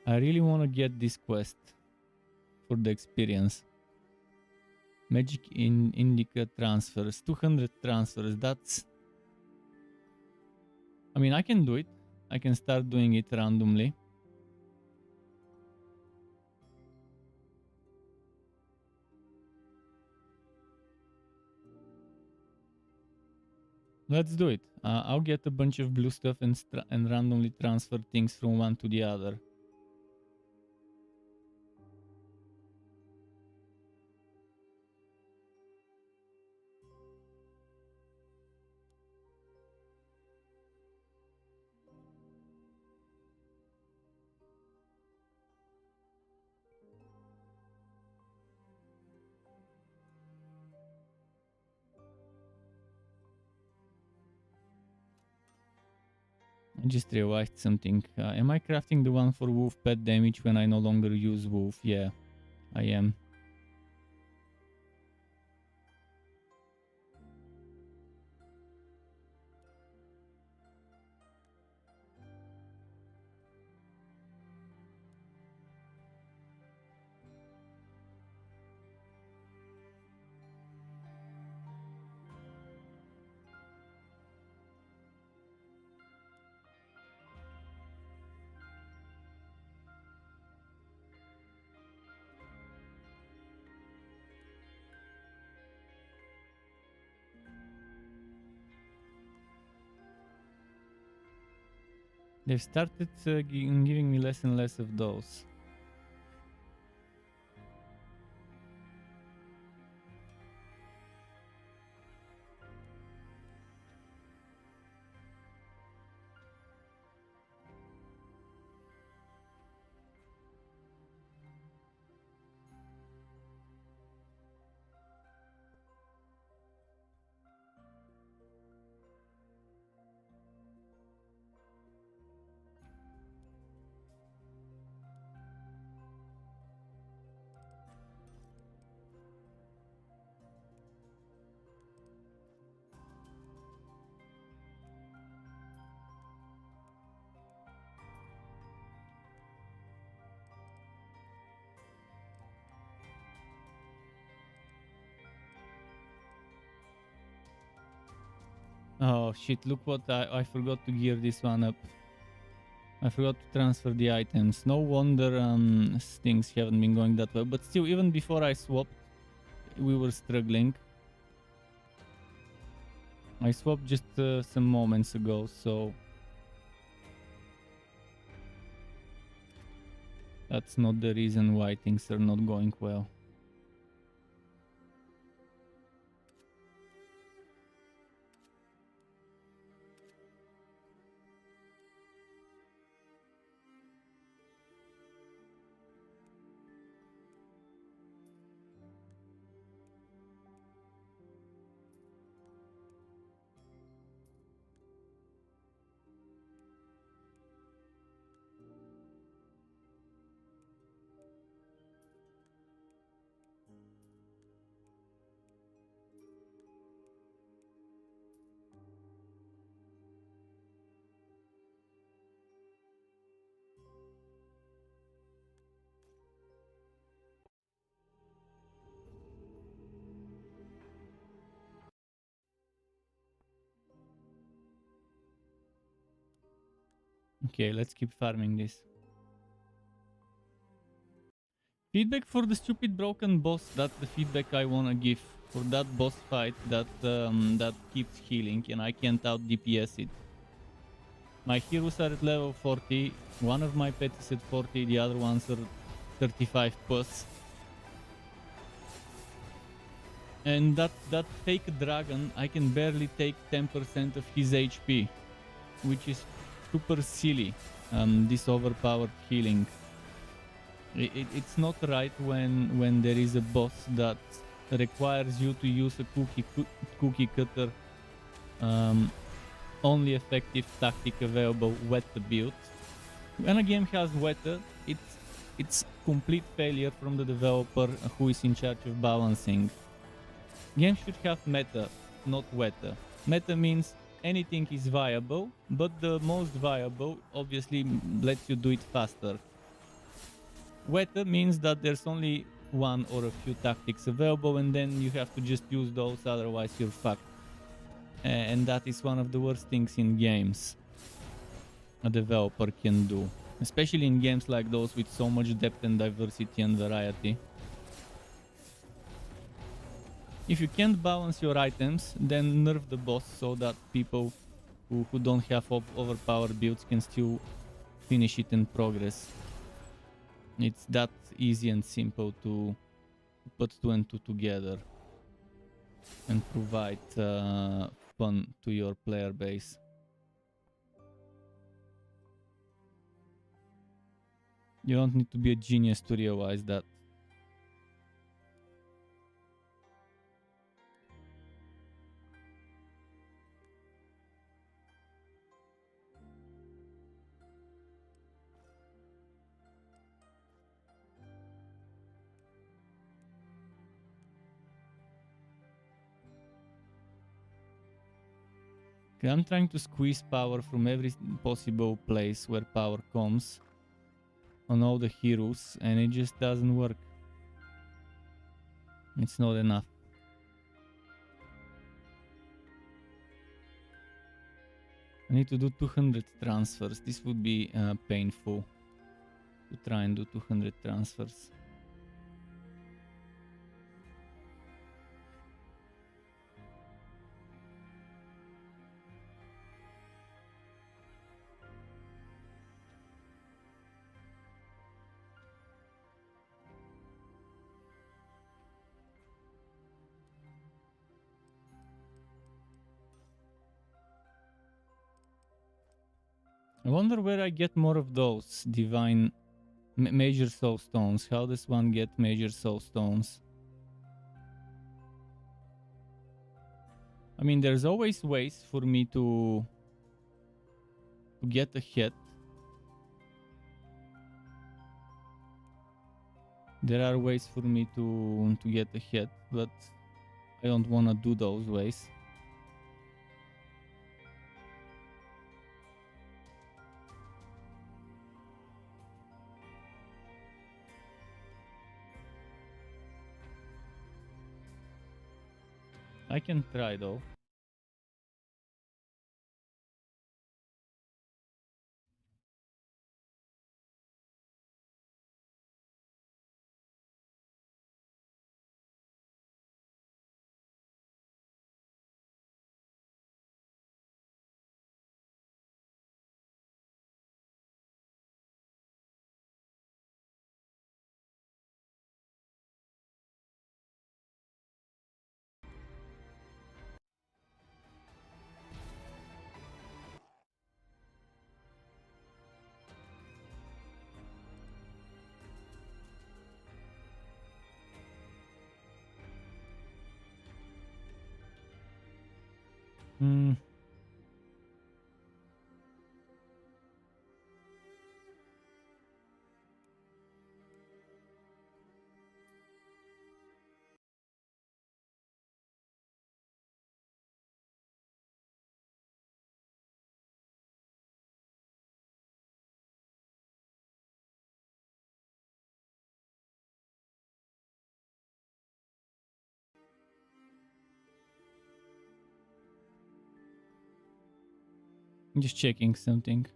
I really want to get this quest for the experience. Magic in Indica transfers, 200 transfers. That's... I mean, I can do it. I can start doing it randomly. Let's do it. I'll get a bunch of blue stuff and randomly transfer things from one to the other. I just realized something. Am I crafting the one for wolf pet damage when I no longer use wolf? Yeah, I am. They've started giving me less and less of those. Oh shit, look what I forgot to gear this one up. I forgot to transfer the items. No wonder things haven't been going that well. But still, even before I swapped, we were struggling. I swapped just some moments ago, so that's not the reason why things are not going well. Okay, let's keep farming this. Feedback for the stupid broken boss. That's the feedback I wanna give for that boss fight that keeps healing and I can't out DPS it. My heroes are at level 40. One of my pets is at 40. The other ones are 35 plus. And that fake dragon, I can barely take 10% of his HP, which is super silly. This overpowered healing. It's not right when there is a boss that requires you to use a cookie cutter only effective tactic available Weta build. When a game has Weta, it's complete failure from the developer who is in charge of balancing. Games should have meta, not Weta. Meta means anything is viable, but the most viable obviously lets you do it faster. Weta means that there's only one or a few tactics available and then you have to just use those, otherwise you're fucked. And that is one of the worst things in games a developer can do. Especially in games like those with so much depth and diversity and variety. If you can't balance your items, then nerf the boss so that people who don't have overpowered builds can still finish it and progress. It's that easy and simple to put two and two together and provide fun to your player base. You don't need to be a genius to realize that. Okay, I'm trying to squeeze power from every possible place where power comes on all the heroes and it just doesn't work. It's not enough. I need to do 200 transfers. This would be painful to try and do 200 transfers. I wonder where I get more of those divine major soul stones. How does one get major soul stones? I mean, there's always ways for me to get ahead. There are ways for me to get ahead, but I don't want to do those ways. I can try though. Mm. Just checking something.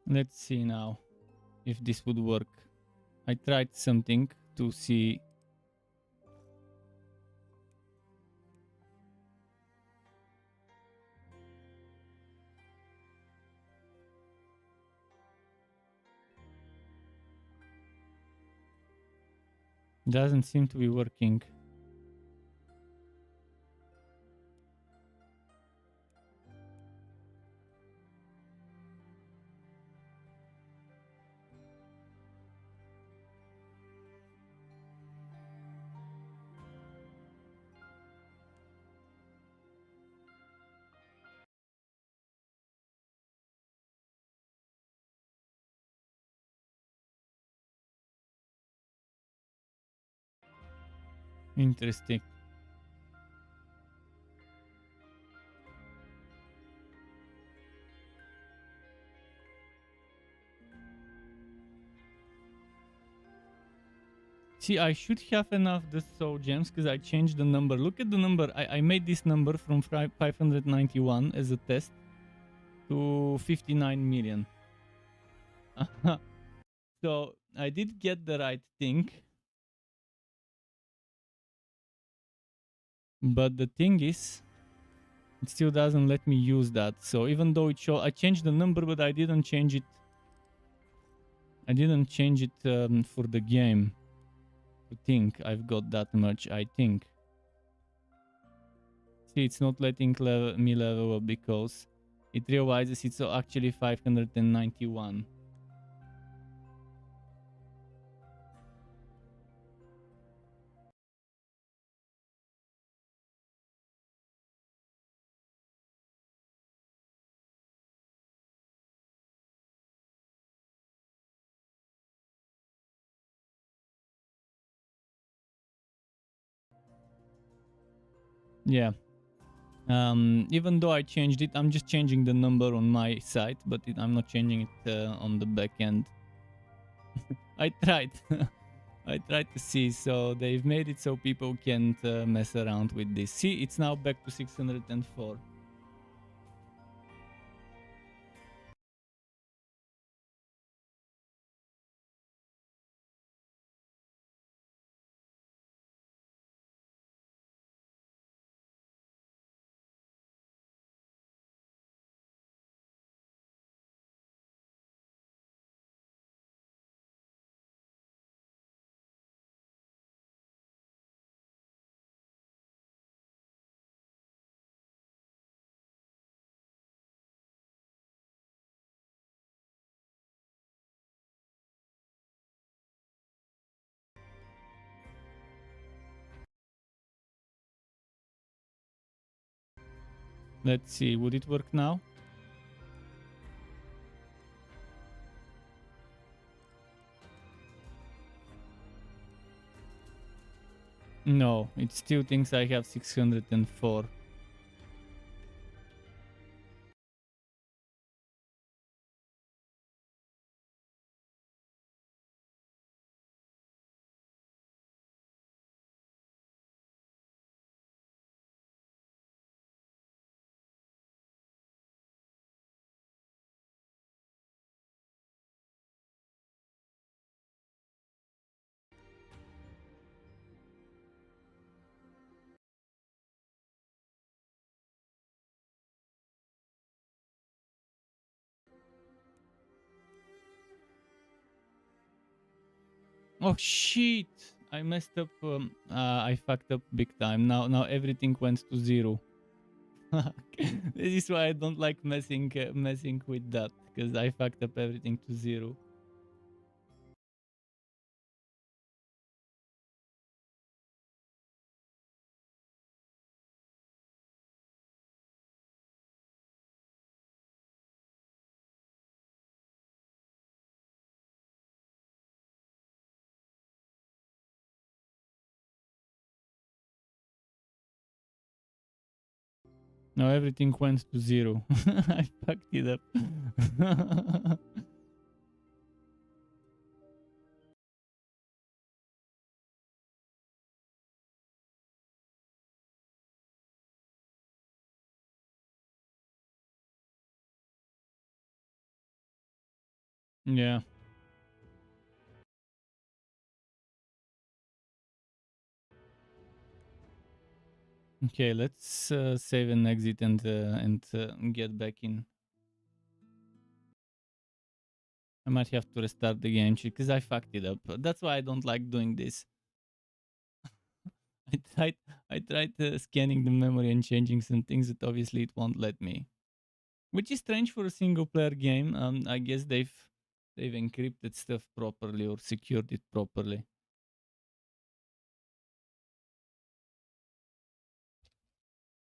Let's see now if this would work. I tried something to see. Doesn't seem to be working. Interesting. See, I should have enough the soul gems because I changed the number. Look at the number. I made this number from 591 as a test to 59 million. So I did get the right thing. But the thing is, it still doesn't let me use that. So even though I changed the number, but I didn't change it. I didn't change it for the game. To think I've got that much, I think. See, it's not letting me level up because it realizes it's actually 591. Yeah. Even though I changed it, I'm just changing the number on my side, but I'm not changing it on the back end. I tried. I tried to see, so they've made it so people can't mess around with this. See, it's now back to 604. Let's see, would it work now? No, it still thinks I have 604. Oh shit! I messed up. I fucked up big time. Now everything went to 0. This is why I don't like messing with that, because I fucked up everything to 0. Now everything went to 0. I fucked it up. Yeah. Okay, let's save and exit and get back in. I might have to restart the game because I fucked it up. That's why I don't like doing this. I tried scanning the memory and changing some things that obviously it won't let me. Which is strange for a single player game. I guess they've encrypted stuff properly or secured it properly.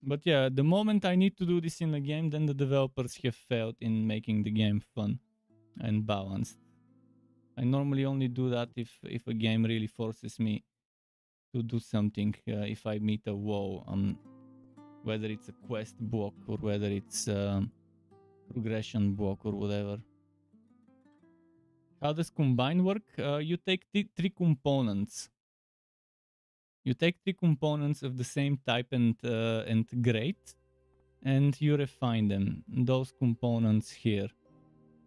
But yeah, the moment I need to do this in a game, then the developers have failed in making the game fun and balanced. I normally only do that if a game really forces me to do something. If I meet a wall, whether it's a quest block or whether it's progression block or whatever. How does combine work? You take three components. You take three components of the same type and grade, and you refine them. Those components here.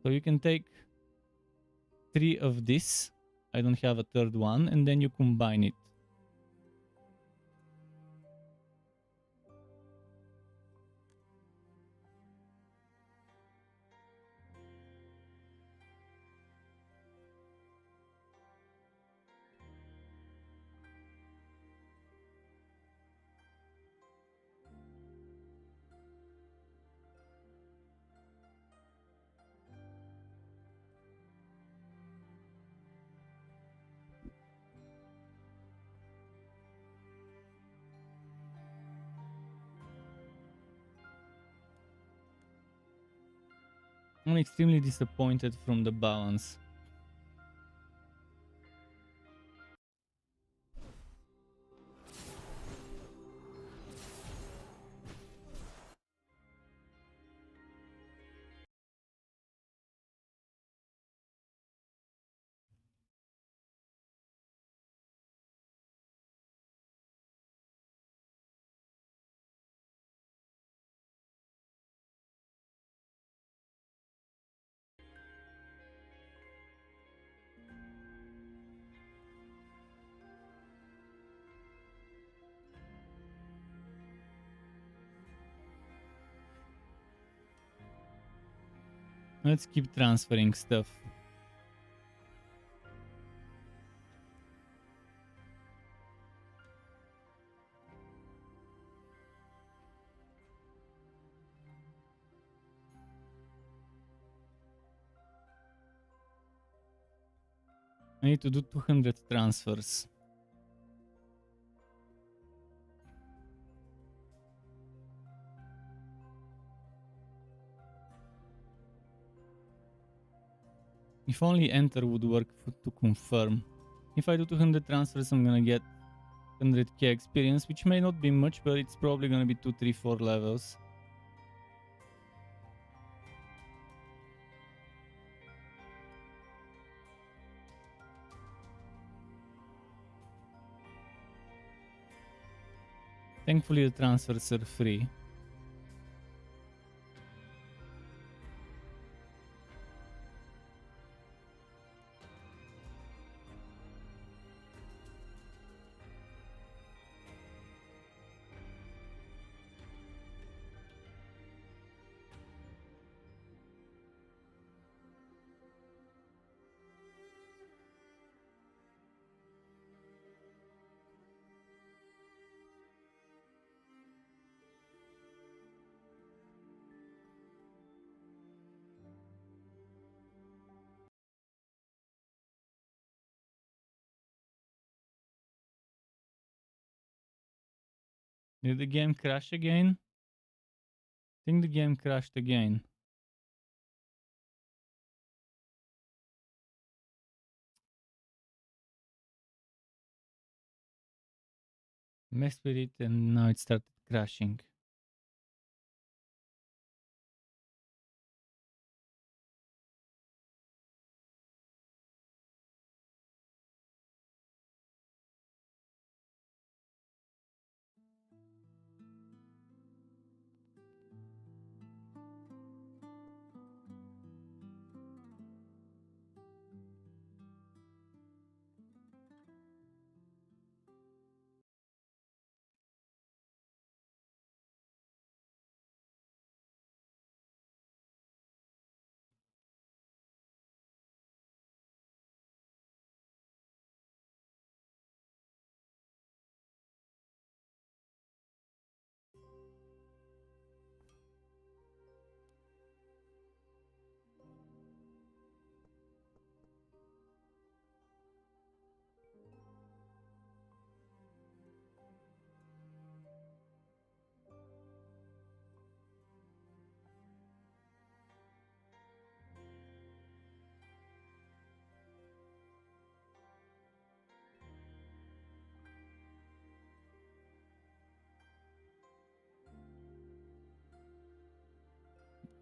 So you can take 3 of this. I don't have a third one, and then you combine it. I'm extremely disappointed from the balance. Let's keep transferring stuff. I need to do 200 transfers. If only enter would work to confirm. If I do 200 transfers, I'm gonna get 100k experience, which may not be much, but it's probably gonna be 2, 3, 4 levels. Thankfully, the transfers are free. Did the game crash again? I think the game crashed again. Messed with it and now it started crashing.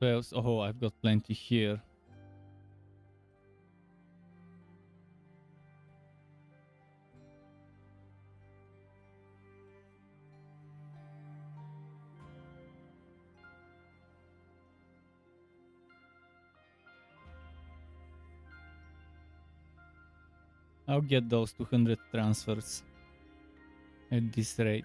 Well, oh, I've got plenty here. I'll get those 200 transfers at this rate.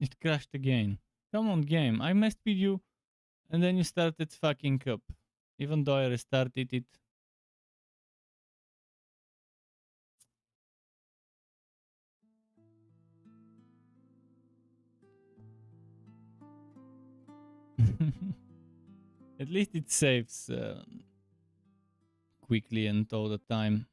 It crashed again. Come on, game. I messed with you and then you started fucking up. Even though I restarted it. At least it saves quickly and all the time.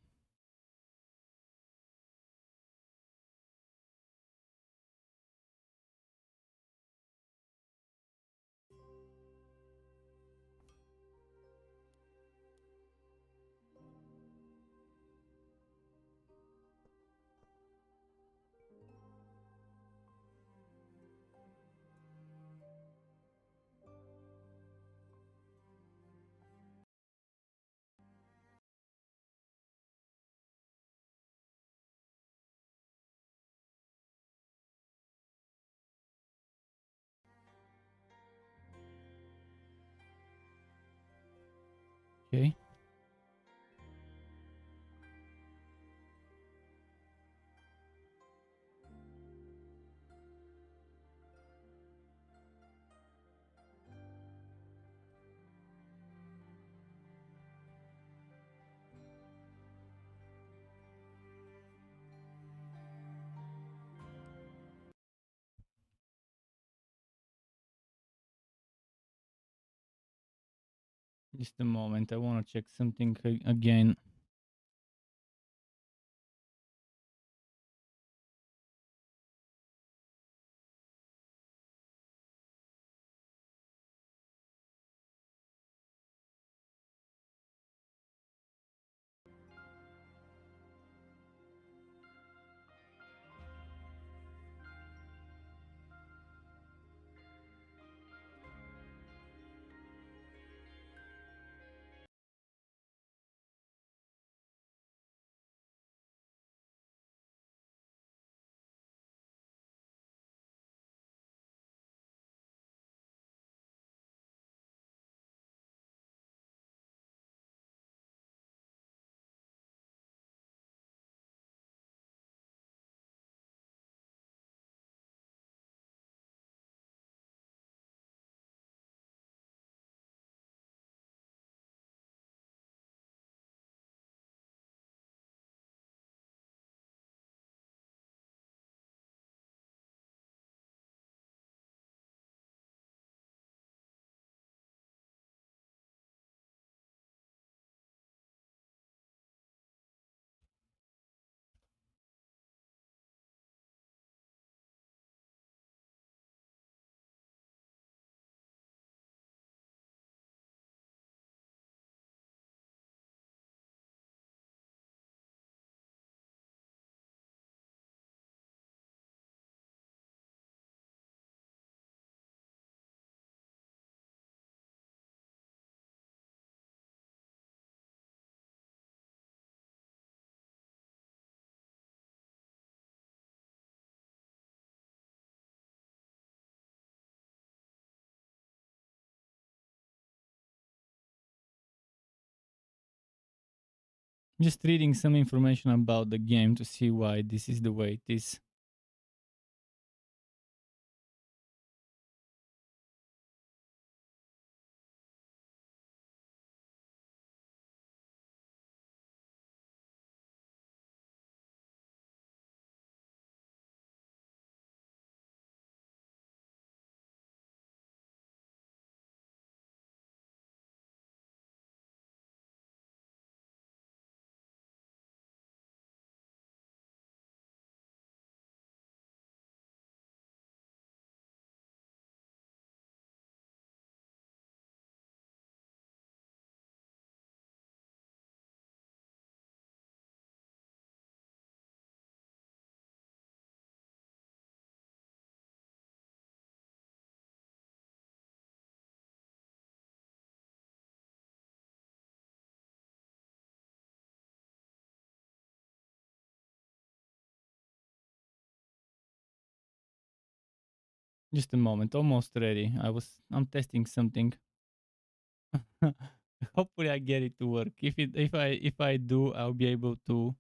Okay. Just a moment. I want to check something again. Just reading some information about the game to see why this is the way it is. Just a moment, almost ready. I'm testing something. Hopefully I get it to work. If I do, I'll be able to.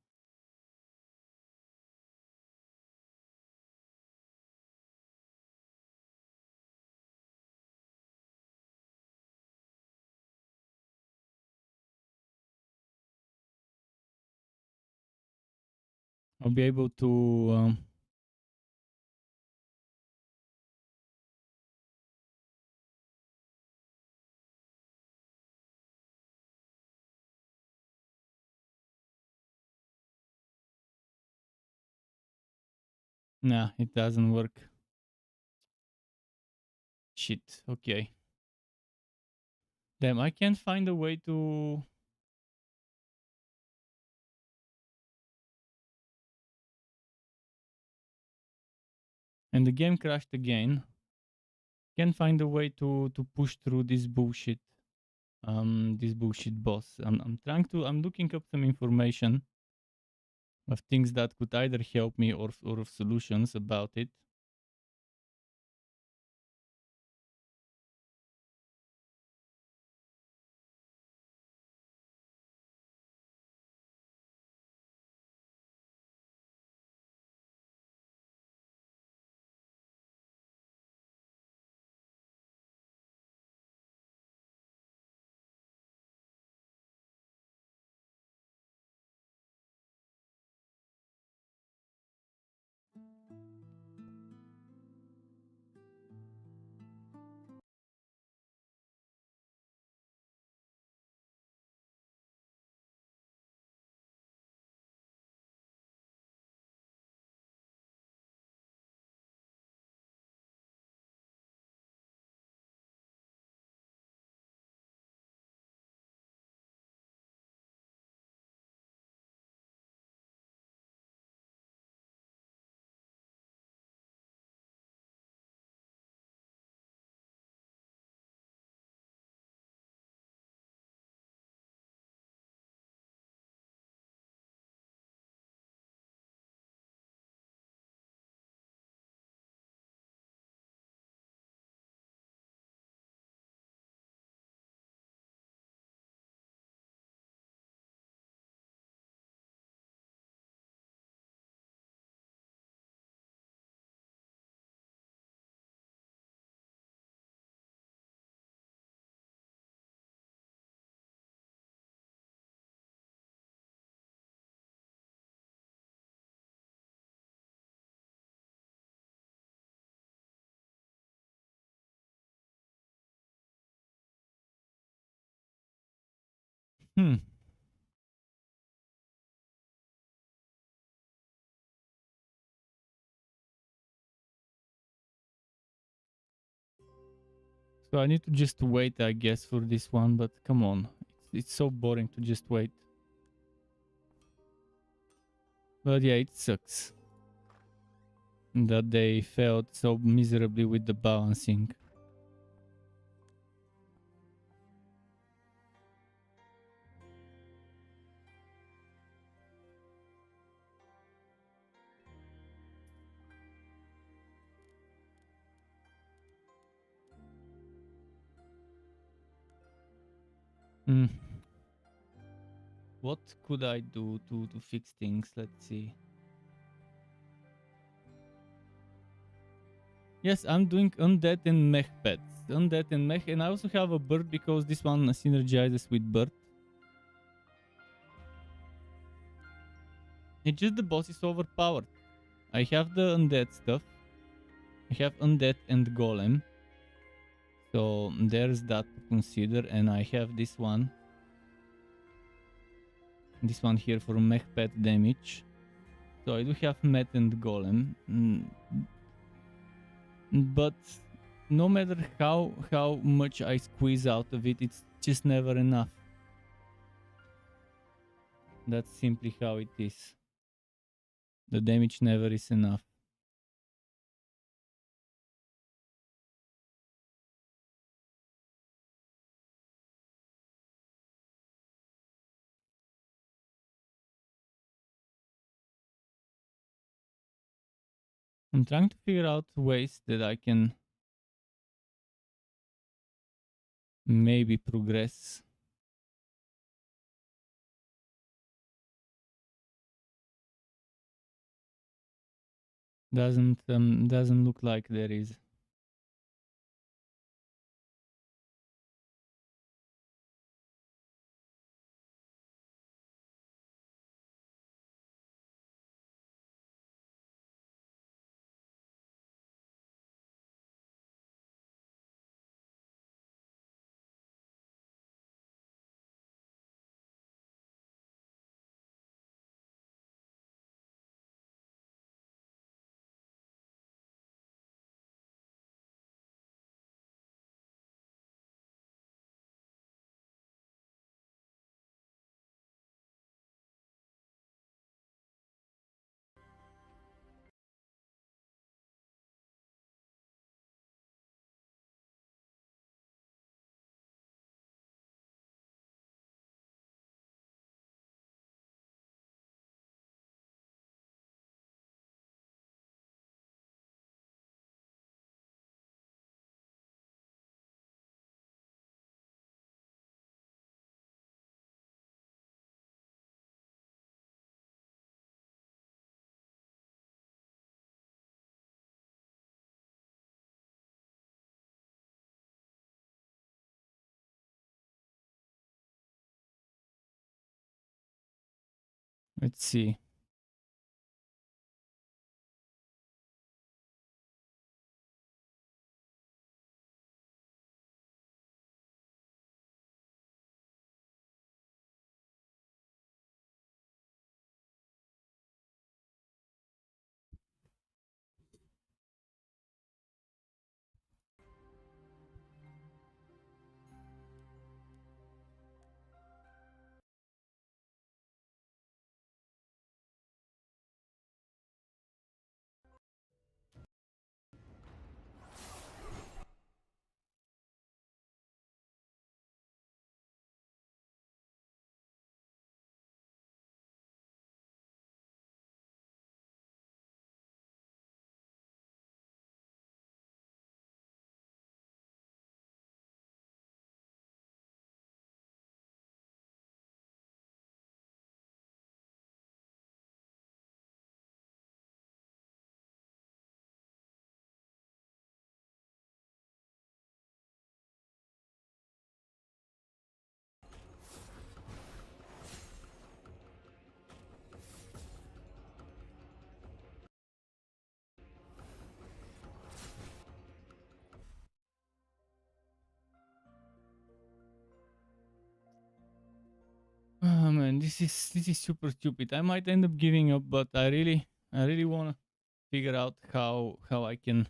I'll be able to. Nah, it doesn't work. Shit. Okay. Damn, I can't find a way to. And the game crashed again. Can't find a way to push through this bullshit. This bullshit boss. I'm looking up some information of things that could either help me or of solutions about it. Hmm. So I need to just wait, I guess, for this one. But come on, it's so boring to just wait. But yeah, it sucks that they failed so miserably with the balancing. Mm. What could I do to fix things? Let's see. Yes, I'm doing undead and mech pets. Undead and mech, and I also have a bird because this one synergizes with bird. It's just the boss is overpowered. I have the undead stuff. I have undead and golem. So there's that to consider, and I have this one. This one here for mech pet damage. So I do have met and golem. But no matter how much I squeeze out of it, it's just never enough. That's simply how it is. The damage never is enough. I'm trying to figure out ways that I can maybe progress. Doesn't look like there is. Let's see. Oh man, this is super stupid. I might end up giving up, but I really wanna figure out how I can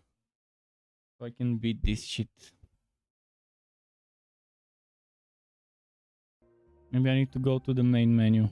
beat this shit. Maybe I need to go to the main menu.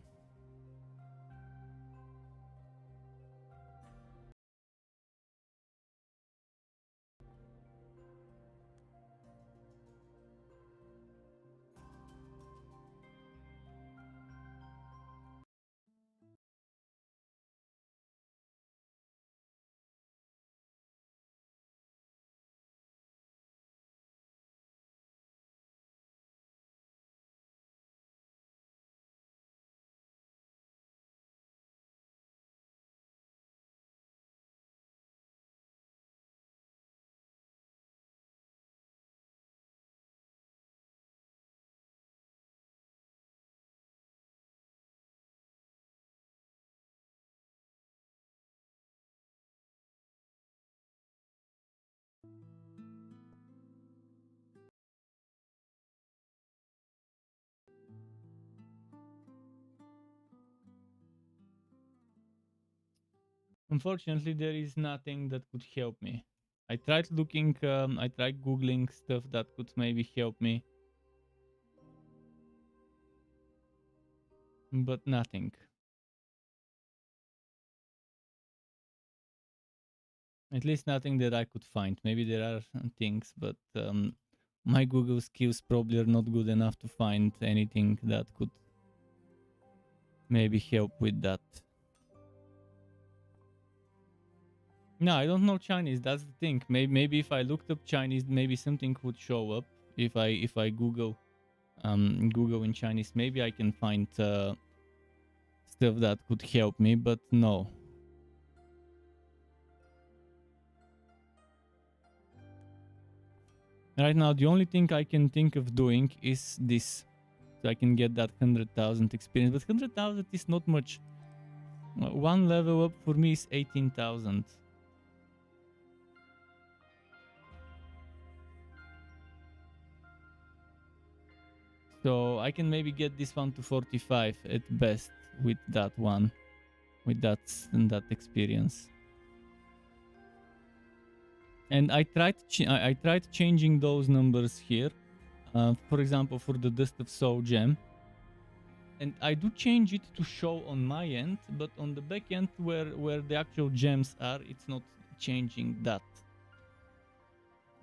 Unfortunately, there is nothing that could help me. I tried looking, I tried Googling stuff that could maybe help me, but nothing. At least nothing that I could find. Maybe there are things, but my Google skills probably are not good enough to find anything that could maybe help with that. No, I don't know Chinese. That's the thing. Maybe if I looked up Chinese, maybe something would show up. If I Google in Chinese, maybe I can find stuff that could help me. But no. Right now, the only thing I can think of doing is this, so I can get that 100,000 experience. But 100,000 is not much. One level up for me is 18,000. So I can maybe get this one to 45 at best with that one, with that experience. And I tried changing those numbers here. For example, for the Dust of Soul gem. And I do change it to show on my end, but on the back end where the actual gems are, it's not changing that.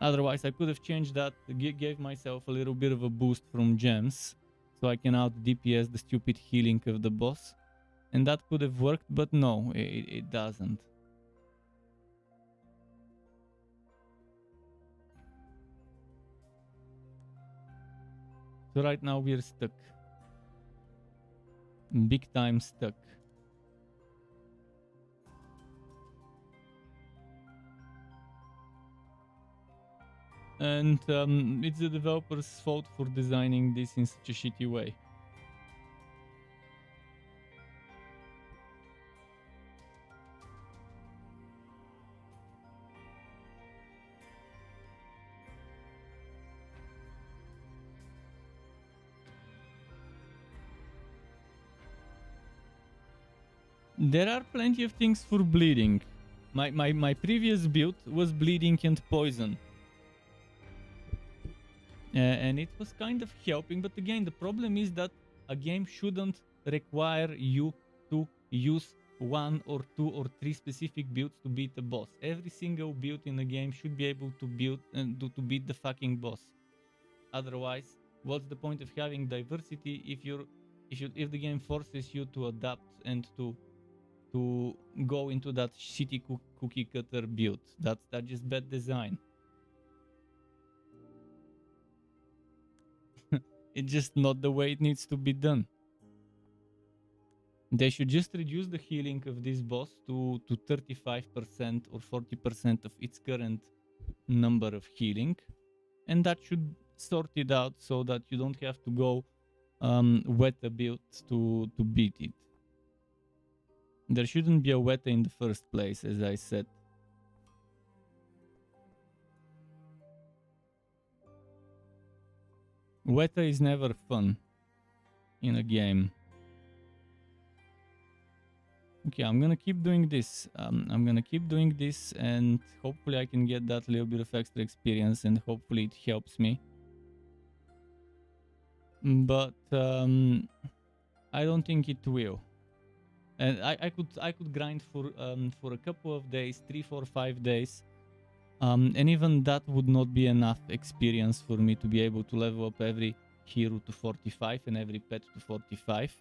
Otherwise, I could have changed that, gave myself a little bit of a boost from gems, so I can out DPS the stupid healing of the boss. And that could have worked, but no, it doesn't. So right now we're stuck. Big time stuck. And it's the developer's fault for designing this in such a shitty way. There are plenty of things for bleeding. My previous build was bleeding and poison. And it was kind of helping, but again, the problem is that a game shouldn't require you to use 1 or 2 or 3 specific builds to beat the boss. Every single build in the game should be able to build and to beat the fucking boss. Otherwise, what's the point of having diversity if the game forces you to adapt and to go into that shitty cookie cutter build? That's just bad design. It's just not the way it needs to be done. They should just reduce the healing of this boss to 35% or 40% of its current number of healing, and that should sort it out so that you don't have to go weta build to beat it. There shouldn't be a weta in the first place, as I said. Weta is never fun in a game. Okay, I'm gonna keep doing this. And hopefully I can get that little bit of extra experience, and hopefully it helps me. But I don't think it will. And I could grind for a couple of days, 3, 4, 5 days, and even that would not be enough experience for me to be able to level up every hero to 45 and every pet to 45.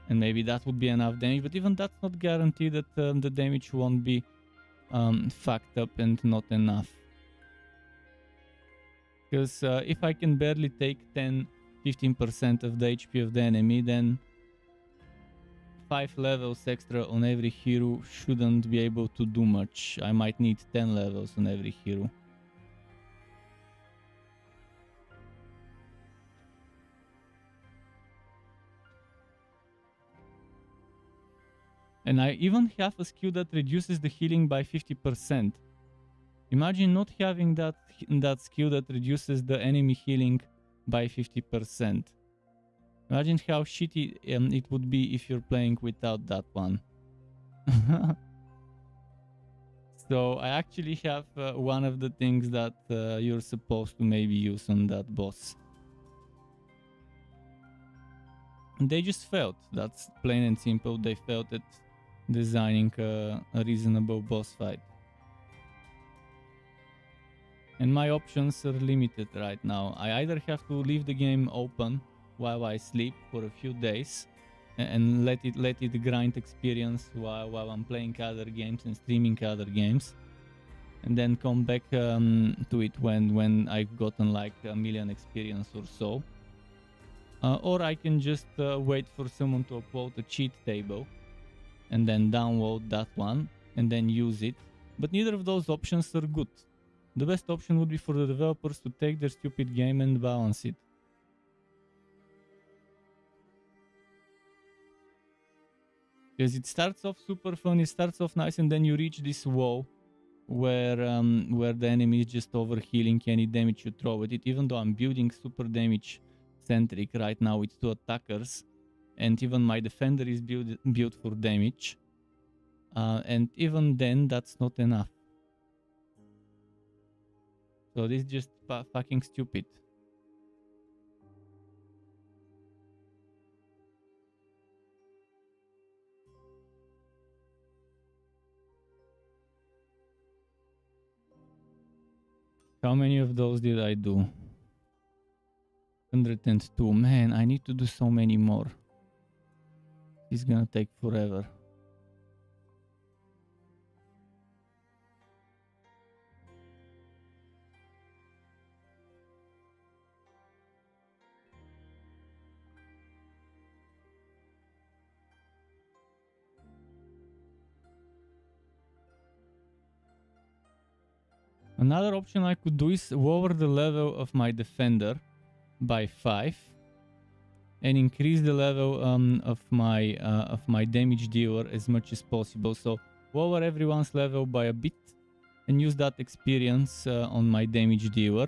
And maybe that would be enough damage, but even that's not guaranteed that the damage won't be fucked up and not enough. Because if I can barely take 10-15% of the HP of the enemy, then 5 levels extra on every hero shouldn't be able to do much. I might need 10 levels on every hero. And I even have a skill that reduces the healing by 50%. Imagine not having that skill that reduces the enemy healing by 50%. Imagine how shitty it would be if you're playing without that one. So I actually have one of the things that you're supposed to maybe use on that boss. And they just failed. That's plain and simple. They failed at designing a reasonable boss fight. And my options are limited right now. I either have to leave the game open while I sleep for a few days and let it grind experience while I'm playing other games and streaming other games, and then come back to it when I've gotten like a million experience or so. Or I can just wait for someone to upload a cheat table and then download that one and then use it. But neither of those options are good. The best option would be for the developers to take their stupid game and balance it. Because it starts off super fun, it starts off nice, and then you reach this wall where the enemy is just overhealing any damage you throw at it. Even though I'm building super damage centric right now with 2 attackers, and even my defender is built for damage, and even then that's not enough. So this is just fucking stupid. How many of those did I do? 102. Man, I need to do so many more. It's gonna take forever. Another option I could do is lower the level of my defender by 5 and increase the level of my damage dealer as much as possible. So lower everyone's level by a bit and use that experience on my damage dealer.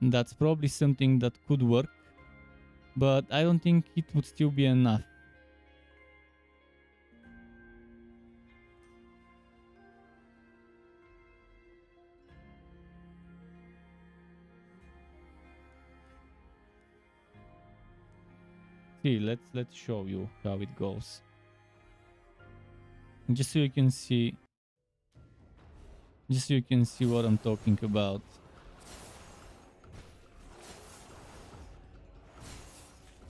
And that's probably something that could work, but I don't think it would still be enough. See, let's show you how it goes. Just so you can see what I'm talking about.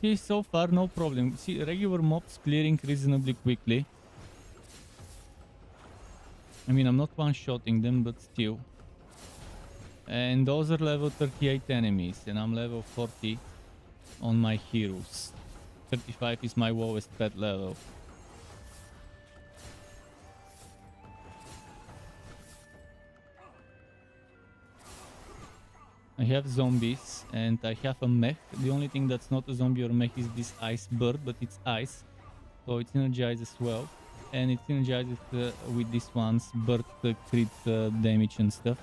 See, so far no problem. See, regular mobs clearing reasonably quickly. I mean, I'm not one-shotting them, but still. And those are level 38 enemies, and I'm level 40 on my heroes. 35 is my lowest pet level. I have zombies and I have a mech. The only thing that's not a zombie or mech is this ice bird, but it's ice, so it energizes as well. And it energizes with this one's bird crit damage and stuff.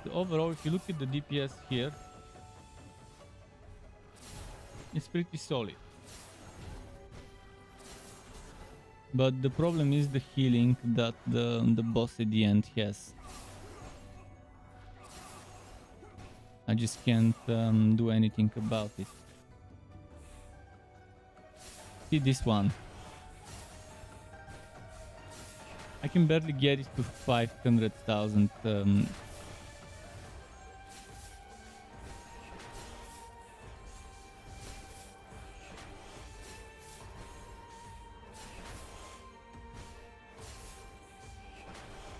So overall, if you look at the DPS here, it's pretty solid. But the problem is the healing that the boss at the end has. I just can't do anything about it. See this one. I can barely get it to 500,000.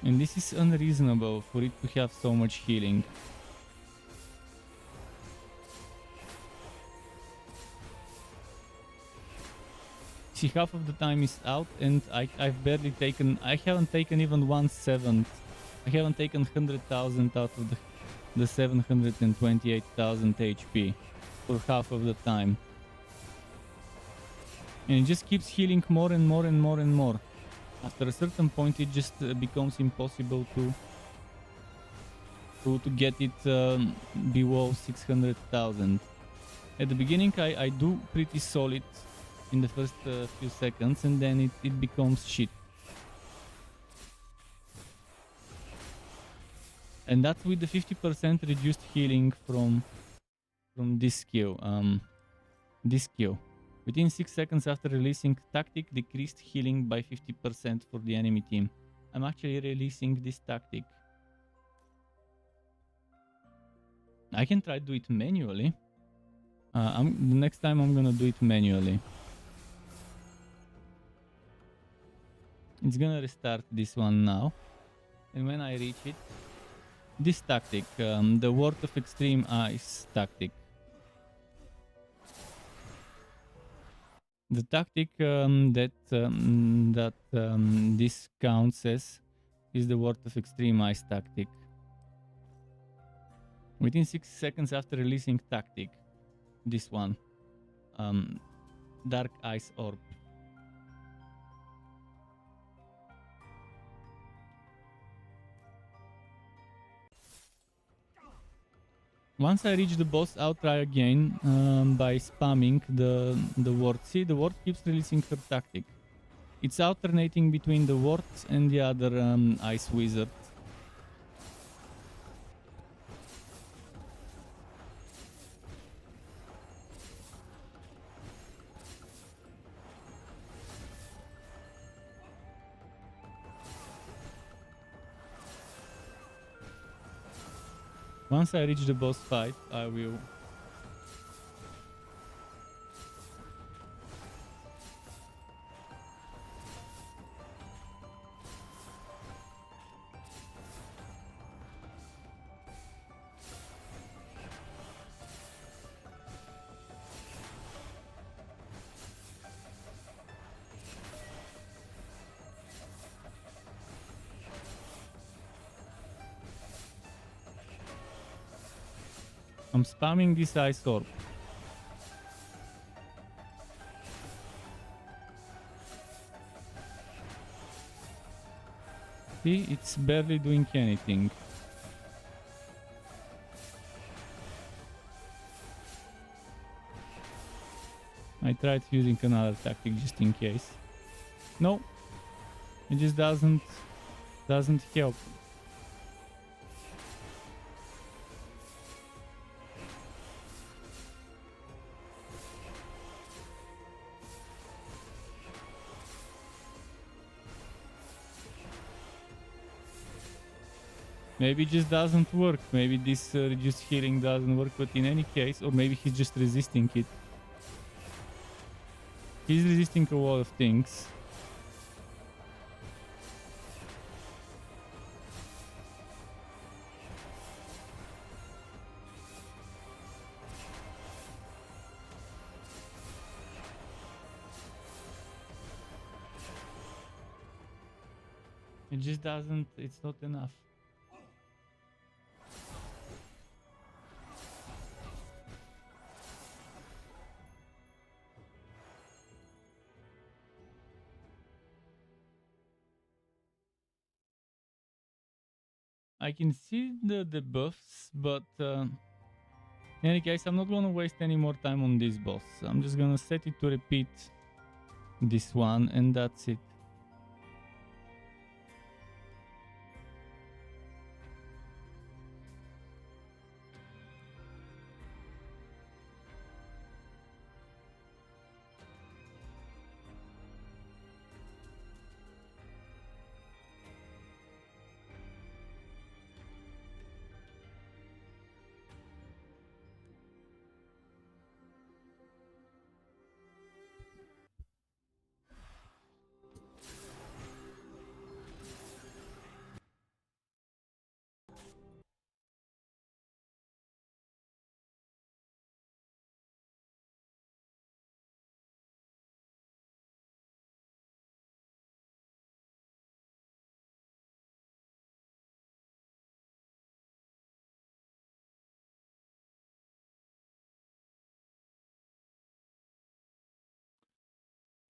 And this is unreasonable for it to have so much healing. See, half of the time is out and I've barely taken, I haven't taken even 1/7. I haven't taken 100,000 out of the 728,000 HP for half of the time. And it just keeps healing more and more and more and more. After a certain point it just becomes impossible to get it below 600,000. At the beginning I do pretty solid in the first few seconds, and then it becomes shit. And that's with the 50% reduced healing from this skill. This skill. Within 6 seconds after releasing tactic, decreased healing by 50% for the enemy team. I'm actually releasing this tactic. I can try to do it manually. The next time I'm gonna do it manually. It's gonna restart this one now. And when I reach it, this tactic, the Ward of Extreme Ice tactic. The tactic that this counts as is the Ward of Extreme Ice tactic. Within 6 seconds after releasing tactic, this one, Dark Ice Orb. Once I reach the boss, I'll try again by spamming the ward. See, the ward keeps releasing her tactic. It's alternating between the wards and the other ice wizard. Once I reach the boss fight, I will... I'm spamming this ice orb. See, it's barely doing anything. I tried using another tactic just in case. No, it just doesn't help. Maybe it just doesn't work. Maybe this reduced healing doesn't work, but in any case, or maybe he's just resisting it. He's resisting a lot of things. It just doesn't, it's not enough. I can see the debuffs, but in any case, I'm not gonna waste any more time on this boss. I'm just gonna set it to repeat this one, and that's it.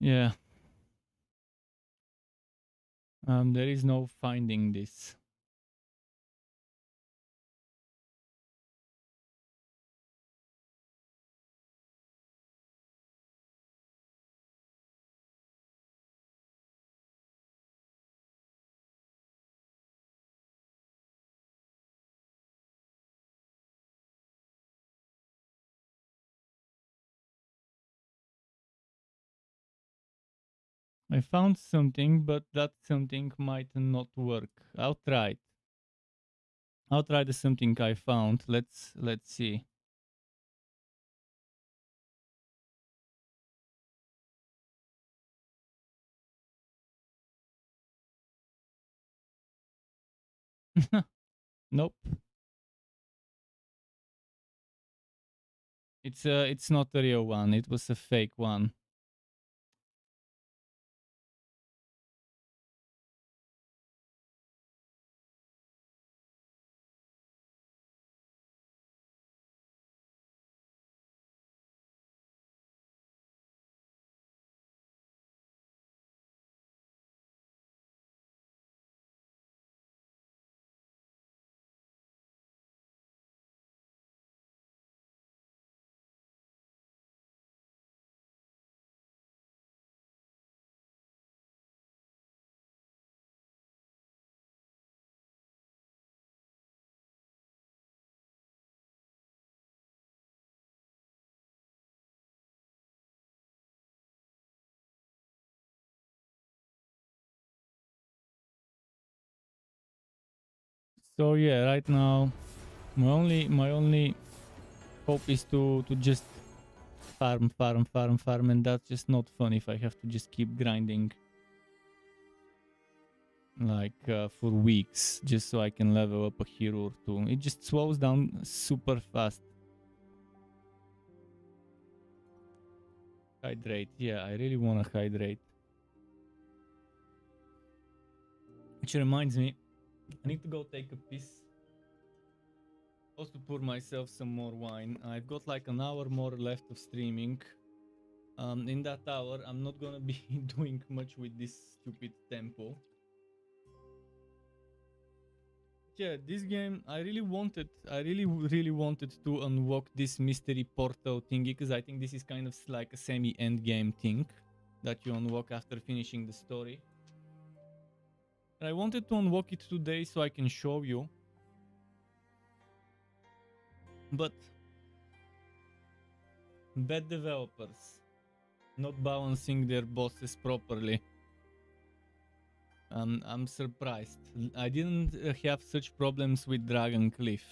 Yeah. There is no finding this. I found something, but that something might not work. I'll try it. I'll try the something I found. Let's see. Nope. It's not a real one. It was a fake one. So yeah, right now my only hope is to just farm, and that's just not fun if I have to just keep grinding like for weeks just so I can level up a hero or two. It just slows down super fast. Hydrate, yeah, I really want to hydrate. Which reminds me, I need to go take a piss. Also pour myself some more wine. I've got like an hour more left of streaming. In that hour, I'm not gonna be doing much with this stupid tempo. Yeah, this game, I really wanted to unlock this mystery portal thingy because I think this is kind of like a semi-end game thing that you unlock after finishing the story. And I wanted to unlock it today so I can show you. But bad developers not balancing their bosses properly. I'm surprised. I didn't have such problems with Dragon Cliff.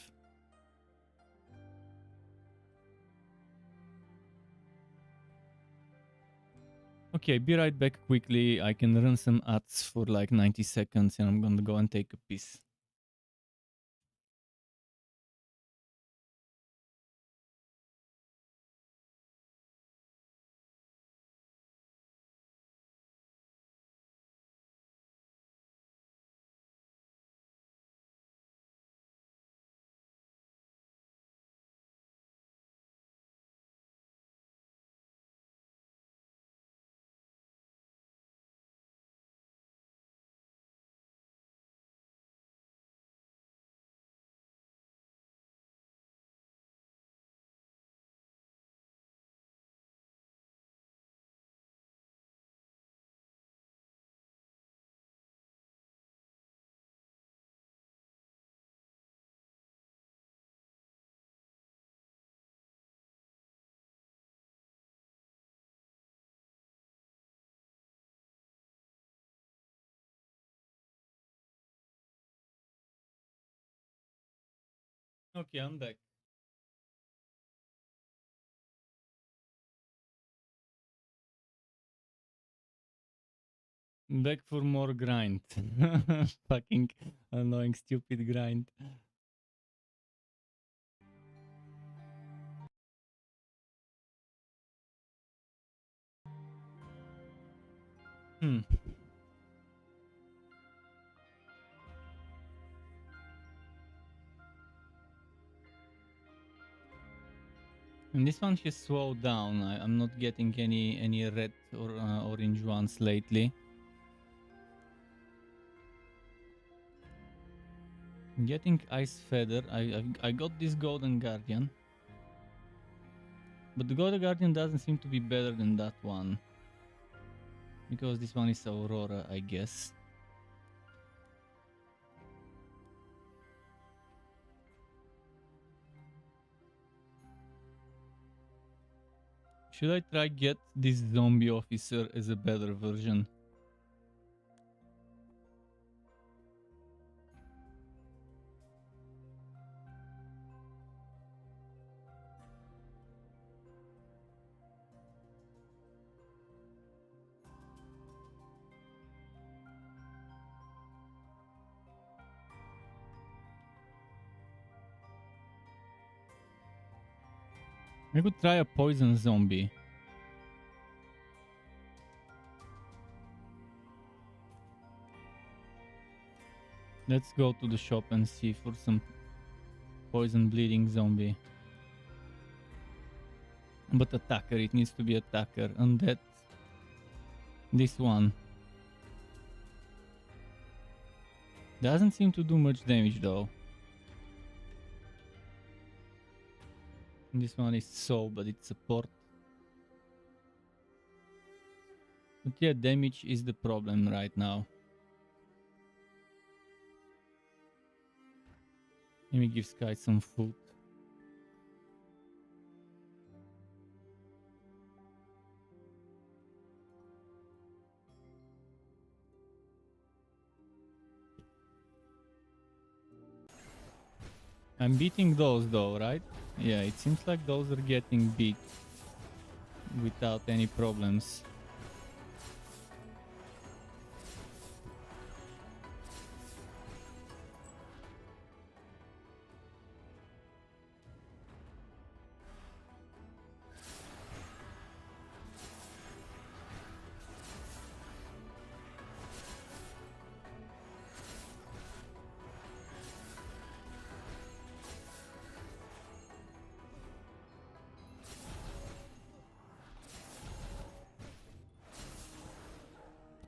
Okay, be right back quickly. I can run some ads for like 90 seconds and I'm gonna go and take a piss. Okay, I'm back. Back for more grind. Fucking annoying, stupid grind. Hmm. And this one has slowed down. I'm not getting any red or orange ones lately. Getting Ice Feather. I got this Golden Guardian. But the Golden Guardian doesn't seem to be better than that one. Because this one is Aurora, I guess. Should I try get this zombie officer as a better version? I could try a poison zombie. Let's go to the shop and see for some poison bleeding zombie. But attacker, it needs to be attacker. And that... this one. Doesn't seem to do much damage though. This one is soul, but it's support. But yeah, damage is the problem right now. Let me give Sky some food. I'm beating those though, right? Yeah, it seems like those are getting beat without any problems.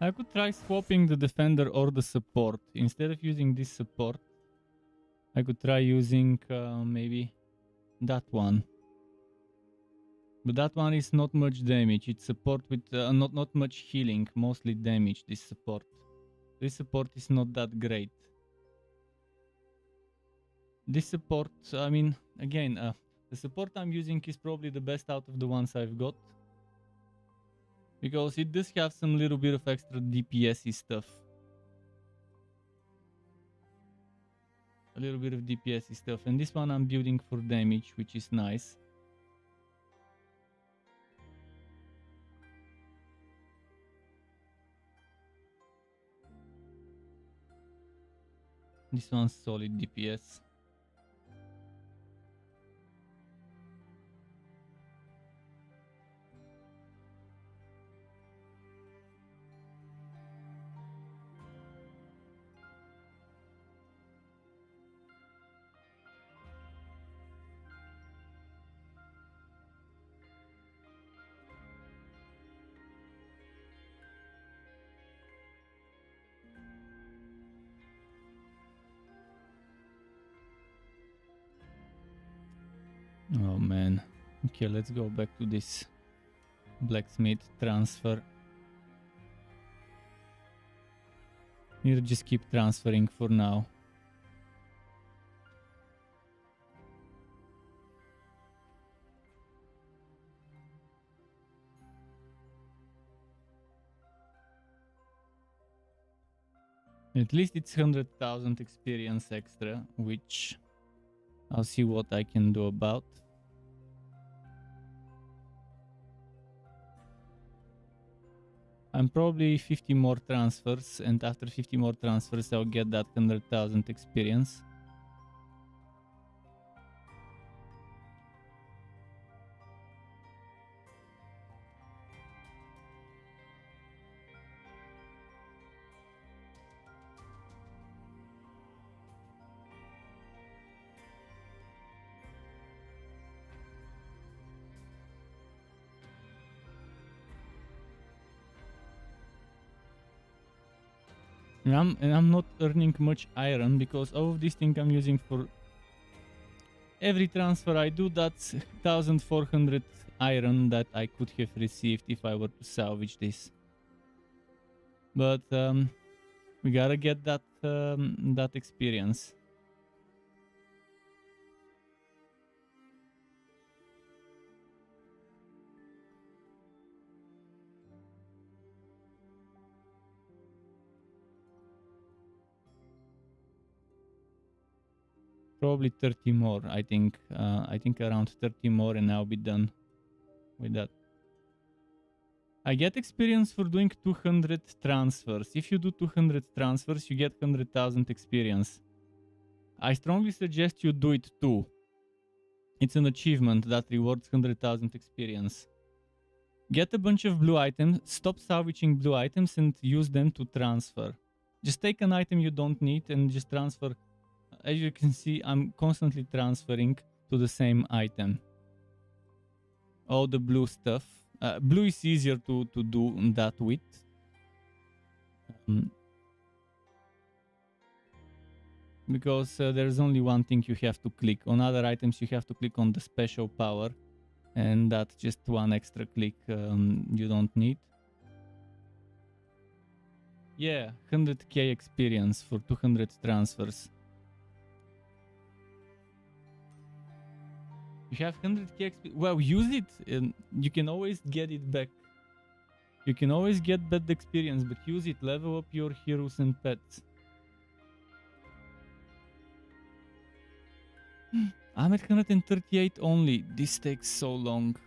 I could try swapping the defender or the support. Instead of using this support, I could try using maybe that one. But that one is not much damage. It's support with not much healing, mostly damage, this support. This support is not that great. This support, I mean, again, the support I'm using is probably the best out of the ones I've got. Because it does have some little bit of extra DPS-y stuff. A little bit of DPS-y stuff. And this one I'm building for damage, which is nice. This one's solid DPS. Oh man. Okay, let's go back to this blacksmith transfer. Need to just keep transferring for now. At least it's 100,000 experience extra, which I'll see what I can do about. I'm probably 50 more transfers, and after 50 more transfers I'll get that 100,000 experience. And I'm not earning much iron because all of this thing I'm using for every transfer I do, that's 1400 iron that I could have received if I were to salvage this. But we gotta get that that experience. Probably 30 more, I think. I think around 30 more and I'll be done with that. I get experience for doing 200 transfers. If you do 200 transfers, you get 100,000 experience. I strongly suggest you do it too. It's an achievement that rewards 100,000 experience. Get a bunch of blue items, stop salvaging blue items and use them to transfer. Just take an item you don't need and just transfer. As you can see, I'm constantly transferring to the same item. All the blue stuff. Blue is easier to do that with. Because there's only one thing you have to click. On other items you have to click on the special power. And that's just one extra click you don't need. Yeah, 100k experience for 200 transfers. You have 100k experience. Well, use it. And you can always get it back. You can always get bad experience, but use it. Level up your heroes and pets. I'm at 138 only. This takes so long.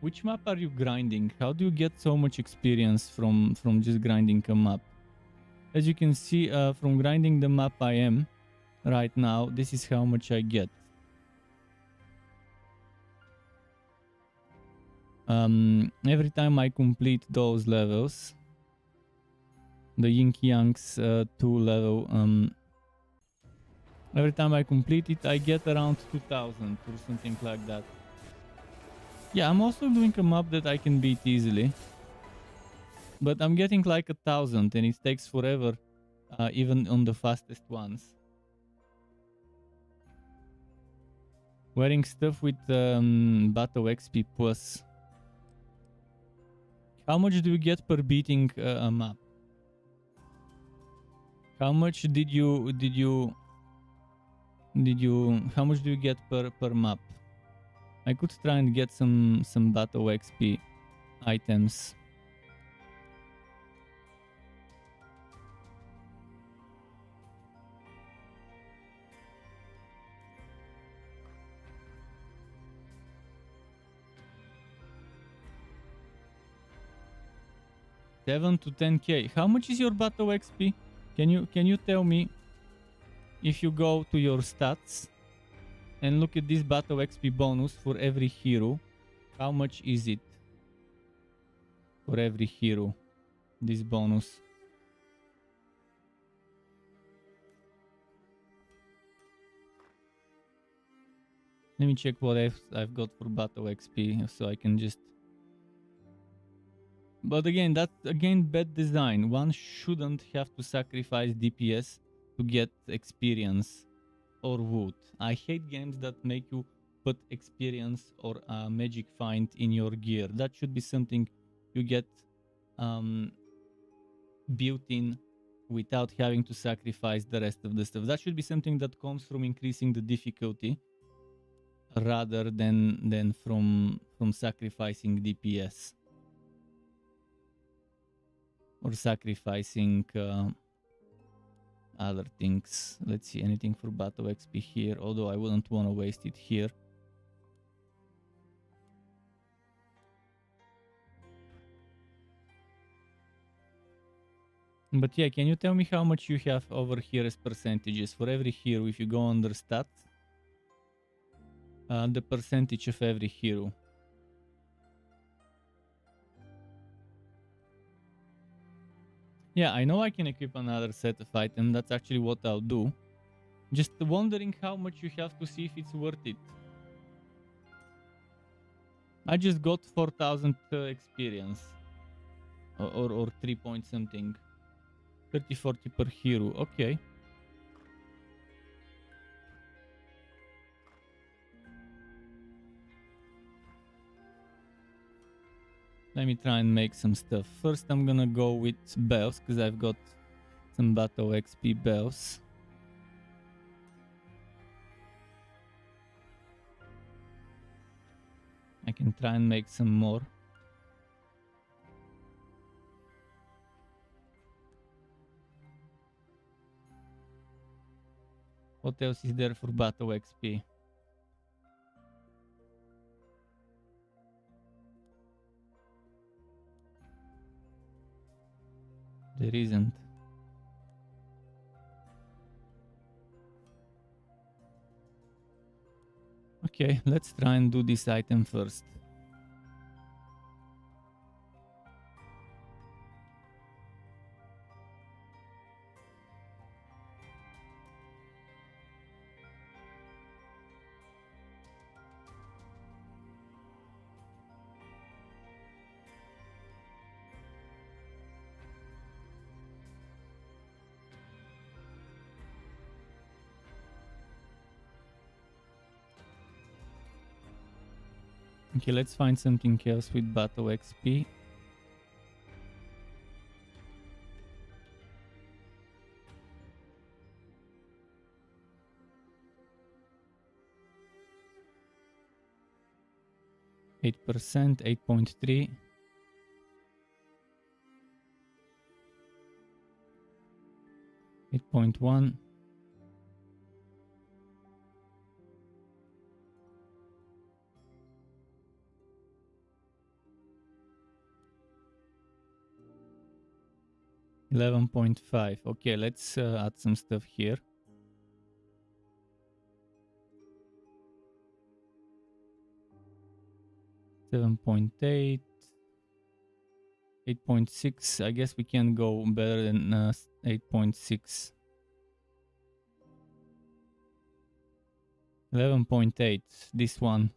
Which map are you grinding? How do you get so much experience from just grinding a map? As you can see, from grinding the map I am right now, this is how much I get. Every time I complete those levels, the Yin Yang's 2 level, every time I complete it, I get around 2000 or something like that. Yeah, I'm also doing a map that I can beat easily. But I'm getting like 1000 and it takes forever, even on the fastest ones. Wearing stuff with Battle XP plus. How much do you get per beating a map? How much did you how much do you get per map? I could try and get some Battle XP items. $7 to 10k. How much is your Battle XP? Can you tell me? If you go to your stats and look at this Battle XP bonus for every hero, how much is it for every hero, this bonus? Let me check what I've got for Battle XP so I can just... But again, that's again bad design. One shouldn't have to sacrifice DPS to get experience or wood. I hate games that make you put experience or a magic find in your gear. That should be something you get built in without having to sacrifice the rest of the stuff. That should be something that comes from increasing the difficulty rather than from sacrificing DPS or sacrificing other things. Let's see, anything for Battle XP here, although I wouldn't want to waste it here. But yeah, can you tell me how much you have over here as percentages for every hero if you go under stats? The percentage of every hero. Yeah, I know I can equip another set of items. That's actually what I'll do. Just wondering how much you have to see if it's worth it. I just got 4000 experience. Or 3 point something. 30-40 per hero. Okay. Let me try and make some stuff. First, I'm gonna go with bells because I've got some Battle XP bells. I can try and make some more. What else is there for Battle XP? There isn't. Okay, let's try and do this item first. Okay, let's find something else with battle XP. %, 8.3. 8.1. $11.5. Okay, let's add some stuff here. $7.8. 8.6. I guess we can go better than 8.6. 11.8. This one.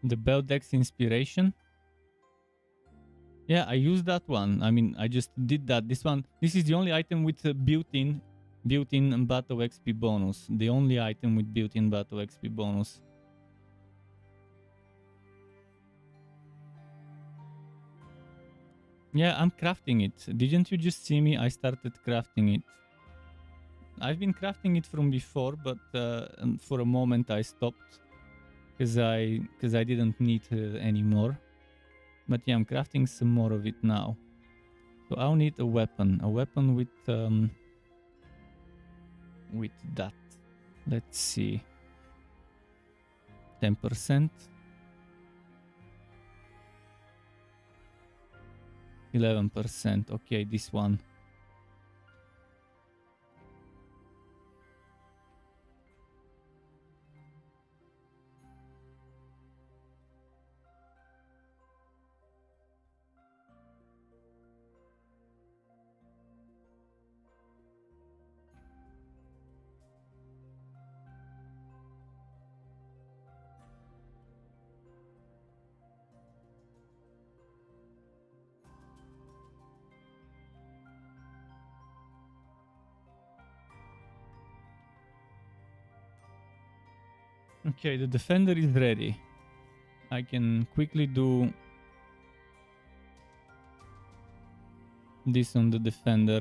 The Beldex Inspiration. Yeah, I used that one. I mean, I just did that. This is the only item with built-in battle XP bonus. The only item with built-in battle XP bonus. Yeah, I'm crafting it. Didn't you just see me? I started crafting it. I've been crafting it from before, but for a moment I stopped because I didn't need anymore. But yeah, I'm crafting some more of it now. So I'll need a weapon with that. Let's see. 10%. 11%. Okay, this one. Okay, the defender is ready. I can quickly do this on the defender.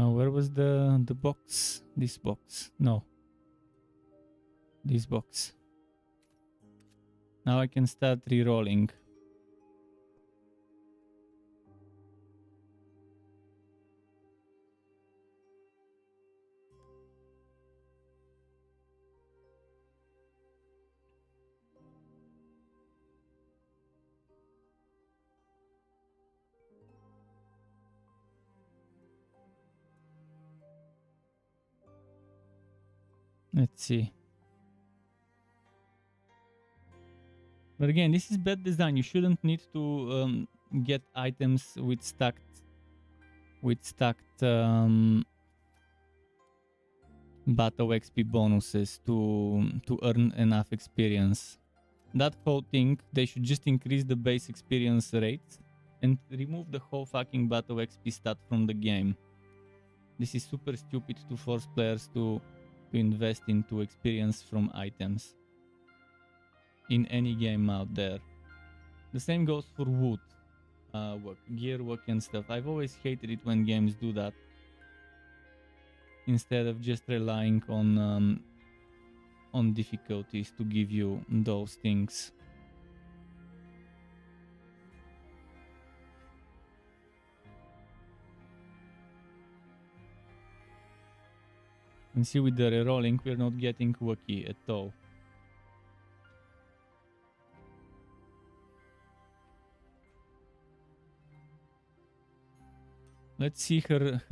Where was the box? This box. No. This box. Now I can start re-rolling. Let's see. But again, this is bad design. You shouldn't need to get items with stacked battle XP bonuses to earn enough experience. That whole thing, they should just increase the base experience rate and remove the whole fucking battle XP stat from the game. This is super stupid to force players to invest into experience from items in any game out there. The same goes for wood work, gear work and stuff. I've always hated it when games do that instead of just relying on difficulties to give you those things. And see, with the rerolling, we're not getting wacky at all. Let's see her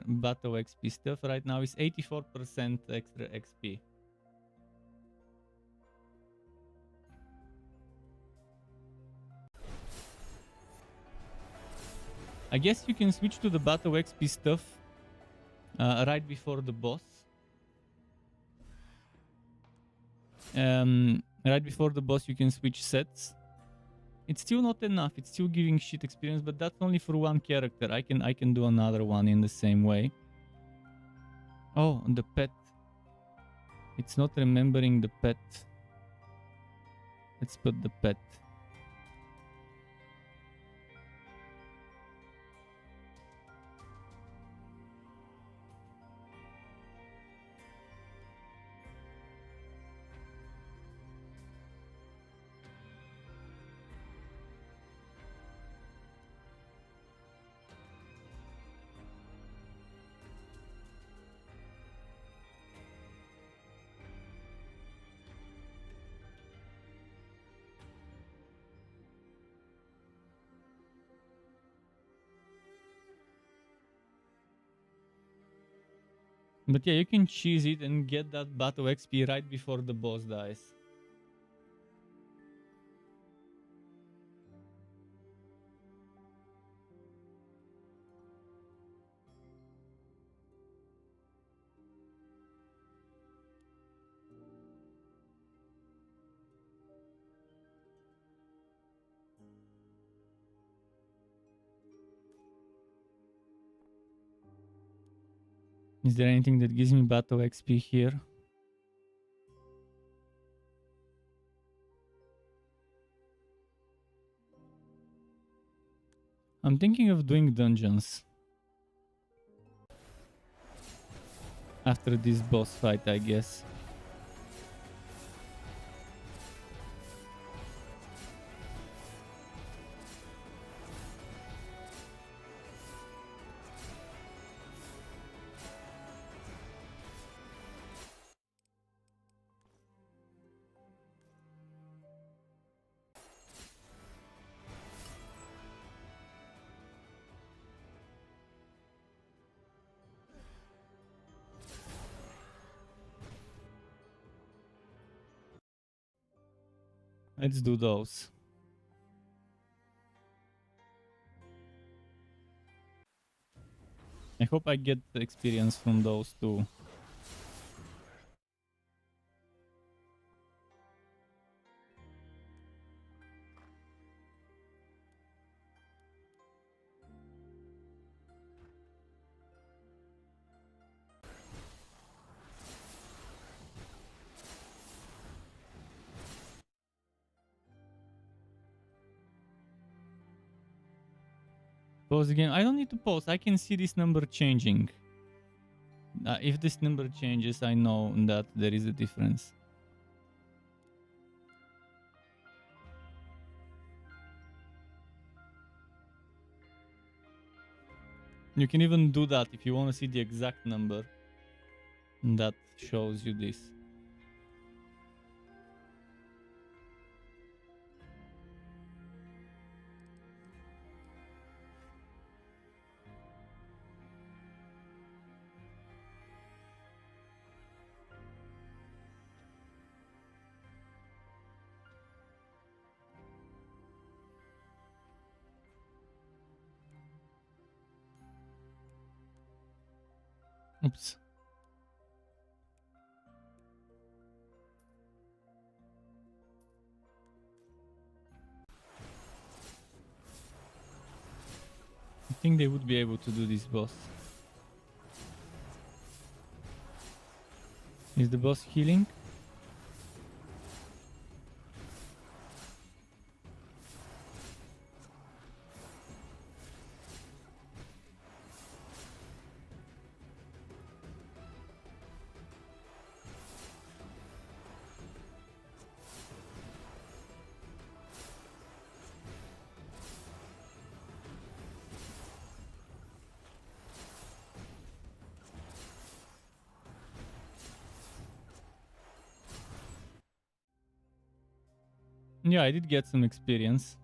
battle XP stuff right now is 84% extra XP. I guess you can switch to the battle XP stuff right before the boss. Right before the boss you can switch sets. It's still not enough, it's still giving shit experience, but that's only for one character. I can do another one in the same way. Oh, the pet. It's not remembering the pet. Let's put the pet. But yeah, you can cheese it and get that battle XP right before the boss dies. Is there anything that gives me battle XP here? I'm thinking of doing dungeons after this boss fight, I guess. Let's do those. I hope I get the experience from those too. Pause again. I don't need to pause. I can see this number changing. If this number changes, I know that there is a difference. You can even do that if you want to see the exact number that shows you this. Oops. think they would be able to do this boss. Is the boss healing? Yeah, I did get some experience.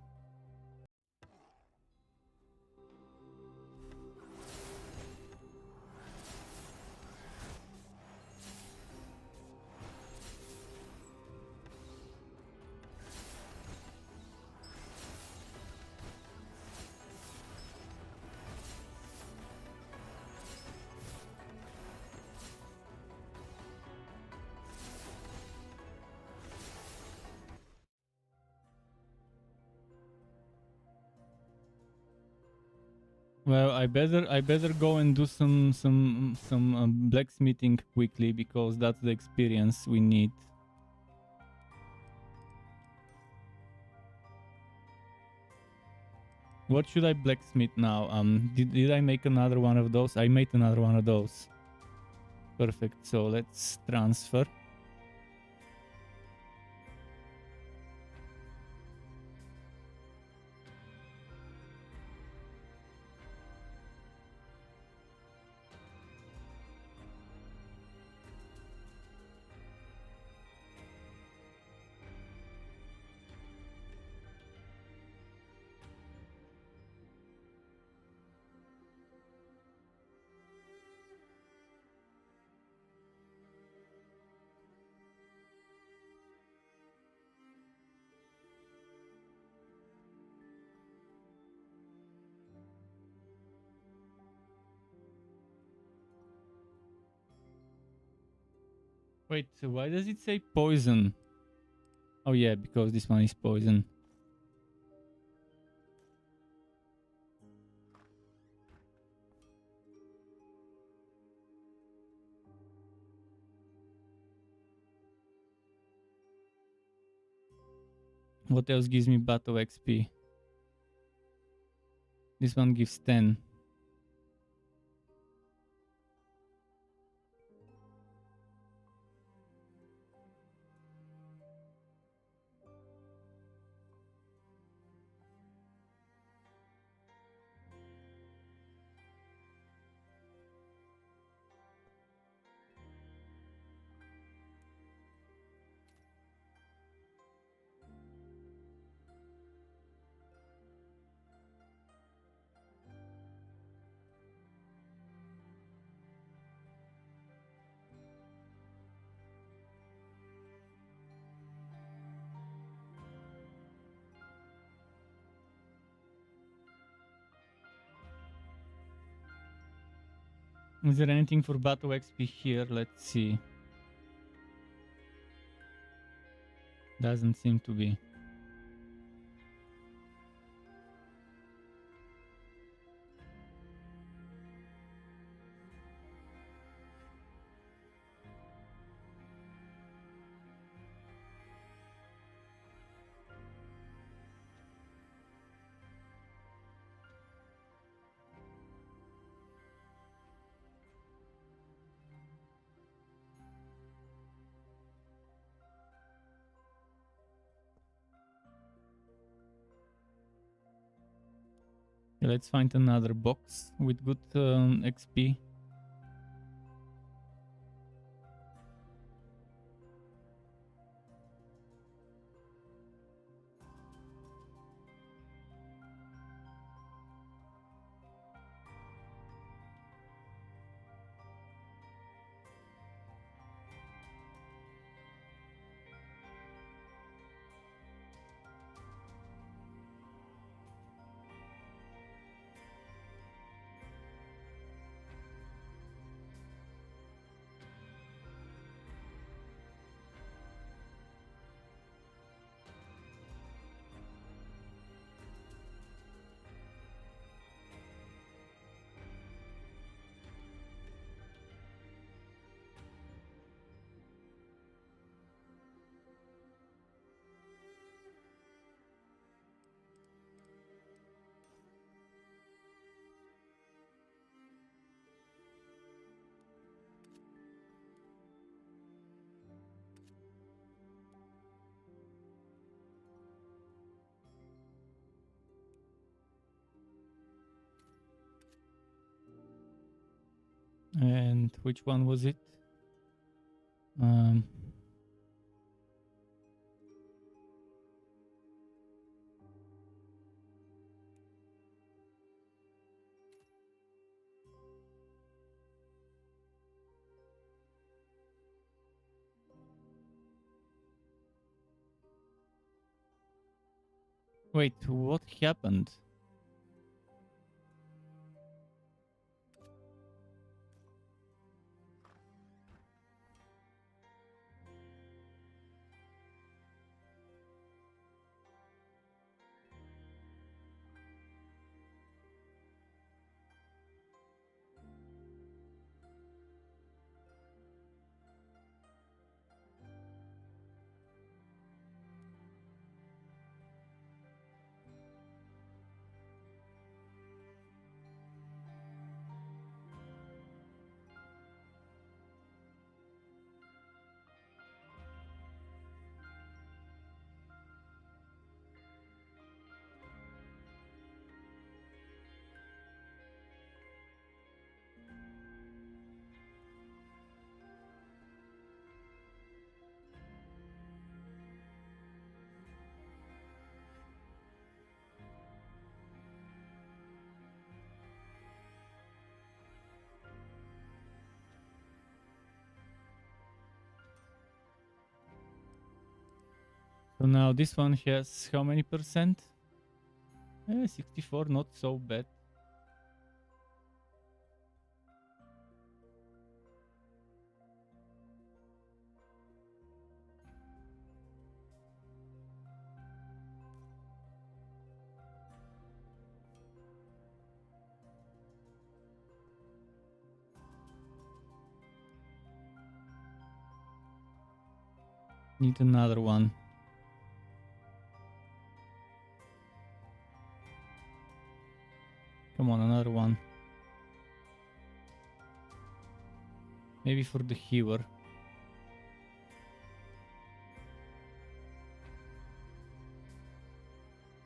Well, I better go and do some blacksmithing quickly, because that's the experience we need. What should I blacksmith now? Did I make another one of those? I made another one of those. Perfect. So let's transfer. Wait, so why does it say poison? Oh yeah, because this one is poison. What else gives me battle XP? This one gives 10. Is there anything for battle XP here? Let's see. Doesn't seem to be. Okay, let's find another box with good XP. And which one was it? Wait, what happened? So now this one has how many percent? 64, not so bad. Need another one. Come on, another one. Maybe for the healer.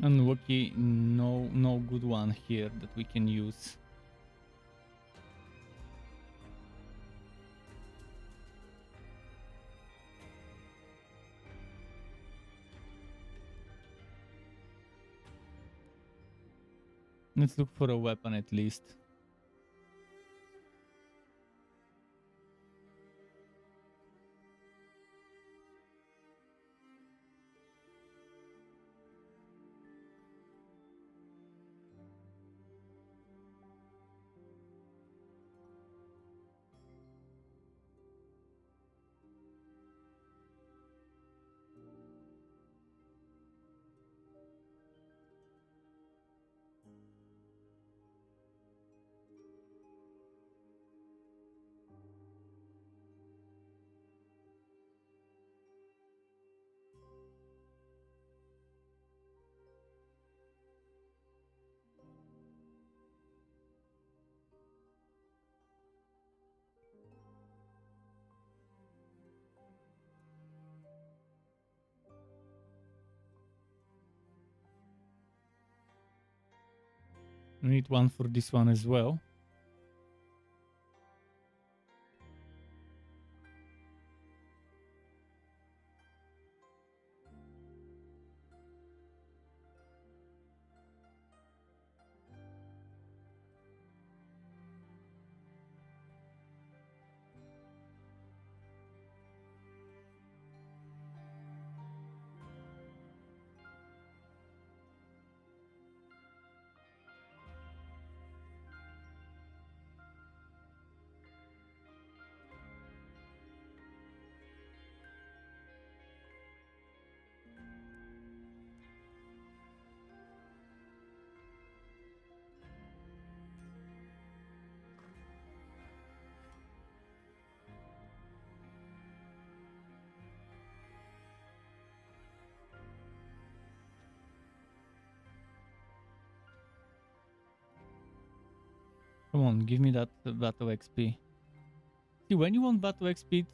Unlucky, no good one here that we can use. Let's look for a weapon at least. We need one for this one as well. Come on, give me that battle XP. See, when you want battle XP,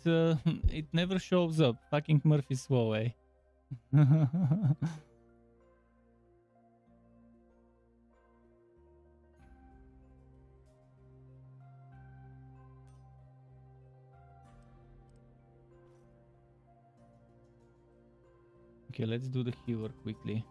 it never shows up. Fucking Murphy's Law, eh? Okay, let's do the healer quickly.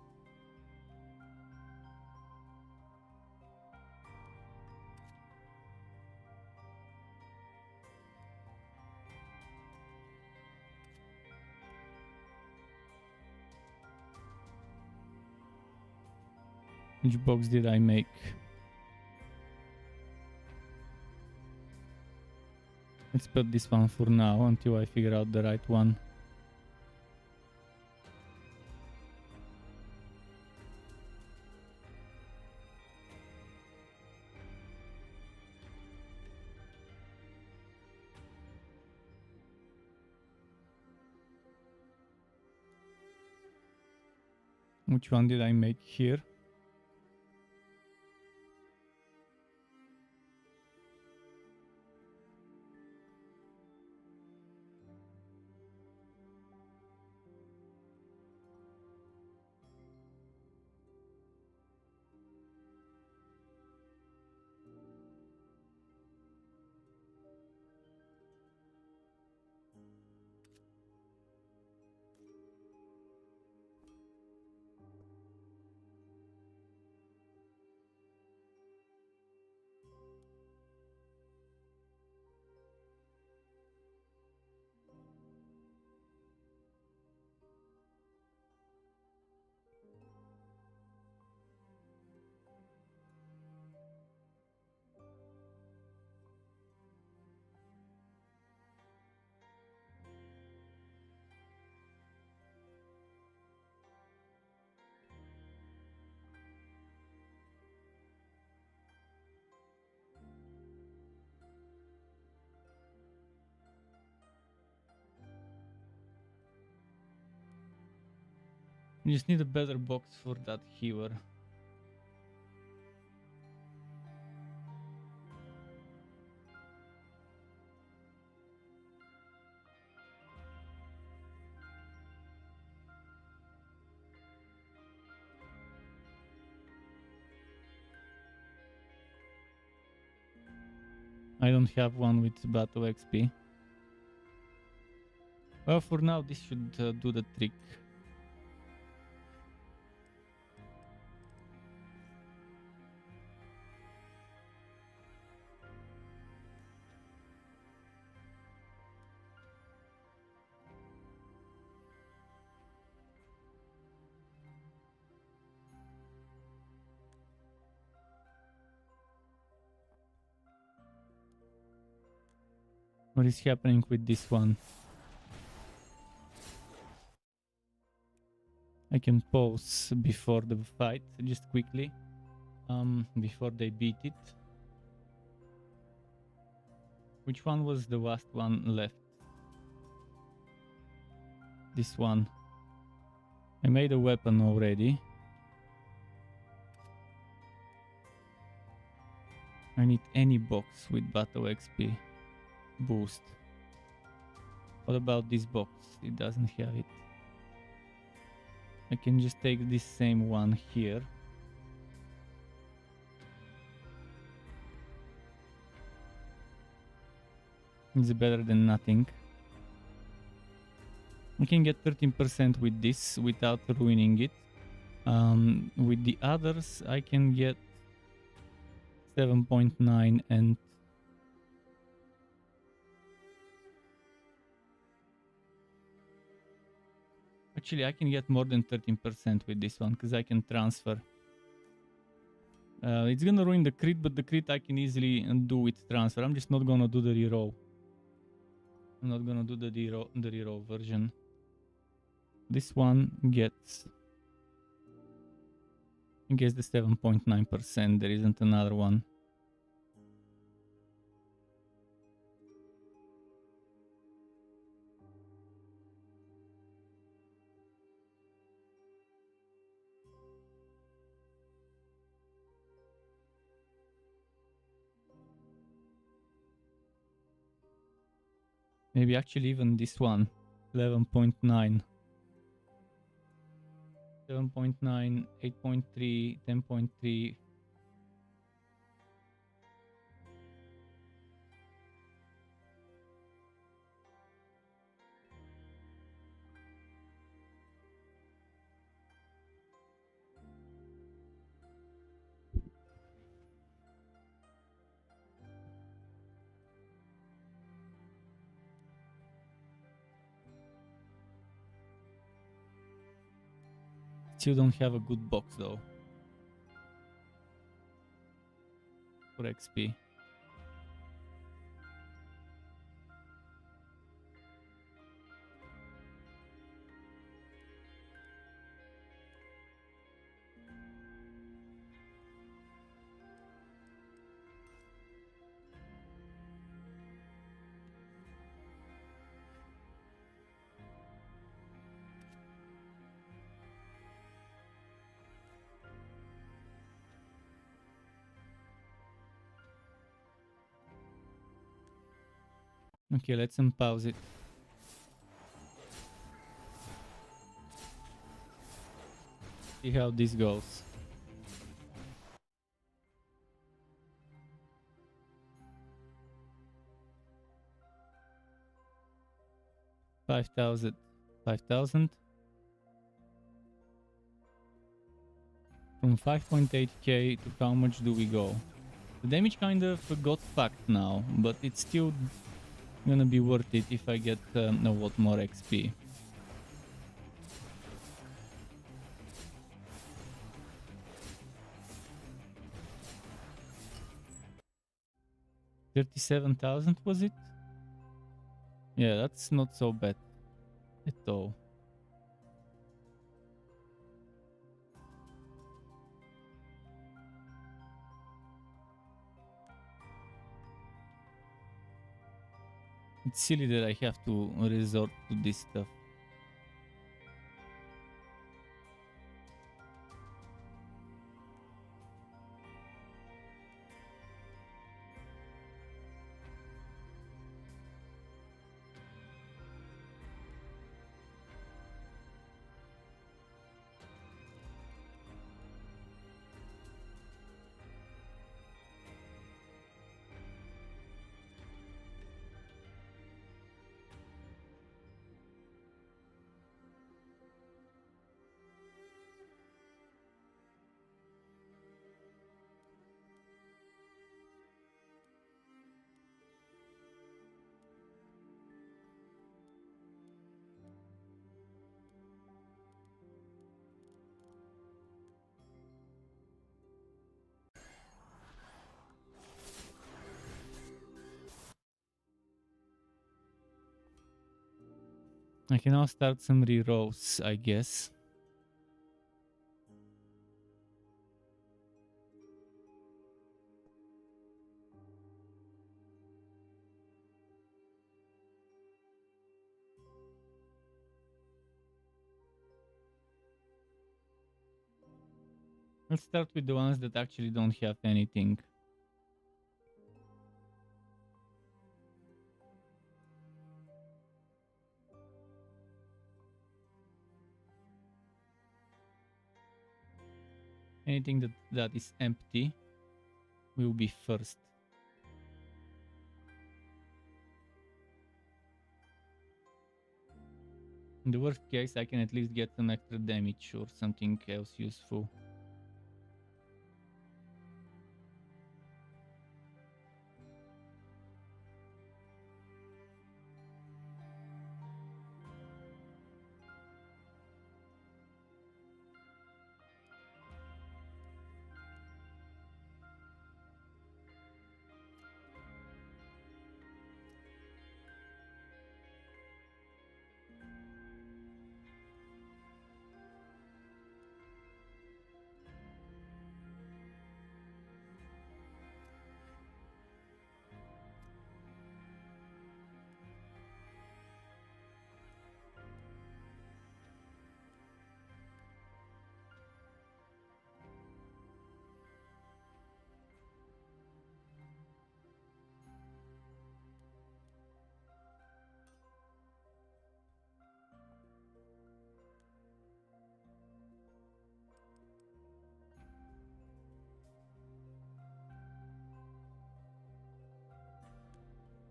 Which box did I make? Let's put this one for now until I figure out the right one. Which one did I make here? You just need a better box for that healer. I don't have one with battle XP. Well, for now this should do the trick. What is happening with this one? I can pause before the fight, just quickly, before they beat it. Which one was the last one left? This one. I made a weapon already. I need any box with battle XP boost. What about this box? It doesn't have it. I can just take this same one here. It's better than nothing. I can get 13% with this without ruining it. With the others, I can get 7.9 and actually I can get more than 13% with this one because I can transfer. It's gonna ruin the crit, but the crit I can easily do with transfer. I'm just not gonna do the reroll. I'm not gonna do the reroll version. This one gets, I guess, the 7.9%. There isn't another one. Maybe actually even this one, 11.9. 7.9, 8.3, 10.3. Still don't have a good box though for XP. Okay, let's unpause it. See how this goes. $5,000. 5,000. From 5.8k to how much do we go? The damage kind of got fucked now, but it's still gonna be worth it if I get a lot more XP. $37,000 was it? Yeah, that's not so bad at all. It's silly that I have to resort to this stuff. I can now start some rerolls, I guess. Let's start with the ones that actually don't have anything. Anything that is empty will be first. In the worst case, I can at least get some extra damage or something else useful.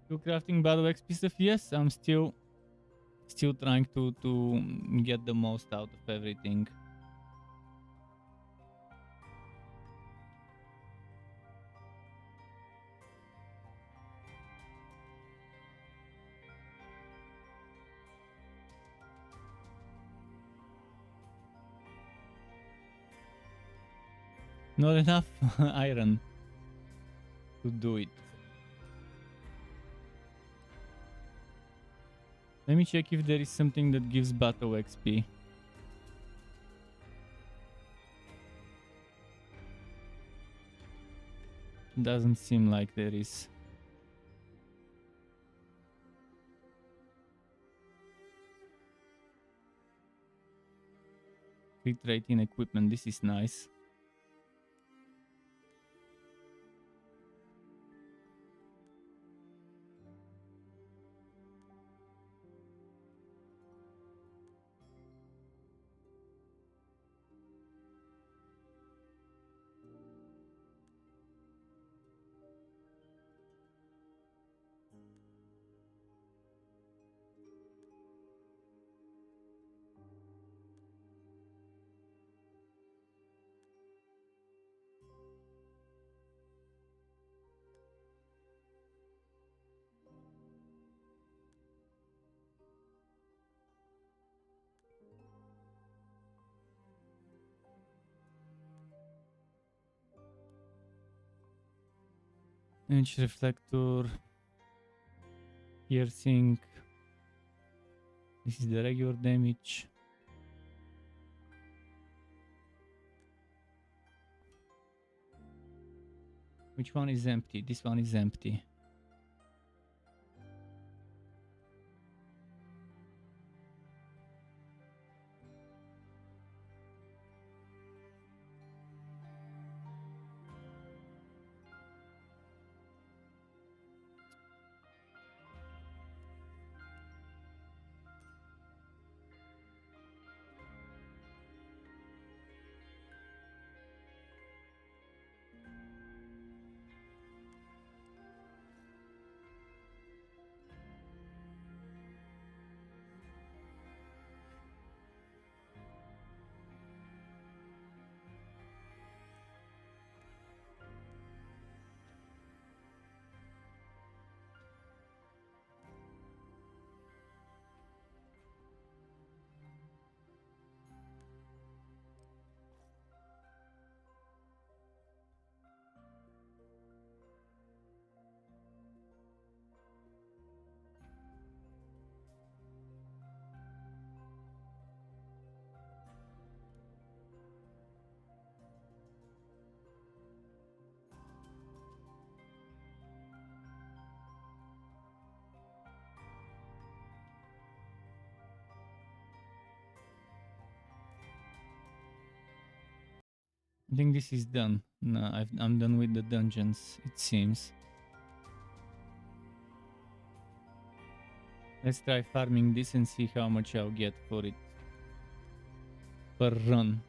Still crafting battle XP stuff? Yes, I'm still trying to get the most out of everything. Not enough iron to do it. Let me check if there is something that gives battle XP. Doesn't seem like there is. Crit rate in equipment, this is nice. Edge reflector, piercing. This is the regular damage. Which one is empty? This one is empty. I think this is done. No, I'm done with the dungeons, it seems. Let's try farming this and see how much I'll get for it per run.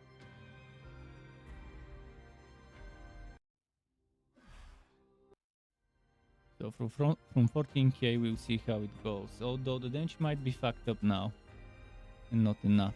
So from 14k we'll see how it goes. Although the damage might be fucked up now and not enough.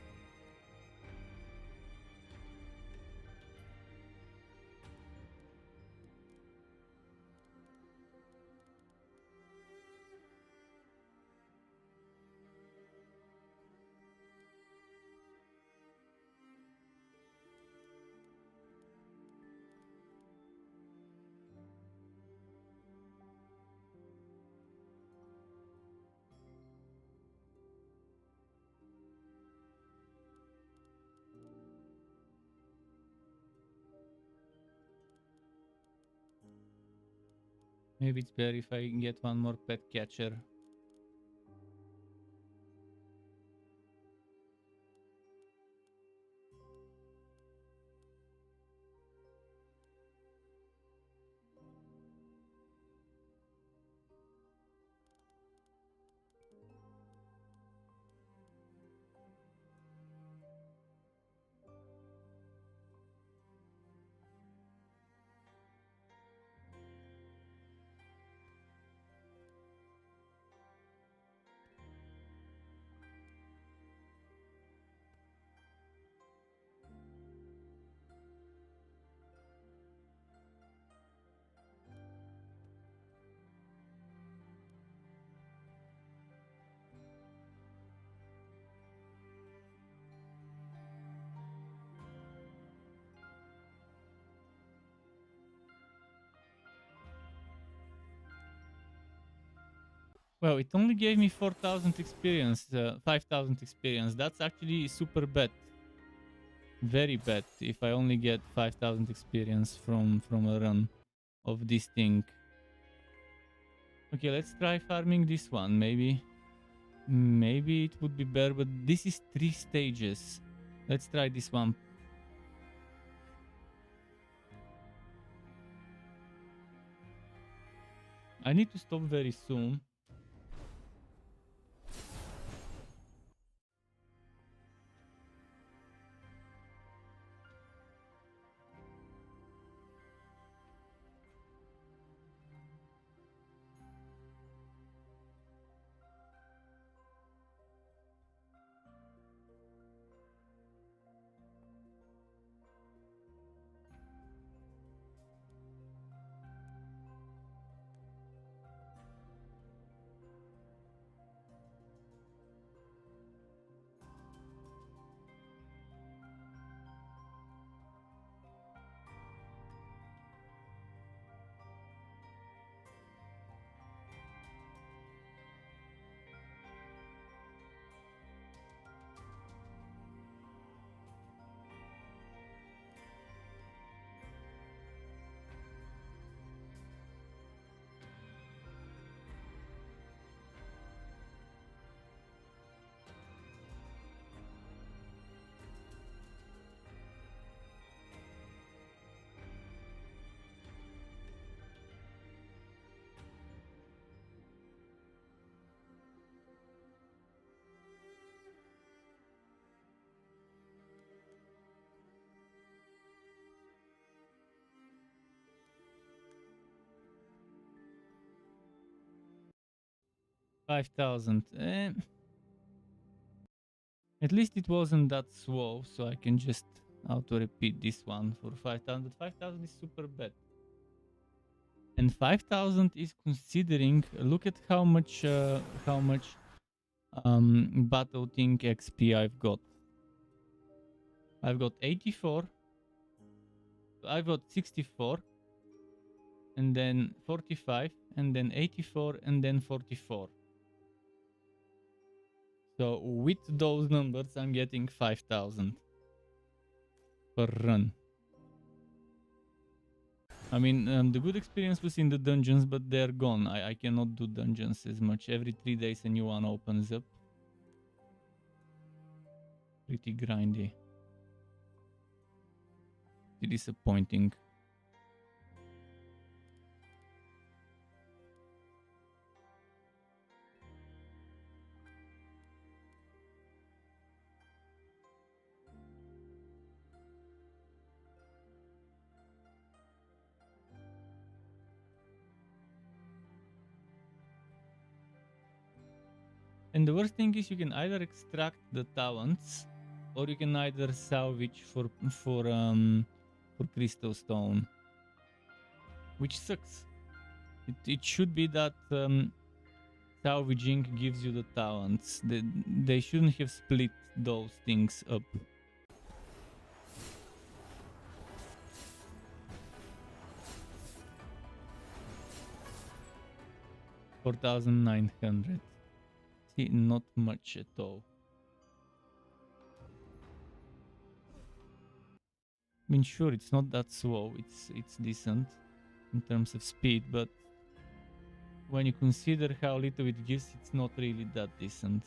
Maybe it's better if I get one more pet catcher. Well, it only gave me 4,000 experience, 5,000 experience. That's actually super bad. Very bad if I only get 5,000 experience from a run of this thing. Okay, let's try farming this one. Maybe it would be better, but this is 3 stages. Let's try this one. I need to stop very soon. $5,000. At least it wasn't that slow, so I can just auto repeat this one for 5,000. But 5,000 is super bad. And 5,000 is considering, look at how much battle thing XP I've got. I've got 84, I've got 64, and then 45, and then 84, and then 44. So with those numbers, I'm getting 5,000 per run. I mean, the good experience was in the dungeons, but they're gone. I cannot do dungeons as much. Every 3 days a new one opens up. Pretty grindy. Disappointing. And the worst thing is you can either extract the talents, or you can either salvage for crystal stone, which sucks. It should be that salvaging gives you the talents. They shouldn't have split those things up. $4,900. See, not much at all. I mean, sure, it's not that slow. It's decent in terms of speed, but when you consider how little it gives, it's not really that decent.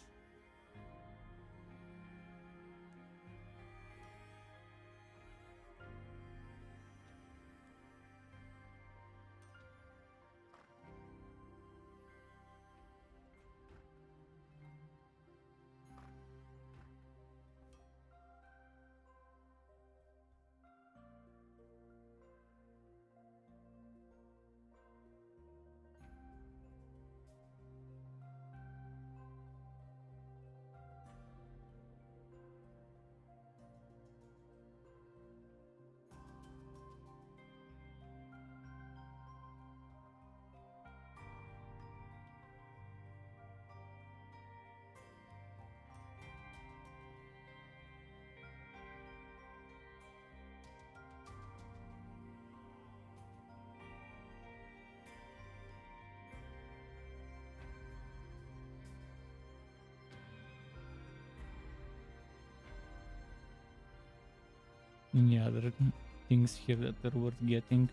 any other things here that are worth getting?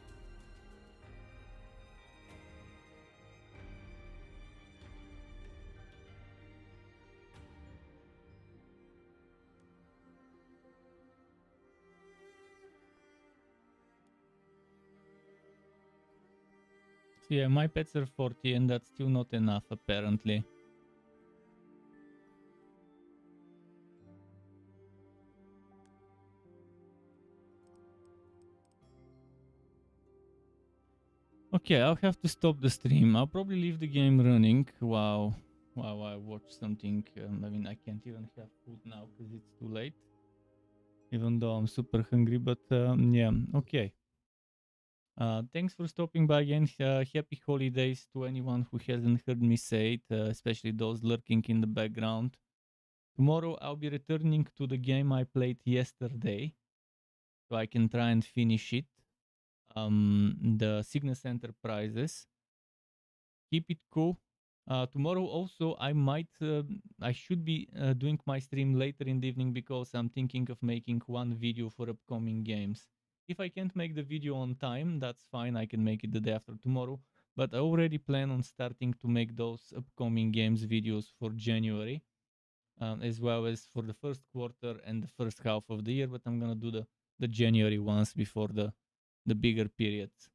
So yeah, my pets are 40 and that's still not enough apparently. Okay, I'll have to stop the stream. I'll probably leave the game running while I watch something. I mean, I can't even have food now because it's too late. Even though I'm super hungry, but yeah, okay. Thanks for stopping by again. Happy holidays to anyone who hasn't heard me say it, especially those lurking in the background. Tomorrow I'll be returning to the game I played yesterday, so I can try and finish it. The Cygnus Enterprises. Keep it cool. Tomorrow also I should be doing my stream later in the evening because I'm thinking of making one video for upcoming games. If I can't make the video on time, that's fine. I can make it the day after tomorrow. But I already plan on starting to make those upcoming games videos for January, as well as for the first quarter and the first half of the year. But I'm gonna do the January ones before the bigger periods.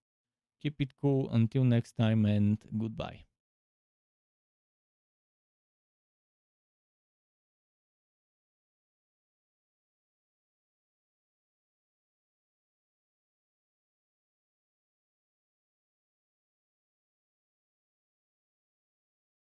Keep it cool until next time and goodbye.